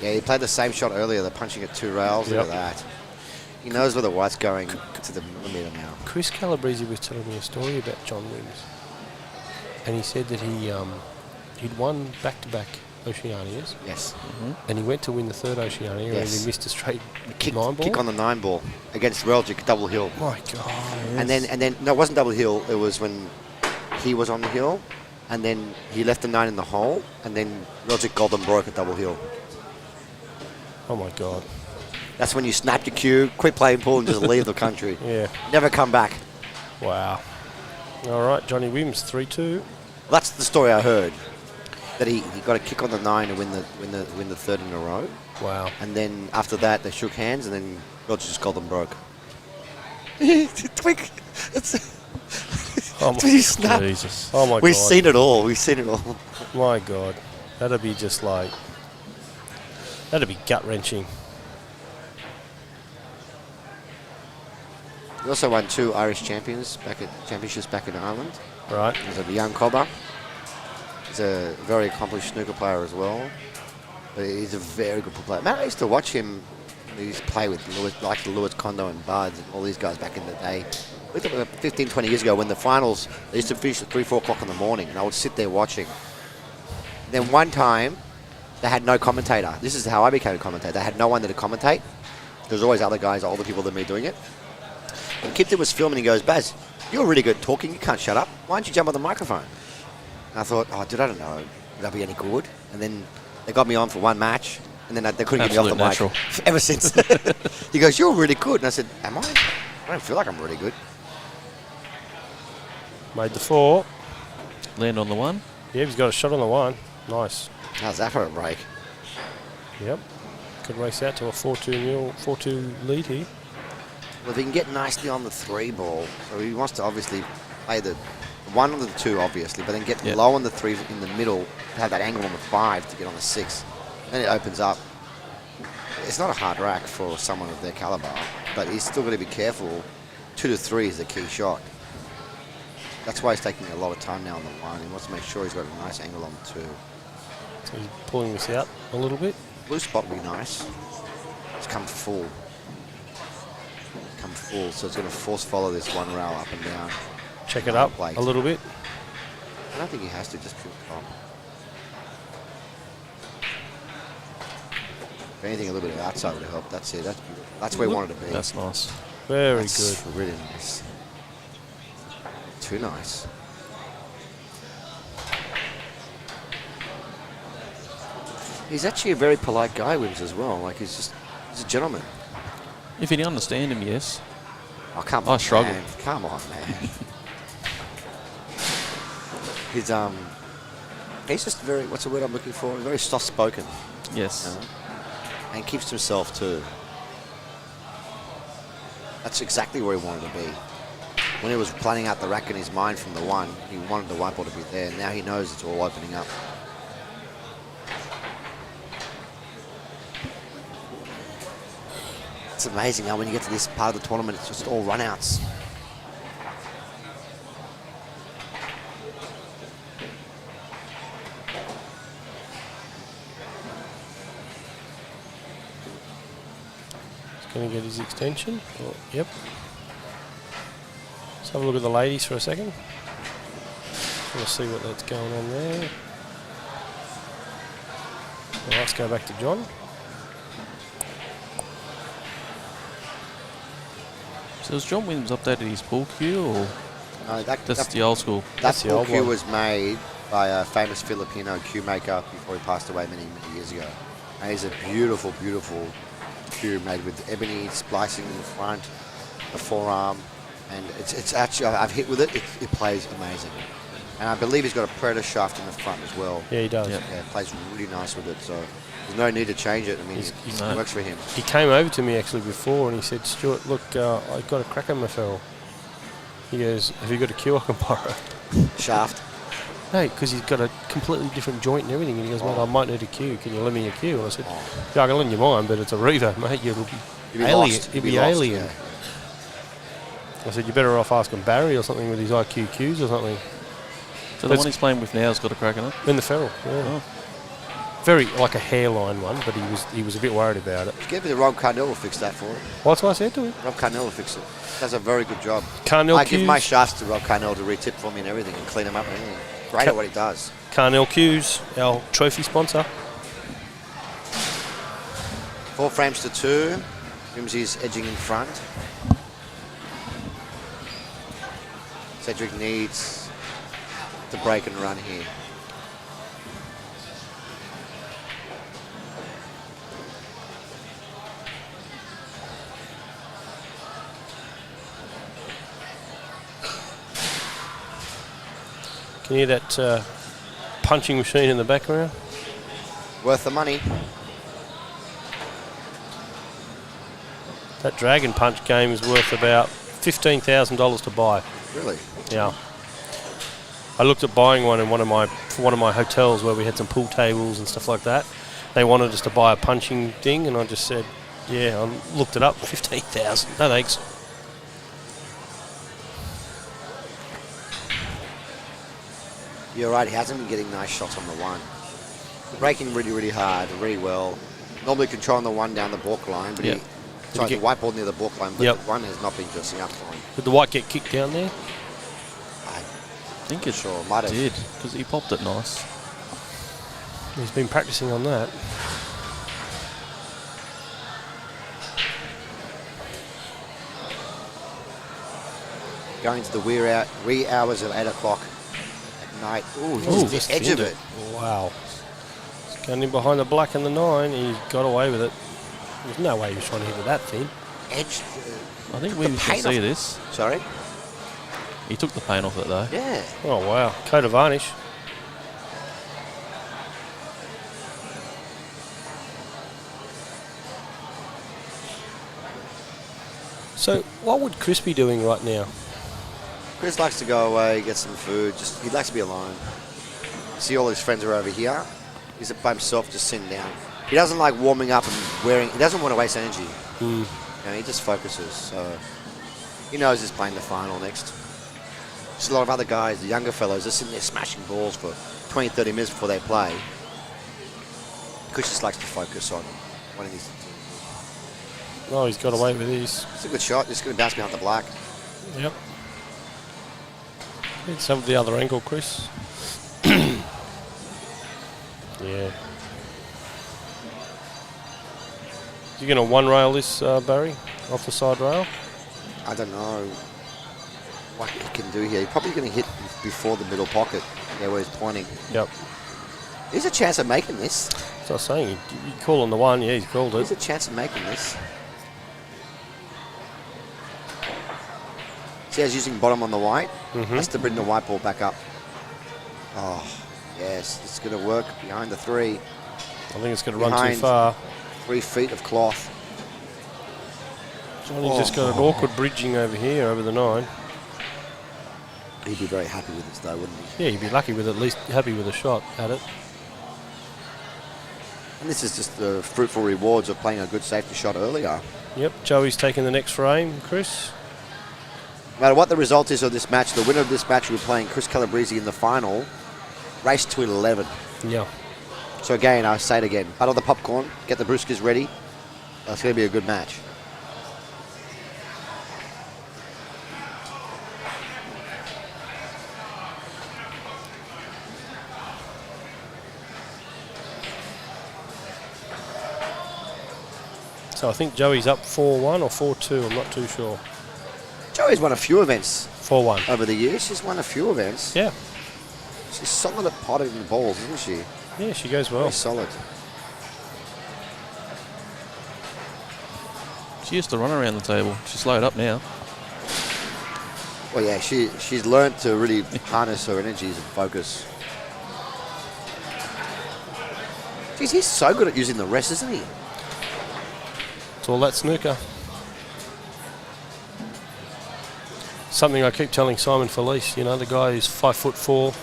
Yeah, he played the same shot earlier, the punching at 2 rails. Look Yep. at that. He knows where the white's going to the millimeter now. Chris Calabrese was telling me a story about John Wims, and he said that he'd won back-to-back Oceanias, Yes. and he went to win the 3rd Oceania, and Yes. he missed a straight Kick 9 ball. on the 9 ball against Reljic, double hill. My God! And then no, it wasn't double hill. It was when he was on the hill, and then he left the 9 in the hole, and then Reljic golden broke a double hill. Oh my God! That's when you snap your cue, quit playing pool, and just leave the country. Yeah. Never come back. Wow. All right, Johnny Wims, 3-2. That's the story I heard. That he got a kick on the 9 to win the 3rd in a row, Wow. and then after that they shook hands, and then Roger just golden broke. Twink. Oh Did he snap? Jesus. Oh my We've God! seen it all. We've seen it all. My God, that'd be just like that'd be gut wrenching. He also won 2 Irish championships back in Ireland. Right. He's a young cobber. He's a very accomplished snooker player as well. But he's a very good player. Man, I used to watch him. He used to play with Lewis Kondo and Buds and all these guys back in the day. Looked at 15, 20 years ago when the finals, they used to finish at 3, 4 o'clock in the morning, and I would sit there watching. Then one time, they had no commentator. This is how I became a commentator. They had no one there to commentate. There's always other guys, older people than me doing it. And Kipton was filming, he goes, Baz, you're really good at talking, you can't shut up. Why don't you jump on the microphone? And I thought, oh, dude, I don't know. Would that be any good? And then they got me on for one match, and then they couldn't get me off the Absolute mic ever since. He goes, you're really good. And I said, am I? I don't feel like I'm really good. Made the 4. Land on the 1. Yeah, he's got a shot on the 1. Nice. How's that for a break? Yep. Could race out to a 4-2 lead here. Well, if he can get nicely on the 3 ball, so he wants to obviously play the 1 on the 2, obviously, but then get low on the 3 in the middle, have that angle on the 5 to get on the 6. Then it opens up. It's not a hard rack for someone of their caliber, but he's still got to be careful. 2 to 3 is the key shot. That's why he's taking a lot of time now on the 1. He wants to make sure he's got a nice angle on the 2. So he's pulling this out a little bit. Blue spot would be nice. It's come full. So it's going to force follow this 1 rail up and down. Check it up Plate. a little bit. I don't think he has to just pure top. If anything, a little bit of outside would help. That's it. That's beautiful. That's where he wanted to be. That's nice. Very That's good. really nice. Too nice. He's actually a very polite guy, Wims, as well. Like, he's a gentleman. If you can understand him, yes. Oh, come I on, struggle. man. Come on, man. He's just very, what's the word I'm looking for? Very soft-spoken. Yes. And keeps to himself, too. That's exactly where he wanted to be. When he was planning out the rack in his mind from the 1, he wanted the white ball to be there. Now he knows it's all opening up. It's amazing how when you get to this part of the tournament, it's just all run-outs. He's going to get his extension. Oh, yep. Let's have a look at the ladies for a second. Want to see what that's going on there. Well, let's go back to John. So has John Williams updated his pool cue, or that's the old school? That's the That old cue one. was made by a famous Filipino cue maker before he passed away many, many years ago. And it's a beautiful, beautiful cue made with ebony splicing in the front, the forearm, and it's actually, I've hit with it, it plays amazing. And I believe he's got a Predator shaft in the front as well. Yeah, he does. Yep. Yeah, it plays really nice with it, so there's no need to change it. I mean, He's- it works for him. He came over to me actually before and he said, Stuart, look, I've got a cracker in my ferrule. He goes, have you got a cue I can borrow? Shaft. No, because he's got a completely different joint and everything. And he goes, mate, I might need a cue. Can you lend me a cue? And I said, yeah, I can lend you mine, but it's a Revo, mate. You'll be You'd be alien. lost. You'll You'd be lost, alien. yeah. I said, you're better off asking Barry or something with his IQ cues or something. So the one he's playing with now has got a crack in it. In the ferrule, yeah. Very like a hairline one, but he was a bit worried about it. Give it to Rob Carnell will fix that for him. Well, that's what I said to him. Rob Carnell will fix it. Does a very good job. Carnell I give my cues. shafts to Rob Carnell to retip for me and everything and clean them up and everything. Great at what he does. Carnell Cues, our trophy sponsor. 4 frames to 2. Grimsy's edging in front. Cedric needs to break and run here. Can you hear that punching machine in the background? Worth the money. That Dragon Punch game is worth about $15,000 to buy. Really? Yeah. I looked at buying one in for one of my hotels where we had some pool tables and stuff like that. They wanted us to buy a punching thing, and I just said, yeah, I looked it up, 15,000. No thanks. You're right, he hasn't been getting nice shots on the 1. Breaking really, really hard, really well. Normally controlling the 1 down the balk line, but Yep. sorry, Did he the white ball near the balk line, but Yep. the 1 has not been dressing up for him. Did the white get kicked down there? I think it Sure, might have. did, because he popped it nice. He's been practicing on that. going to the wee hours of 8 o'clock at night. Ooh, Ooh, just the edge of thinned it. Wow. It's going in behind the black and the 9. He got away with it. There's no way he was trying to hit it that thin. Edge. I think we can paint see off- this. Sorry? He took the paint off it though. Yeah. Oh, wow. Coat of varnish. So, what would Chris be doing right now? Chris likes to go away, get some food. He likes to be alone. See, all his friends are over here. He's by himself, just sitting down. He doesn't like warming up and wearing. He doesn't want to waste energy. Hmm. He just focuses. So he knows he's playing the final next. There's a lot of other guys, the younger fellows, are sitting there smashing balls for 20, 30 minutes before they play. Chris just likes to focus on what he needs to do. Oh, he's got away with his. It's a good shot. Just going to bounce behind the black. Yep. Hit some of the other angle, Chris. Yeah. You going to one rail this, Barry, off the side rail? I don't know what he can do here. He's probably going to hit before the middle pocket, where he's pointing. Yep. There's a chance of making this. So I was saying, you call on the one, yeah, he's called There's it. a chance of making this. See how he's using bottom on the white? Mhm. That's to bring the white ball back up. Oh, yes. It's going to work behind the 3. I think it's going to run too Behind. far. 3 feet of cloth. Johnny's just got an awkward bridging over here, over the 9. He'd be very happy with this, though, wouldn't he? Yeah, he'd be lucky with at least happy with a shot at it. And this is just the fruitful rewards of playing a good safety shot earlier. Yep, Joey's taking the next frame, Chris. No matter what the result is of this match, the winner of this match will be playing Chris Calabrese in the final. Race to 11. Yeah. So again, I say it again. Huddle the popcorn, get the brewskis ready. It's going to be a good match. So I think Joey's up 4-1 or 4-2, I'm not too sure. Joey's won a few events 4-1. over the years. She's won a few events. Yeah. She's solid at potting the balls, isn't she? Yeah, she goes well. Very solid. She used to run around the table. She's slowed up now. Well, yeah, she's learned to really harness her energies and focus. Geez, he's so good at using the rest, isn't he? It's all that snooker. Something I keep telling Simon Felice, you know, the guy who's 5'4",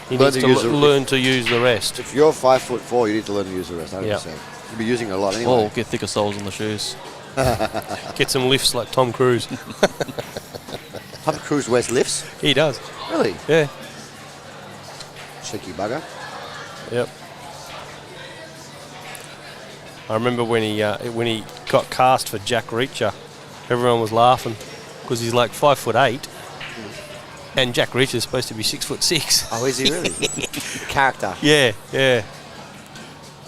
he Learn needs to to use the- learn to use the rest. If you're 5'4", you need to learn to use the rest, 100%. Yeah. You'll be using it a lot Or anyway. get thicker soles in the shoes. Get some lifts like Tom Cruise. Tom Cruise wears lifts? He does. Really? Yeah. Cheeky bugger. Yep. I remember when he got cast for Jack Reacher, everyone was laughing because he's like 5'8", and Jack Reacher's supposed to be 6'6". Oh, is he really? Character. Yeah, yeah.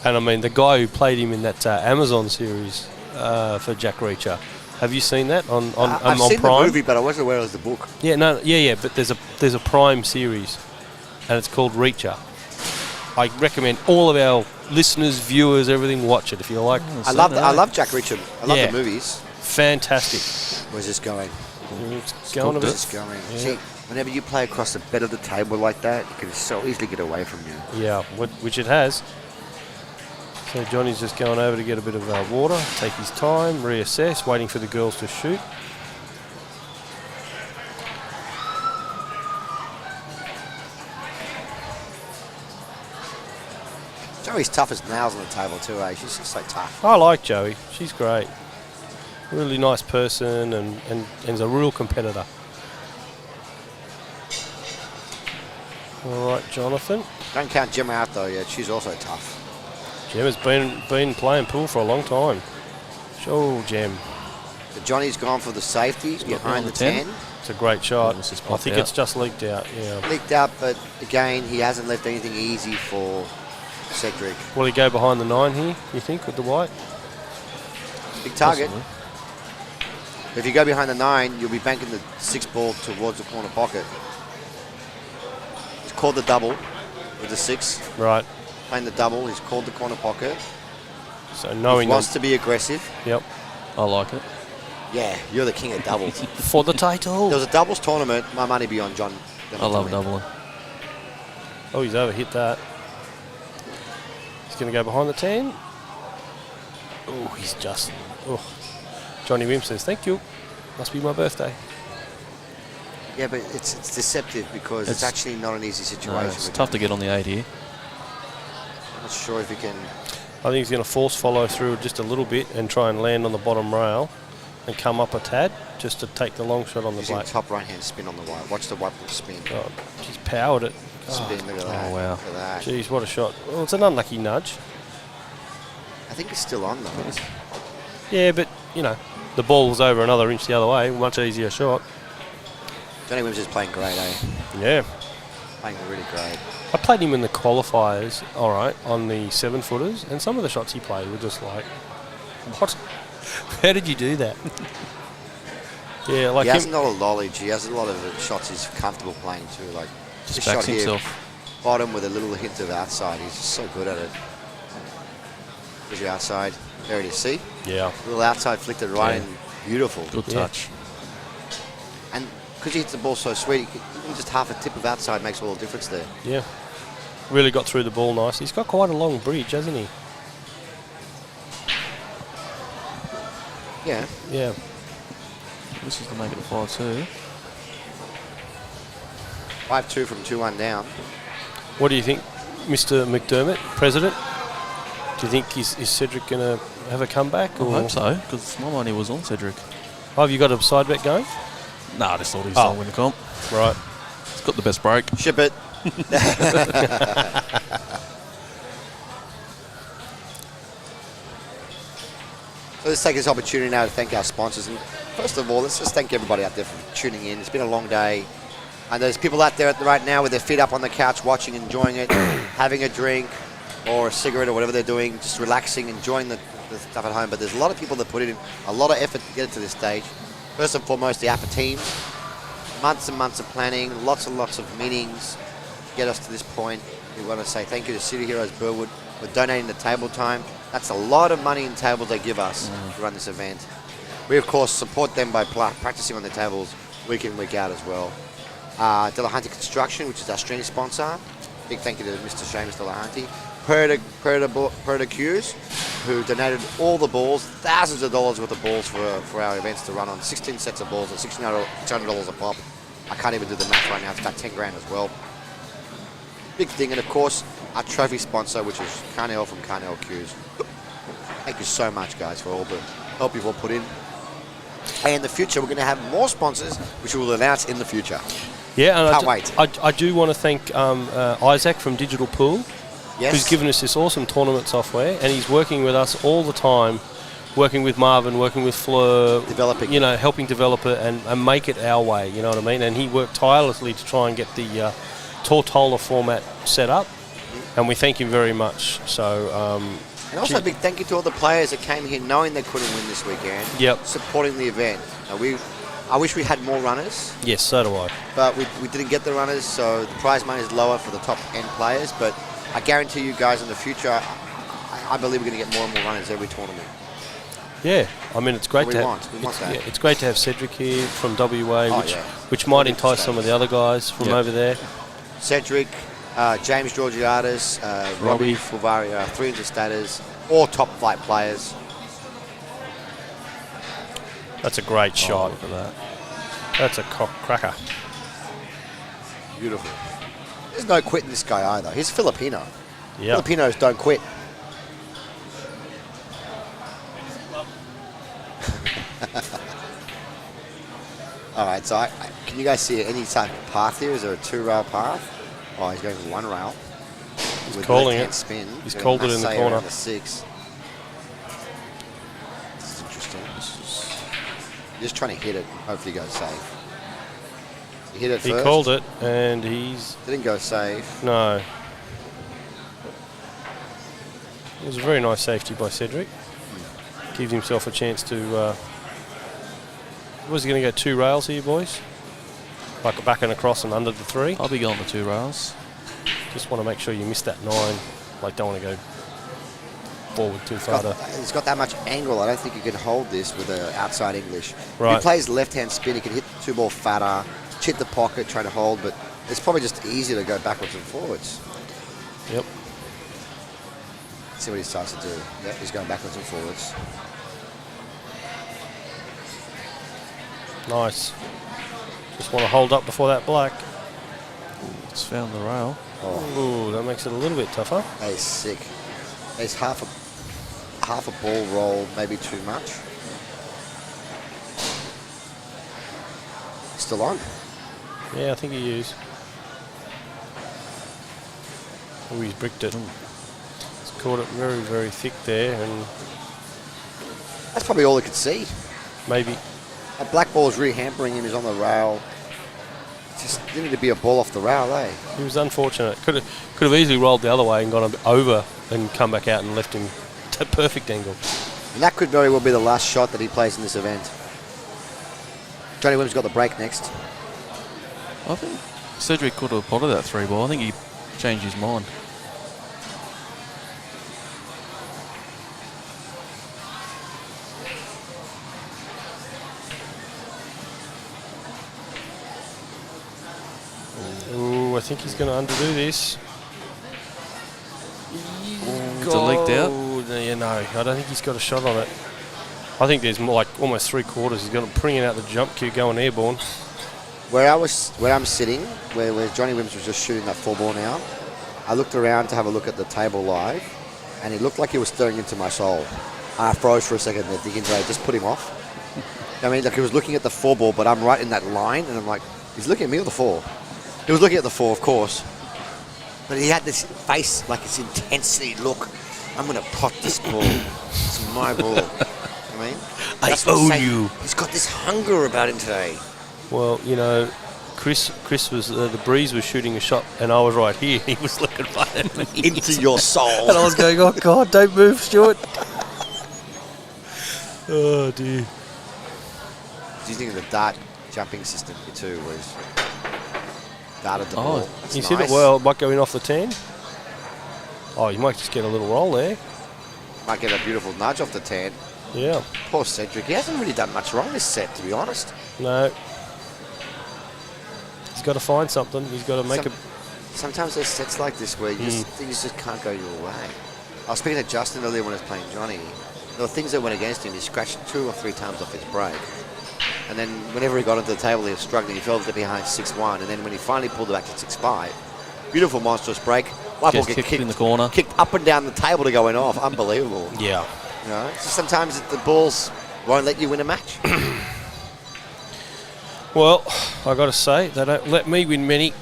And I mean, the guy who played him in that Amazon series for Jack Reacher. Have you seen that on I've on seen Prime? the movie, but I wasn't aware it was the book. Yeah, no, yeah. But there's a Prime series, and it's called Reacher. I recommend all of our listeners, viewers, everything watch it if you like. I love Jack Reacher. I love Yeah. the movies. Fantastic. Where's this going? It's going a Where's bit. this going? Yeah. See, whenever you play across the bed of the table like that, you can so easily get away from you. Yeah, which it has. So Johnny's just going over to get a bit of water, take his time, reassess, waiting for the girls to shoot. Joey's tough as nails on the table too, eh? She's just so tough. I like Joey. She's great. Really nice person and is a real competitor. All right, Jonathan. Don't count Gemma out though yet. She's also tough. Gemma's been playing pool for a long time. Sure, Gem. But Johnny's gone for the safety behind on the the 10. 10. It's a great shot. This is I popped think out. it's just leaked out, yeah. Leaked out, but again, he hasn't left anything easy for Cedric. Will he go behind the 9 here, you think, with the white? Big target. Possibly. If you go behind the 9, you'll be banking the 6 ball towards the corner pocket. He's called the double with the 6. Right. Playing the double, he's called the corner pocket. So He knowing wants that, to be aggressive. yep, I like it. Yeah, you're the king of doubles. for the title. There was a doubles tournament, my money be on John. I love doubling. Oh, he's overhit that. He's going to go behind the 10. Oh, he's just. Oh. Johnny Wim says, thank you. Must be my birthday. Yeah, but it's deceptive because it's actually not an easy situation. No, it's tough to get on the 8 here. I'm not sure if he can. I think he's going to force follow through just a little bit and try and land on the bottom rail and come up a tad just to take the long shot on the Using black. top right hand spin on the white. Watch the white ball spin. Oh, he's powered it. Spin, look at that. wow. Look at that. Jeez, what a shot. Well, it's an unlucky nudge. I think it's still on though. Yeah, but, you know, the ball was over another inch the other way. Much easier shot. Johnny Wims is playing great, eh? Yeah. Playing really great. I played him in the qualifiers, all right, on the 7-footers, and some of the shots he played were just like, what? How did you do that? Yeah, like He has him. a lot of knowledge. He has a lot of shots he's comfortable playing too. Like Just this backs shot here, himself. bottom with a little hint of outside. He's just so good at it. There's your outside. There it is. See? Yeah. Little outside flicked it right Yeah. in. Beautiful. Good Yeah. touch. And because he hits the ball so sweet, even just half a tip of outside makes all the difference there. Yeah. Really got through the ball nice. He's got quite a long bridge, hasn't he? Yeah. Yeah. This is to make it a 5-2. 5-2 from 2-1 down. What do you think, Mr. McDermott, President? Do you think is Cedric going to have a comeback? I Or hope so, because my money was on Cedric. Oh, have you got a side bet going? No, I just thought he was Oh. going to win the comp. Right. He's got the best break. Ship it. So let's take this opportunity now to thank our sponsors. And first of all, let's just thank everybody out there for tuning in. It's been a long day. And there's people out there right now with their feet up on the couch watching, enjoying it, having a drink or a cigarette or whatever they're doing, just relaxing, enjoying the stuff at home. But there's a lot of people that put in a lot of effort to get it to this stage. First and foremost, the APA team. Months and months of planning, lots and lots of meetings to get us to this point. We want to say thank you to City Heroes Burwood for donating the table time. That's a lot of money in tables they give us to run this event. We, of course, support them by practicing on their tables week in, week out as well. Delahunty Construction, which is our string sponsor. Big thank you to Mr. Seamus Delahunty. Predator Q's, who donated all the balls, thousands of dollars worth of balls for our events to run on. 16 sets of balls at $600 a pop. I can't even do the math right now. It's about 10 grand as well. Big thing, and of course, our trophy sponsor, which is Carnell from Carnell Q's. Thank you so much, guys, for all the help you've all put in. And in the future, we're going to have more sponsors, which we will announce in the future. Yeah, and Can't wait. I do want to thank Isaac from Digital Pool, Yes. who's given us this awesome tournament software, and he's working with us all the time, working with Marvin, working with Fleur, Developing. you know, helping develop it and make it our way, you know what I mean? And he worked tirelessly to try and get the Tortola format set up, and we thank him very much. So, And also a big thank you to all the players that came here knowing they couldn't win this weekend. Yep. Supporting the event. I wish we had more runners, yes, so do I. but we didn't get the runners, so the prize money is lower for the top end players. But I guarantee you guys in the future, I believe we're going to get more and more runners every tournament. Yeah, I mean, it's great We to have. want that. Yeah, it's great to have Cedric here from WA, Oh, which yeah. which might entice some of the other guys from Yeah. over there. Cedric, James Georgiadis, Robbie Fulvario, 300 status, all top flight players. That's a great shot. Look at that. That's a cracker. Beautiful. There's no quitting this guy either. He's Filipino. Yeah. Filipinos don't quit. All right, so can you guys see any type of path here? Is there a 2-rail path? Oh, he's going for 1 rail. He's calling it. Spin. He's Getting called it in the Massey corner. around the 6. This is interesting. Just trying to hit it. Hopefully, he goes safe. He hit it He first. called it, and he's Didn't go safe. no. It was a very nice safety by Cedric. Gives himself a chance to Was he going to go 2 rails here, boys? Like a back and across and under the 3? I'll be going the 2 rails. Just want to make sure you miss that 9. Like, don't want to go forward too far. He's got that much angle. I don't think you can hold this with an outside English. Right. If he plays left-hand spin, he can hit the 2 ball fatter, chip the pocket, try to hold, but it's probably just easier to go backwards and forwards. Yep. See what he starts to do. Yep, he's going backwards and forwards. Nice. Just want to hold up before that black. Just found the rail. Ooh, that makes it a little bit tougher. That is sick. There's half a ball roll, maybe too much. Still on. Yeah, I think he is. Oh, he's bricked it. He's caught it very, very thick there, and That's probably all he could see. maybe. That black ball is really hampering him. He's on the rail. Just didn't need to be a ball off the rail, eh? He was unfortunate. Could have easily rolled the other way and gone a bit over and come back out and left him at perfect angle. And that could very well be the last shot that he plays in this event. Johnny Williams got the break next. I think Cedric could have potted that 3 ball. I think he changed his mind. Ooh, I think he's going to underdo this. Is it leaked out? Yeah, no, I don't think he's got a shot on it. I think there's more, like almost 3/4. He's going to bring it out the jump cue, going airborne. Where I'm sitting, where Johnny Williams was just shooting that 4 ball now, I looked around to have a look at the table live, and he looked like he was staring into my soul. I froze for a second there, thinking, "Did I just put him off?" I mean, like he was looking at the 4 ball, but I'm right in that line, and I'm like, he's looking at me or the 4? He was looking at the 4, of course. But he had this face, like this intensity look. I'm going to pot this ball. It's my ball. I mean, that's what I'm saying. He's got this hunger about him today. Well, you know, Chris was the breeze was shooting a shot, and I was right here. He was looking right at me Into your soul. and I was going, "Oh God, don't move, Stuart." Oh dear. Do you think of the dart jumping system here too, where he's darted the Oh, ball? That's he's nice. hit it well. Might go in off the 10. Oh, you might just get a little roll there. Might get a beautiful nudge off the 10. Yeah. Poor Cedric. He hasn't really done much wrong this set, to be honest. No. He's got to find something. He's got to make Sometimes there's sets like this where things just can't go your way. I was speaking to Justin earlier when I was playing Johnny. There were things that went against him. He scratched 2 or 3 times off his break. And then whenever he got onto the table, he was struggling. He fell behind 6-1. And then when he finally pulled it back to 6-5, beautiful, monstrous break. White ball Just get kicked in the corner. kicked up and down the table to going off. Unbelievable. Yeah. You know, so sometimes the balls won't let you win a match. Well, I got to say, they don't let me win many.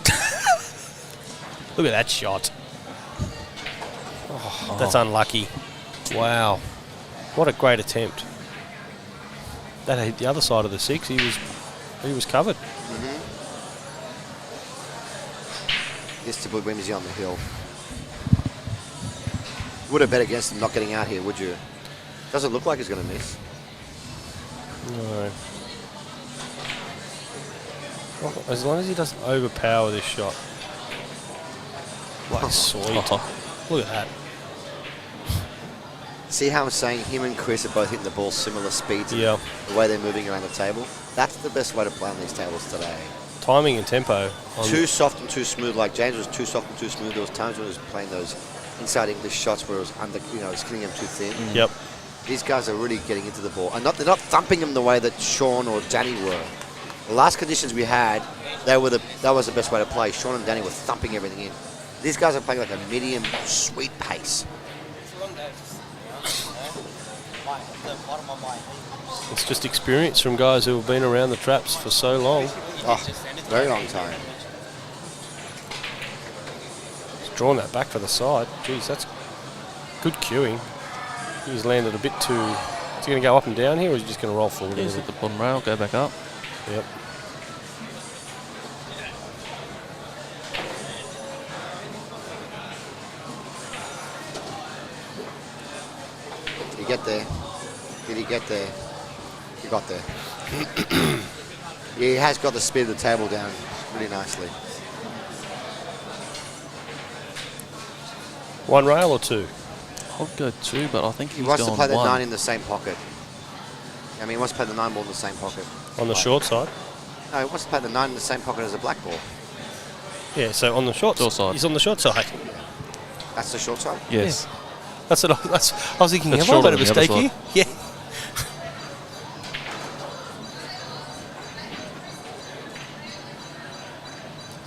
Look at that shot. Oh, that's unlucky. Wow. What a great attempt. That hit the other side of the 6. He was covered. This to put Wimsey on the hill. Would have bet against him not getting out here, would you? Doesn't look like he's going to miss. No. Well, as long as he doesn't overpower this shot. Like sweet. Look at that. See how I'm saying him and Chris are both hitting the ball similar speeds? Yeah. The way they're moving around the table? That's the best way to play on these tables today. Timing and tempo. Too soft and too smooth. Like James was too soft and too smooth. There was times when he was playing those inside English shots where it was under, you know, it's hitting him too thin. Yep. These guys are really getting into the ball. And they're not thumping him the way that Sean or Danny were. The last conditions we had, that was the best way to play. Sean and Danny were thumping everything in. These guys are playing like a medium, sweet pace. It's just experience from guys who have been around the traps for so long. Oh, very long time. He's drawn that back for the side. Geez, that's good cueing. He's landed a bit too... Is he going to go up and down here, or is he just going to roll forward? He's at the bottom rail, go back up. Yep. Did he get there? Did he get there? got there. Yeah, he has got the speed of the table down really nicely. One rail or two? I'll go 2, but I think He he's wants to gone play the 1. 9 in the same pocket. I mean, he wants to play the 9 ball in the same pocket. On the Like- short side? No, he wants to play the 9 in the same pocket as a black ball. Yeah, so on the short Short side. He's on the short side. That's the short side. Yes. That's what I was thinking, That's have I made a shorter than the other mistake here? Yeah.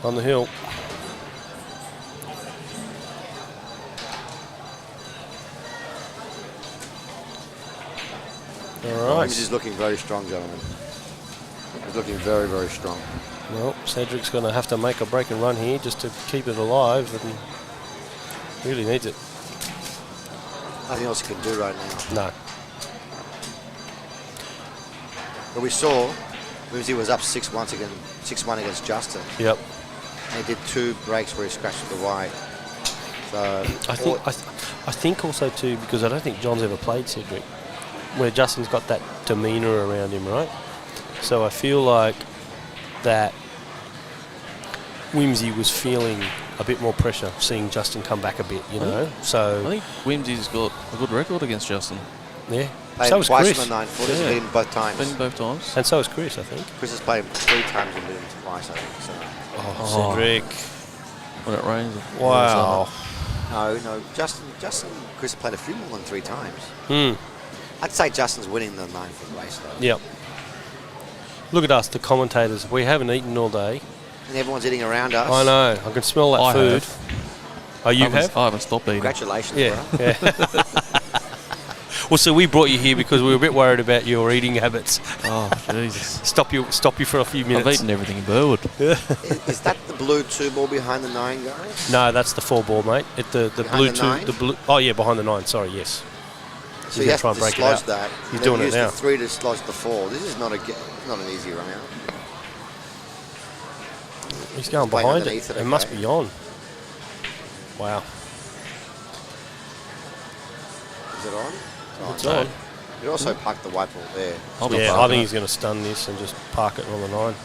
On the hill. All He's just right. looking very strong, gentlemen. He's looking very, very strong. Well, Cedric's going to have to make a break and run here just to keep it alive, and really needs it. Nothing else he can do right now. No. But we saw Whimsy was up 6-1 against Justin. Yep. And he did 2 breaks where he scratched the white. So I think also too, because I don't think John's ever played Cedric, where Justin's got that demeanour around him, right? So I feel like that Whimsy was feeling a bit more pressure, seeing Justin come back a bit, you know. I So think Whimsy's got a good record against Justin. yeah, played so was twice Chris, on the 9-footers, Yeah. beat him both times. Been both times. and so was Chris, I think. Chris has played 3 times and beat him twice, I think. So. Oh, Cedric! When it rains. Wow. No, Justin and Chris have played a few more than 3 times. Hmm. I'd say Justin's winning the 9-foot race though. Yep. Look at us, the commentators. We haven't eaten all day. And everyone's eating around us. I know. I can smell that I food. have. Oh, you have? I haven't stopped eating. Congratulations, Yeah. bro. Yeah. Well, so we brought you here because we were a bit worried about your eating habits. Oh, Jesus. Stop you for a few minutes. I've eaten everything in Burwood. Is that the blue 2 ball behind the 9, guys? No, that's the 4 ball, mate. The Behind blue the 2, 9? the blue. Oh yeah, behind the 9. Sorry, yes. So He's you have gonna to try and break it dislodge out. that. He's and doing then it use now. the 3 to dislodge the 4. This is not an easy run out. He's going playing behind underneath it. it, It must okay. be on. Wow. Is it on? It's No. on. You also parked the white ball there. I'll be Yeah, I parking think it. he's going to stun this and just park it on the 9.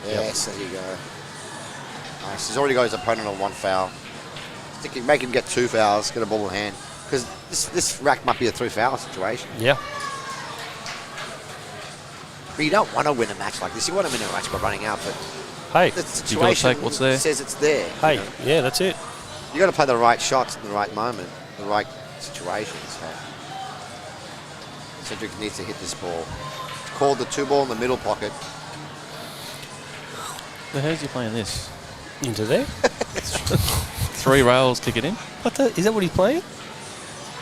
Yes, there you go. Nice. He's already got his opponent on 1 foul. Make him get 2 fouls, get a ball in hand. Because this rack might be a 3 foul situation. Yeah. But you don't want to win a match like this. You want to win a match by running out, but Hey, the You gotta situation take what's there. says it's there. hey, You know? yeah, that's it. You got to play the right shots in the right moment, the right situation. So Cedric needs to hit this ball. Called the 2 ball in the middle pocket. So how's he playing this? Into there. 3 rails, kick it in. What the? Is that what he's playing?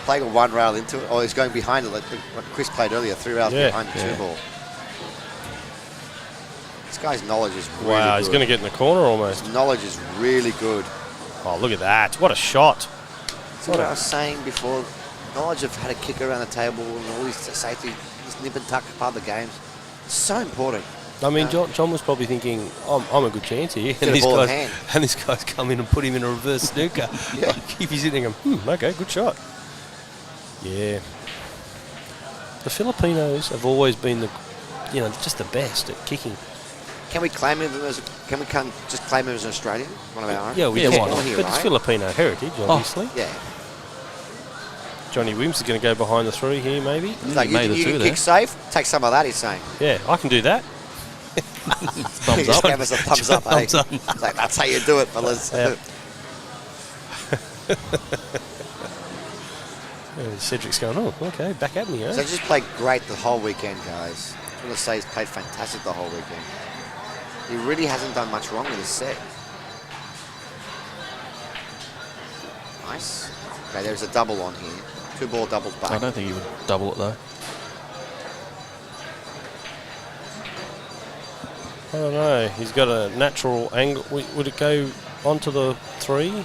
Playing a 1 rail into it. Oh, he's going behind it like what Chris played earlier, 3 rails Yeah, behind the yeah. 2 ball. This guy's knowledge is really Wow, good. he's going to get in the corner almost. His knowledge is really good. Oh, look at that. What a shot. So what I was saying before, knowledge of how to kick around the table and all these safety, this nip and tuck part of the games, it's so important. I mean, John was probably thinking, I'm a good chance here. Get a ball in hand. And this guy's come in and put him in a reverse snooker. Yeah. Like, if he's hitting him, okay, good shot. Yeah. The Filipinos have always been just the best at kicking. Can we claim him as? Can we just claim him as an Australian? One of our own. Yeah, we Yeah, can. why not? Here, But it's right? Filipino heritage, obviously. Yeah. Johnny Wims is going to go behind the 3 here, maybe. It's like He made you the 2 can there. kick safe. Take some of that. He's saying. Yeah, I can do that. Thumbs He just up. gave us a thumbs up. Thumbs eh? up. It's like, that's how you do it, fellas. Yeah. Cedric's going, oh, okay, back at me, eh? So just played great the whole weekend, guys. I want to say he's played fantastic the whole weekend. He really hasn't done much wrong in his set. Nice. Okay, there's a double on here. 2 ball doubles back. I don't think he would double it though. I don't know. He's got a natural angle. Would it go onto the 3?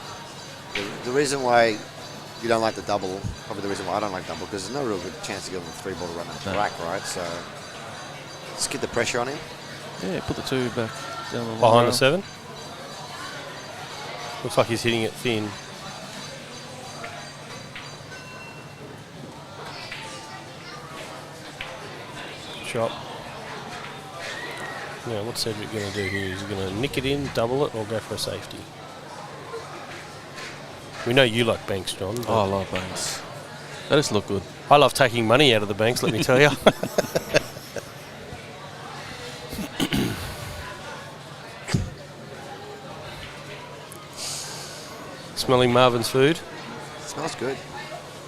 The reason why you don't like the double, probably the reason why I don't like double, because there's no real good chance to give him a 3 ball to run out the No. rack, right? So just get the pressure on him. Yeah, put the 2 back down the Behind rail. the 7? Looks like he's hitting it thin. shot. Now, what's Cedric going to do here? He's going to nick it in, double it, or go for a safety. We know you like banks, John. Oh, I love banks. They just look good. I love taking money out of the banks, let me tell you. Smelling Marvin's food. Smells good.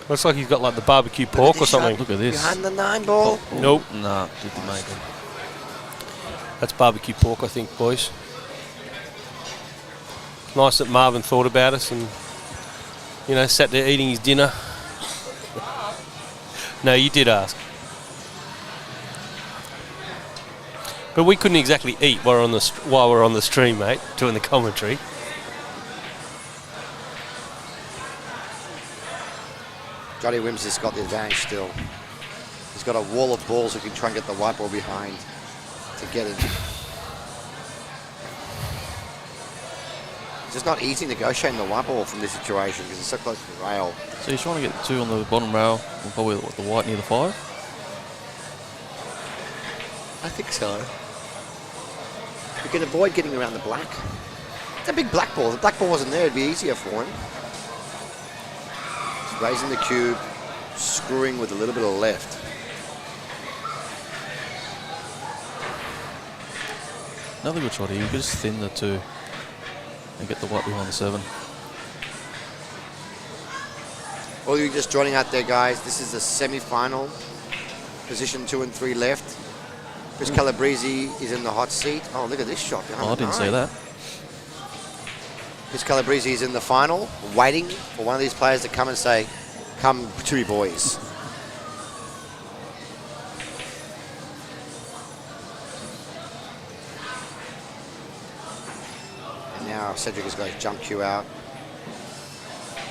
Looks like he's got like the barbecue pork or something. Look at this. Behind the 9 ball. Nope. Nah, didn't make it. That's barbecue pork, I think, boys. Nice that Marvin thought about us and, you know, sat there eating his dinner. No, you did ask. But we couldn't exactly eat while we're on the stream, mate, doing the commentary. Johnny Wims has got the advantage still. He's got a wall of balls who can try and get the white ball behind to get it. It's just not easy negotiating the white ball from this situation because it's so close to the rail. So you're trying to get the 2 on the bottom rail and probably the white near the 5? I think so. You can avoid getting around the black. It's a big black ball. If the black ball wasn't there, it'd be easier for him. He's raising the cube, screwing with a little bit of left. Another good shot here. You could just thin the 2 and get the white behind the 7. All you just joining out there, guys, this is the semi-final. Position 2 and 3 left. Chris Calabrese is in the hot seat. Oh, look at this shot. Oh, I didn't see that. Chris Calabrese is in the final, waiting for one of these players to come and say, "Come to me, boys." And now Cedric has got his jump cue out.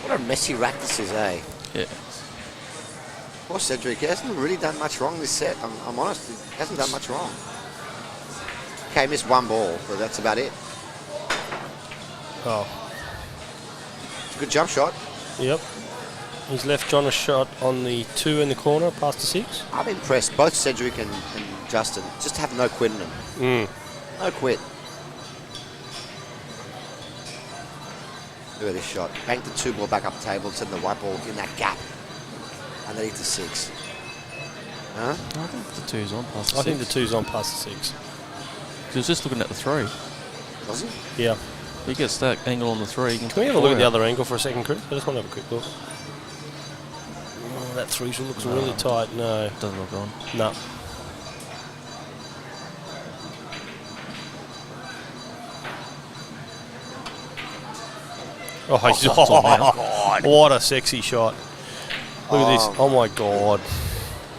What a messy rack this is, eh? Yeah. Poor Cedric, he hasn't really done much wrong this set. I'm honest, he hasn't done much wrong. Okay, missed 1 ball, but that's about it. Oh, It's a good jump shot. yep. He's left John a shot on the 2 in the corner, past the 6. I'm impressed. Both Cedric and Justin just have no quit in them. No quit. Look at this shot. Bank the 2 ball back up the table, send the white ball in that gap. Underneath the 6. Huh? I think the 2's on past the I 6. think the 2's on past the 6. He was just looking at the 3. Does he? Yeah. If he gets that angle on the 3, he can Can we have a look at the other angle for a second, Chris? I just want to have a quick look. Oh, that 3 looks really tight. No. Doesn't look on. No. Oh, he's, that's on now. what a sexy shot. Look at this. Oh, my God.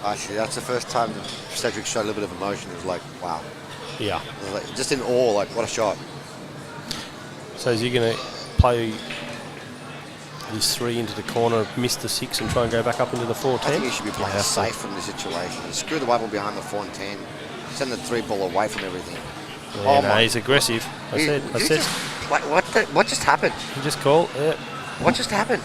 Actually, that's the first time that Cedric showed a little bit of emotion. It was like, wow. Yeah. It was like, just in awe, like, what a shot. So is he going to play his 3 into the corner, miss the 6 and try and go back up into the 4-10? I think he should be playing safe from this situation. Screw the white ball behind the 4 and 10. Send the 3 ball away from everything. Yeah, no, he's aggressive. I said. What just happened? You just call. Yeah. What just happened?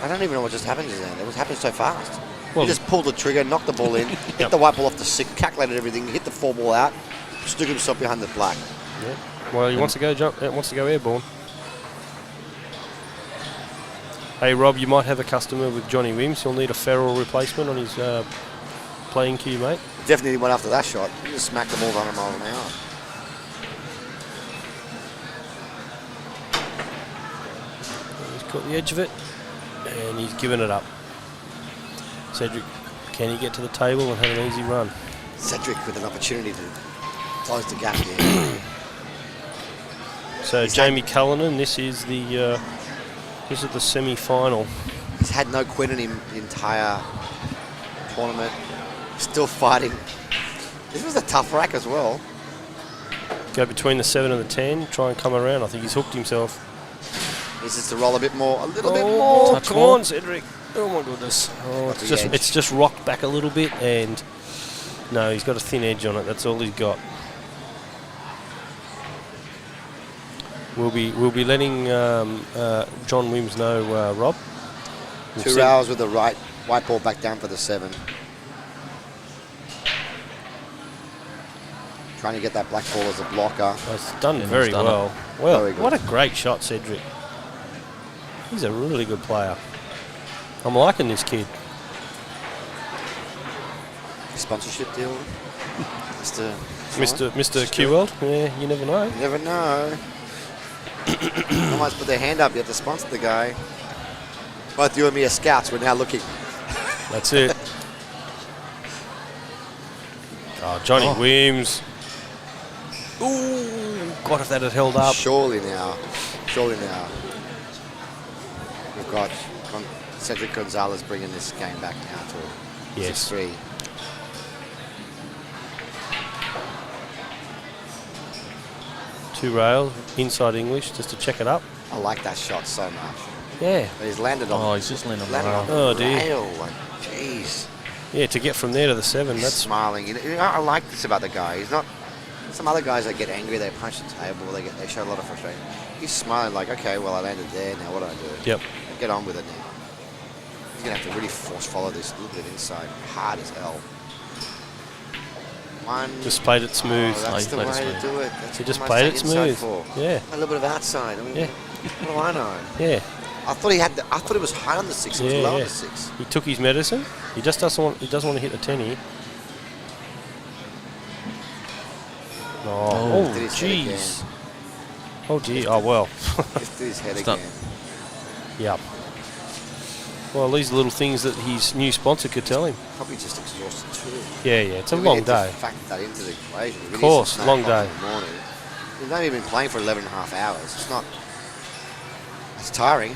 I don't even know what just happened just then. It was happening so fast. Well, He just pulled the trigger, knocked the ball in, hit Yep. the white ball off the 6, calculated everything, hit the 4 ball out, stuck himself behind the black. yeah. Well, he wants to go wants to go airborne. Hey Rob, you might have a customer with Johnny Wims. He'll need a Ferrell replacement on his playing cue, mate. Definitely went after that shot. He just smacked the ball 100 miles an hour. He's caught the edge of it, and he's given it up. Cedric, can he get to the table and have an easy run? Cedric with an opportunity to close the gap here. So Jamie Cullinan, this is the semi-final. He's had no quit in him the entire tournament. Still fighting. This was a tough rack as well. Go between the 7 and the 10, try and come around. I think he's hooked himself. This is to roll a bit more, a little bit more. Touch come more. on, Cedric. Oh my goodness. Oh, Got the edge. it's just rocked back a little bit, and no, he's got a thin edge on it. That's all he's got. We'll be letting John Wims know, Rob. We've 2 said- hours with the white ball back down for the 7. Trying to get that black ball as a blocker. It's done Yeah, very he's done well. Well, Very good. what a great shot, Cedric. He's a really good player. I'm liking this kid. Sponsorship deal. Mr. Q-World. Yeah, you never know. You never know. Someone's put their hand up. You have to sponsor the guy. Both you and me are scouts. We're now looking. That's it. Oh, Johnny Wims. Ooh, God, if that had held up. Surely now. We've got Cedric Gonzalez bringing this game back now to Yes. 6-3. Two rails, inside English, just to check it up. I like that shot so much. Yeah. But he's landed on. Oh, he's just landed on the rail. Oh, the dear. rail. Like, jeez. Yeah, to get from there to the 7, He's that's... smiling. You know, I like this about the guy. He's not. Some other guys that get angry, they punch the table, they show a lot of frustration. He's smiling like, okay, well I landed there. Now what do I do? Yep. Get on with it now. He's gonna have to really follow this a little bit inside, hard as hell. One. Just played it smooth. Oh, that's he the played way it to smooth. do it. That's He what just I must played take it inside smooth. For. Yeah. A little bit of outside. I mean, Yeah. what do I know? Yeah. I thought he had. I thought it was high on the 6. It was Yeah, low on yeah. the 6. He took his medicine. He just doesn't want. He doesn't want to hit the 10 here. Oh, Did his head again. jeez. Oh dear. Oh well. Just did his head It's done. again. Yep. Well, these are little things that his new sponsor could tell him. Probably just exhausted too. Yeah, yeah. It's a We long need to day. Factor that into the equation. It Of course, is 9 long o'clock day. in the morning. He's not even playing for 11 and a half hours. It's not. It's tiring,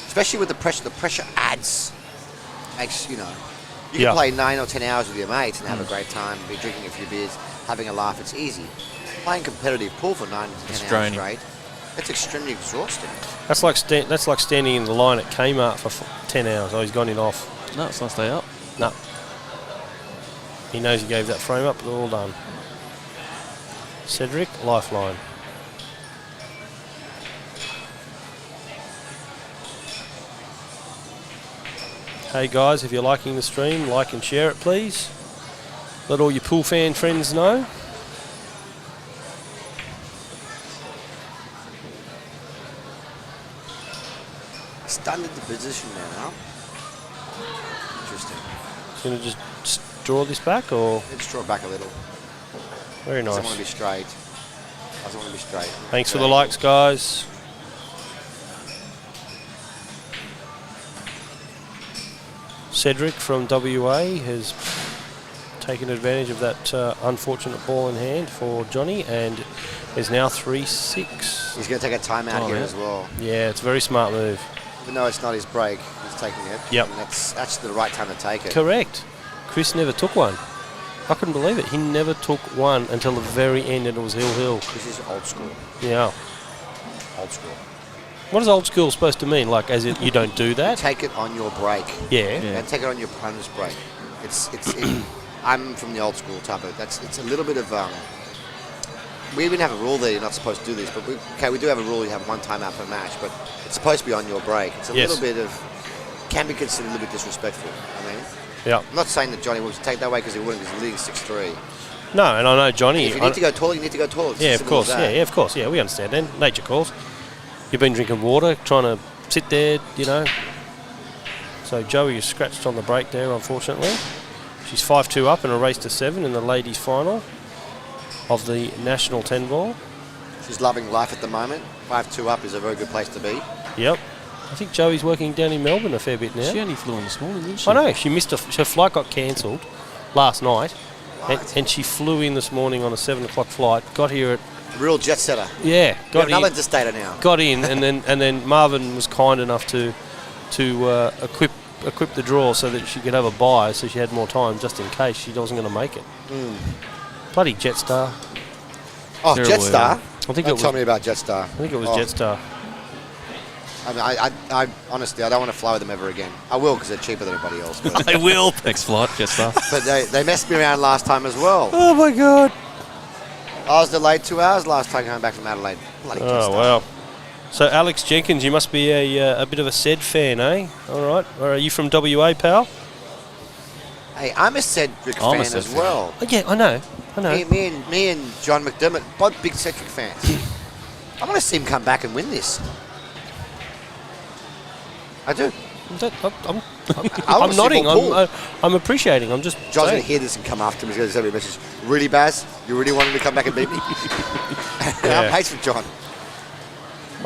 especially with the pressure. The pressure adds. Makes you can Yeah. play 9 or 10 hours with your mates and have a great time, be drinking a few beers, having a laugh. It's easy. Playing competitive pool for 9 to 10 It's hours draining. straight. It's extremely exhausting. That's like standing in the line at Kmart for 10 hours. Oh, he's gone in off. No, it's nice to stay up. No. He knows he gave that frame up. It's all done. Cedric, lifeline. Hey guys, if you're liking the stream, like and share it please. Let all your pool fan friends know. Stunned into position now. Interesting. Going to just draw this back or? Let's draw back a little. Very Doesn't want to nice. be straight. Doesn't want to be straight. Thanks for the likes, guys. Cedric from WA has taken advantage of that unfortunate ball in hand for Johnny and is now 3-6. He's going to take a timeout Oh, here yeah. as well. Yeah, it's a very smart move. Even though it's not his break, he's taking it. Yep. And that's actually the right time to take it. Correct. Chris never took one. I couldn't believe it. He never took one until the very end and it was hill. This is old school. Yeah. Old school. What is old school supposed to mean? Like, as in you don't do that? Take it on your break. Yeah. Yeah. And take it on your opponent's break. I'm from the old school type of. It's a little bit of. We even have a rule there. You're not supposed to do this, but we do have a rule. You have one timeout per match, but it's supposed to be on your break. It's a Yes. little bit of. Can be considered a little bit disrespectful. I mean, Yeah. I'm not saying that Johnny Williams take that way because he wouldn't. He's leading 6-3. No, and I know Johnny. If you need to go taller, you need to go taller. It's Yeah, as of simple as course. that. Yeah, of course. Yeah, we understand then. Nature calls. You've been drinking water, trying to sit there, So Joey is scratched on the break there, unfortunately. She's 5-2 up in a race to 7 in the ladies' final of the National 10 ball. She's loving life at the moment. 5-2 up is a very good place to be. Yep. I think Joey's working down in Melbourne a fair bit now. She only flew in this morning, didn't she? I know. She missed her flight got cancelled last night, and she flew in this morning on a 7 o'clock flight. Got here at Real jet setter. yeah. We have Got another in. destater now. Got in, and then Marvin was kind enough to equip the draw so that she could have a buy, so she had more time just in case she wasn't going to make it. Bloody Jetstar. Oh, Terrible, Jetstar. I think Don't it tell was. me about Jetstar. I think it was Oh, Jetstar. I mean, I honestly, I don't want to fly with them ever again. I will because they're cheaper than everybody else. But, I will. Next flight, Jetstar. but they messed me around last time as well. Oh my God. I was delayed 2 hours last time coming back from Adelaide. Bloody Oh Jetstar. wow. So Alex Jenkins, you must be a bit of a Ced fan, eh? All right. Or are you from WA, pal? Hey, I'm a Cedric I'm a fan Ced as fan. well. Oh, yeah, I know. I know. Me and John McDermott, both big Cedric fans. I want to see him come back and win this. I do. I'm I wanna see nodding. more Paul. I'm appreciating. I'm just John's going saying. to hear this and come after me. He's going to send me a message. Really, Baz? You really want him to come back and beat me? Yeah. I'm mates with John.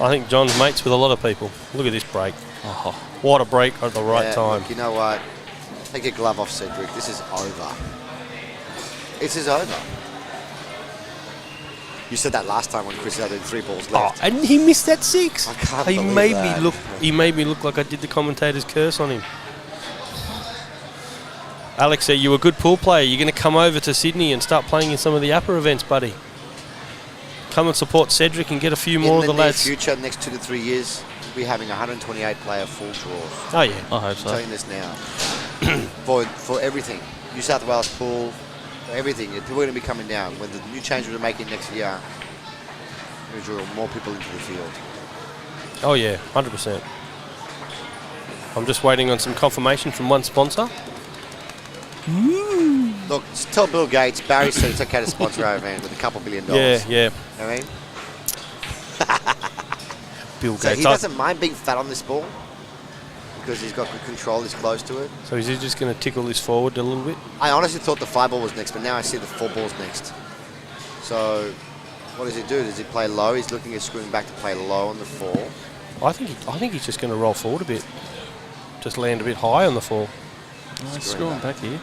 I think John's mates with a lot of people. Look at this break. Oh, what a break at the right Yeah, time. Look, you know what? Take your glove off, Cedric. This is over. This is over. You said that last time when Chris had 3 balls Oh, left. and he missed that 6. I can't he believe made that. me look. He made me look like I did the commentator's curse on him. Alex said, "You were a good pool player. You're going to come over to Sydney and start playing in some of the upper events, buddy. Come and support Cedric and get a few more of In the the near lads." future, next 2 to 3 years, we'll be having 128 player full draws. Oh yeah. I hope I'm so. telling you this now. for everything. New South Wales pool, for everything. People are going to be coming down. When the new changes we're making next year, we're going to draw more people into the field. Oh yeah, 100%. I'm just waiting on some confirmation from one sponsor. Look, just tell Bill Gates, Barry said it's okay to sponsor our event with $2 billion. Yeah, yeah. You know what I mean? Bill So Gates. he doesn't mind being fat on this ball because he's got good control, he's close to it. So is he just going to tickle this forward a little bit? I honestly thought the 5 ball was next, but now I see the 4 ball's next. So what does he do? Does he play low? He's looking at screwing back to play low on the 4. I think he's just going to roll forward a bit. Just land a bit high on the 4. No, screwing back here.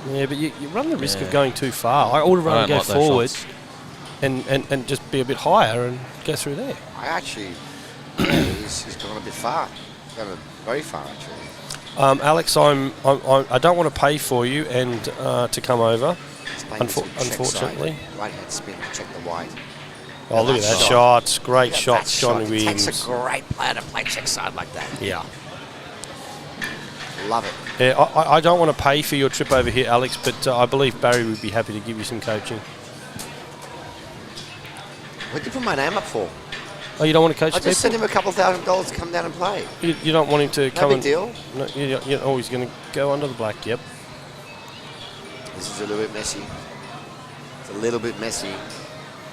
Yeah, but you run the risk of going too far. I would have rather I don't go like those forward shots. and just be a bit higher and go through there. I actually, he's gone a bit far. He's gone very far, actually. Alex, I don't want to pay for you and to come over. He's playing this with check Unfortunately. side. Right-hand spin, check the white. Oh, look at that shot. shot. Great Look at shot, that Johnny shot. It takes Williams. a great player to play check side like that. Yeah. Love it. Yeah, I don't want to pay for your trip over here, Alex, but I believe Barry would be happy to give you some coaching. What did you put my name up for? Oh, you don't want to coach I just sent people? him a couple $1,000 to come down and play. You don't want him to No come big and... deal. No, you're always going to go under the black, yep. This is a little bit messy. It's a little bit messy.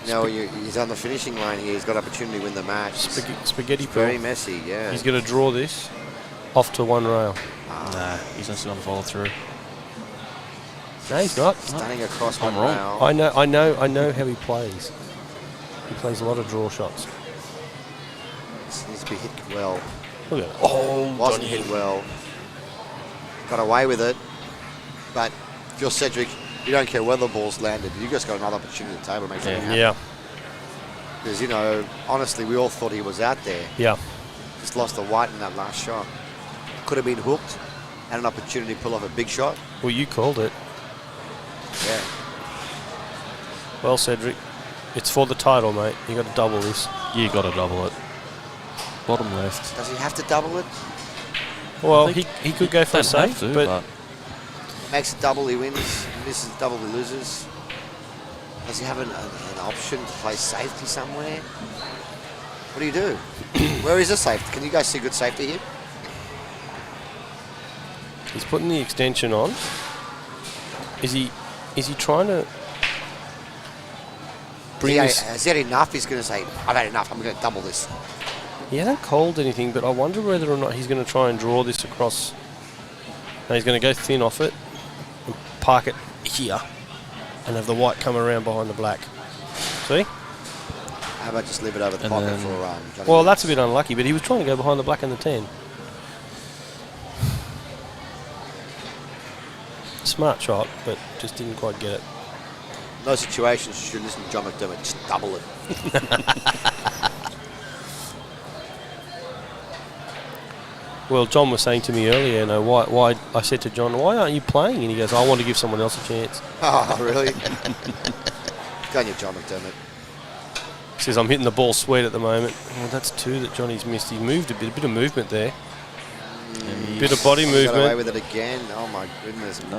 No, he's on the finishing line here. He's got opportunity to win the match. Spaghetti pool. Very messy, yeah. He's going to draw this off to one rail. Nah, he's just going to follow through. No, he's not. Stunning across I'm one wrong. rail. I know how he plays. He plays a lot of draw shots. This needs to be hit well. Look at it. Oh, Wasn't Johnny. hit well. Got away with it. But if you're Cedric, you don't care where the ball's landed. You just got another opportunity at the table to make something happen. Yeah, Because, you know, honestly, we all thought he was out there. yeah. Just lost the white in that last shot. Could have been hooked. Had an opportunity to pull off a big shot. Well, you called it. Yeah. Well, Cedric, it's for the title, mate. You got to double this. You got to double it. Bottom left. Does he have to double it? Well, I he think could go for a Don't have save, to, but Makes it double, he wins. Misses double, he loses. Does he have an option to play safety somewhere? What do you do? Where is the safety? Can you guys see good safety here? he's putting the extension on. Is he trying to bring this? Has he had enough? He's going to say, I've had enough. I'm going to double this. He hasn't called anything, but I wonder whether or not he's going to try and draw this across. No, he's going to go thin off it and park it here and have the white come around behind the black. See? How about just leave it over the And pocket then- for Johnny? Well, that's a bit unlucky, but he was trying to go behind the black and the 10. Smart shot, but just didn't quite get it. In those situations, you should listen to John McDermott. Just double it. Well, John was saying to me earlier, why I said to John, why aren't you playing? And he goes, I want to give someone else a chance. Oh, really? Go on, you John McDermott. He says, I'm hitting the ball sweet at the moment. Well, that's 2 that Johnny's missed. He moved a bit of movement there. Bit of body He's got away movement. with it again. Oh, my goodness. No.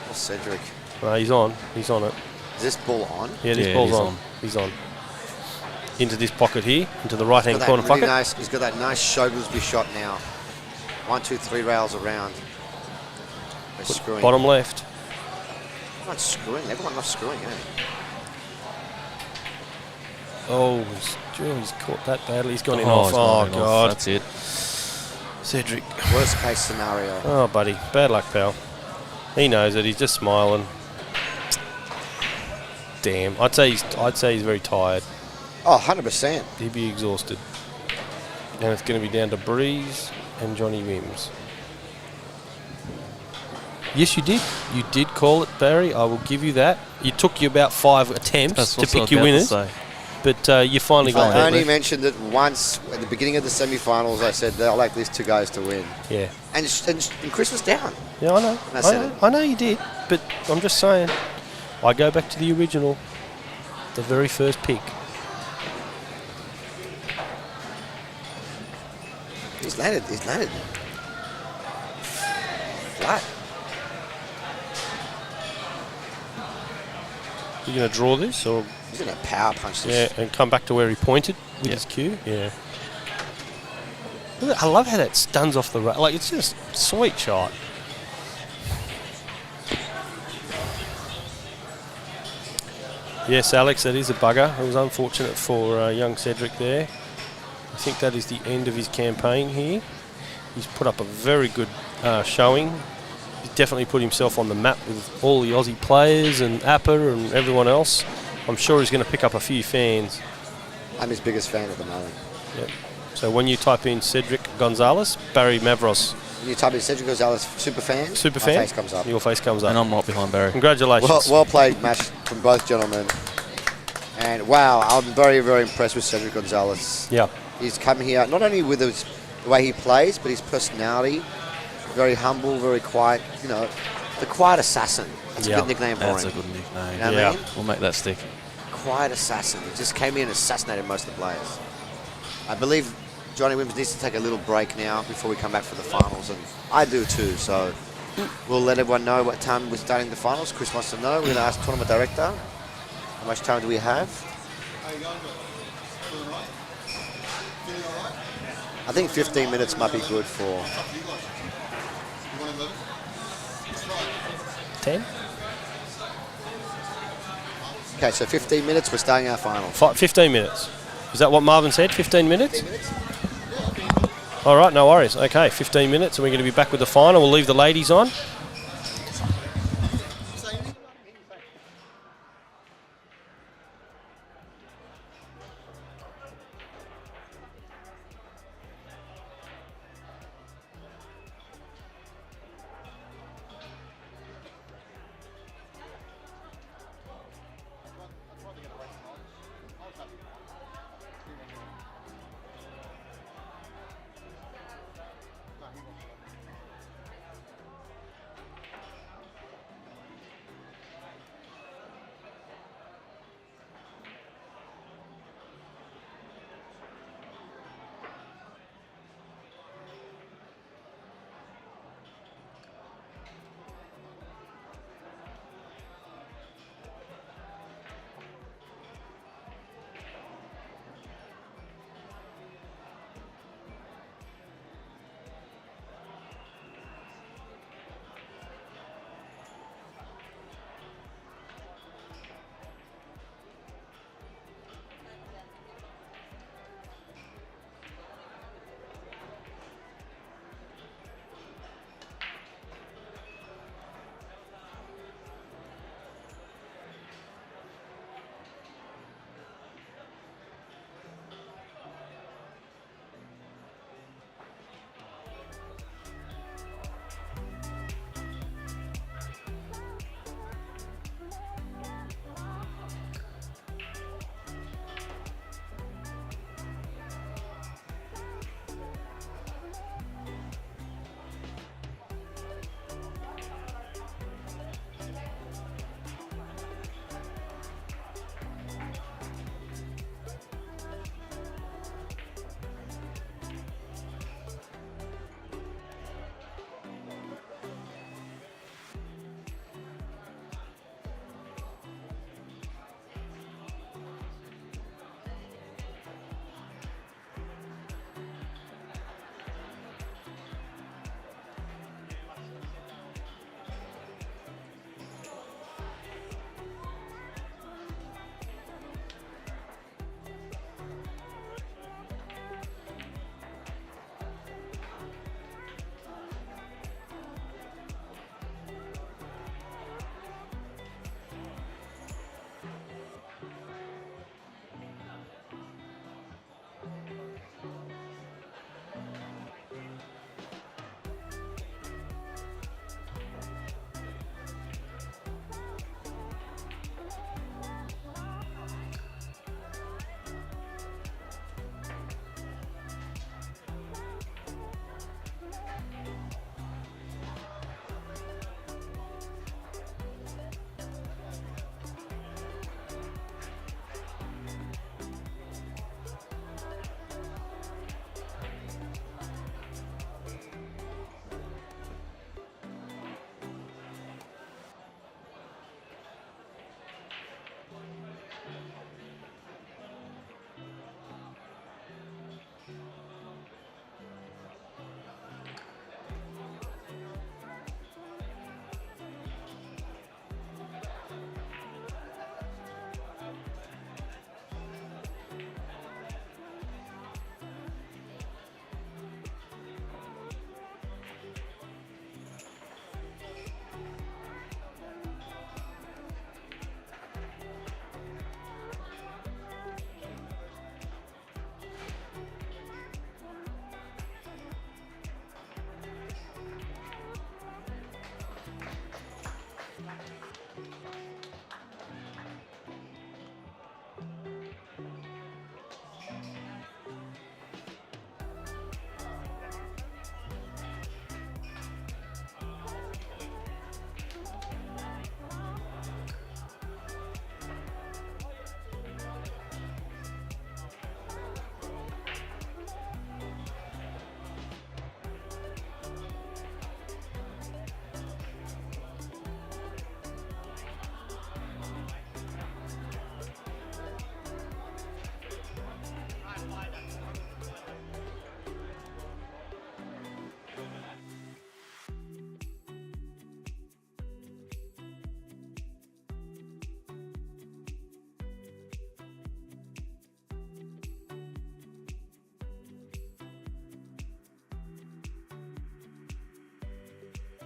Oh, Cedric. He's on it. Is this ball on? Yeah, this Yeah, ball's he's on. on. He's on. Into this pocket here, into the right-hand Got corner that really pocket. nice, he's got that nice Shoglesby shot now. 1, 2, 3 rails around. screwing. Bottom left. Everyone's screwing. Everyone loves screwing, eh? Oh, he's caught that badly. He's gone in Oh, off. he's gone Oh, in off. God. That's it. Cedric. Worst case scenario. Oh, buddy. Bad luck, pal. He knows it. He's just smiling. Damn. I'd say he's very tired. Oh, 100%. He'd be exhausted. And it's going to be down to Breeze and Johnny Wims. Yes, you did. You did call it, Barry. I will give you that. It took you about 5 attempts That's to what I was pick your about to winners, say. but you finally got I that. only mentioned it once at the beginning of the semi-finals. I said that I like these two guys to win. Yeah. And Chris was down. Yeah, I know. I said it. I know you did, but I'm just saying. I go back to the original, the very first pick. He's landed. Flat. You going to draw this, or He's going to power punch yeah, this. and come back to where he pointed with Yeah. his cue? Yeah. Look, I love how that stuns off the like. It's just a sweet shot. Yes, Alex, that is a bugger. It was unfortunate for young Cedric there. I think that is the end of his campaign here. He's put up a very good showing. He's definitely put himself on the map with all the Aussie players and Appa and everyone else. I'm sure he's going to pick up a few fans. I'm his biggest fan at the moment. Yep. So when you type in Cedric Gonzalez, Barry Mavros, When you type in Cedric Gonzalez super fan, super my fan, face comes up. your face comes up. And I'm right behind Barry. Congratulations. Well played match from both gentlemen. And wow, I'm very, very impressed with Cedric Gonzalez. Yeah. He's come here not only with the way he plays, but his personality. Very humble, very quiet. You know, the quiet assassin. That's Yeah. a good nickname for That's him. a good nickname. You know what Yeah. I mean? We'll make that stick. Quiet assassin. He just came in and assassinated most of the players. I believe Johnny Wims needs to take a little break now before we come back for the finals, and I do too. So we'll let everyone know what time we're starting the finals. Chris wants to know. We're going to ask tournament director, how much time do we have? I think 15 minutes might be good for. 10? Okay, so 15 minutes, we're starting our final. 15 minutes. Is that what Marvin said? 15 minutes? All right, no worries. Okay, 15 minutes, and we're going to be back with the final. We'll leave the ladies on.